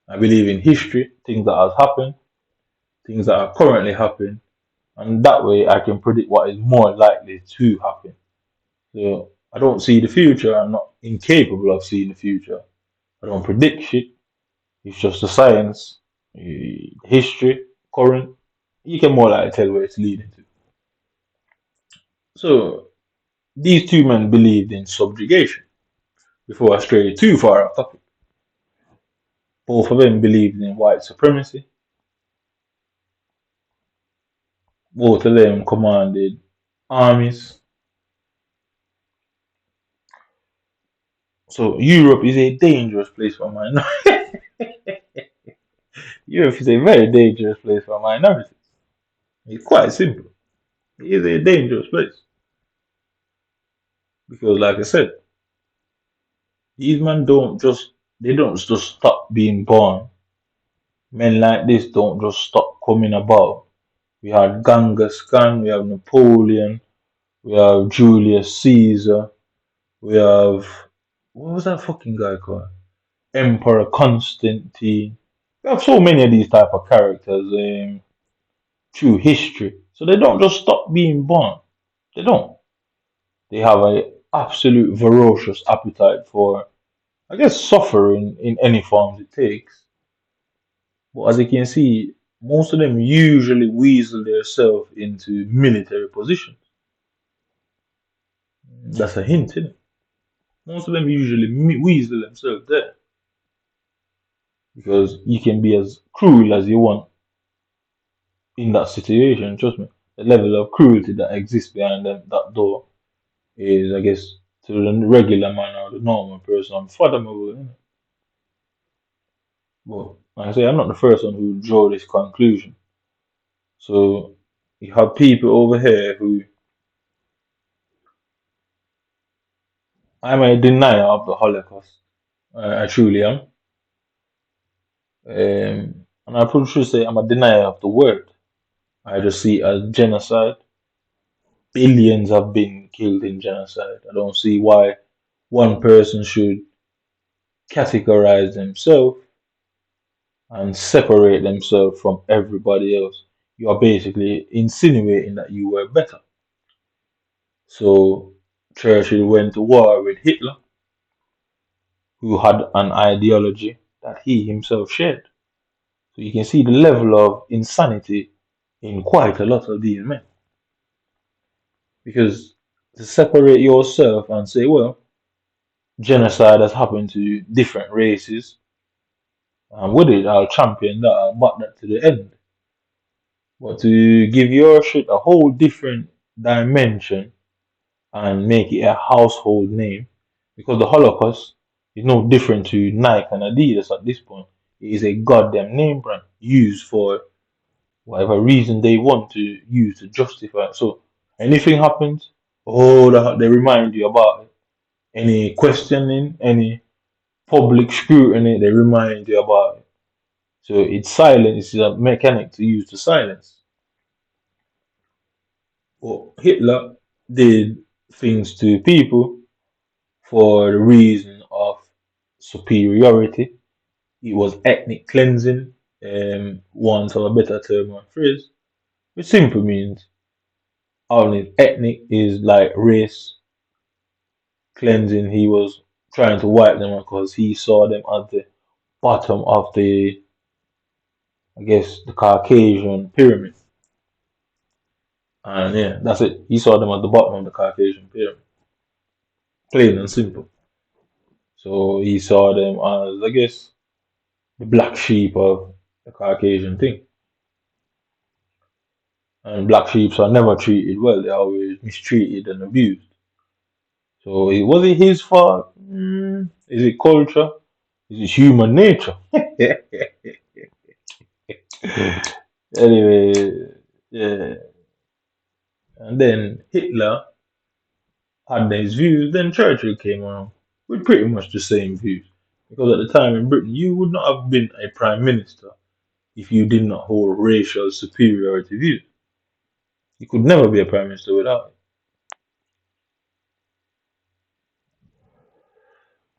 I believe in history, things that has happened, things that are currently happening, and that way I can predict what is more likely to happen. So I don't see the future. I'm not incapable of seeing the future. I don't predict shit. It's just the science, history, current. You can more likely tell where it's leading to. So these two men believed in subjugation. Before I stray too far off topic, both of them believed in white supremacy. Both of them commanded armies. So Europe is a dangerous place for minorities. Europe is a very dangerous place for minorities. It's quite simple. It is a dangerous place because, like I said, these men don't just stop being born. Men like this don't just stop coming about. We had Genghis Khan, we have Napoleon, we have Julius Caesar, we have what was that fucking guy called? Emperor Constantine. We have so many of these type of characters through history. So they don't just stop being born. They don't. They have a absolute ferocious appetite for, I guess, suffering in any forms it takes. But as you can see, most of them usually weasel themselves into military positions. That's a hint, isn't it? Most of them usually weasel themselves there because you can be as cruel as you want in that situation. Trust me, the level of cruelty that exists behind that door is, I guess, to the regular man or the normal person, unfathomable. But like I say, I'm not the first one who draw this conclusion. So you have people over here who I'm a denier of the Holocaust. I truly am. And I probably should say I'm a denier of the word. I just see it as genocide. Billions have been killed in genocide. I don't see why one person should categorize themselves and separate themselves from everybody else. You are basically insinuating that you were better. So Churchill went to war with Hitler, who had an ideology that he himself shared. So you can see the level of insanity in quite a lot of these men. Because to separate yourself and say, well, genocide has happened to different races, and with it, I'll champion that, I'll back that to the end. But to give your shit a whole different dimension and make it a household name, because the Holocaust is no different to Nike and Adidas at this point. It is a goddamn name brand used for whatever reason they want to use to justify it. So anything happens, they remind you about it. Any questioning, any public scrutiny, they remind you about it. So it's silence, it's a mechanic to use to silence. But Hitler did things to people for the reason of superiority. It was ethnic cleansing, want of a better term or phrase, which simply means only ethnic is like race cleansing. He was trying to wipe them out because he saw them at the bottom of the, I guess, the Caucasian pyramid. And yeah, that's it. He saw them at the bottom of the Caucasian pyramid. Plain and simple. So he saw them as, I guess, the black sheep of the Caucasian thing. And black sheep are never treated well. They're always mistreated and abused. So was it his fault? Is it culture? Is it human nature? Anyway, yeah. And then Hitler had his views. Then Churchill came around with pretty much the same views. Because at the time in Britain, you would not have been a prime minister if you did not hold racial superiority views. You could never be a prime minister without it.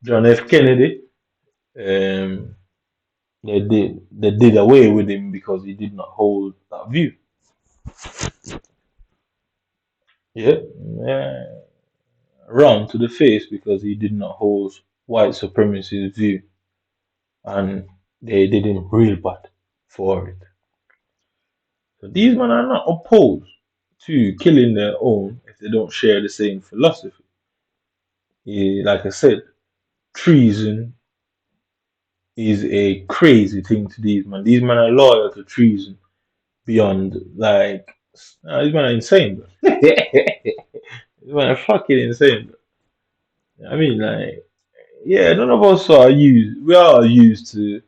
John F. Kennedy, um, they did away with him because he did not hold that view. Yeah, round to the face because he did not hold white supremacy's view, and they did him real bad for it. So these men are not opposed to killing their own if they don't share the same philosophy. Like I said, treason is a crazy thing to these men. These men are loyal to treason beyond like these men are insane, bro. These men are fucking insane, bro. I mean, like, yeah, none of us are used. We are used to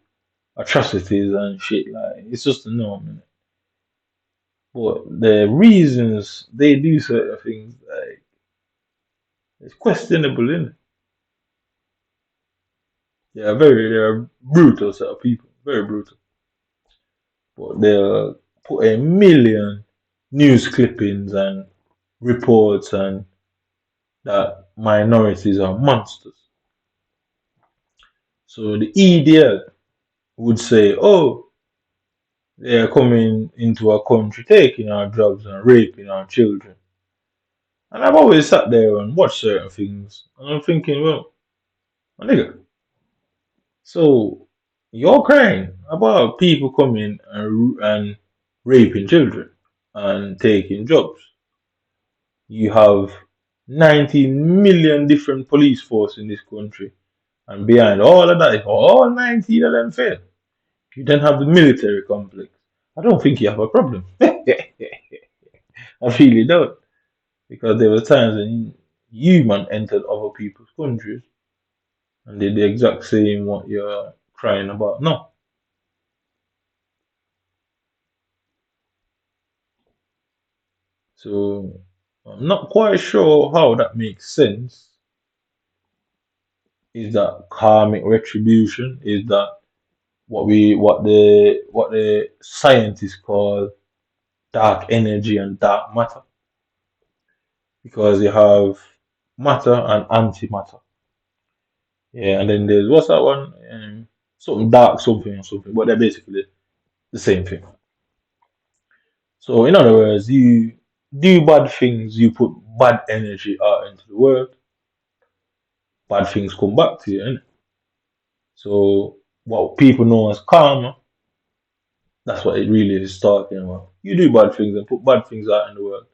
atrocities and shit. Like, it's just the norm, innit? But the reasons they do certain things, like, it's questionable, innit? They're brutal set of people, very brutal. But they'll put a million news clippings and reports and that minorities are monsters. So the EDL would say, oh, they're coming into our country, taking our jobs and raping our children. And I've always sat there and watched certain things, and I'm thinking, well, my nigga, so you're crying about people coming and raping children and taking jobs. You have 19 million different police force in this country, and behind all of that, if all 19 of them fail, you then have the military complex. I don't think you have a problem. I really don't. Because there were times when you man entered other people's countries and did the exact same what you're crying about now. So I'm not quite sure how that makes sense. Is that karmic retribution? Is that what the scientists call dark energy and dark matter? Because you have matter and antimatter. Yeah, and then there's what's that one? Something dark, something or something, but they're basically the same thing. So in other words, you do bad things, you put bad energy out into the world, bad things come back to you, innit? So what people know as karma, that's what it really is talking about. You do bad things and put bad things out in the world,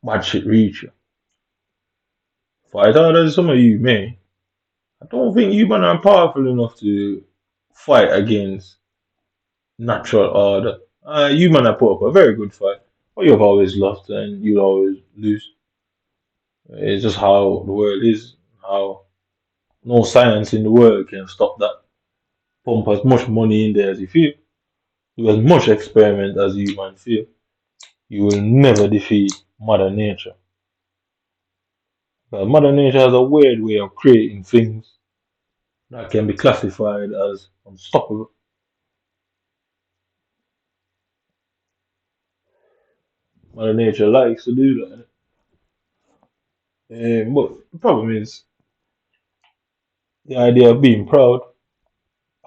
bad shit reach you. Fight harder than some of you may. I don't think you man are powerful enough to fight against natural order. You man have put up a very good fight, but you've always lost and you'll always lose. It's just how the world is, how no science in the world can stop that. Pump as much money in there as you feel. Do as much experiment as you man feel. You will never defeat Mother Nature. But Mother Nature has a weird way of creating things that can be classified as unstoppable. Mother Nature likes to do that. But the problem is the idea of being proud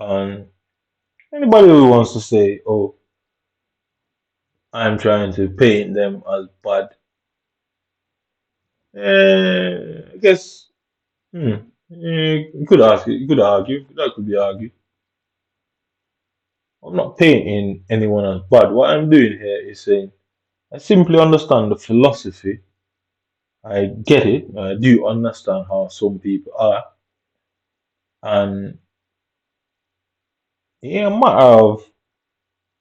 And anybody who wants to say, "Oh, I'm trying to paint them as bad," I guess, you could ask it. You could argue. That could be argued. I'm not painting anyone as bad. What I'm doing here is saying I simply understand the philosophy. I get it. I do understand how some people are, and in a matter of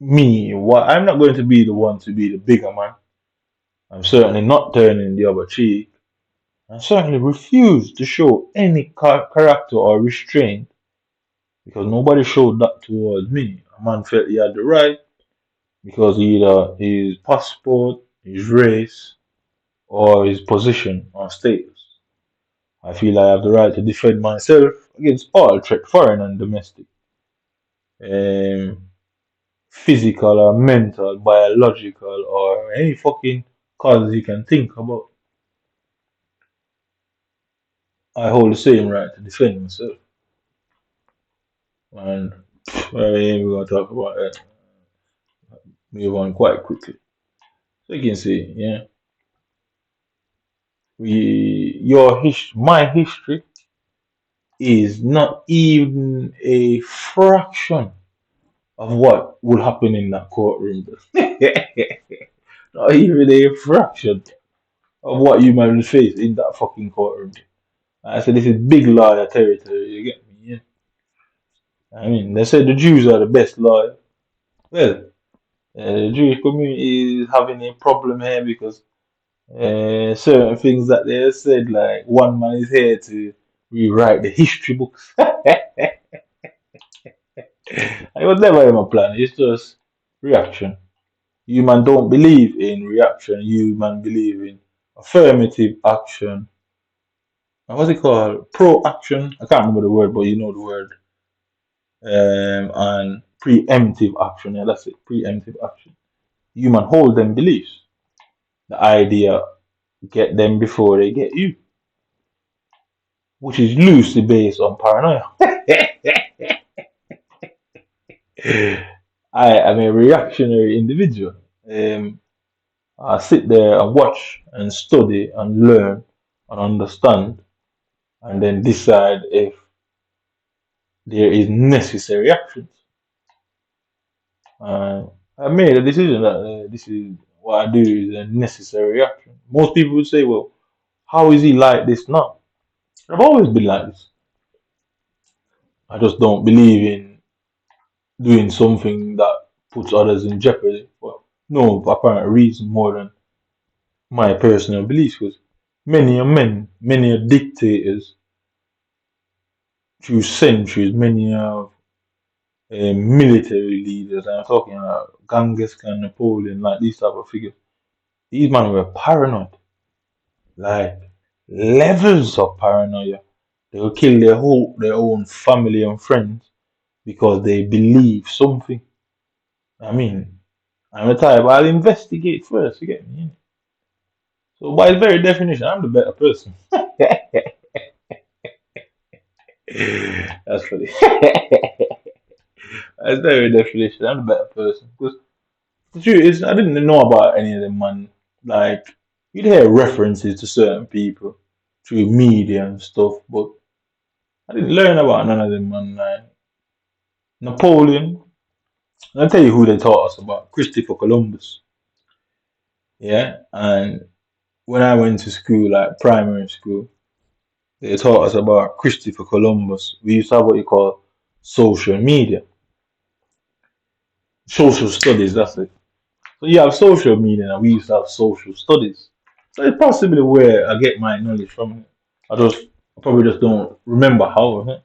me, what I'm not going to be the one to be the bigger man. I'm certainly not turning the other cheek. I certainly refuse to show any character or restraint because nobody showed that towards me. A man felt he had the right because either his passport, his race, or his position or status. I feel I have the right to defend myself against all threat, foreign and domestic, um, physical or mental, biological, or any fucking cause you can think about. I hold the same right to defend myself. And we're gonna talk about it. Move on quite quickly. So you can see, yeah, my history is not even a fraction of what would happen in that courtroom. Not even a fraction of what you might face in that fucking courtroom. I said this is big lawyer territory. You get me? Yeah. I mean, they said the Jews are the best lawyer. Well, the Jewish community is having a problem here because certain things that they said, like one man is here to rewrite the history books. It was never in my plan. It's just reaction. Human don't believe in reaction. Human believe in affirmative action. And what's it called? Pro action. I can't remember the word, but you know the word. And preemptive action. Yeah, that's it. Preemptive action. Human hold them beliefs. The idea get them before they get you, which is loosely based on paranoia. I am a reactionary individual. I sit there and watch and study and learn and understand and then decide if there is necessary actions. Uh, I made a decision that this is what I do is a necessary action. Most people would say, well, how is he like this now? I've always been like this. I just don't believe in doing something that puts others in jeopardy for no apparent reason more than my personal beliefs. Because many a men, many a dictators through centuries, many of military leaders, and I'm talking about Genghis Khan, Napoleon, like these type of figures. These men were paranoid, like levels of paranoia. They will kill their own family and friends because they believe something. I mean, I'm the type I'll investigate first. You get me? So by its very definition, I'm the better person. That's funny. By its very definition, I'm the better person. Because the truth is, I didn't know about any of them, man. Like, you'd hear references to certain people through media and stuff, but I didn't learn about none of them, man. Like, Napoleon, I'll tell you who they taught us about Christopher Columbus. Yeah, and when I went to school, like primary school, they taught us about Christopher Columbus. We used to have what you call social media, social studies, that's it. So you have social media and we used to have social studies. So it's possibly where I get my knowledge from. I probably just don't remember how.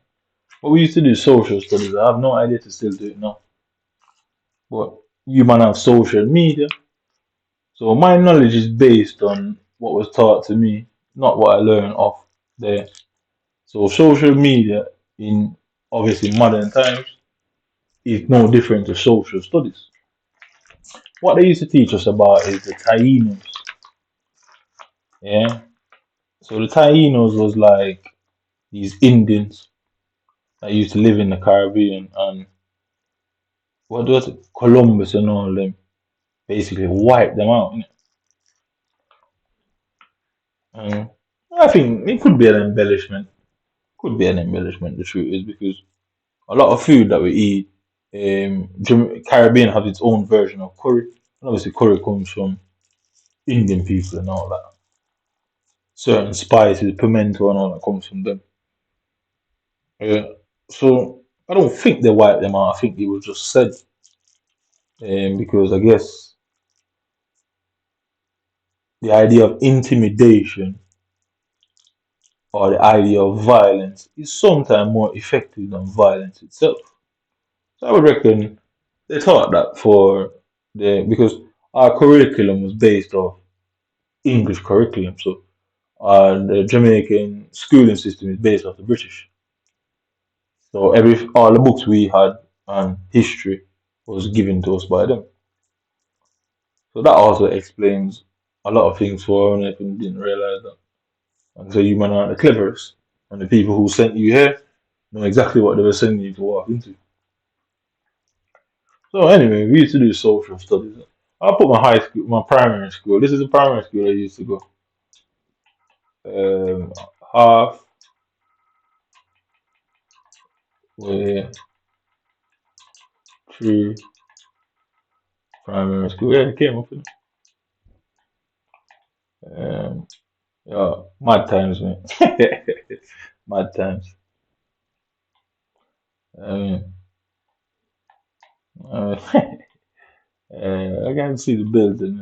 But we used to do social studies. I have no idea to still do it now. But you man have social media. So my knowledge is based on what was taught to me, not what I learned off there. So social media in obviously modern times is no different to social studies. What they used to teach us about is the Tainos. Yeah. So the Tainos was like these Indians that used to live in the Caribbean, and what was it? Columbus and all them basically wiped them out. Innit? And I think it could be an embellishment. Could be an embellishment. The truth is because a lot of food that we eat, Caribbean has its own version of curry. And obviously, curry comes from Indian people and all that. Certain spices, pimento, and all that comes from them. Yeah. So I don't think they wiped them out. I think it was just said, because I guess the idea of intimidation or the idea of violence is sometimes more effective than violence itself. So I would reckon they thought that for because our curriculum was based off English curriculum, so the Jamaican schooling system is based off the British. So all the books we had on history was given to us by them. So that also explains a lot of things for me if you didn't realize that. And so you man are the cleverest, and the people who sent you here know exactly what they were sending you to walk into. So anyway, we used to do social studies. I put my high school, my primary school. This is the primary school I used to go. Um, half way through primary school. Yeah, it came up with it. Yeah, mad times, man. Mad times. I mean, uh, I can see the building.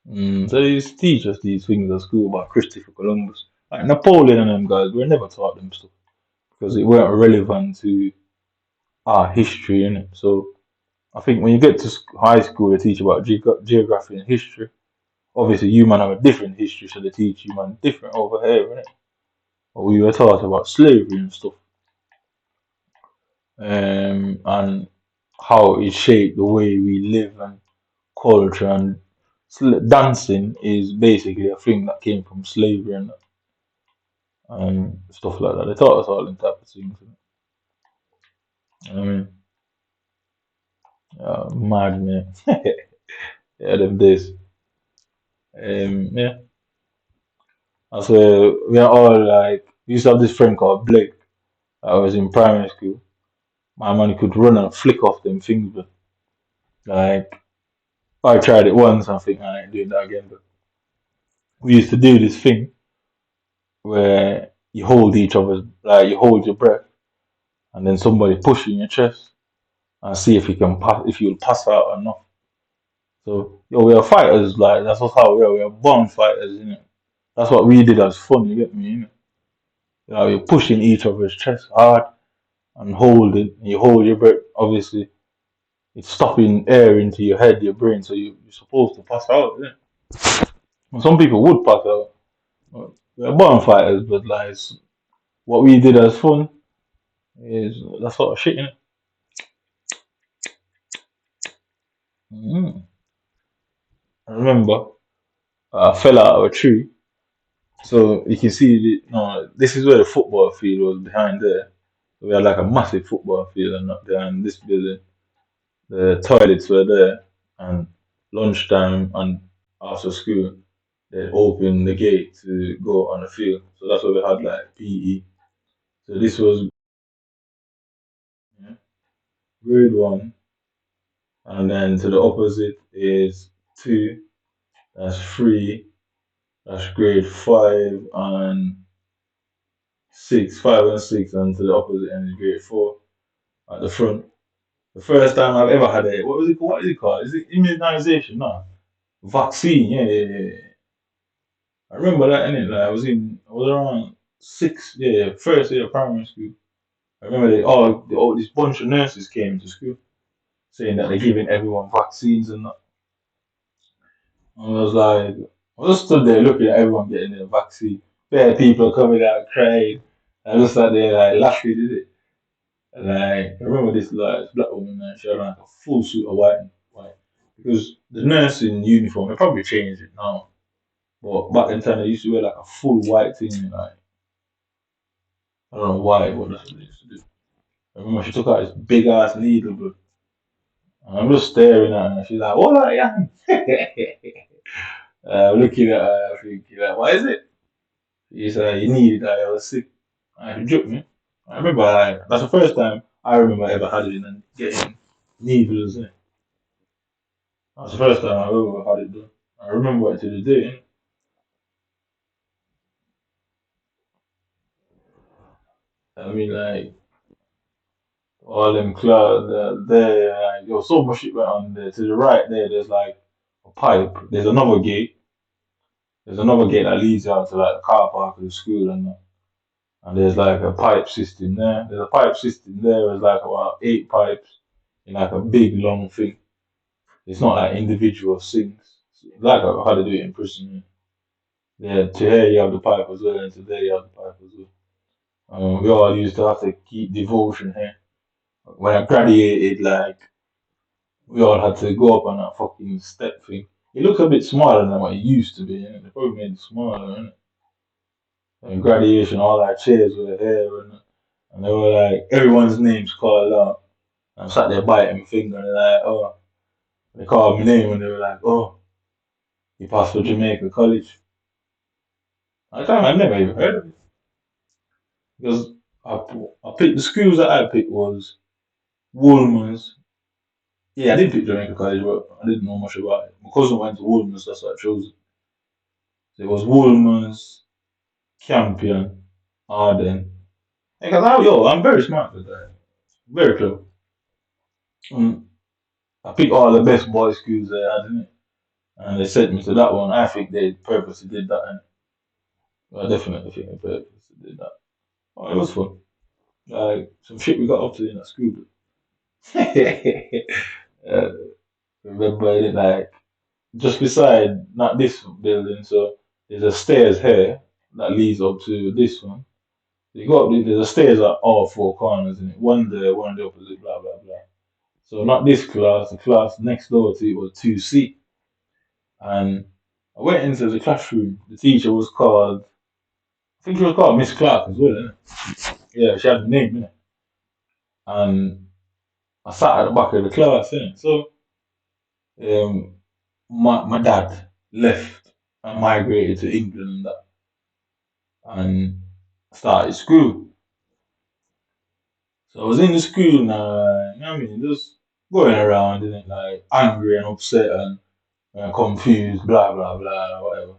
Man. So they used to teach us these things at school about Christopher Columbus. Like Napoleon and them guys, we never taught them stuff because it weren't relevant to our history, innit? So I think when you get to high school, they teach about geography and history. Obviously, you man have a different history, so they teach you man different over here, innit? But we were taught about slavery and stuff, and how it shaped the way we live and culture. And dancing is basically a thing that came from slavery and stuff like that. They taught us all them type of things. I mean, mad man. Yeah, them days. Yeah. And so we are all like, we used to have this friend called Blake. I was in primary school. My man could run and flick off them things, but like I tried it once and I think I ain't doing that again. But we used to do this thing where you hold each other's, like you hold your breath, and then somebody push in your chest and see if you can pass, if you'll pass out or not. So yo, we are fighters, like that's just how we are. We are born fighters, you know. That's what we did as fun. You get me? You know, you're pushing each other's chest hard and hold it. And you hold your breath. Obviously, it's stopping air into your head, your brain. So you're supposed to pass out. Yeah? And some people would pass out. We are born fighters, but like what we did as fun is that sort of shit. You know? I remember I fell out of a tree. So you can see, no, this is where the football field was behind there. So we had like a massive football field and not behind this building. The toilets were there, and lunchtime and after school, they opened the gate to go on the field. So that's where we had like PE. So this was, yeah, grade one, and then to the opposite is two, that's three, that's grade five and six, five and six, and to the opposite end is grade four at the front. The first time I've ever had a, what was it called? What is it called? Is it immunization? No, vaccine. Yeah, yeah, yeah, yeah. I remember that in it. Like I was around six, yeah, first year of primary school. I remember all this bunch of nurses came to school saying that they're giving everyone vaccines and that. And I was like, I just stood there looking at everyone getting their vaccine. Bare people coming out crying. I just sat there like laughing, did it? And like, I remember this like black woman, man, she had like a full suit of white. Because the nursing uniform, they probably changed it now. But back in time, they used to wear like a full white thing, like I don't know why, but that's what they used to do. I remember she took out this big ass needle, bro. And I'm just staring at her. She's like, "What are you?" Looking at her, thinking, like, "What is it?" She said, "You need it." I was sick. I joke me. I remember that's the first time I remember ever having and getting needles in it. That's the first time I ever had it done. I remember it to the day. I mean, like all them clouds there, there was so much shit went on there. To the right there, there's like a pipe. There's another gate. There's another gate that leads out to like the car park of the school and that. And there's like a pipe system there. There's a pipe system there. There's like about 8 pipes in like a big long thing. It's not like individual things. Like how they do it in prison. Yeah, to here you have the pipe as well, and to there you have the pipe as well. We all used to have to keep devotion here. When I graduated, like we all had to go up on that fucking step thing. It looks a bit smaller than what it used to be. They probably made it smaller, innit? And graduation, all our chairs were here, and they were like everyone's names called out. I sat there biting my finger, and they're like, oh, they called my name, and they were like, oh, you passed for Jamaica College. At the time, I've never even heard of it because I, I picked the schools that I picked was Woolman's. Yeah, I did pick Jamaica College, but I didn't know much about it. My cousin went to Woolman's, that's why I chose it. So it was Woolman's, Campion, Arden. Because I'm very smart for that. Very clever. Mm, I picked all the best boys' schools they had, didn't it? And they sent me to that one. I think they purposely did that. And I definitely think they purposely did that. Oh, it was fun. Like, some shit we got up to in that school. uh, remember, like, just beside, not this building, so there's a stairs here that leads up to this one. You go up, there's a stairs at all 4 corners, and one there, one on the opposite, blah, blah, blah. So not this class, the class next door to it was 2C. And I went into the classroom. The teacher was called, I think she was called Miss Clark as well, innit? Yeah, she had a name, innit? And I sat at the back of the class, innit? So um, my dad left and migrated to England and that, and started school. So I was in the school now, you know what I mean? Just going around, innit? Like angry and upset and confused, blah, blah, blah, whatever.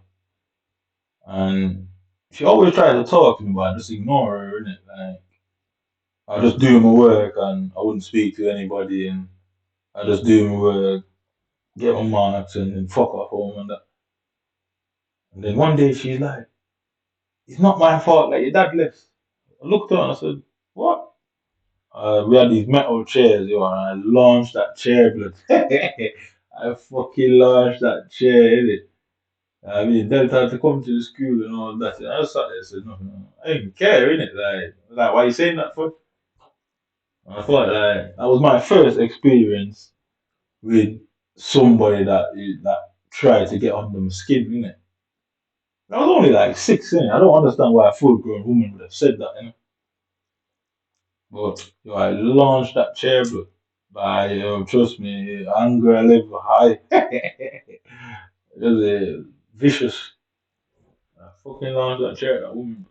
And she always tried to talk to me, but I just ignore her, innit? Like, I just do my work and I wouldn't speak to anybody and I just do my work, get my marks and then fuck off home and that. And then one day she's like, it's not my fault that your dad left. I looked at her and I said, what? We had these metal chairs, yo, and I launched that chair, blood. I fucking launched that chair, innit? I mean, Delta had to come to the school and all that. And I just sat there and said, nothing. I didn't care, innit? Like, why you saying that for? I thought like that was my first experience with somebody that tried to get under my skin, innit? I was only like 6, innit? I don't understand why a full grown woman would have said that, innit? But yo, I launched that chair, bro. By trust me, anger level high. It was vicious. I fucking launched that chair at that woman.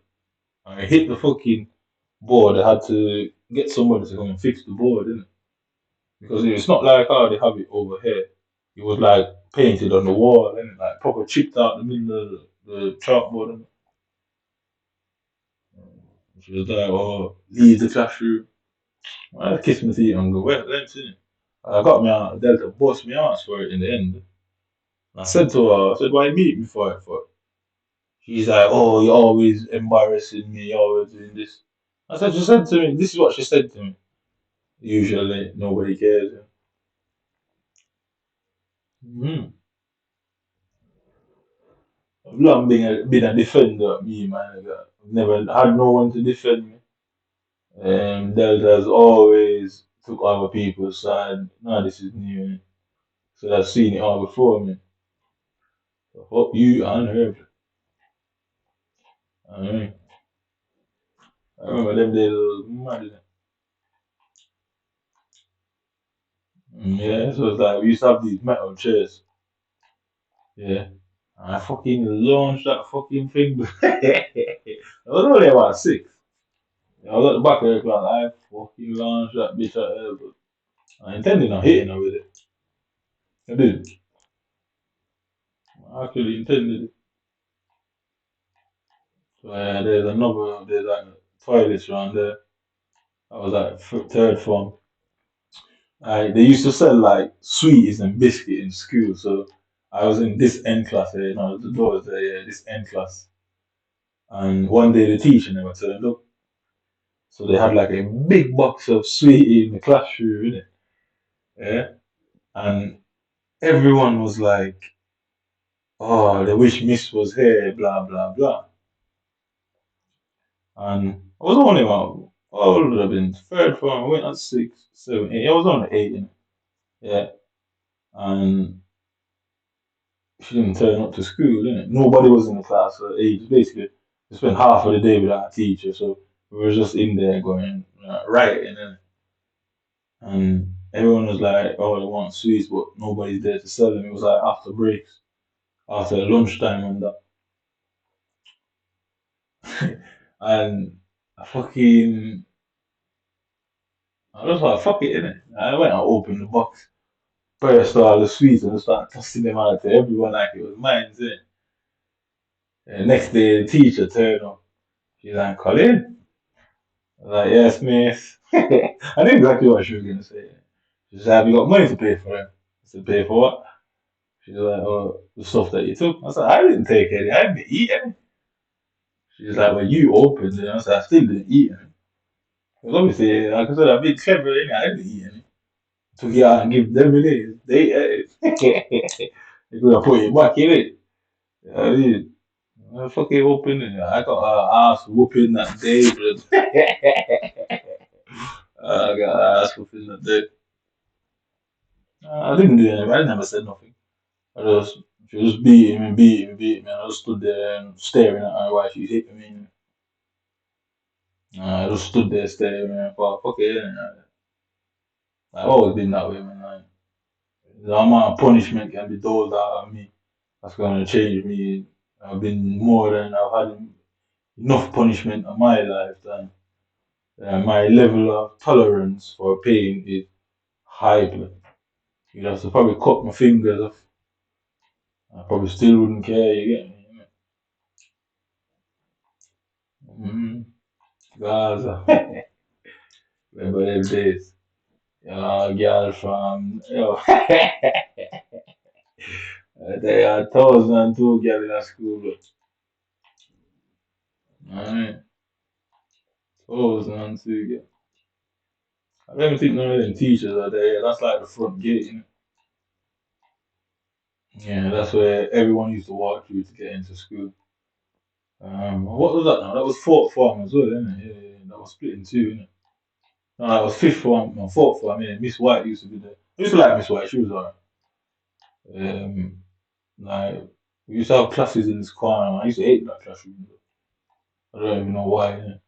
I hit the fucking board. I had to get somebody to come and fix the board, innit? Because it's not like how they have it over here. It was like painted on the wall and like proper chipped out the middle of the chalkboard. And she was like, "Oh, leave the classroom." I kissed my teeth and go, "Where then?" I got me out. Delta bust me ass for it in the end. And I said to her, "I said, why you beat me for it for?" She's like, "Oh, you're always embarrassing me. You're always doing this." I said, "She said to me. This is what she said to me. Usually, nobody cares." Mm-hmm. I've long been a defender, me man. I've never had no one to defend me. Delta's always took other people's side. No, this is new. So I've seen it all before me. So fuck you and her. I mean, I remember them days was mad, innit? Yeah, so it's like we used to have these metal chairs. Yeah. And I fucking launched that fucking thing. I was only about 6. I was at the back of the class. I fucking launched that bitch at her, but I intended on hitting her with it. I did. I actually intended it. So there's like toilets around there. I was like third form. They used to sell like sweeties and biscuit in school, so I was in this end class here, the door was there, yeah, this end class. And one day the teacher never turned up. So they had like a big box of sweetie in the classroom, innit? Yeah. And everyone was like, oh, they wish Miss was here, blah blah blah. And I was only about, oh, it would have been third form, I went at 6, 7, 8. I was only 8, innit? Yeah. And she didn't turn up to school, innit? Nobody was in the class for ages. Basically, we spent half of the day without a teacher, so we were just in there going writing, innit? And everyone was like, "Oh, they want sweets, but nobody's there to sell them." It was like after breaks, after lunchtime, and that. And I fucking, I was like, "Fuck it, innit?" I went and opened the box, burst all the sweets, and started tossing them out to everyone like it was mine, innit? And next day, the teacher turned up. She's like, "Colin." I was like, "Yes, miss." I knew exactly what she was gonna say. She said, "Have you got money to pay for it?" I said, "Pay for what?" She's like, "Oh, the stuff that you took." I said, "I didn't take any. I didn't eat any." She's like, "Well, you opened it." I said, "I still didn't eat any." Because obviously, like I said, I've been clever, innit? I didn't eat any. Took it out and give them it. They ate it. They're gonna put it back in it. Yeah, I did. I fucking opened it. I got an ass whooping that day, bro. I got an ass whooping that day. I didn't do anything. I never said nothing. I just, she was just beating me, and I just stood there and staring at her while she hit me. I just stood there staring and thought, fuck it, innit? I've always been that way, man. Like, the amount of punishment can be doled out of me. That's gonna change me. I've been more than I've had enough punishment in my lifetime. My level of tolerance for pain is high. You'd have to probably cut my fingers off. I probably still wouldn't care, you get me? Mm-hmm. Gaza. Remember them days. Girl from, they are 1,002 girl in a school, but, alright, 1,002 girl. I don't even think none of them teachers are there. That's like the front gate, you know? Yeah, that's where everyone used to walk through to get into school. What was that now? That was fourth form as well, isn't it? Yeah, that was split in two, innit? No, that was fifth form, no, fourth form, yeah. Miss White used to be there. I used to like Miss White, she was alright. Um, like, we used to have classes in this corner. I used to hate that classroom. I don't even know why, innit?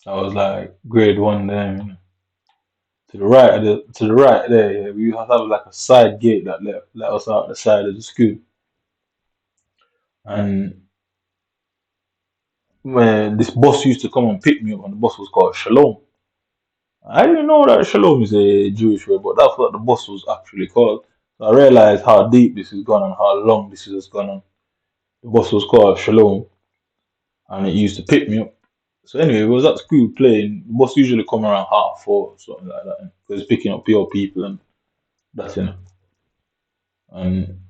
I was like grade one there, innit? To the right there, yeah, we have to have like a side gate that let us out the side of the school. And when this bus used to come and pick me up, and the bus was called Shalom. I didn't know that Shalom is a Jewish word, but that's what the bus was actually called. So I realized how deep this has gone and how long this has gone on. The bus was called Shalom, and it used to pick me up. So anyway, we was at school playing. The bus usually come around 4:30, or something like that, because it's picking up pure people and that's it. And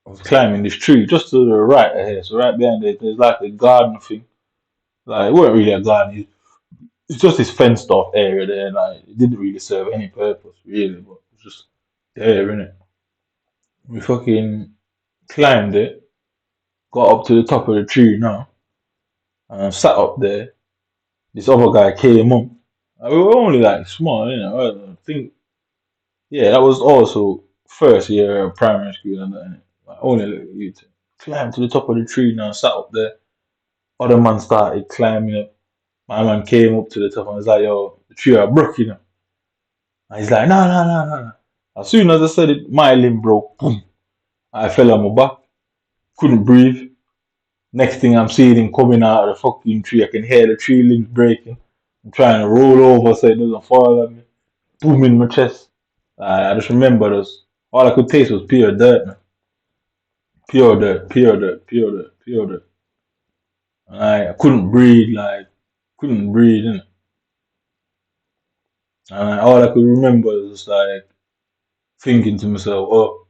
I was climbing this tree just to the right of here. So right behind it, there's like a garden thing. Like it wasn't really a garden. It's just this fenced off area there. Like it didn't really serve any purpose really, but it's just there, innit? We fucking climbed it, got up to the top of the tree now, and sat up there. This other guy came up. And we were only like small, I think, yeah, that was also first year of primary school and that, innit? Like, only little youth. Climbed to the top of the tree now, sat up there. Other man started climbing up. My man came up to the top and was like, yo, the tree are broke, you know. And he's like, no, no, no, no, no. As soon as I said it, my limb broke. Boom. I fell on my back, couldn't breathe. Next thing I'm seeing him coming out of the fucking tree, I can hear the tree limbs breaking. I'm trying to roll over so it doesn't fall on me. Boom in my chest. I just remember this. All I could taste was pure dirt, man. Pure dirt, pure dirt, pure dirt, pure dirt. And I couldn't breathe, like, couldn't breathe, innit? And all I could remember was like thinking to myself, oh,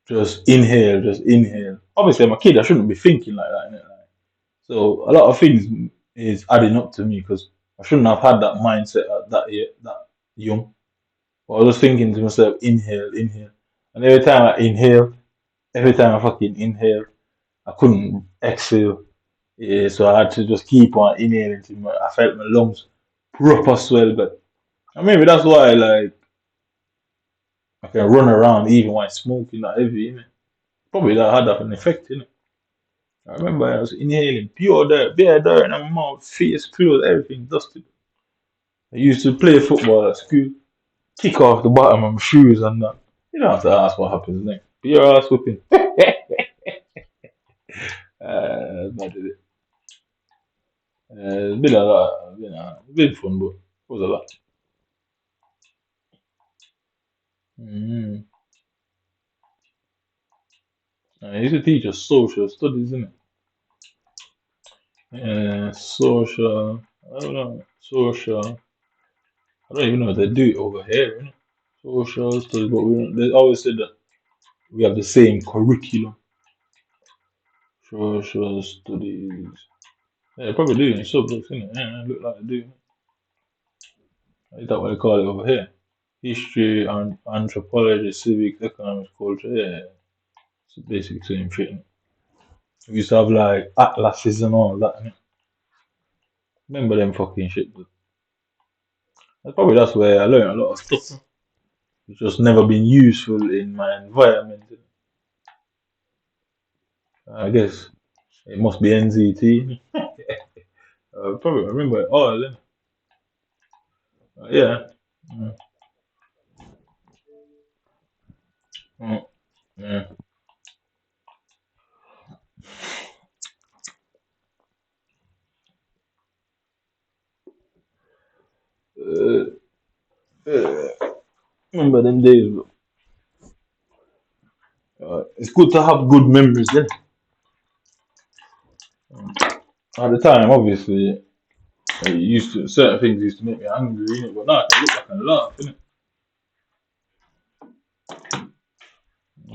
just inhale, just inhale. Obviously, I'm a kid, I shouldn't be thinking like that, innit? Like, so a lot of things is adding up to me because I shouldn't have had that mindset at that young. But I was just thinking to myself, inhale, inhale. And every time I fucking inhale, I couldn't exhale. Yeah, so I had to just keep on inhaling till I felt my lungs proper swell. But and maybe that's why like I can run around even while smoking that heavy, innit? Probably that had an effect, innit? I remember I was inhaling pure dirt, bare dirt in my mouth, face, clothes, everything dusted. I used to play football at school, kick off the bottom of my shoes and that. You don't have to ask what happens next. Pure ass whipping. That did it. It's been a lot, been fun, but it was a lot. Mm. I used to teach us social studies, innit? Social, I don't know, social, I don't even know if they do it over here, innit? Social studies, but they always said that we have the same curriculum. Social studies. Yeah, they probably do in subjects, innit? Yeah, it look like they do. Is that what they call it over here? History and anthropology, civics, economics, culture, yeah. It's basically the same shit, innit? We used to have like atlases and all that, innit? Remember them fucking shit, but probably that's where I learned a lot of stuff. It's just never been useful in my environment. I guess it must be NZT. Probably remember all of them. Yeah. Mm, mm, yeah. Uh, uh, remember them days. It's good to have good memories then. At the time, obviously, it used to certain things used to make me angry, innit? But now I can look back and laugh, innit?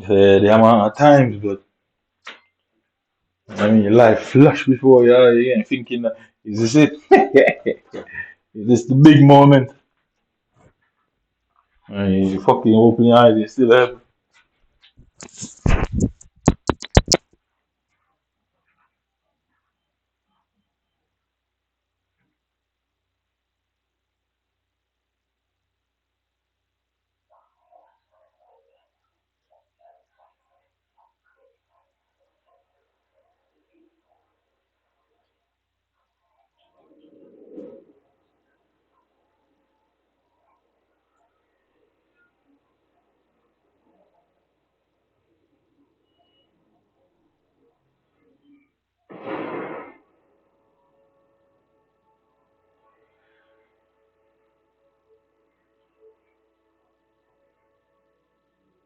The amount of times, but I mean, life flash before you, you ain't thinking, is this it? Is this the big moment? And you fucking open your eyes, you still have.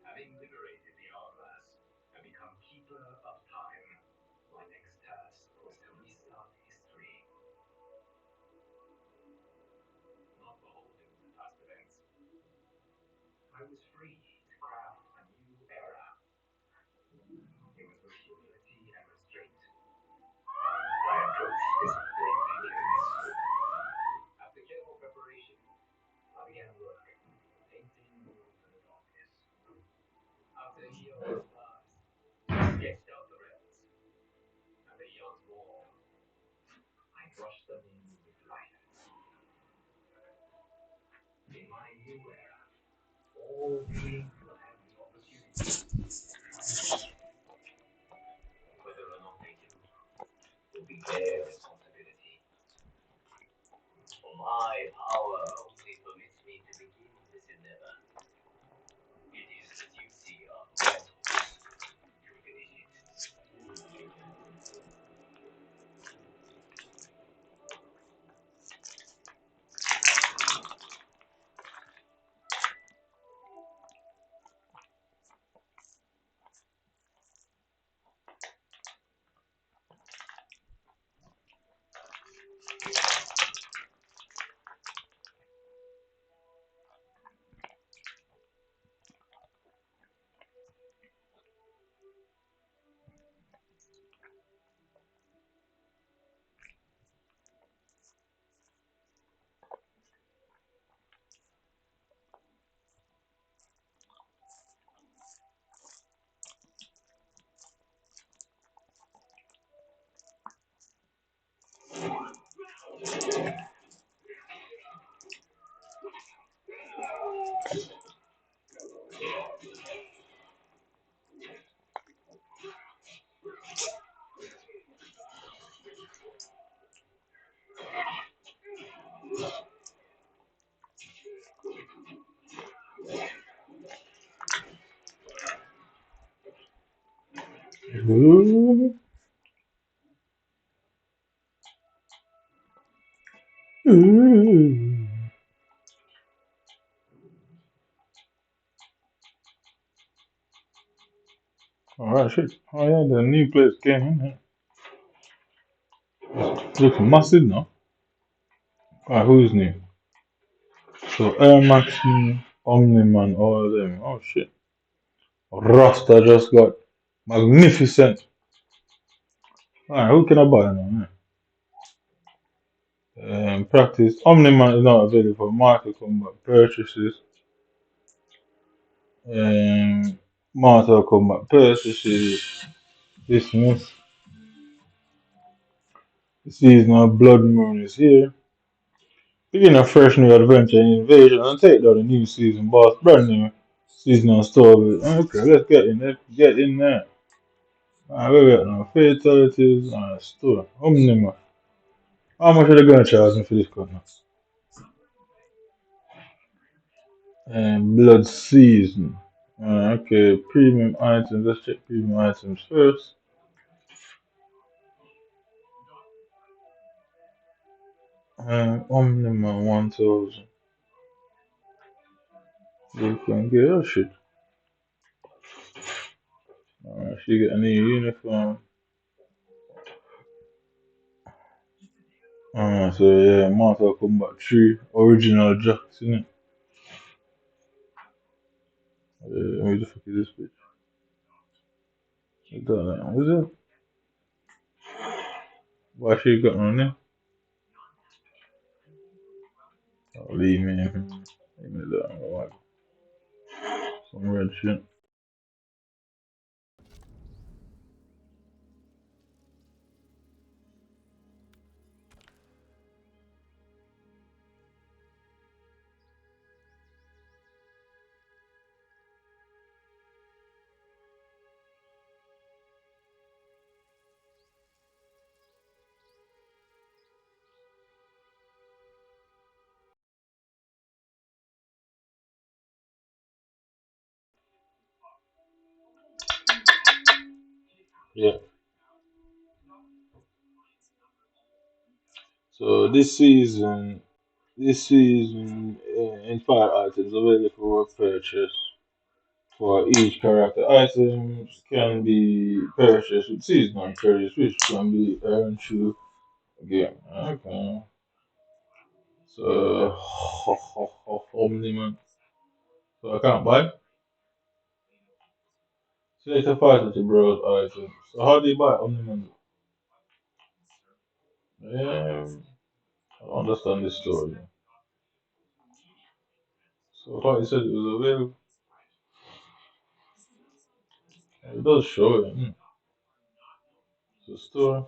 Having liberated the hourglass and become keeper of time, my next task was to restart history, not beholden to past events. I was free to craft a new era. It was with humility and restraint I approached this great canvas. After careful preparation, I began work, painting the room for the darkness. After a year was passed, I sketched out the realms and the eons more. I brushed them in with life. In my new era, all beings will have the opportunity to transform. Whether or not they do will be their responsibility. Alright, shit. Oh yeah, the new place came in here. Looking massive now. Alright, who's new? So Air Max, Omni-Man, all of them. Oh shit. Rasta just got magnificent. Alright, who can I buy now? Practice. Omni-Man is not available for Mortal Kombat purchases. Mortal Kombat purchases. Dismiss. The season of Blood Moon is here. Begin a fresh new adventure in Invasion and take down the new season boss. Brand new seasonal story. Okay, let's get in there. Get in there. We got no fatalities and store. Omnima. How much are they gonna charge me for this cut now? Blood season. Okay, premium items. Let's check premium items first. Omnima 1000. You can get that shit. She get a new uniform. So yeah, Mortal Kombat 3 original Jax, innit? Who the fuck is this bitch? I don't know. Who's it? Why she got on there? Oh, leave me. Leave me alone. Like some red shit. Yeah. So this season, inspired items available for purchase for each character. Items can be purchased with seasonal credits, which can be earned through game. Okay. So, Omniman. So I can't buy. Select a fighter to browse items. So how do you buy Omniman? I don't understand this story. So I thought you said it was available. It does show it. The store.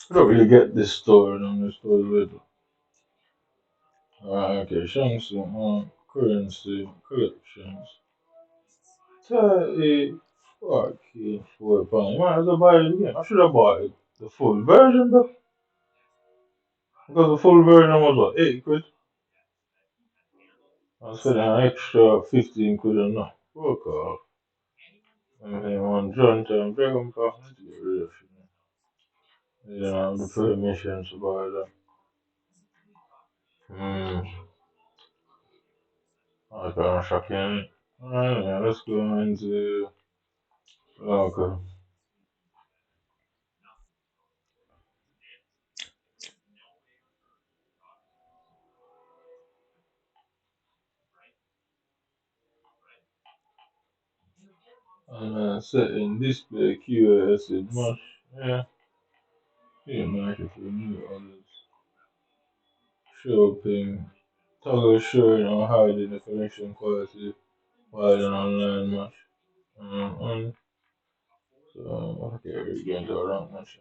I don't really get this story on this story later. Alright, okay, Shamsu, currency, collections. 30 fucking £4. Might as well buy it again. I should have bought it, the full version though. Because the full version was what, 80 quid? I was spending an extra 15 quid on that. Fuck off. And then one Dragon Ball. I had to get rid of it. They don't have the permission to buy that. I kind of shocking. Alright, yeah, let's go into. Okay. And setting display QoS in much. Yeah, you match it for new others. Show ping. Toggle showing or hiding the connection quality while an online match. On. So, okay, we're going to a rank match.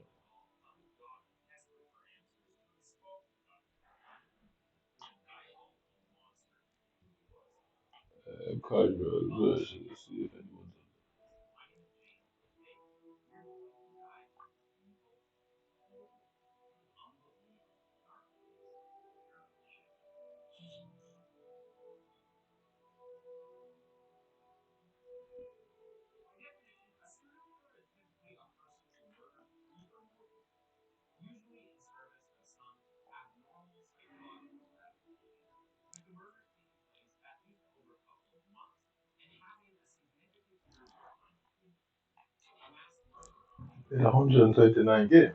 Casual version. Let's see if anyone's. It's 129 games.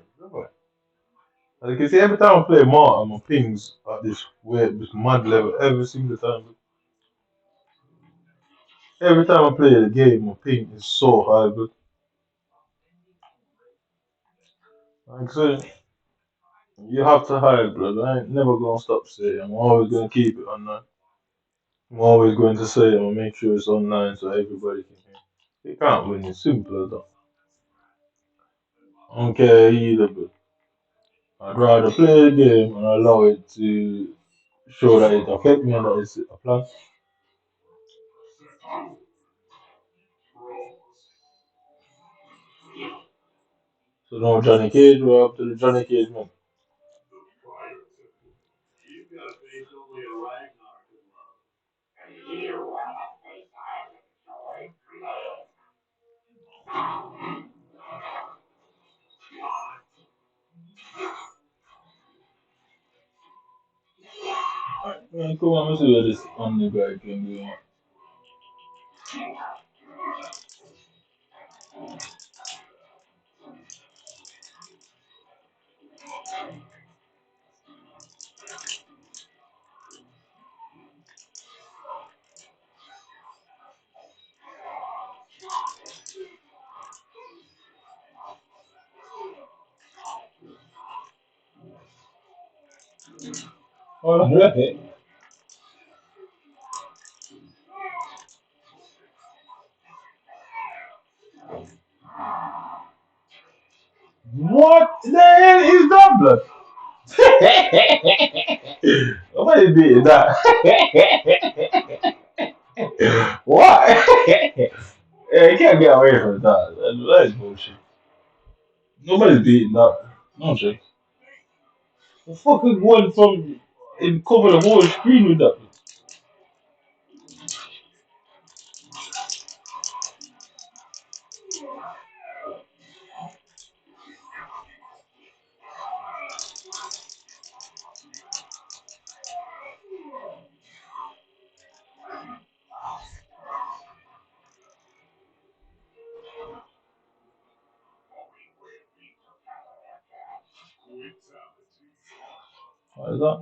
As you can see, every time I play Martin, my pings at this weird, this mad level every single time. Every time I play the game, my ping is so high, but like I said, you have to hide, blood. I ain't never gonna stop saying. I'm always gonna keep it online. I'm always going to say I'm gonna make sure it's online so everybody can hear. You can't win. It's simple as that. I don't care either, but I'd rather play the game and allow it to show that it affect me and that it's a plan. So no Johnny Cage, we're up to the Johnny Cage man. Man, come on, let's see what this on the guy can do. Alright. What the hell is that, blood? Nobody beating that. What? Yeah, you can't get away from that. That is bullshit. Nobody's beating that. No shit. The fucking one from it covered the whole screen with that. What is that?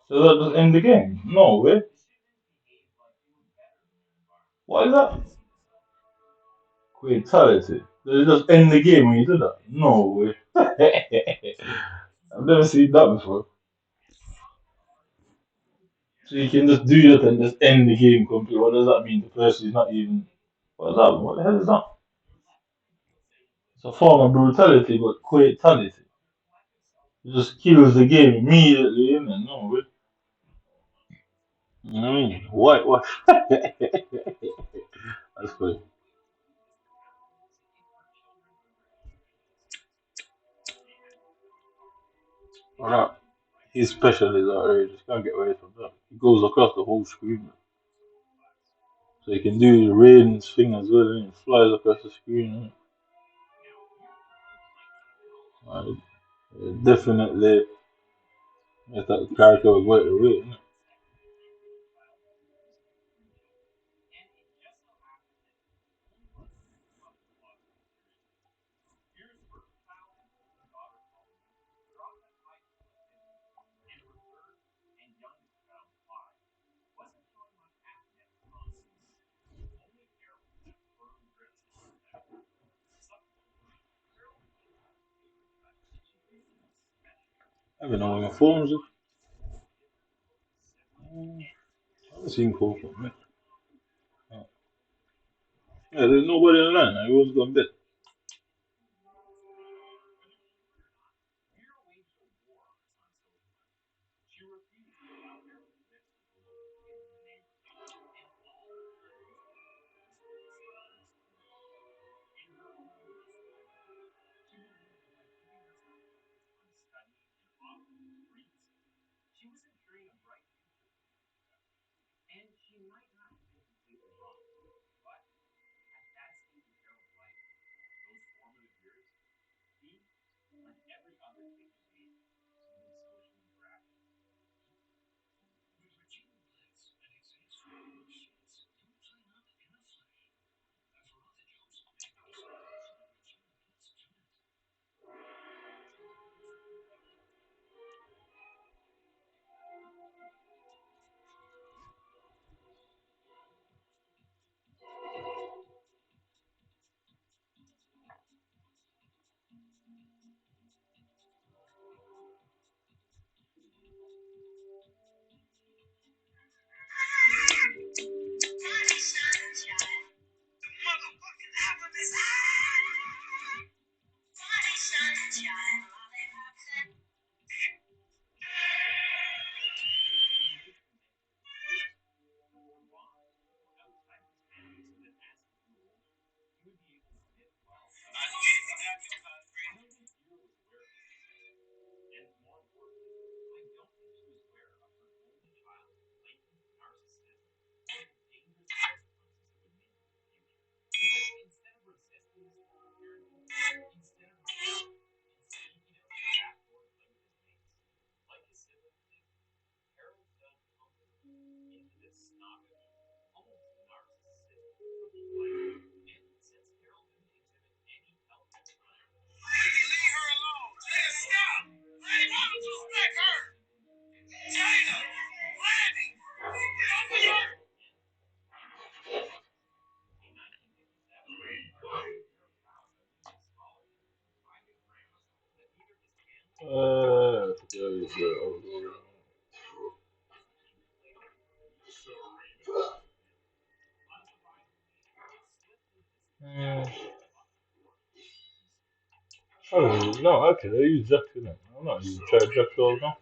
Does that just end the game? No way. What is that? Fatality. Does it just end the game when you do that? No way. I've never seen that before. So you can just do that and just end the game completely. What does that mean? The person is not even. What is that? What the hell is that? It's a form of brutality, but fatality. It just kills the game immediately, innit? No way. You know what I mean? What? That's good. Or that. His special is outrageous. Can't get away from that. He goes across the whole screen. So he can do the Raiden's thing as well, and he flies across the screen. Uh, definitely, I thought the character was worth the wait. I don't know where my phone's. I haven't seen Cole from it. Yeah, there's nobody in the line. I was going to bet. Oh, no, actually, I use Jack in it. I'm not using try Jack all now.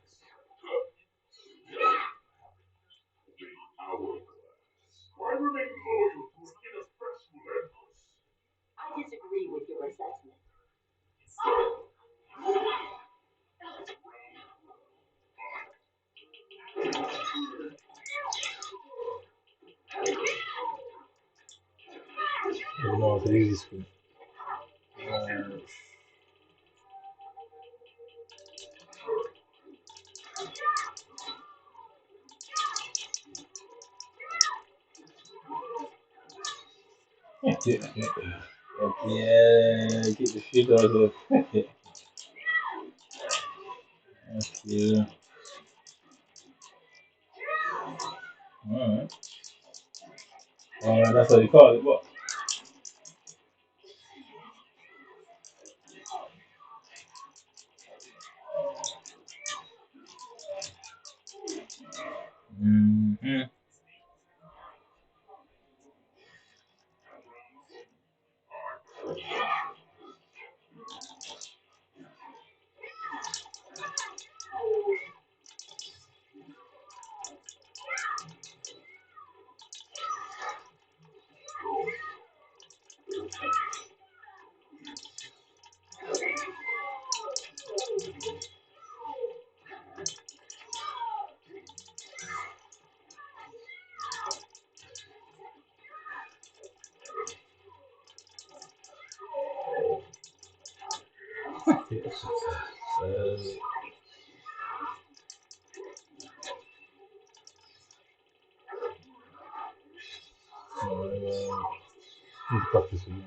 I don't know how to use this one. Yeah, get the shit out of it. Yeah. Alright. That's what you call it, what? Mm-hmm. Yes. Practice again.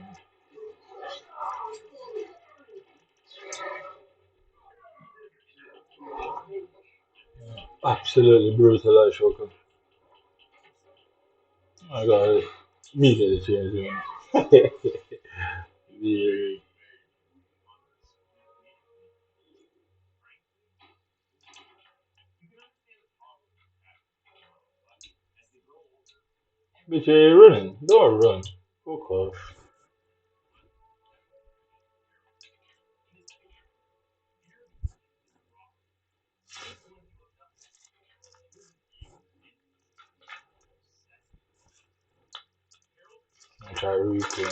Absolutely brutalized Shoka. I got it. Immediately change him. Yeah. Bitch, you running? Don't run. Fuck off. I try to reclaim.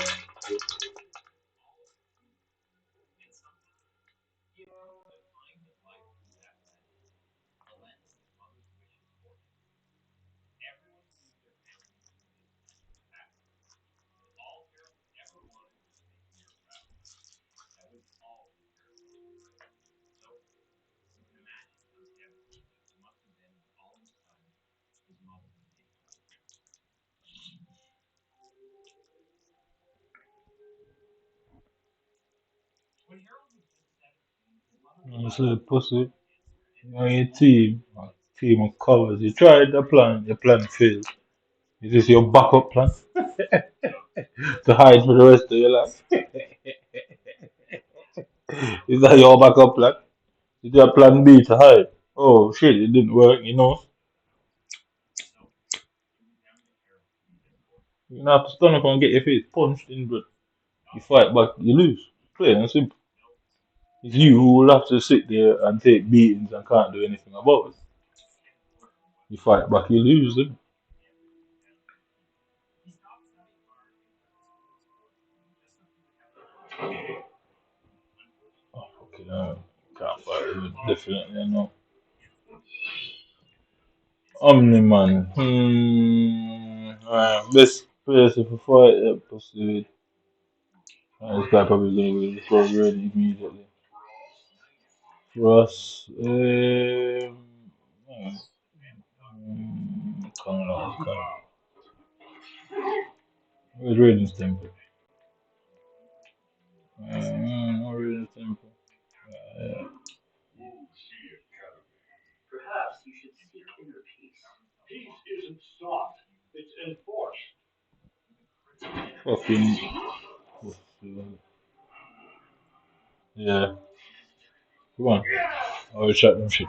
I said, pussy. You know, your team of covers. You tried the plan, your plan failed. Is this your backup plan to hide for the rest of your life? Is that your backup plan? Is that plan B to hide? Oh shit, it didn't work, you know. You have to stand up and get your face punched in, but you fight back, you lose. Plain and simple. It's you who will have to sit there and take beatings and can't do anything about it. You fight back, you lose. Then. Oh, fucking hell. Can't fight it, definitely, no. Omni man. Best place for fight pussy. This guy probably gonna be so ready immediately. For us, come on, come on. Where's Raiden's temple? No Raiden's temple. Uh, Peace isn't sought, it's enforced. fucking. Yeah, come on. I will chat them shit.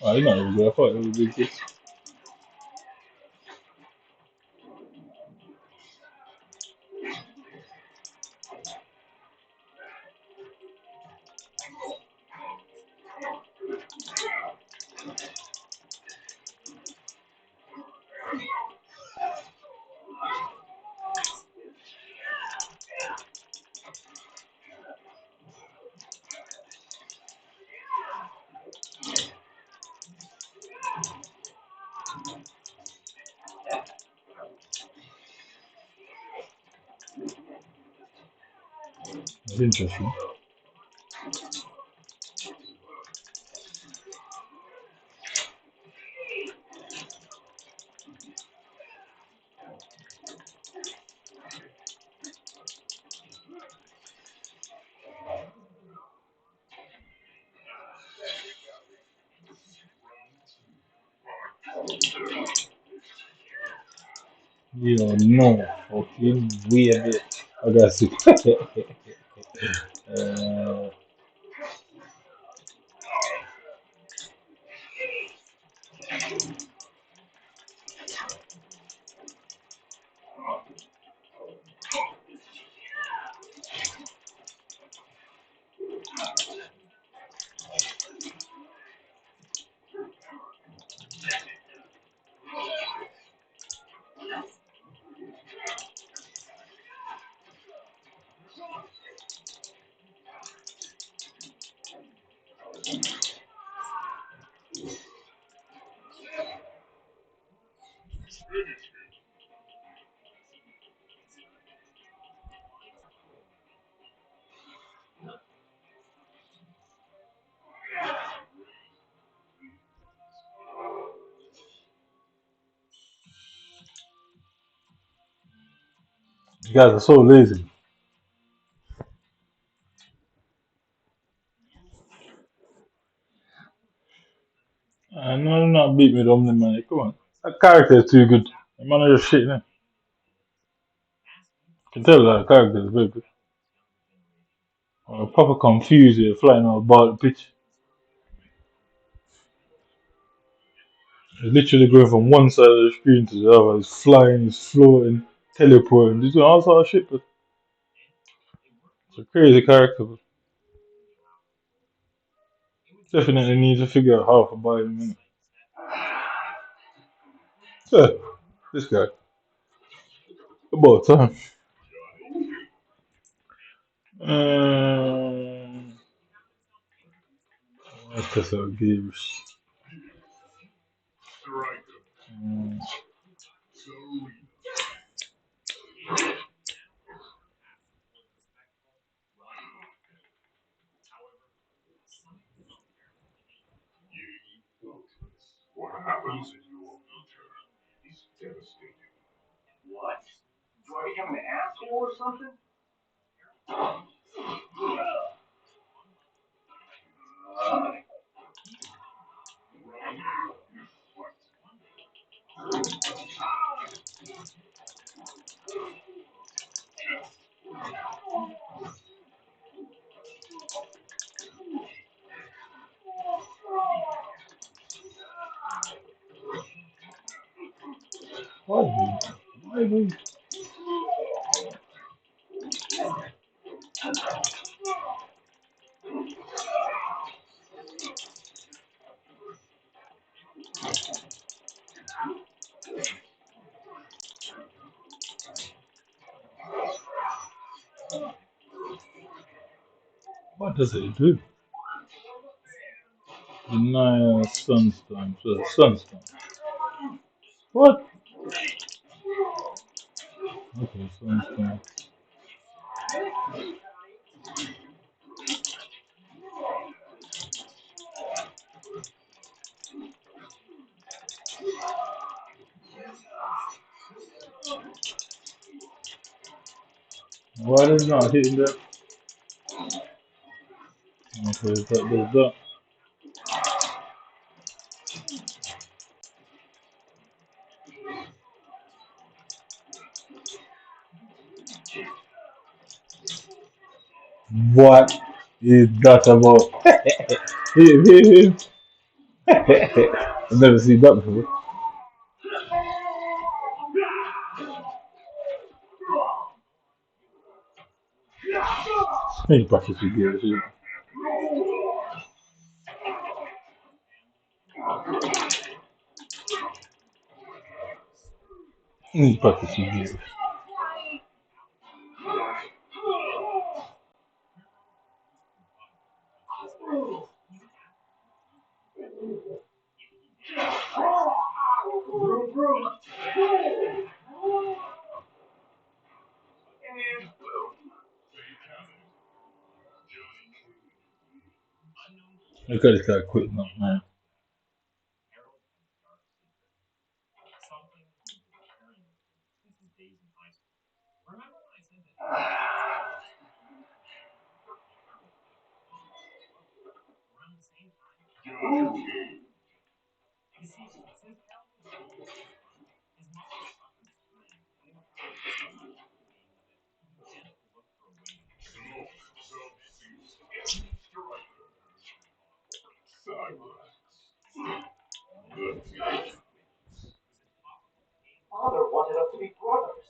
Oh, he's not even good. I thought it was a big kid. It's interesting. You don't know. Fucking weird. I got sick. uh, You guys are so lazy. I know you're not beat me Romney, man. Come on. That character is too good. The man is just shit, man. You can tell that character is very good. Proper confused here, flying all about the pitch. He's literally going from one side of the screen to the other. He's flying, he's floating, teleporting, he's doing all sorts of shit, but it's a crazy character. But definitely need to figure out how to buy him. Man. So, this guy. About time. Let's test out games. Um, What? Do I become an asshole or something? why? Why? What does it do? Deny sunstone. So sunstone. What? Okay, sunstone. Why is it not hitting that? Okay, that does that. What is that about? I've never seen that before. Hey, practice with gears. Hey, practice with gears. Look at this guy quitting up, man. Father wanted us to be brothers.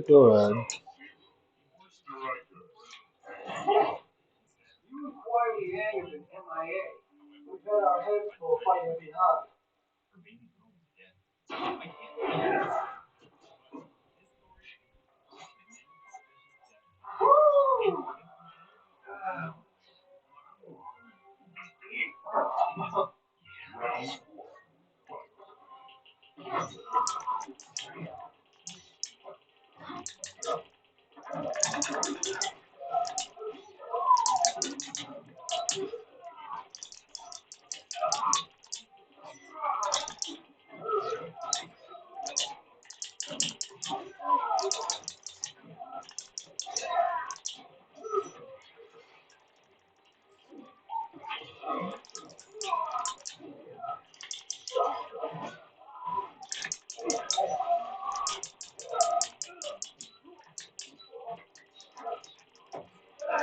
Go on. You quietly angered an MIA. We've had our heads full fighting behind.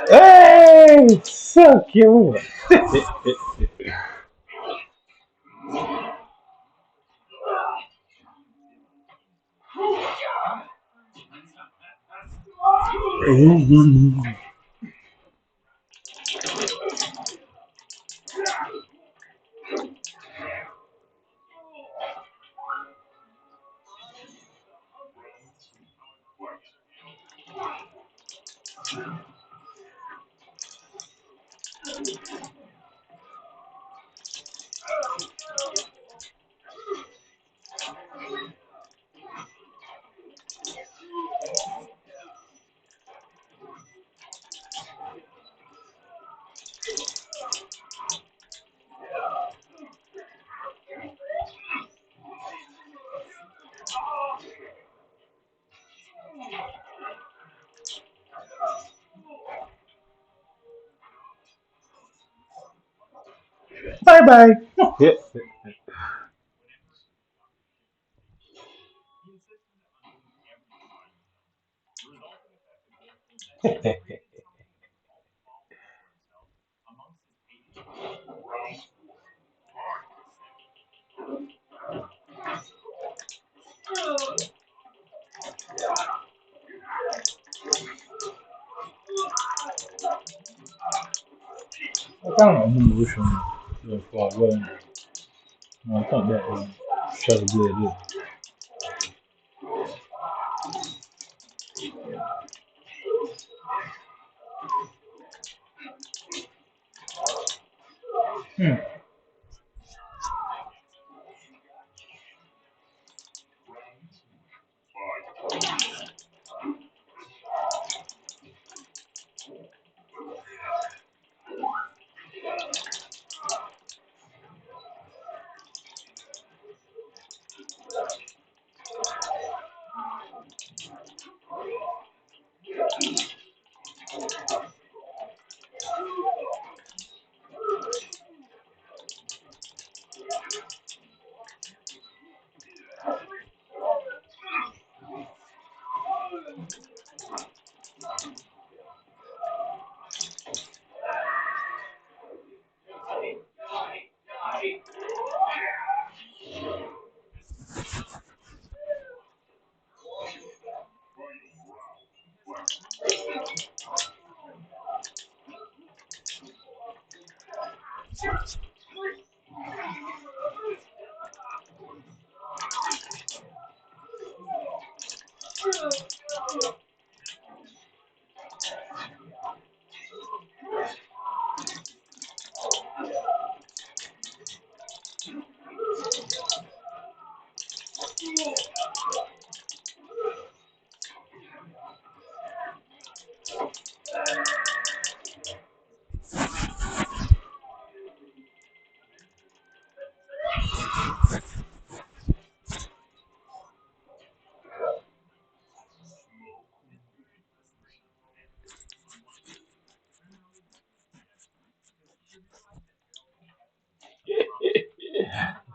Hey, fuck you. Bye bye. I kind of emotion. For when I thought that was so good. Hmm.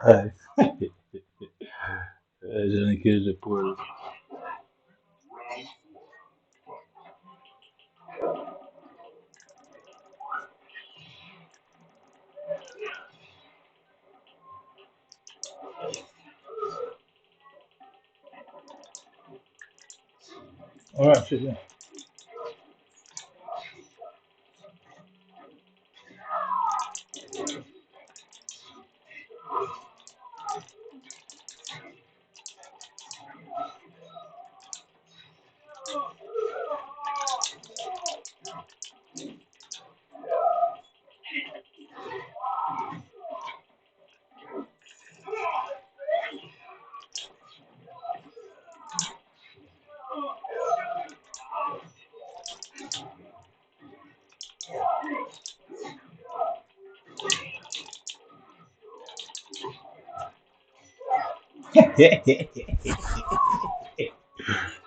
Ay. Johnny Cage de pueblo. Alright, shit, yeah.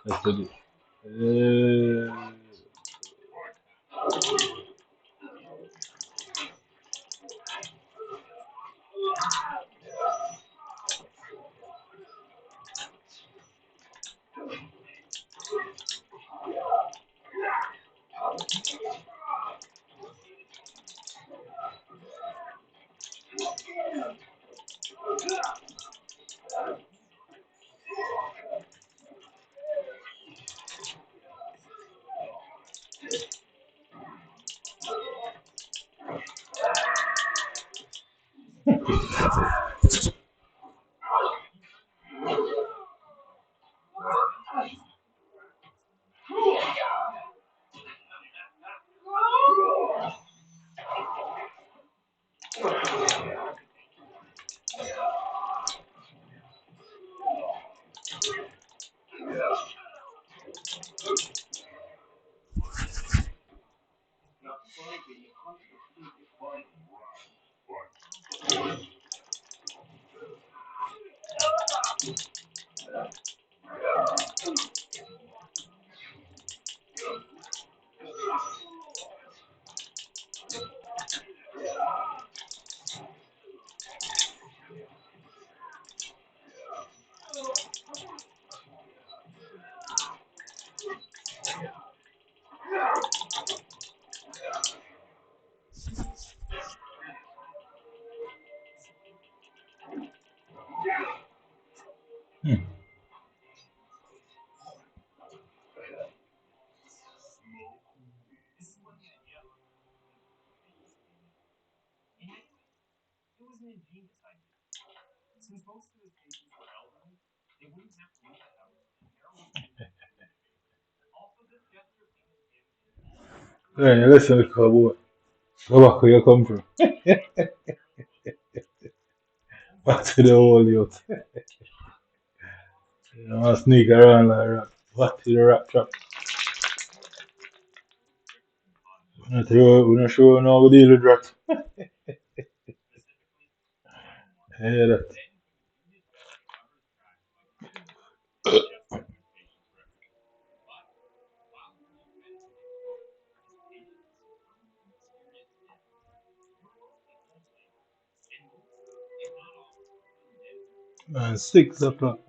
That's funny. Hmm. Hey, listen, cowboy. Go back where you come from. Back to the old youth. You know, sneak around like that. Back to the rat trap. We're not sure how we deal with rats. Yeah, that. Man, 6 o'clock.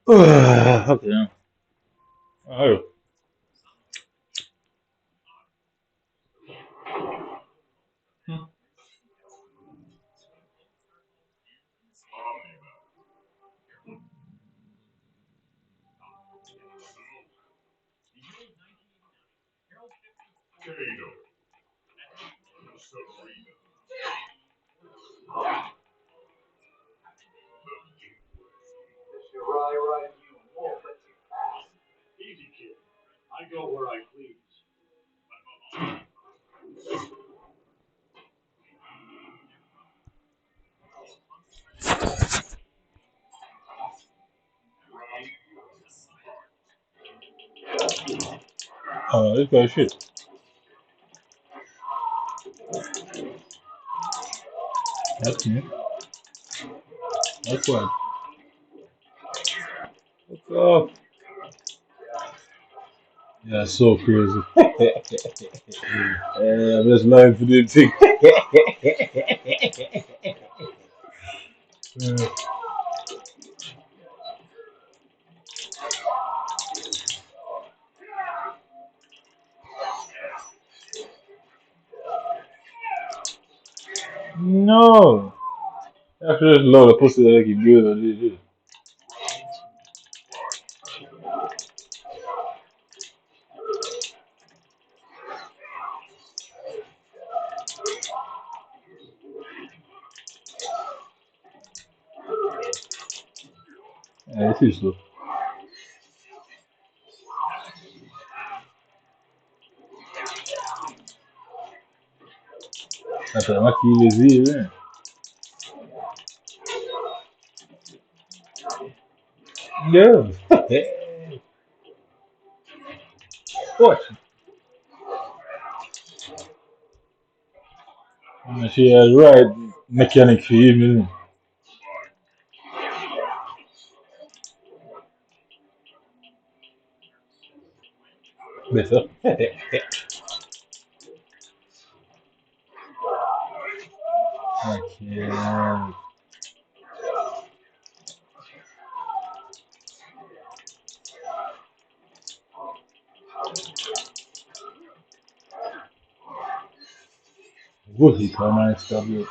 Okay. Oh. I go where I please. This guy shit. That's me. That's why. Oh, yeah, so crazy. I'm just lying for the thing. Yeah. No. After this load of pussy that I keep doing, I did this. Yeah, this is so. That's why I'm keep easy, man. Yeah. What? And she has right mechanic for you, man. Better. I can't. What he come and stop you?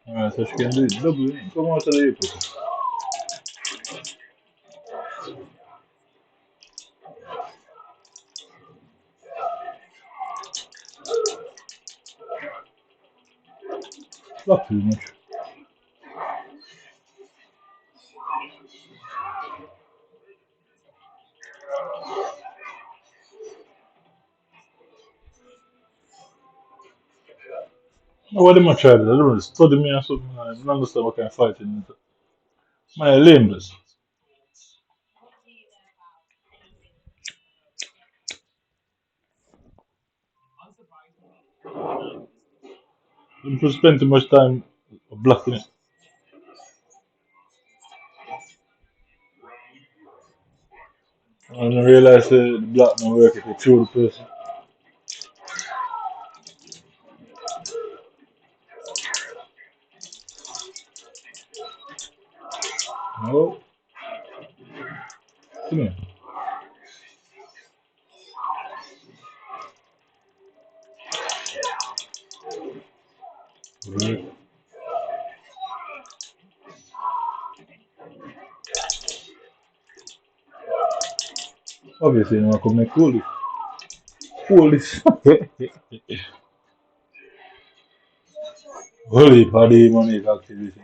Alright, so she can do it double. Come on to the airport. Not too much. What am I trying to do? I don't really study me or something. I don't understand what kind of fighting. My lame this. If you spend too much time blocking it, I don't realize the block don't work if you throw the person. No, come here. Right. Obviously, you know, I could make cool this. Cool this. Holy party money activity.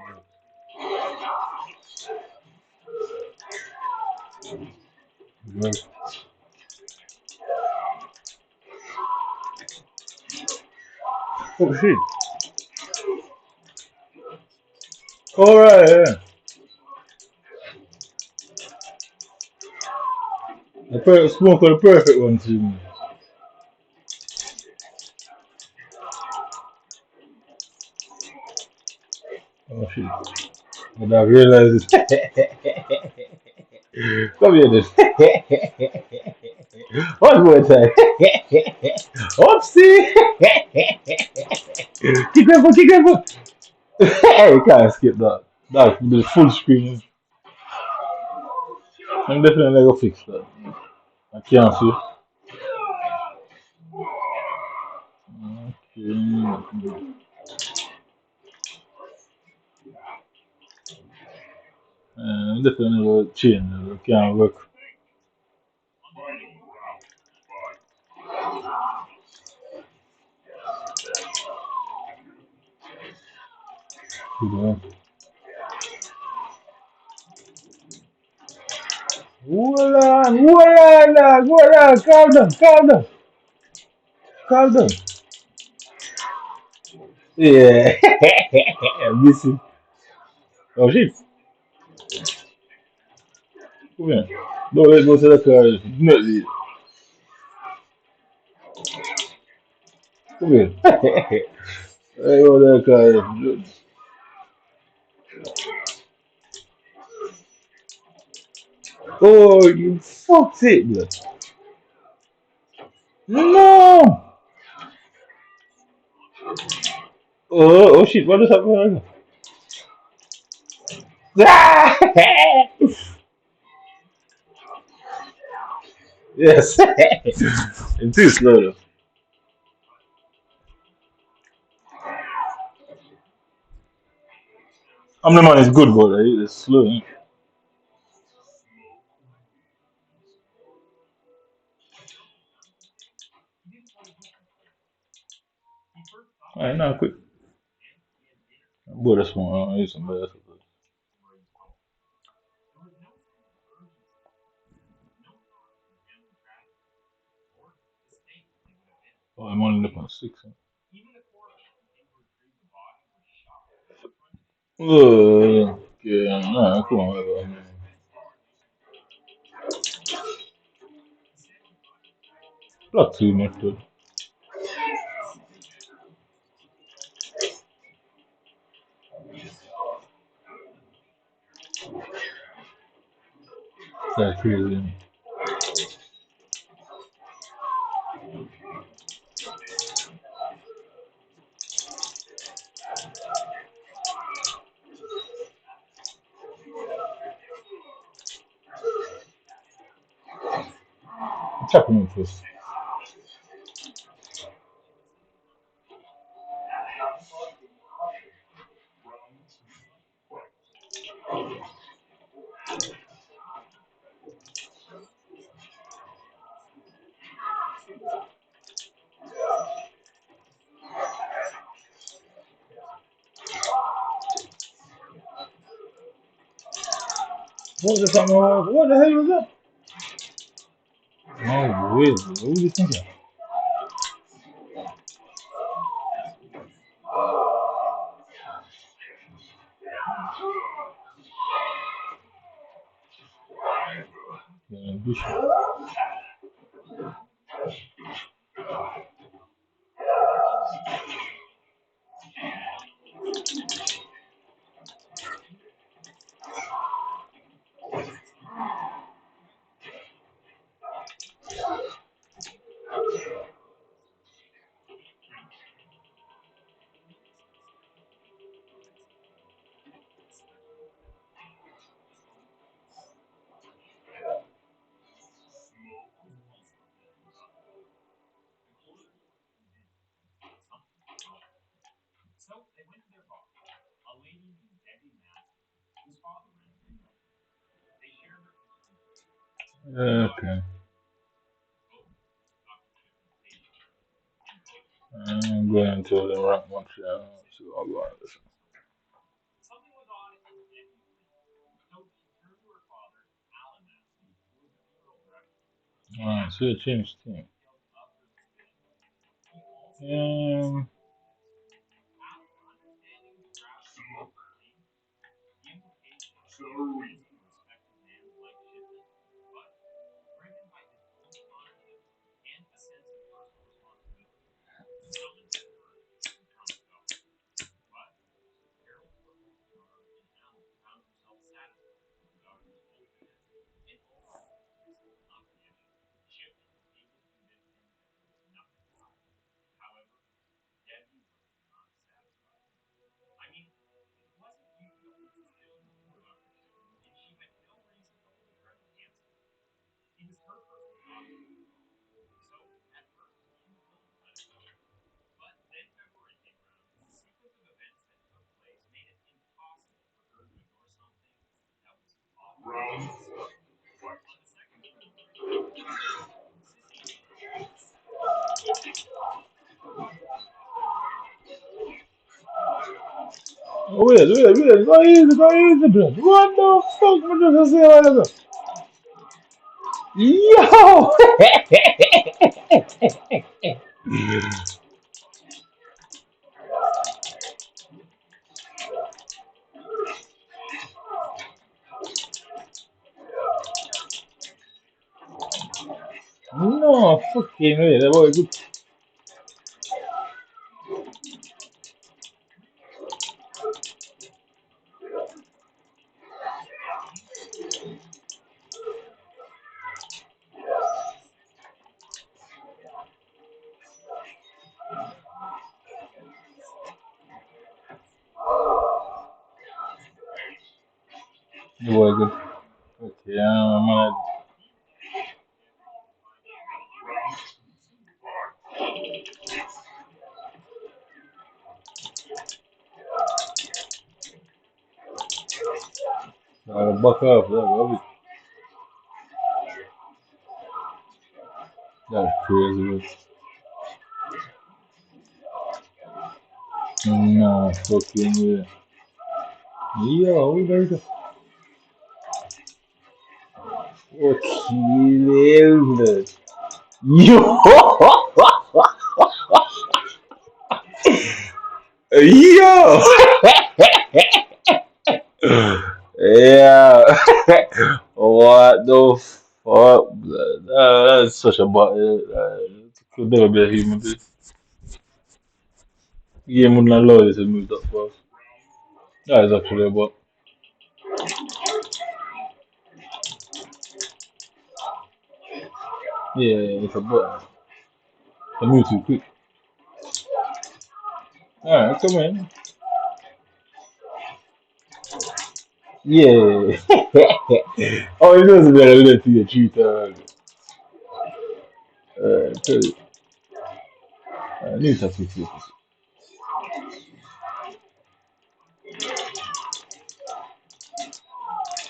Right. Oh shit. Alright, yeah. Smoke the perfect one to me. Oh shit. And I realized it. Come here then. One more time. Oopsie. Kick that one, kick that one. Hey, you can't skip that. That's the full screen. I'm definitely gonna fix that. I can't see. Okay. Definitely gonna change it. It can't work. You know. hold on, calm down, calm down, calm down. Yeah, missing. Oh shit, come here. Don't let go to the car. No, come here. Let go to the car. Oh, you fucked it, bro. No! Oh shit, what is happening? Ah! Yes. It's too slow though. Omniman is good, but it's slow. Eh? Alright, now quick. Boy, that's one. I use some better. Oh, I'm only looking at six. Eh? Yeah, nah, come on, whatever. Not too much, though. That's crazy. What's happening first? What the fuck? What the hell was that? No way, bro. What were you thinking? Yeah, Bishop. Okay. I'm going to the rank Montreal. So I'll go on this. Alright, so it changed team. Um, wait, go easy, blood. What the fuck, man, just say all of that? Yo! No, fucking way, that boy good. The boy good. Okay, man, I buck off, that that's crazy, man. No, fucking way. Yo, who does the fucking hell? Yo! Yo! Yeah. What the fuck? That's such a could never be a human being. Game wouldn't allow you to move that fast. That is actually a bot. Yeah, it's a bot. They move too quick. Alright, come in. Yeah. Oh, it doesn't matter. Let's see a cheat. Tell you. I need to fix it.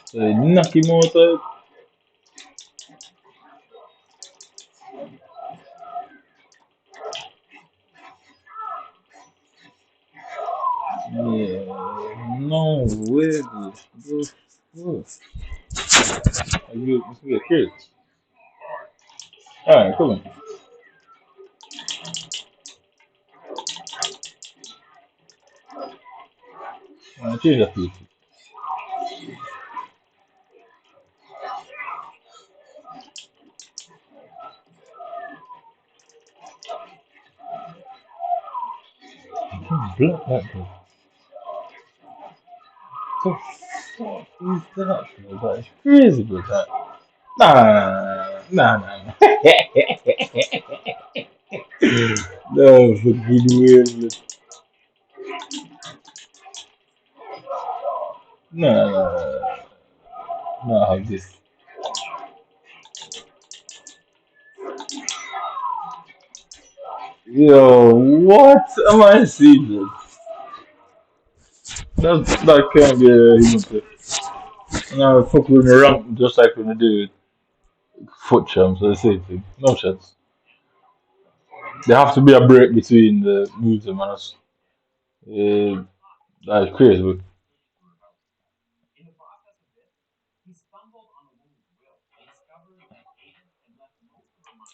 So they knock him out. Yeah. No way, bro. Bro. You a kid. Alright, come on. Change that piece. Block that bro. The fuck is that, bro? That is crazy, bro. That. Nah. No fucking weird, bro. Nah. Nah, how this. Yo, what am I seeing? That can't be a human play. No, fuck with the ramp just like when they do foot champs, the same thing. No chance. There have to be a break between the moves and us. Uh, that's crazy, but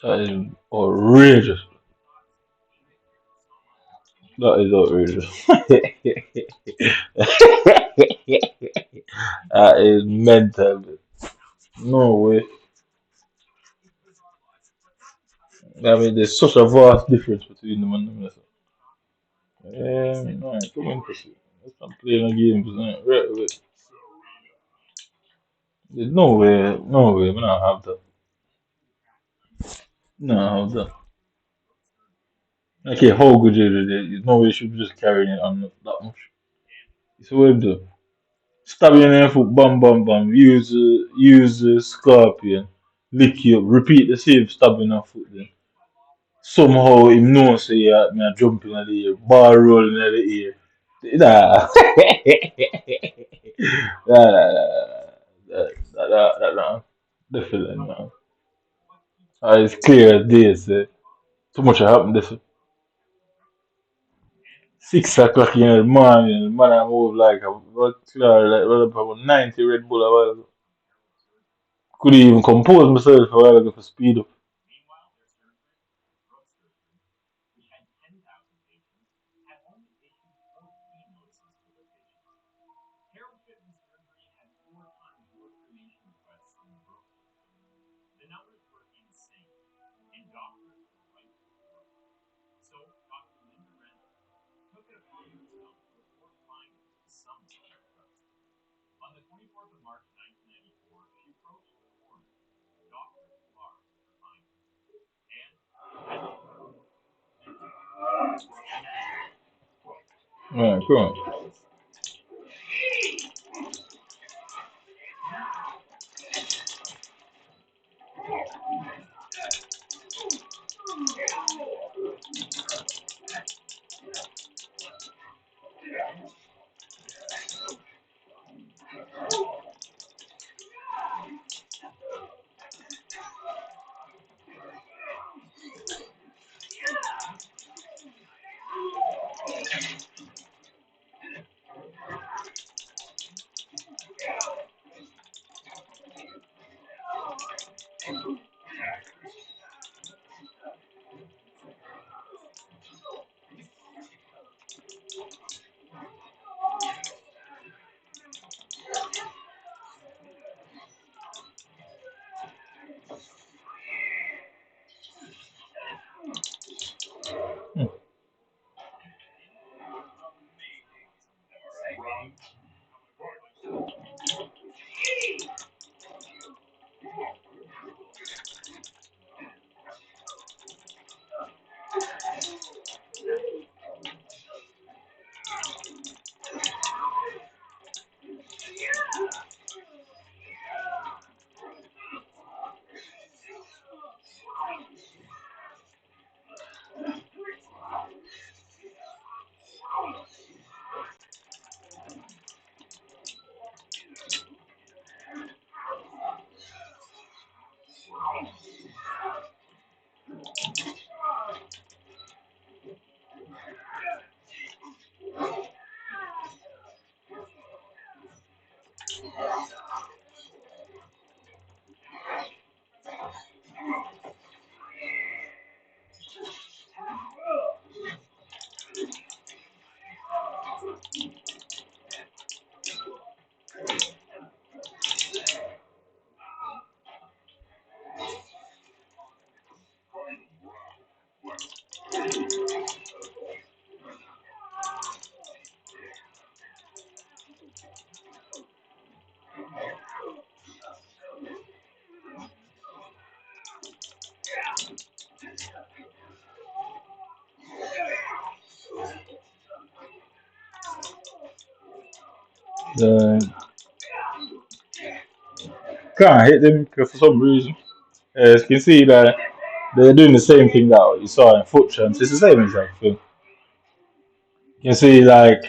that is outrageous. That is outrageous. That is mental. Man. No way. I mean, there's such a vast difference between them and them. No, come on, pussy. Let's not playing a game, right away. There's no way, we don't have that. No, have that. Okay, how good you do it? There's no way you should be just carrying it on that much. So what do? Stab you in the foot, bam. Use the scorpion, lick you up, repeat the same stabbing of foot then. Somehow him know say yeah, me a jump in the air, ball rolling in the air. Nah. Nah. Definitely not. It's clear as day, say. Too much happened this 6 o'clock in the morning, man I move like a what clear like what about 90 Red Bull a while ago. Could even compose myself for a while for speed up. Meanwhile, their surgery, throat surgery, which had 10,000 patients, had only issued 14 notices to their patients. Harold Shipman's surgery had 4 times more cremation requests than Brooks. The numbers were insane, and doctors were rightfully worried. So Dr. Linda Randall took it upon herself to report findings to some special trust. On the 24th of March 1994, she approached the coroner, Dr. Clark, with her findings. And Yeah, cool. The can't hit them for some reason. As you can see that they're doing the same thing that you saw in foot champs. It's the same exact thing. You can see like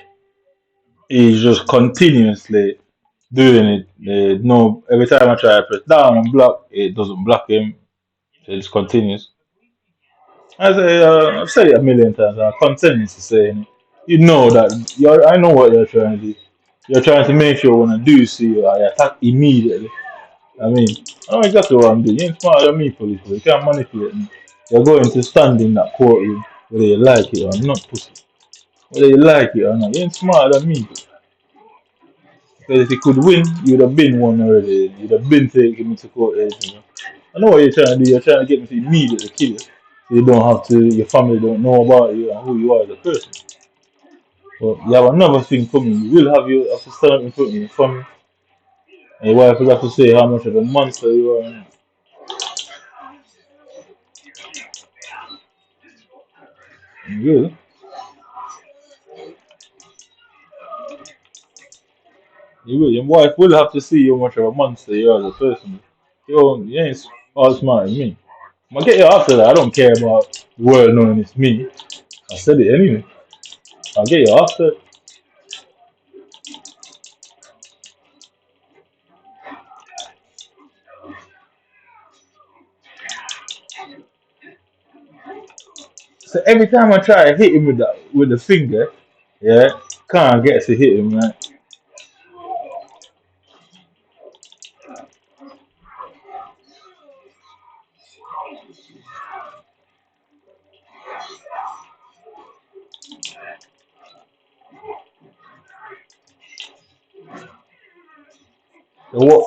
he's just continuously doing it. No, every time I try to press down and block, it doesn't block him. It just continues. I've said it a million times. I'm continuing to say it. You know that I know what you're trying to do. You're trying to make sure when I do see you, I attack immediately. I mean, I know exactly what I'm doing. You ain't smarter than me, police. You can't manipulate me. You're going to stand in that courtroom, whether you like it or not, pussy. Whether you like it or not, you ain't smarter than me. Because if you could win, you'd have been one already. You'd have been taking me to court. I know what you're trying to do. You're trying to get me to immediately kill you. So you don't have to, your family don't know about you and who you are as a person. But you have another thing coming. You will have to stand up in front of your family. And your wife will have to say how much of a monster you are. You will. You will. Your wife will have to see how much of a monster you are as a person. You ain't all smart as me. I'm gonna get you after that. I don't care about the world knowing it's me. I said it anyway. I'll get you after. So every time I try to hit him with the finger, yeah, can't get to hit him, right? So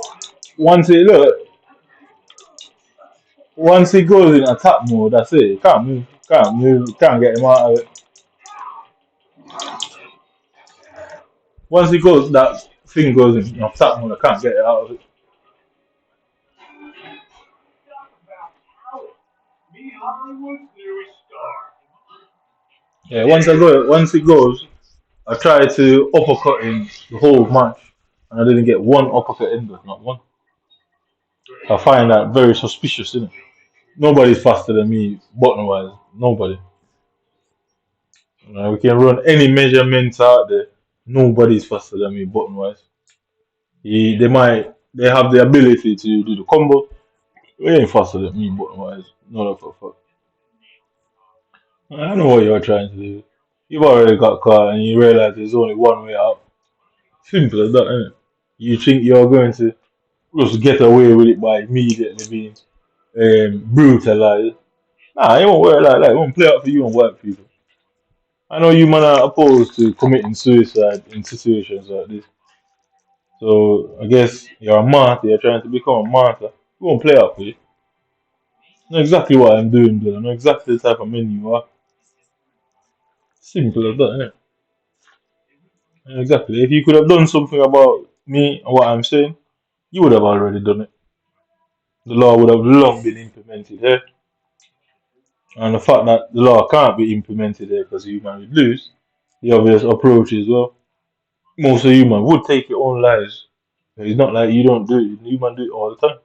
once he look, once he goes in attack mode, that's it. He can't move, can't get him out of it. Once he goes, that thing goes in attack mode, I can't get it out of it. Yeah, once he goes, I tried to uppercut him the whole match, and I didn't get one uppercut in there, not one. I find that very suspicious, innit? Nobody's faster than me, button wise. Nobody. We can run any measurements out there. Nobody's faster than me, button wise. They have the ability to do the combo. They ain't faster than me, button wise. Not for fuck. I know what you're trying to do. You've already got caught and you realize there's only one way out. Simple as that, innit? You think you're going to just get away with it by immediately being brutalized. Nah, it won't work like that. It won't play out for you and white people. I know you man are opposed to committing suicide in situations like this. So I guess you're a martyr, you're trying to become a martyr. It won't play out for you. I know exactly what I'm doing, brother. I know exactly the type of man you are. Simple as that, innit? I know exactly. If you could have done something about me and what I'm saying, you would have already done it. The law would have long been implemented here. And the fact that the law can't be implemented here because human would lose, the obvious approach is, well, most of human would take your own lives. It's not like you don't do it. Human do it all the time.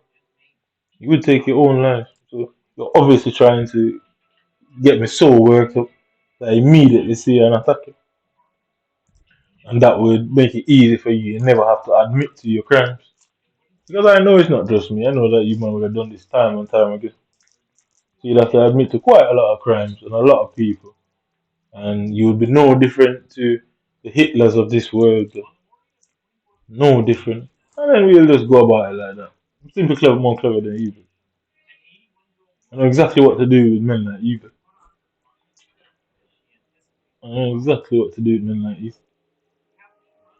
You would take your own life. So you're obviously trying to get me so worked up that I immediately see an attack. And that would make it easy for you. You never have to admit to your crimes. Because I know it's not just me. I know that you man would have done this time and time again. So you'd have to admit to quite a lot of crimes and a lot of people. And you would be no different to the Hitlers of this world. No different. And then we'll just go about it like that. I'm simply clever, more clever than you. I know exactly what to do with men like you. I know exactly what to do with men like you.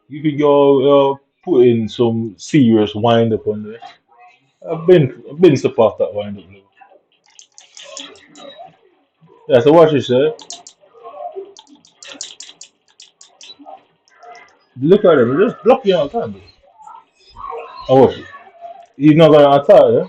You think you're putting some serious wind up on there. I've been so past that wind up level. Yeah, so watch this, look at him, just block you all the time. Oh, watch it. He's not gonna attack, yeah?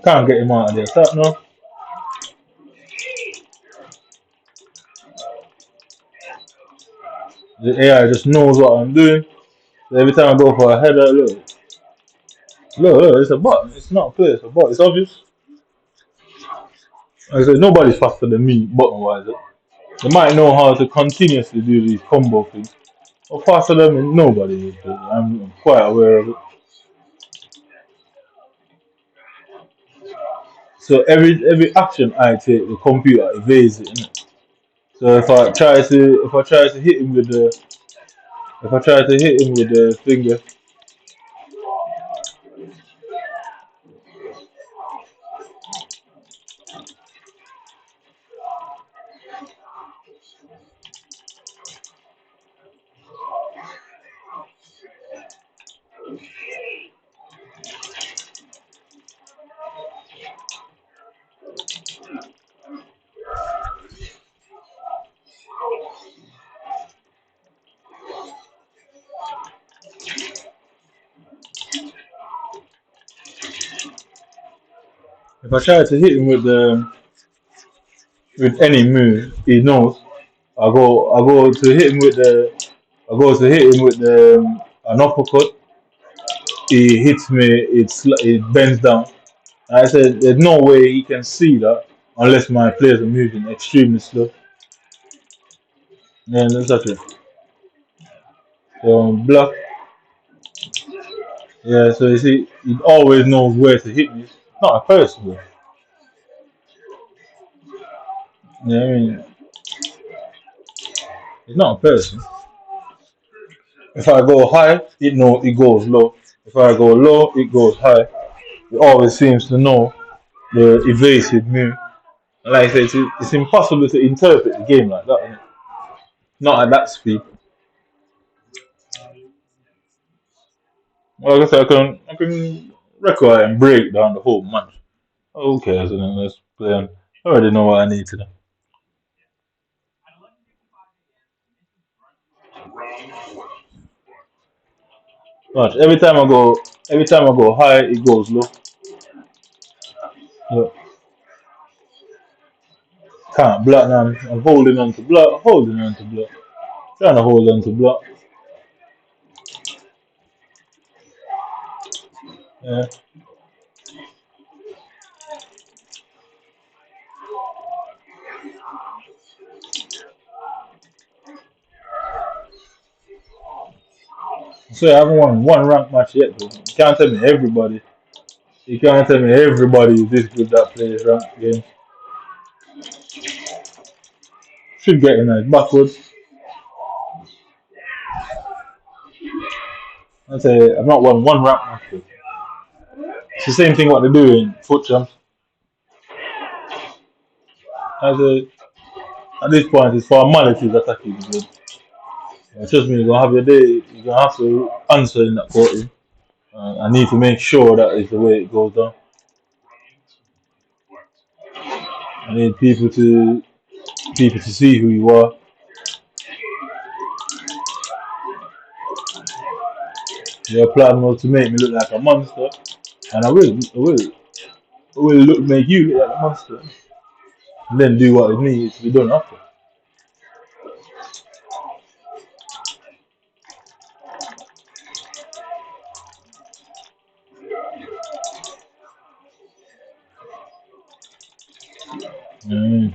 Can't get him out of there. Stop now. The AI just knows what I'm doing. So every time I go for a header, look, it's a bot. It's not a player, it's a bot. It's obvious. Like I said, nobody's faster than me, button wise. They might know how to continuously do these combo things. But faster than me, nobody is. I'm quite aware of it. So every action I take, the computer evades it, innit? So if I try to hit him with the if I try to hit him with the finger, if I try to hit him with any move, he knows. I go to hit him with the I go to hit him with an uppercut. He hits me. It bends down. I said there's no way he can see that unless my players are moving extremely slow. Yeah, exactly. So block. Yeah, so you see, he always knows where to hit me. Not a person, bro. Yeah, I mean, it's not a person. If I go high, it goes low. If I go low, it goes high. It always seems to know the evasive move. And like I say, it's impossible to interpret the game like that, innit? Not at that speed. Like I said, I can record and break down the whole match. Okay, so then let's play on. I already know what I need to do. Watch, every time I go high, it goes low. Look, can't block now. I'm holding on to block, holding on to block, trying to hold on to block. Yeah. So I haven't won one rank match yet, though. You can't tell me everybody. You can't tell me everybody is this good that plays rank games. Should get in like backwards. I say I've not won one rank match. Though. It's the same thing what they do in foot champs. I say at this point it's formalities attacking the game. Trust me, you're gonna have your day. You're gonna have to answer in that courtroom. I need to make sure that is the way it goes down. I need people to see who you are. Your plan was to make me look like a monster, and I will make you look like a monster, and then do what it needs to be done after. Mm.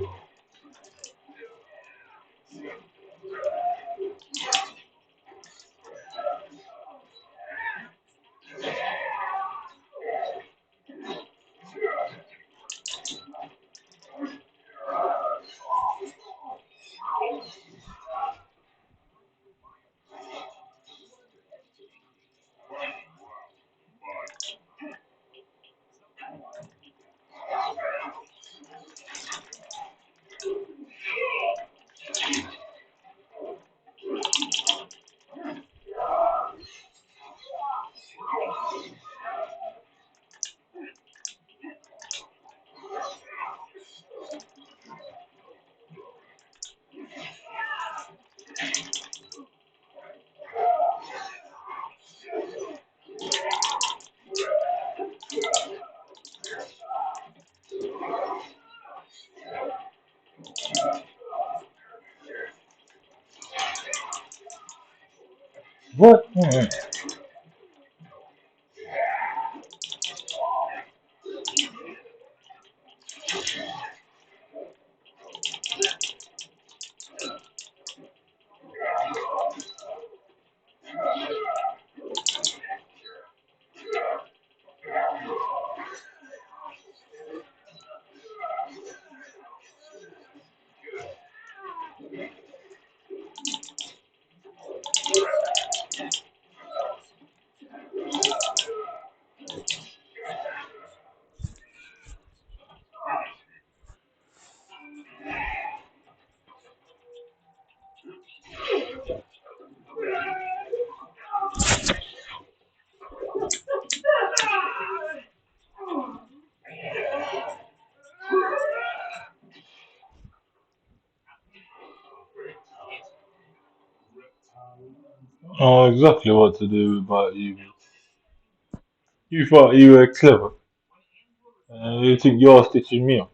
What? Oh, exactly what to do about you. You thought you were clever. You think you're stitching me up.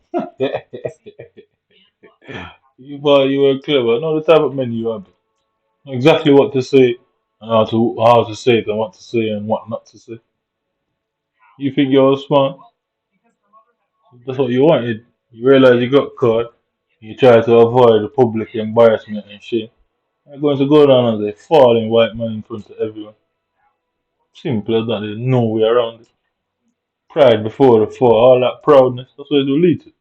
You thought you were clever. No, the type of men you are. Exactly what to say and how to say it and what to say and what not to say. You think you're smart? That's what you wanted. You realize you got caught. You try to avoid the public embarrassment and shit. You're going to go down as a falling white man in front of everyone. Simple as that. There's no way around it. Pride before the fall, all that proudness, that's what it will lead to.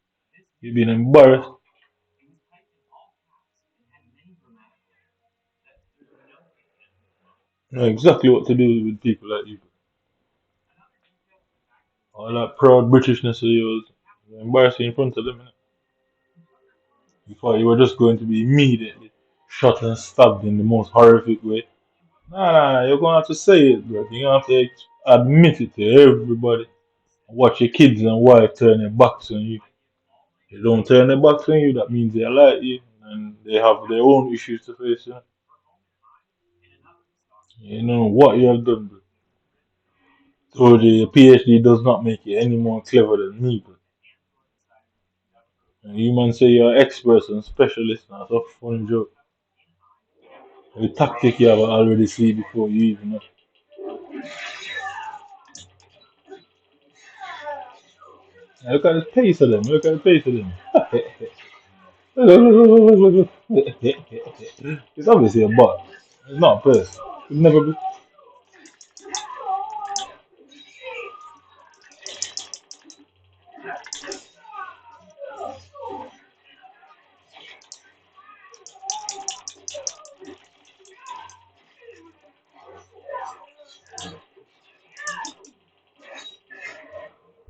You've been embarrassed. You know exactly what to do with people like you. All that proud Britishness of yours, you're embarrassing in front of them. Innit? You thought you were just going to be immediately shot and stabbed in the most horrific way. Nah, you're gonna have to say it, bro. You're gonna have to admit it to everybody. Watch your kids and wife turn their backs on you. They don't turn their backs on you, that means they like you and they have their own issues to face. You know what you have done, bro. So the PhD does not make you any more clever than me, bro. And you man say you're experts and specialists, now. That's a funny joke. The tactic you have already see before you even know. Now look at the pace of them, look at the pace of them. It's obviously a bot. It's not a person. It never be.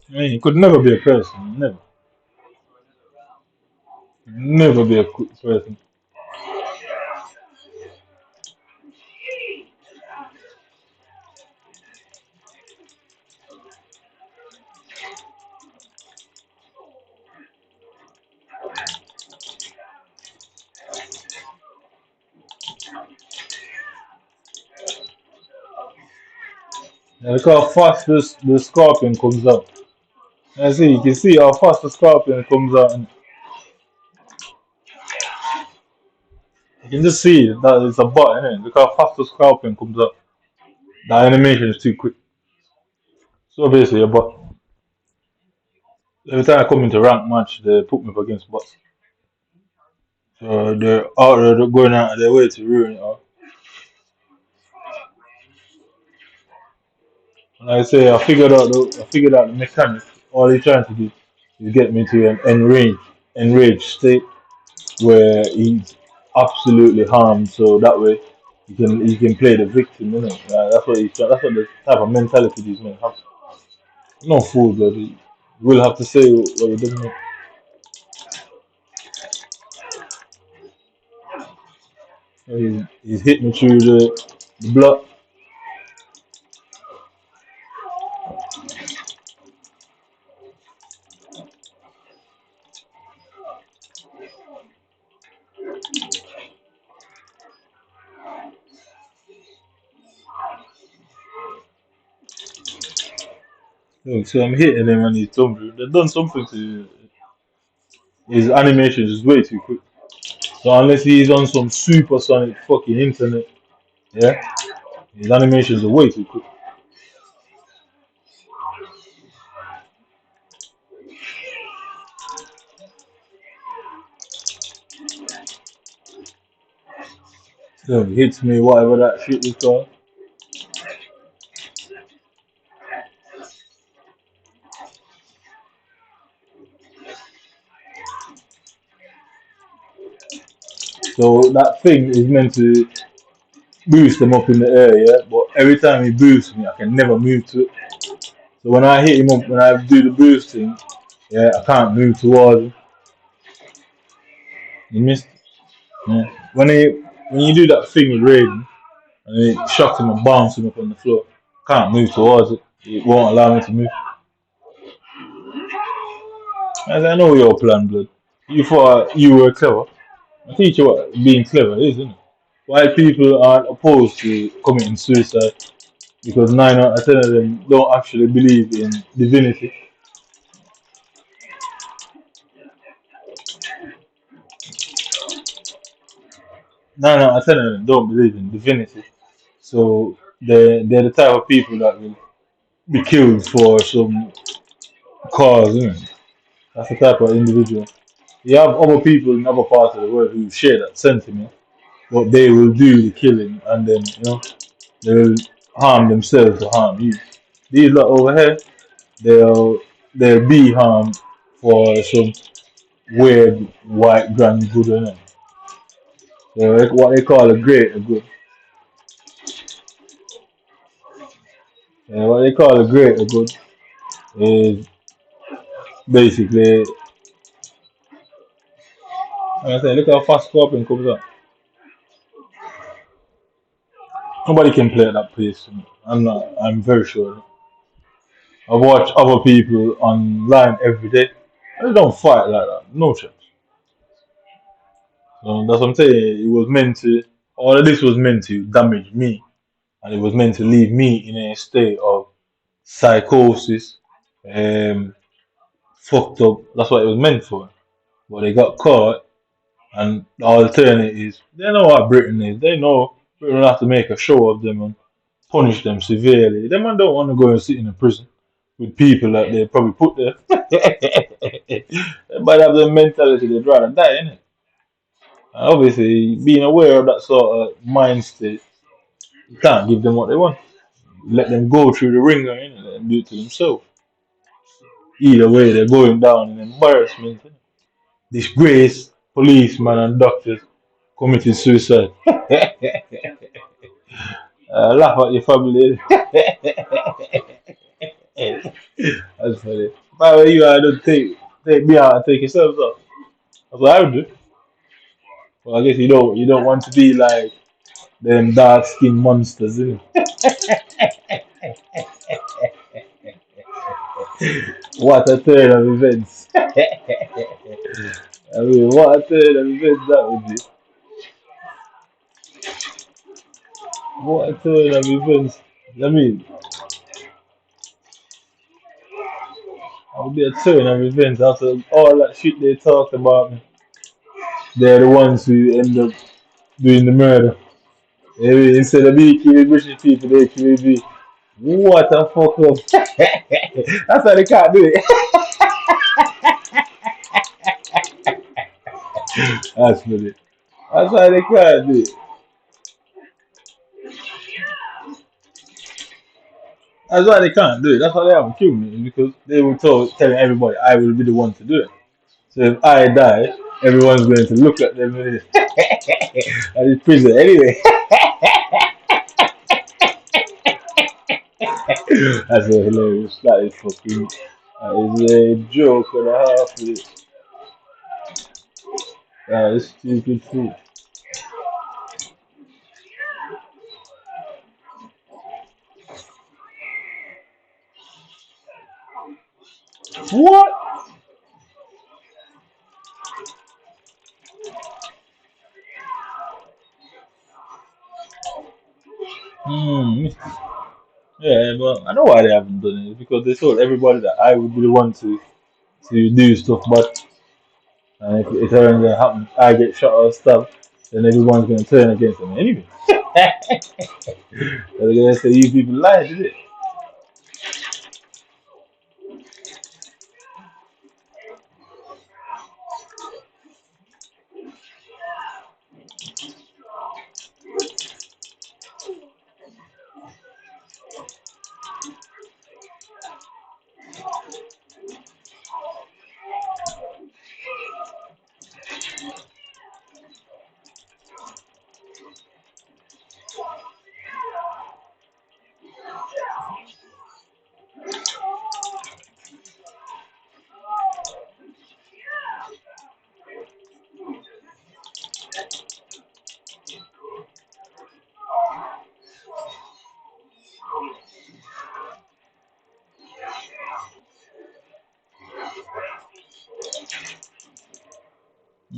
I mean, it could never be a person. Never. Never be a person. And look how fast the scorpion comes out. I see, you can see how fast the scorpion comes out, and you can just see that it's a bot, innit? Look how fast the scorpion comes out. The animation is too quick. So basically, a bot. Every time I come into rank match, they put me up against bots. So they're out there they're going out of their way to ruin it all. And I say I figured out the mechanic. All he's trying to do is get me to an enraged state where he's absolutely harmed. So that way he can play the victim, you know. That's what that's what the type of mentality these men have. No fool, but you will have to say what he doesn't know. He's hit me through the blood. Look, so I'm hitting him and he's tumbling. They've done something to his animation is way too quick. So unless he's on some supersonic fucking internet, yeah, his animations are way too quick. So he hits me, whatever that shit is called. So that thing is meant to boost them up in the air, yeah. But every time he boosts me, I can never move to it. So when I hit him up, when I do the boosting, yeah, I can't move towards him. You missed. Yeah. When you do that thing with Raiden, and it shocks him and bounces him up on the floor, can't move towards it. It won't allow me to move. As I know your plan, blood. You thought you were clever. I teach you what being clever is, isn't it? Why people aren't opposed to committing suicide? Because 9 out of 10 of them don't actually believe in divinity. 9 out of 10 of them don't believe in divinity. So they're the type of people that will be killed for some cause, isn't it? That's the type of individual. You have other people in other parts of the world who share that sentiment, but they will do the killing and then, they will harm themselves to harm you. These lot over here, they'll be harmed for some weird white grand good in it. So what they call a greater good. What they call a greater good is basically, like I say, look how fast Scorpion comes up. Nobody can play at that pace. I'm very sure. I watch other people online every day. They don't fight like that. No chance. So that's what I'm saying. It was meant to, all of this was meant to damage me. And it was meant to leave me in a state of psychosis, um, fucked up. That's what it was meant for. But they got caught, and the alternative is they know what Britain is. They know Britain will have to make a show of them and punish them severely. Them man don't want to go and sit in a prison with people that they probably put there. They might have the mentality they'd rather die, innit? And obviously, being aware of that sort of mind state, you can't give them what they want. Let them go through the ringer, innit? Let them do it to themselves. Either way, they're going down in embarrassment. Innit? Disgrace, policemen and doctors committing suicide. Laugh at your family. That's funny. By the way, you I don't take me out and take yourself off. That's what I would do. Well, I guess you don't want to be like them dark skinned monsters, innit? What a turn of events. I mean, what a turn of events that would be. What a turn of events. I mean, that would be a turn of events after all that shit they talked about me. They're the ones who end up doing the murder. Maybe instead of me killing British people, they kill me. What a fuck up. That's why they can't do it. That's funny. That's why they can't do it. That's why they can't do it. That's why they haven't killed me. Because they were telling everybody I will be the one to do it. So if I die, everyone's going to look at them and it's prison anyway. That's so hilarious. That is fucking. That is a joke and a half. That is stupid food. What? Hmm. Yeah, but I know why they haven't done it. It's because they told everybody that I would be the one to do stuff. But if it turns out happen, I get shot or stuff, then everyone's gonna turn against them anyway. They're gonna say you people lied, is it?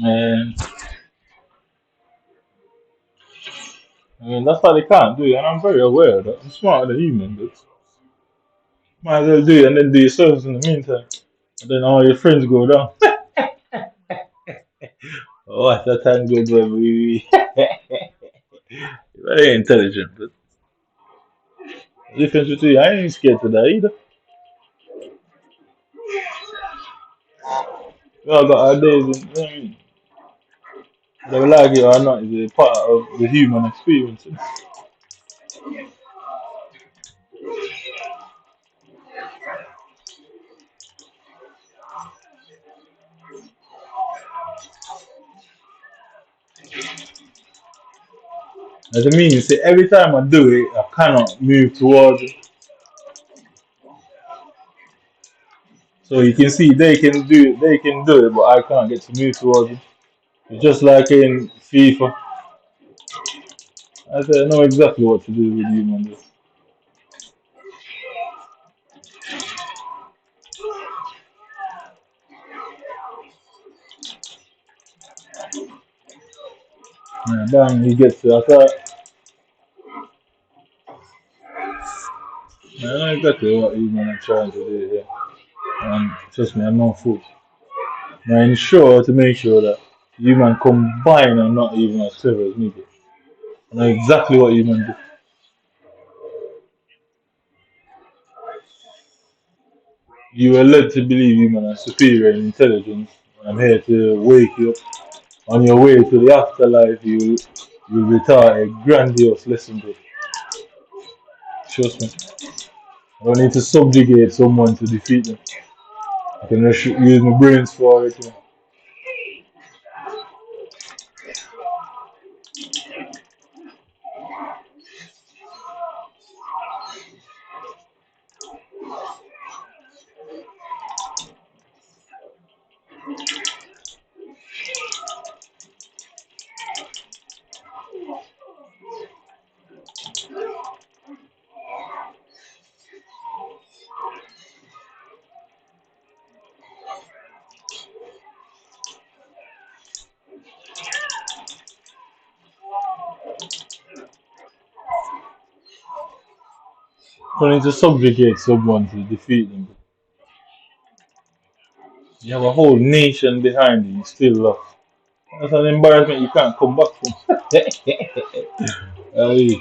And I mean that's why they can't do it, and I'm very aware of that. I'm smarter than human, but might as well do it and then do your service in the meantime. And then all your friends go down. Oh, at that time go boy, we very intelligent, but the difference between I ain't scared to die either. We all got our days, and I mean, whether we like it or not, is a part of the human experience. As I mean, see, every time I do it, I cannot move towards it. So you can see they can do it, but I can't get to move towards it. It's just like in FIFA. I said I know exactly what to do with you, man. Yeah, bang, he gets it. I thought I know exactly what you man are trying to do here. And trust me, I'm not fool. I ensure to make sure that you man combine and not even as clever as me. I know exactly what you man do. You are led to believe you man are superior in intelligence. I'm here to wake you up. On your way to the afterlife, you will be taught a grandiose lesson. Bro. Trust me. I don't need to subjugate someone to defeat them. I can just use my brains for it. You know. I don't need to subjugate someone to defeat them. You have a whole nation behind you, you still lost. That's an embarrassment you can't come back from. Aye.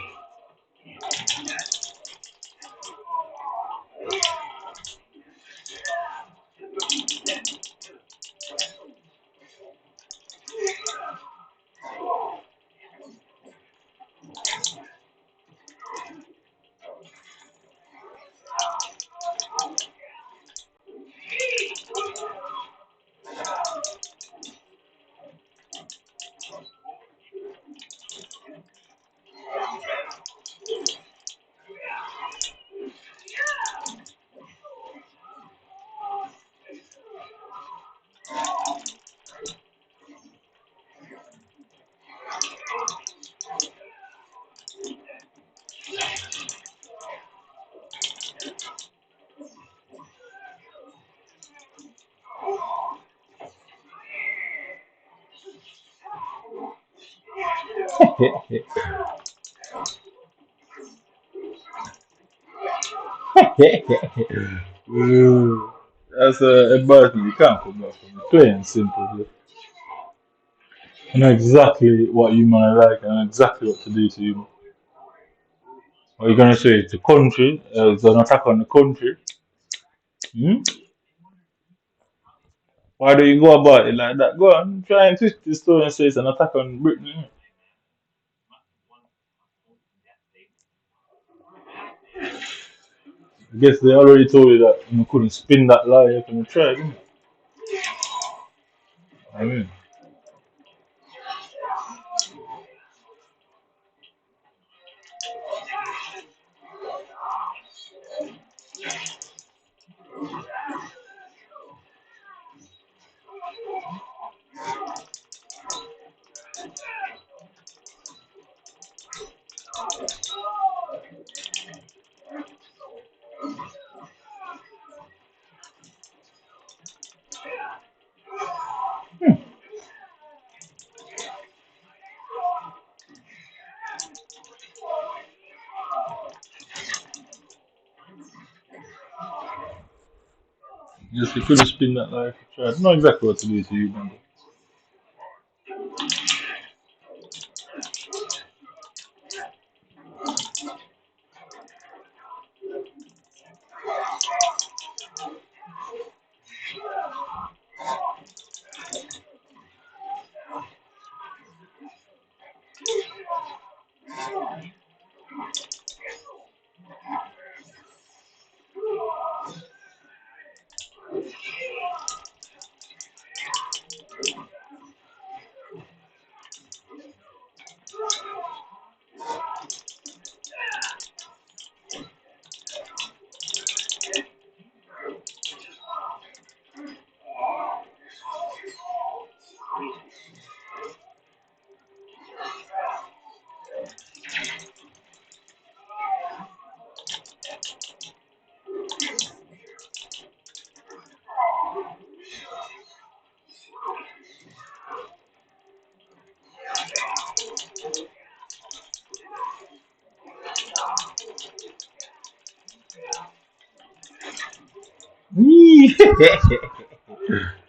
Ooh, that's an embarrassment you can't come back from. Plain and simple. Bro. I know exactly what you might like. I know exactly what to do to you. What are you gonna say? It's a country. It's an attack on the country. Hmm? Why do you go about it like that? Go on, try and twist the story and say it's an attack on Britain. I guess they already told you that you couldn't spin that lie. You can try, didn't you? I mean, yes, you could have spin that lie if you tried. I know exactly what to do to you, man.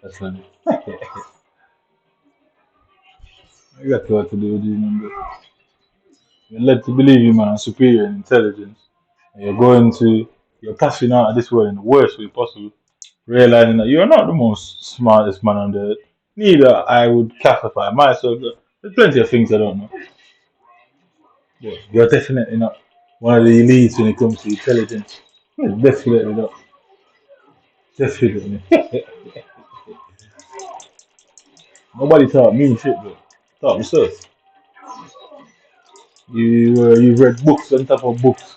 That's funny. Exactly what to do with you, number. You're led to believe you, man, are superior in intelligence. And you're passing out of this world in the worst way possible, realizing that you're not the most smartest man on the earth. Neither I would classify myself. There's plenty of things I don't know. But you're definitely not one of the elites when it comes to intelligence. Yeah, definitely not. Definitely. Nobody taught me shit, but taught myself. You've read books on top of books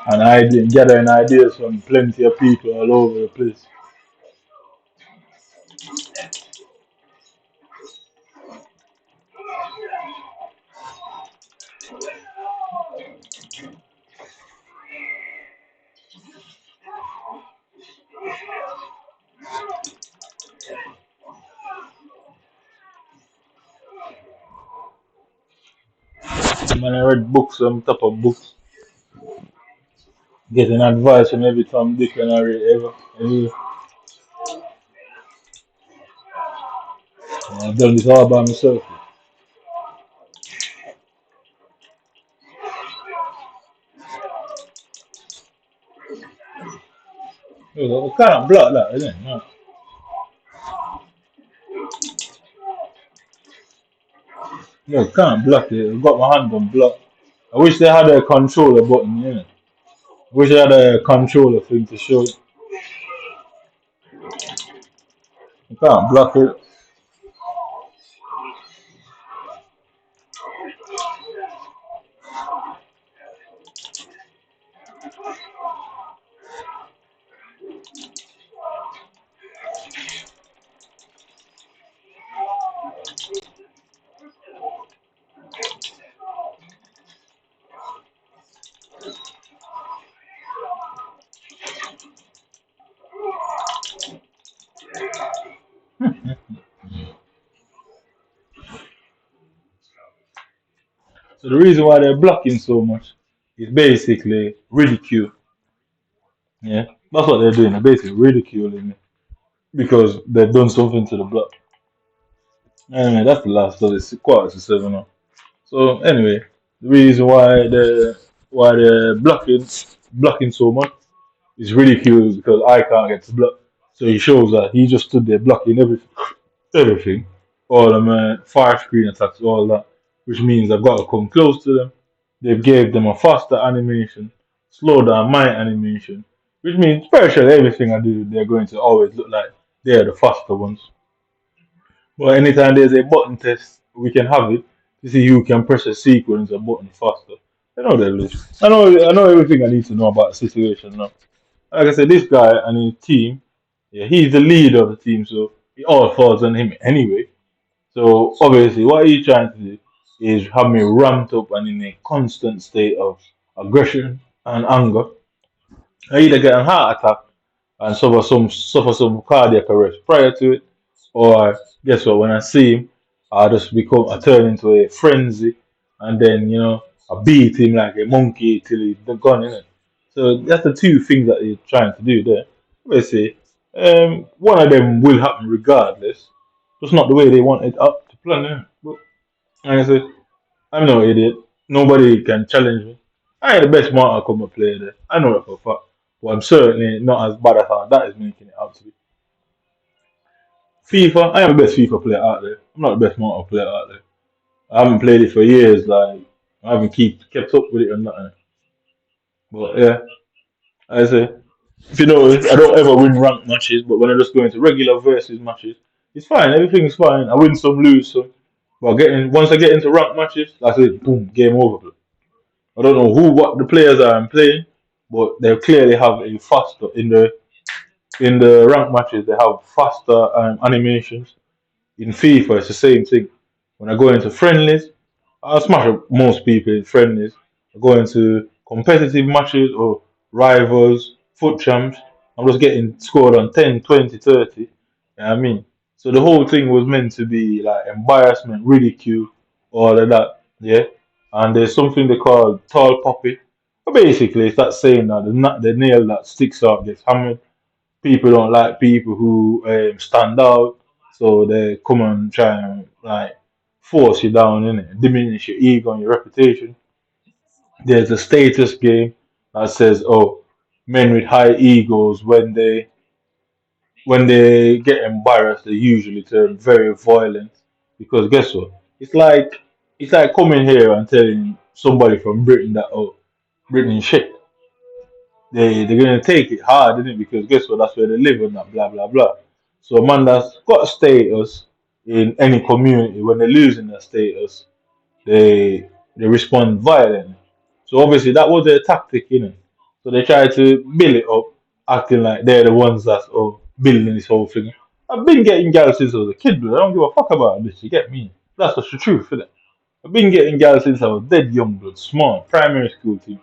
and gathering ideas from plenty of people all over the place. Man, I read books on top of books, getting advice from every Tom, Dick, and Harry ever. And I've done this all by myself. I can't block that, isn't it? No. No, can't block it. I've got my hand on block. I wish they had a controller button, yeah. I wish they had a controller thing to show. I can't block it. So the reason why they're blocking so much is basically ridicule. Yeah, that's what they're doing. They're basically ridiculing me because they've done something to the block. Anyway, that's the last of this quarter to 7 now. So anyway, the reason why they're blocking so much is ridicule because I can't get to block. So he shows that he just stood there blocking everything, all of my fire screen attacks, all that, which means I've got to come close to them. They've gave them a faster animation, slow down my animation, which means virtually everything I do, they're going to always look like they're the faster ones. But anytime there's a button test, we can have it to see who can press a sequence or button faster. I know that, Liz. I know everything I need to know about the situation now. Like I said, this guy and his team, yeah, he's the leader of the team, so it all falls on him anyway. So obviously, what he's trying to do is have me ramped up and in a constant state of aggression and anger. I either get a heart attack and suffer some cardiac arrest prior to it, or guess what? When I see him, I turn into a frenzy, and then I beat him like a monkey till he's gone in it. So that's the two things that he's trying to do there. Obviously, one of them will happen regardless, just not the way they want it up to plan. But like I said, I'm no idiot. Nobody can challenge me. I ain't the best Mortal Kombat player there. I know that for a fact. But I'm certainly not as bad as how that is making it out to be. FIFA, I am the best FIFA player out there. I'm not the best Mortal player out there. I haven't played it for years. Like I haven't kept up with it or nothing. But yeah, I say, if you notice, I don't ever win ranked matches. But when I just go into regular versus matches, it's fine. Everything's fine. I win some, lose some. But once I get into ranked matches, that's it. Boom, game over. I don't know what the players are I'm playing, but they clearly have a faster in the rank matches. They have faster animations. In FIFA, it's the same thing. When I go into friendlies, I smash up most people in friendlies. I go into competitive matches or rivals, foot champs. I'm just getting scored on 10, 20, 30. You know what I mean? So the whole thing was meant to be like embarrassment, ridicule, all of that. Yeah. And there's something they call tall poppy. But basically, it's that saying that the nail that sticks out gets hammered. People don't like people who stand out, so they come and try and like force you down in it, diminish your ego and your reputation. There's a status game that says, oh, men with high egos when they get embarrassed, they usually turn very violent. Because guess what? It's like it's like coming here and telling somebody from Britain that oh, Britain is shit. They're gonna take it hard, isn't it? Because guess what? That's where they live and that blah blah blah. So a man that's got status in any community, when they're losing their status, they respond violently. So obviously that was their tactic, you know. So they try to build it up, acting like they're the ones that's building this whole thing. I've been getting girls since I was a kid, bro. I don't give a fuck about this. You get me? That's just the truth, innit? I've been getting girls since I was dead young, blood, small, primary school team.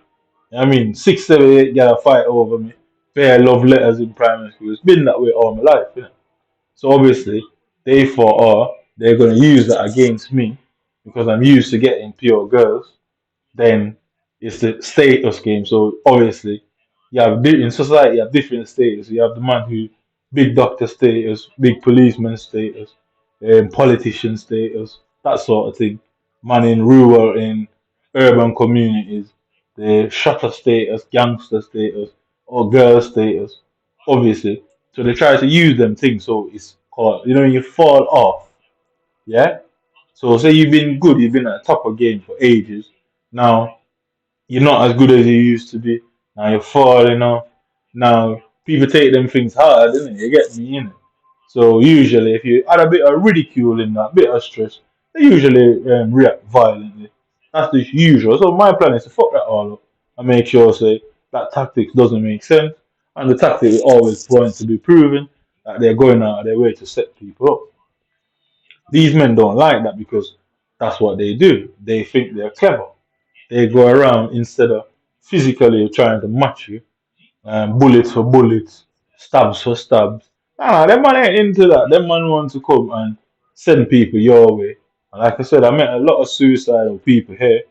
I mean, 6, 7, 8 girls fight over me. Fair love letters in primary school. It's been that way all my life, innit? So obviously, they thought, oh, they're gonna use that against me because I'm used to getting pure girls. Then it's the status game. So obviously, in society you have different status. You have the man who big doctor status, big policeman status, politician status, that sort of thing. Man in rural, in urban communities, the shutter status, gangster status, or girl status, obviously. So they try to use them things. So it's called, you fall off, yeah. So say you've been good, you've been at the top of game for ages. Now you're not as good as you used to be. Now you're falling off. Now people take them things hard, isn't it? You get me in it. So usually, if you add a bit of ridicule in that, bit of stress, they usually react violently. That's the usual. So my plan is to fuck that all up and make sure, say, that tactics doesn't make sense, and the tactic is always going to be proven that they're going out of their way to set people up. These men don't like that because that's what they do. They think they're clever. They go around instead of physically trying to match you, bullets for bullets, stabs for stabs. Nah, them man ain't into that. Them man want to come and send people your way. And like I said, I met a lot of suicidal people here.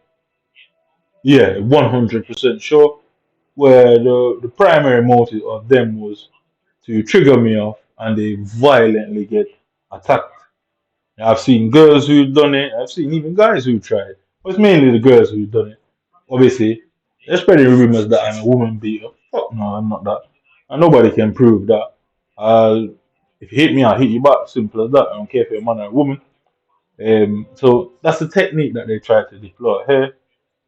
Yeah, 100% sure. Where the primary motive of them was to trigger me off and they violently get attacked. I've seen girls who've done it. I've seen even guys who tried. But it's mainly the girls who've done it. Obviously, they're spreading rumors that I'm a woman beater. Fuck no, I'm not that. And nobody can prove that. Uh, if you hit me, I'll hit you back. Simple as that. I don't care if you're a man or a woman. So that's the technique that they try to deploy here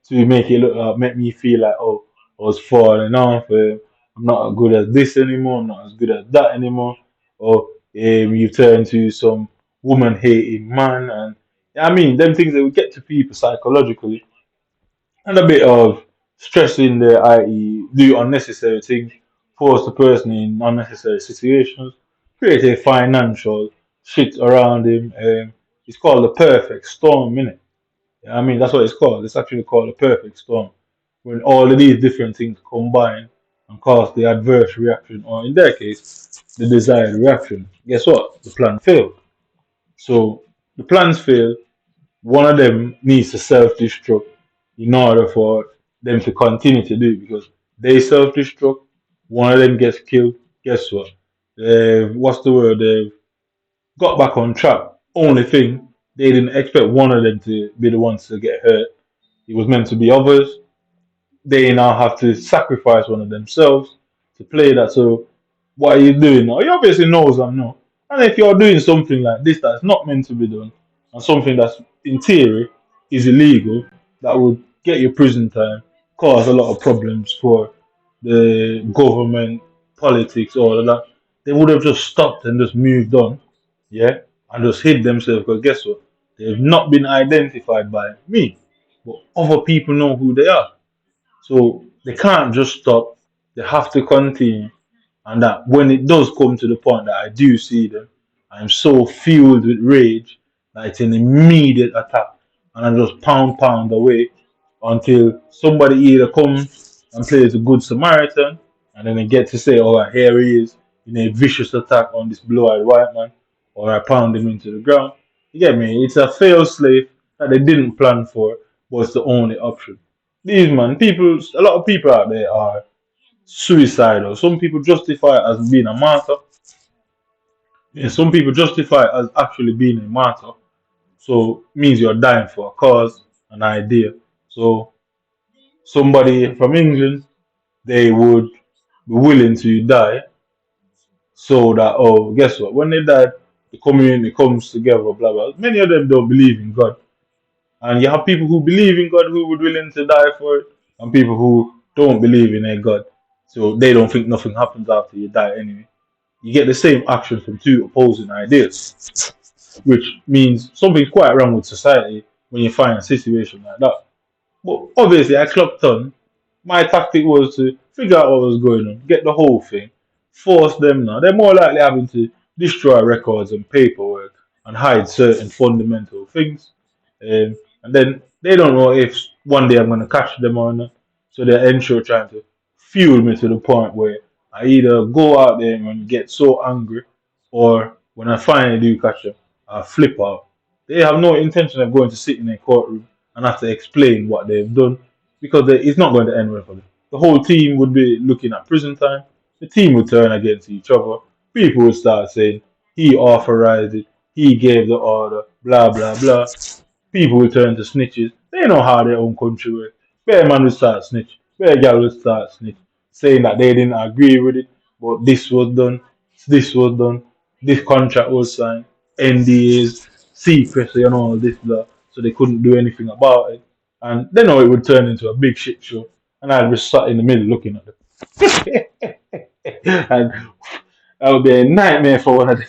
to make it look make me feel like oh I was falling off. I'm not as good as this anymore. I'm not as good as that anymore. Or you turn to some woman hating man, and I mean them things that will get to people psychologically, and a bit of stress in there, i.e., do unnecessary things, force the person in unnecessary situations, create a financial shit around him. It's called the perfect storm, innit? I mean, that's what it's called. It's actually called a perfect storm. When all of these different things combine and cause the adverse reaction, or in their case, the desired reaction. Guess what? The plan failed. So the plans fail. One of them needs to self-destruct in order for them to continue to do it because they self-destruct. One of them gets killed. Guess what? What's the word? They've got back on track. Only thing, they didn't expect one of them to be the ones to get hurt. It was meant to be others. They now have to sacrifice one of themselves to play that. So, what are you doing now? He obviously knows I'm not. And if you're doing something like this that's not meant to be done, and something that's in theory is illegal, that would get you prison time, cause a lot of problems for the government, politics, all of that, they would have just stopped and just moved on, yeah, and just hid themselves. Because guess what? They've not been identified by me, but other people know who they are. So they can't just stop. They have to continue. And that when it does come to the point that I do see them, I'm so fueled with rage that it's an immediate attack. And I just pound away until somebody either comes and plays a good Samaritan and then they get to say, oh, here he is in a vicious attack on this blue-eyed white man, or I pound him into the ground. You get me? It's a failed slave that they didn't plan for, but it's the only option. These man, people, a lot of people out there are suicidal. Some people justify it as being a martyr. Yeah, some people justify it as actually being a martyr. So means you're dying for a cause, an idea. So somebody from England, they would be willing to die so that, oh, guess what? When they died, the community comes together, blah blah. Many of them don't believe in God. And you have people who believe in God who would willing to die for it, and people who don't believe in a God. So they don't think nothing happens after you die anyway. You get the same action from two opposing ideas, which means something's quite wrong with society when you find a situation like that. But obviously, I clocked on. My tactic was to figure out what was going on, get the whole thing, force them now. They're more likely having to destroy records and paperwork and hide certain fundamental things. And then they don't know if one day I'm going to catch them or not. So they're ensure trying to fuel me to the point where I either go out there and get so angry, or when I finally do catch them, I flip out. They have no intention of going to sit in a courtroom and have to explain what they've done because it's not going to end well for them. The whole team would be looking at prison time. The team would turn against each other. People would start saying he authorized it, he gave the order, blah blah blah. People will turn to snitches. They know how their own country works. Bear man will start snitch. Bear gal will start snitch, saying that they didn't agree with it, but this was done, this contract was signed, NDAs, secrecy, and all this blah. So they couldn't do anything about it. And they know it would turn into a big shit show. And I'd be sat in the middle looking at them. And that would be a nightmare for one of them.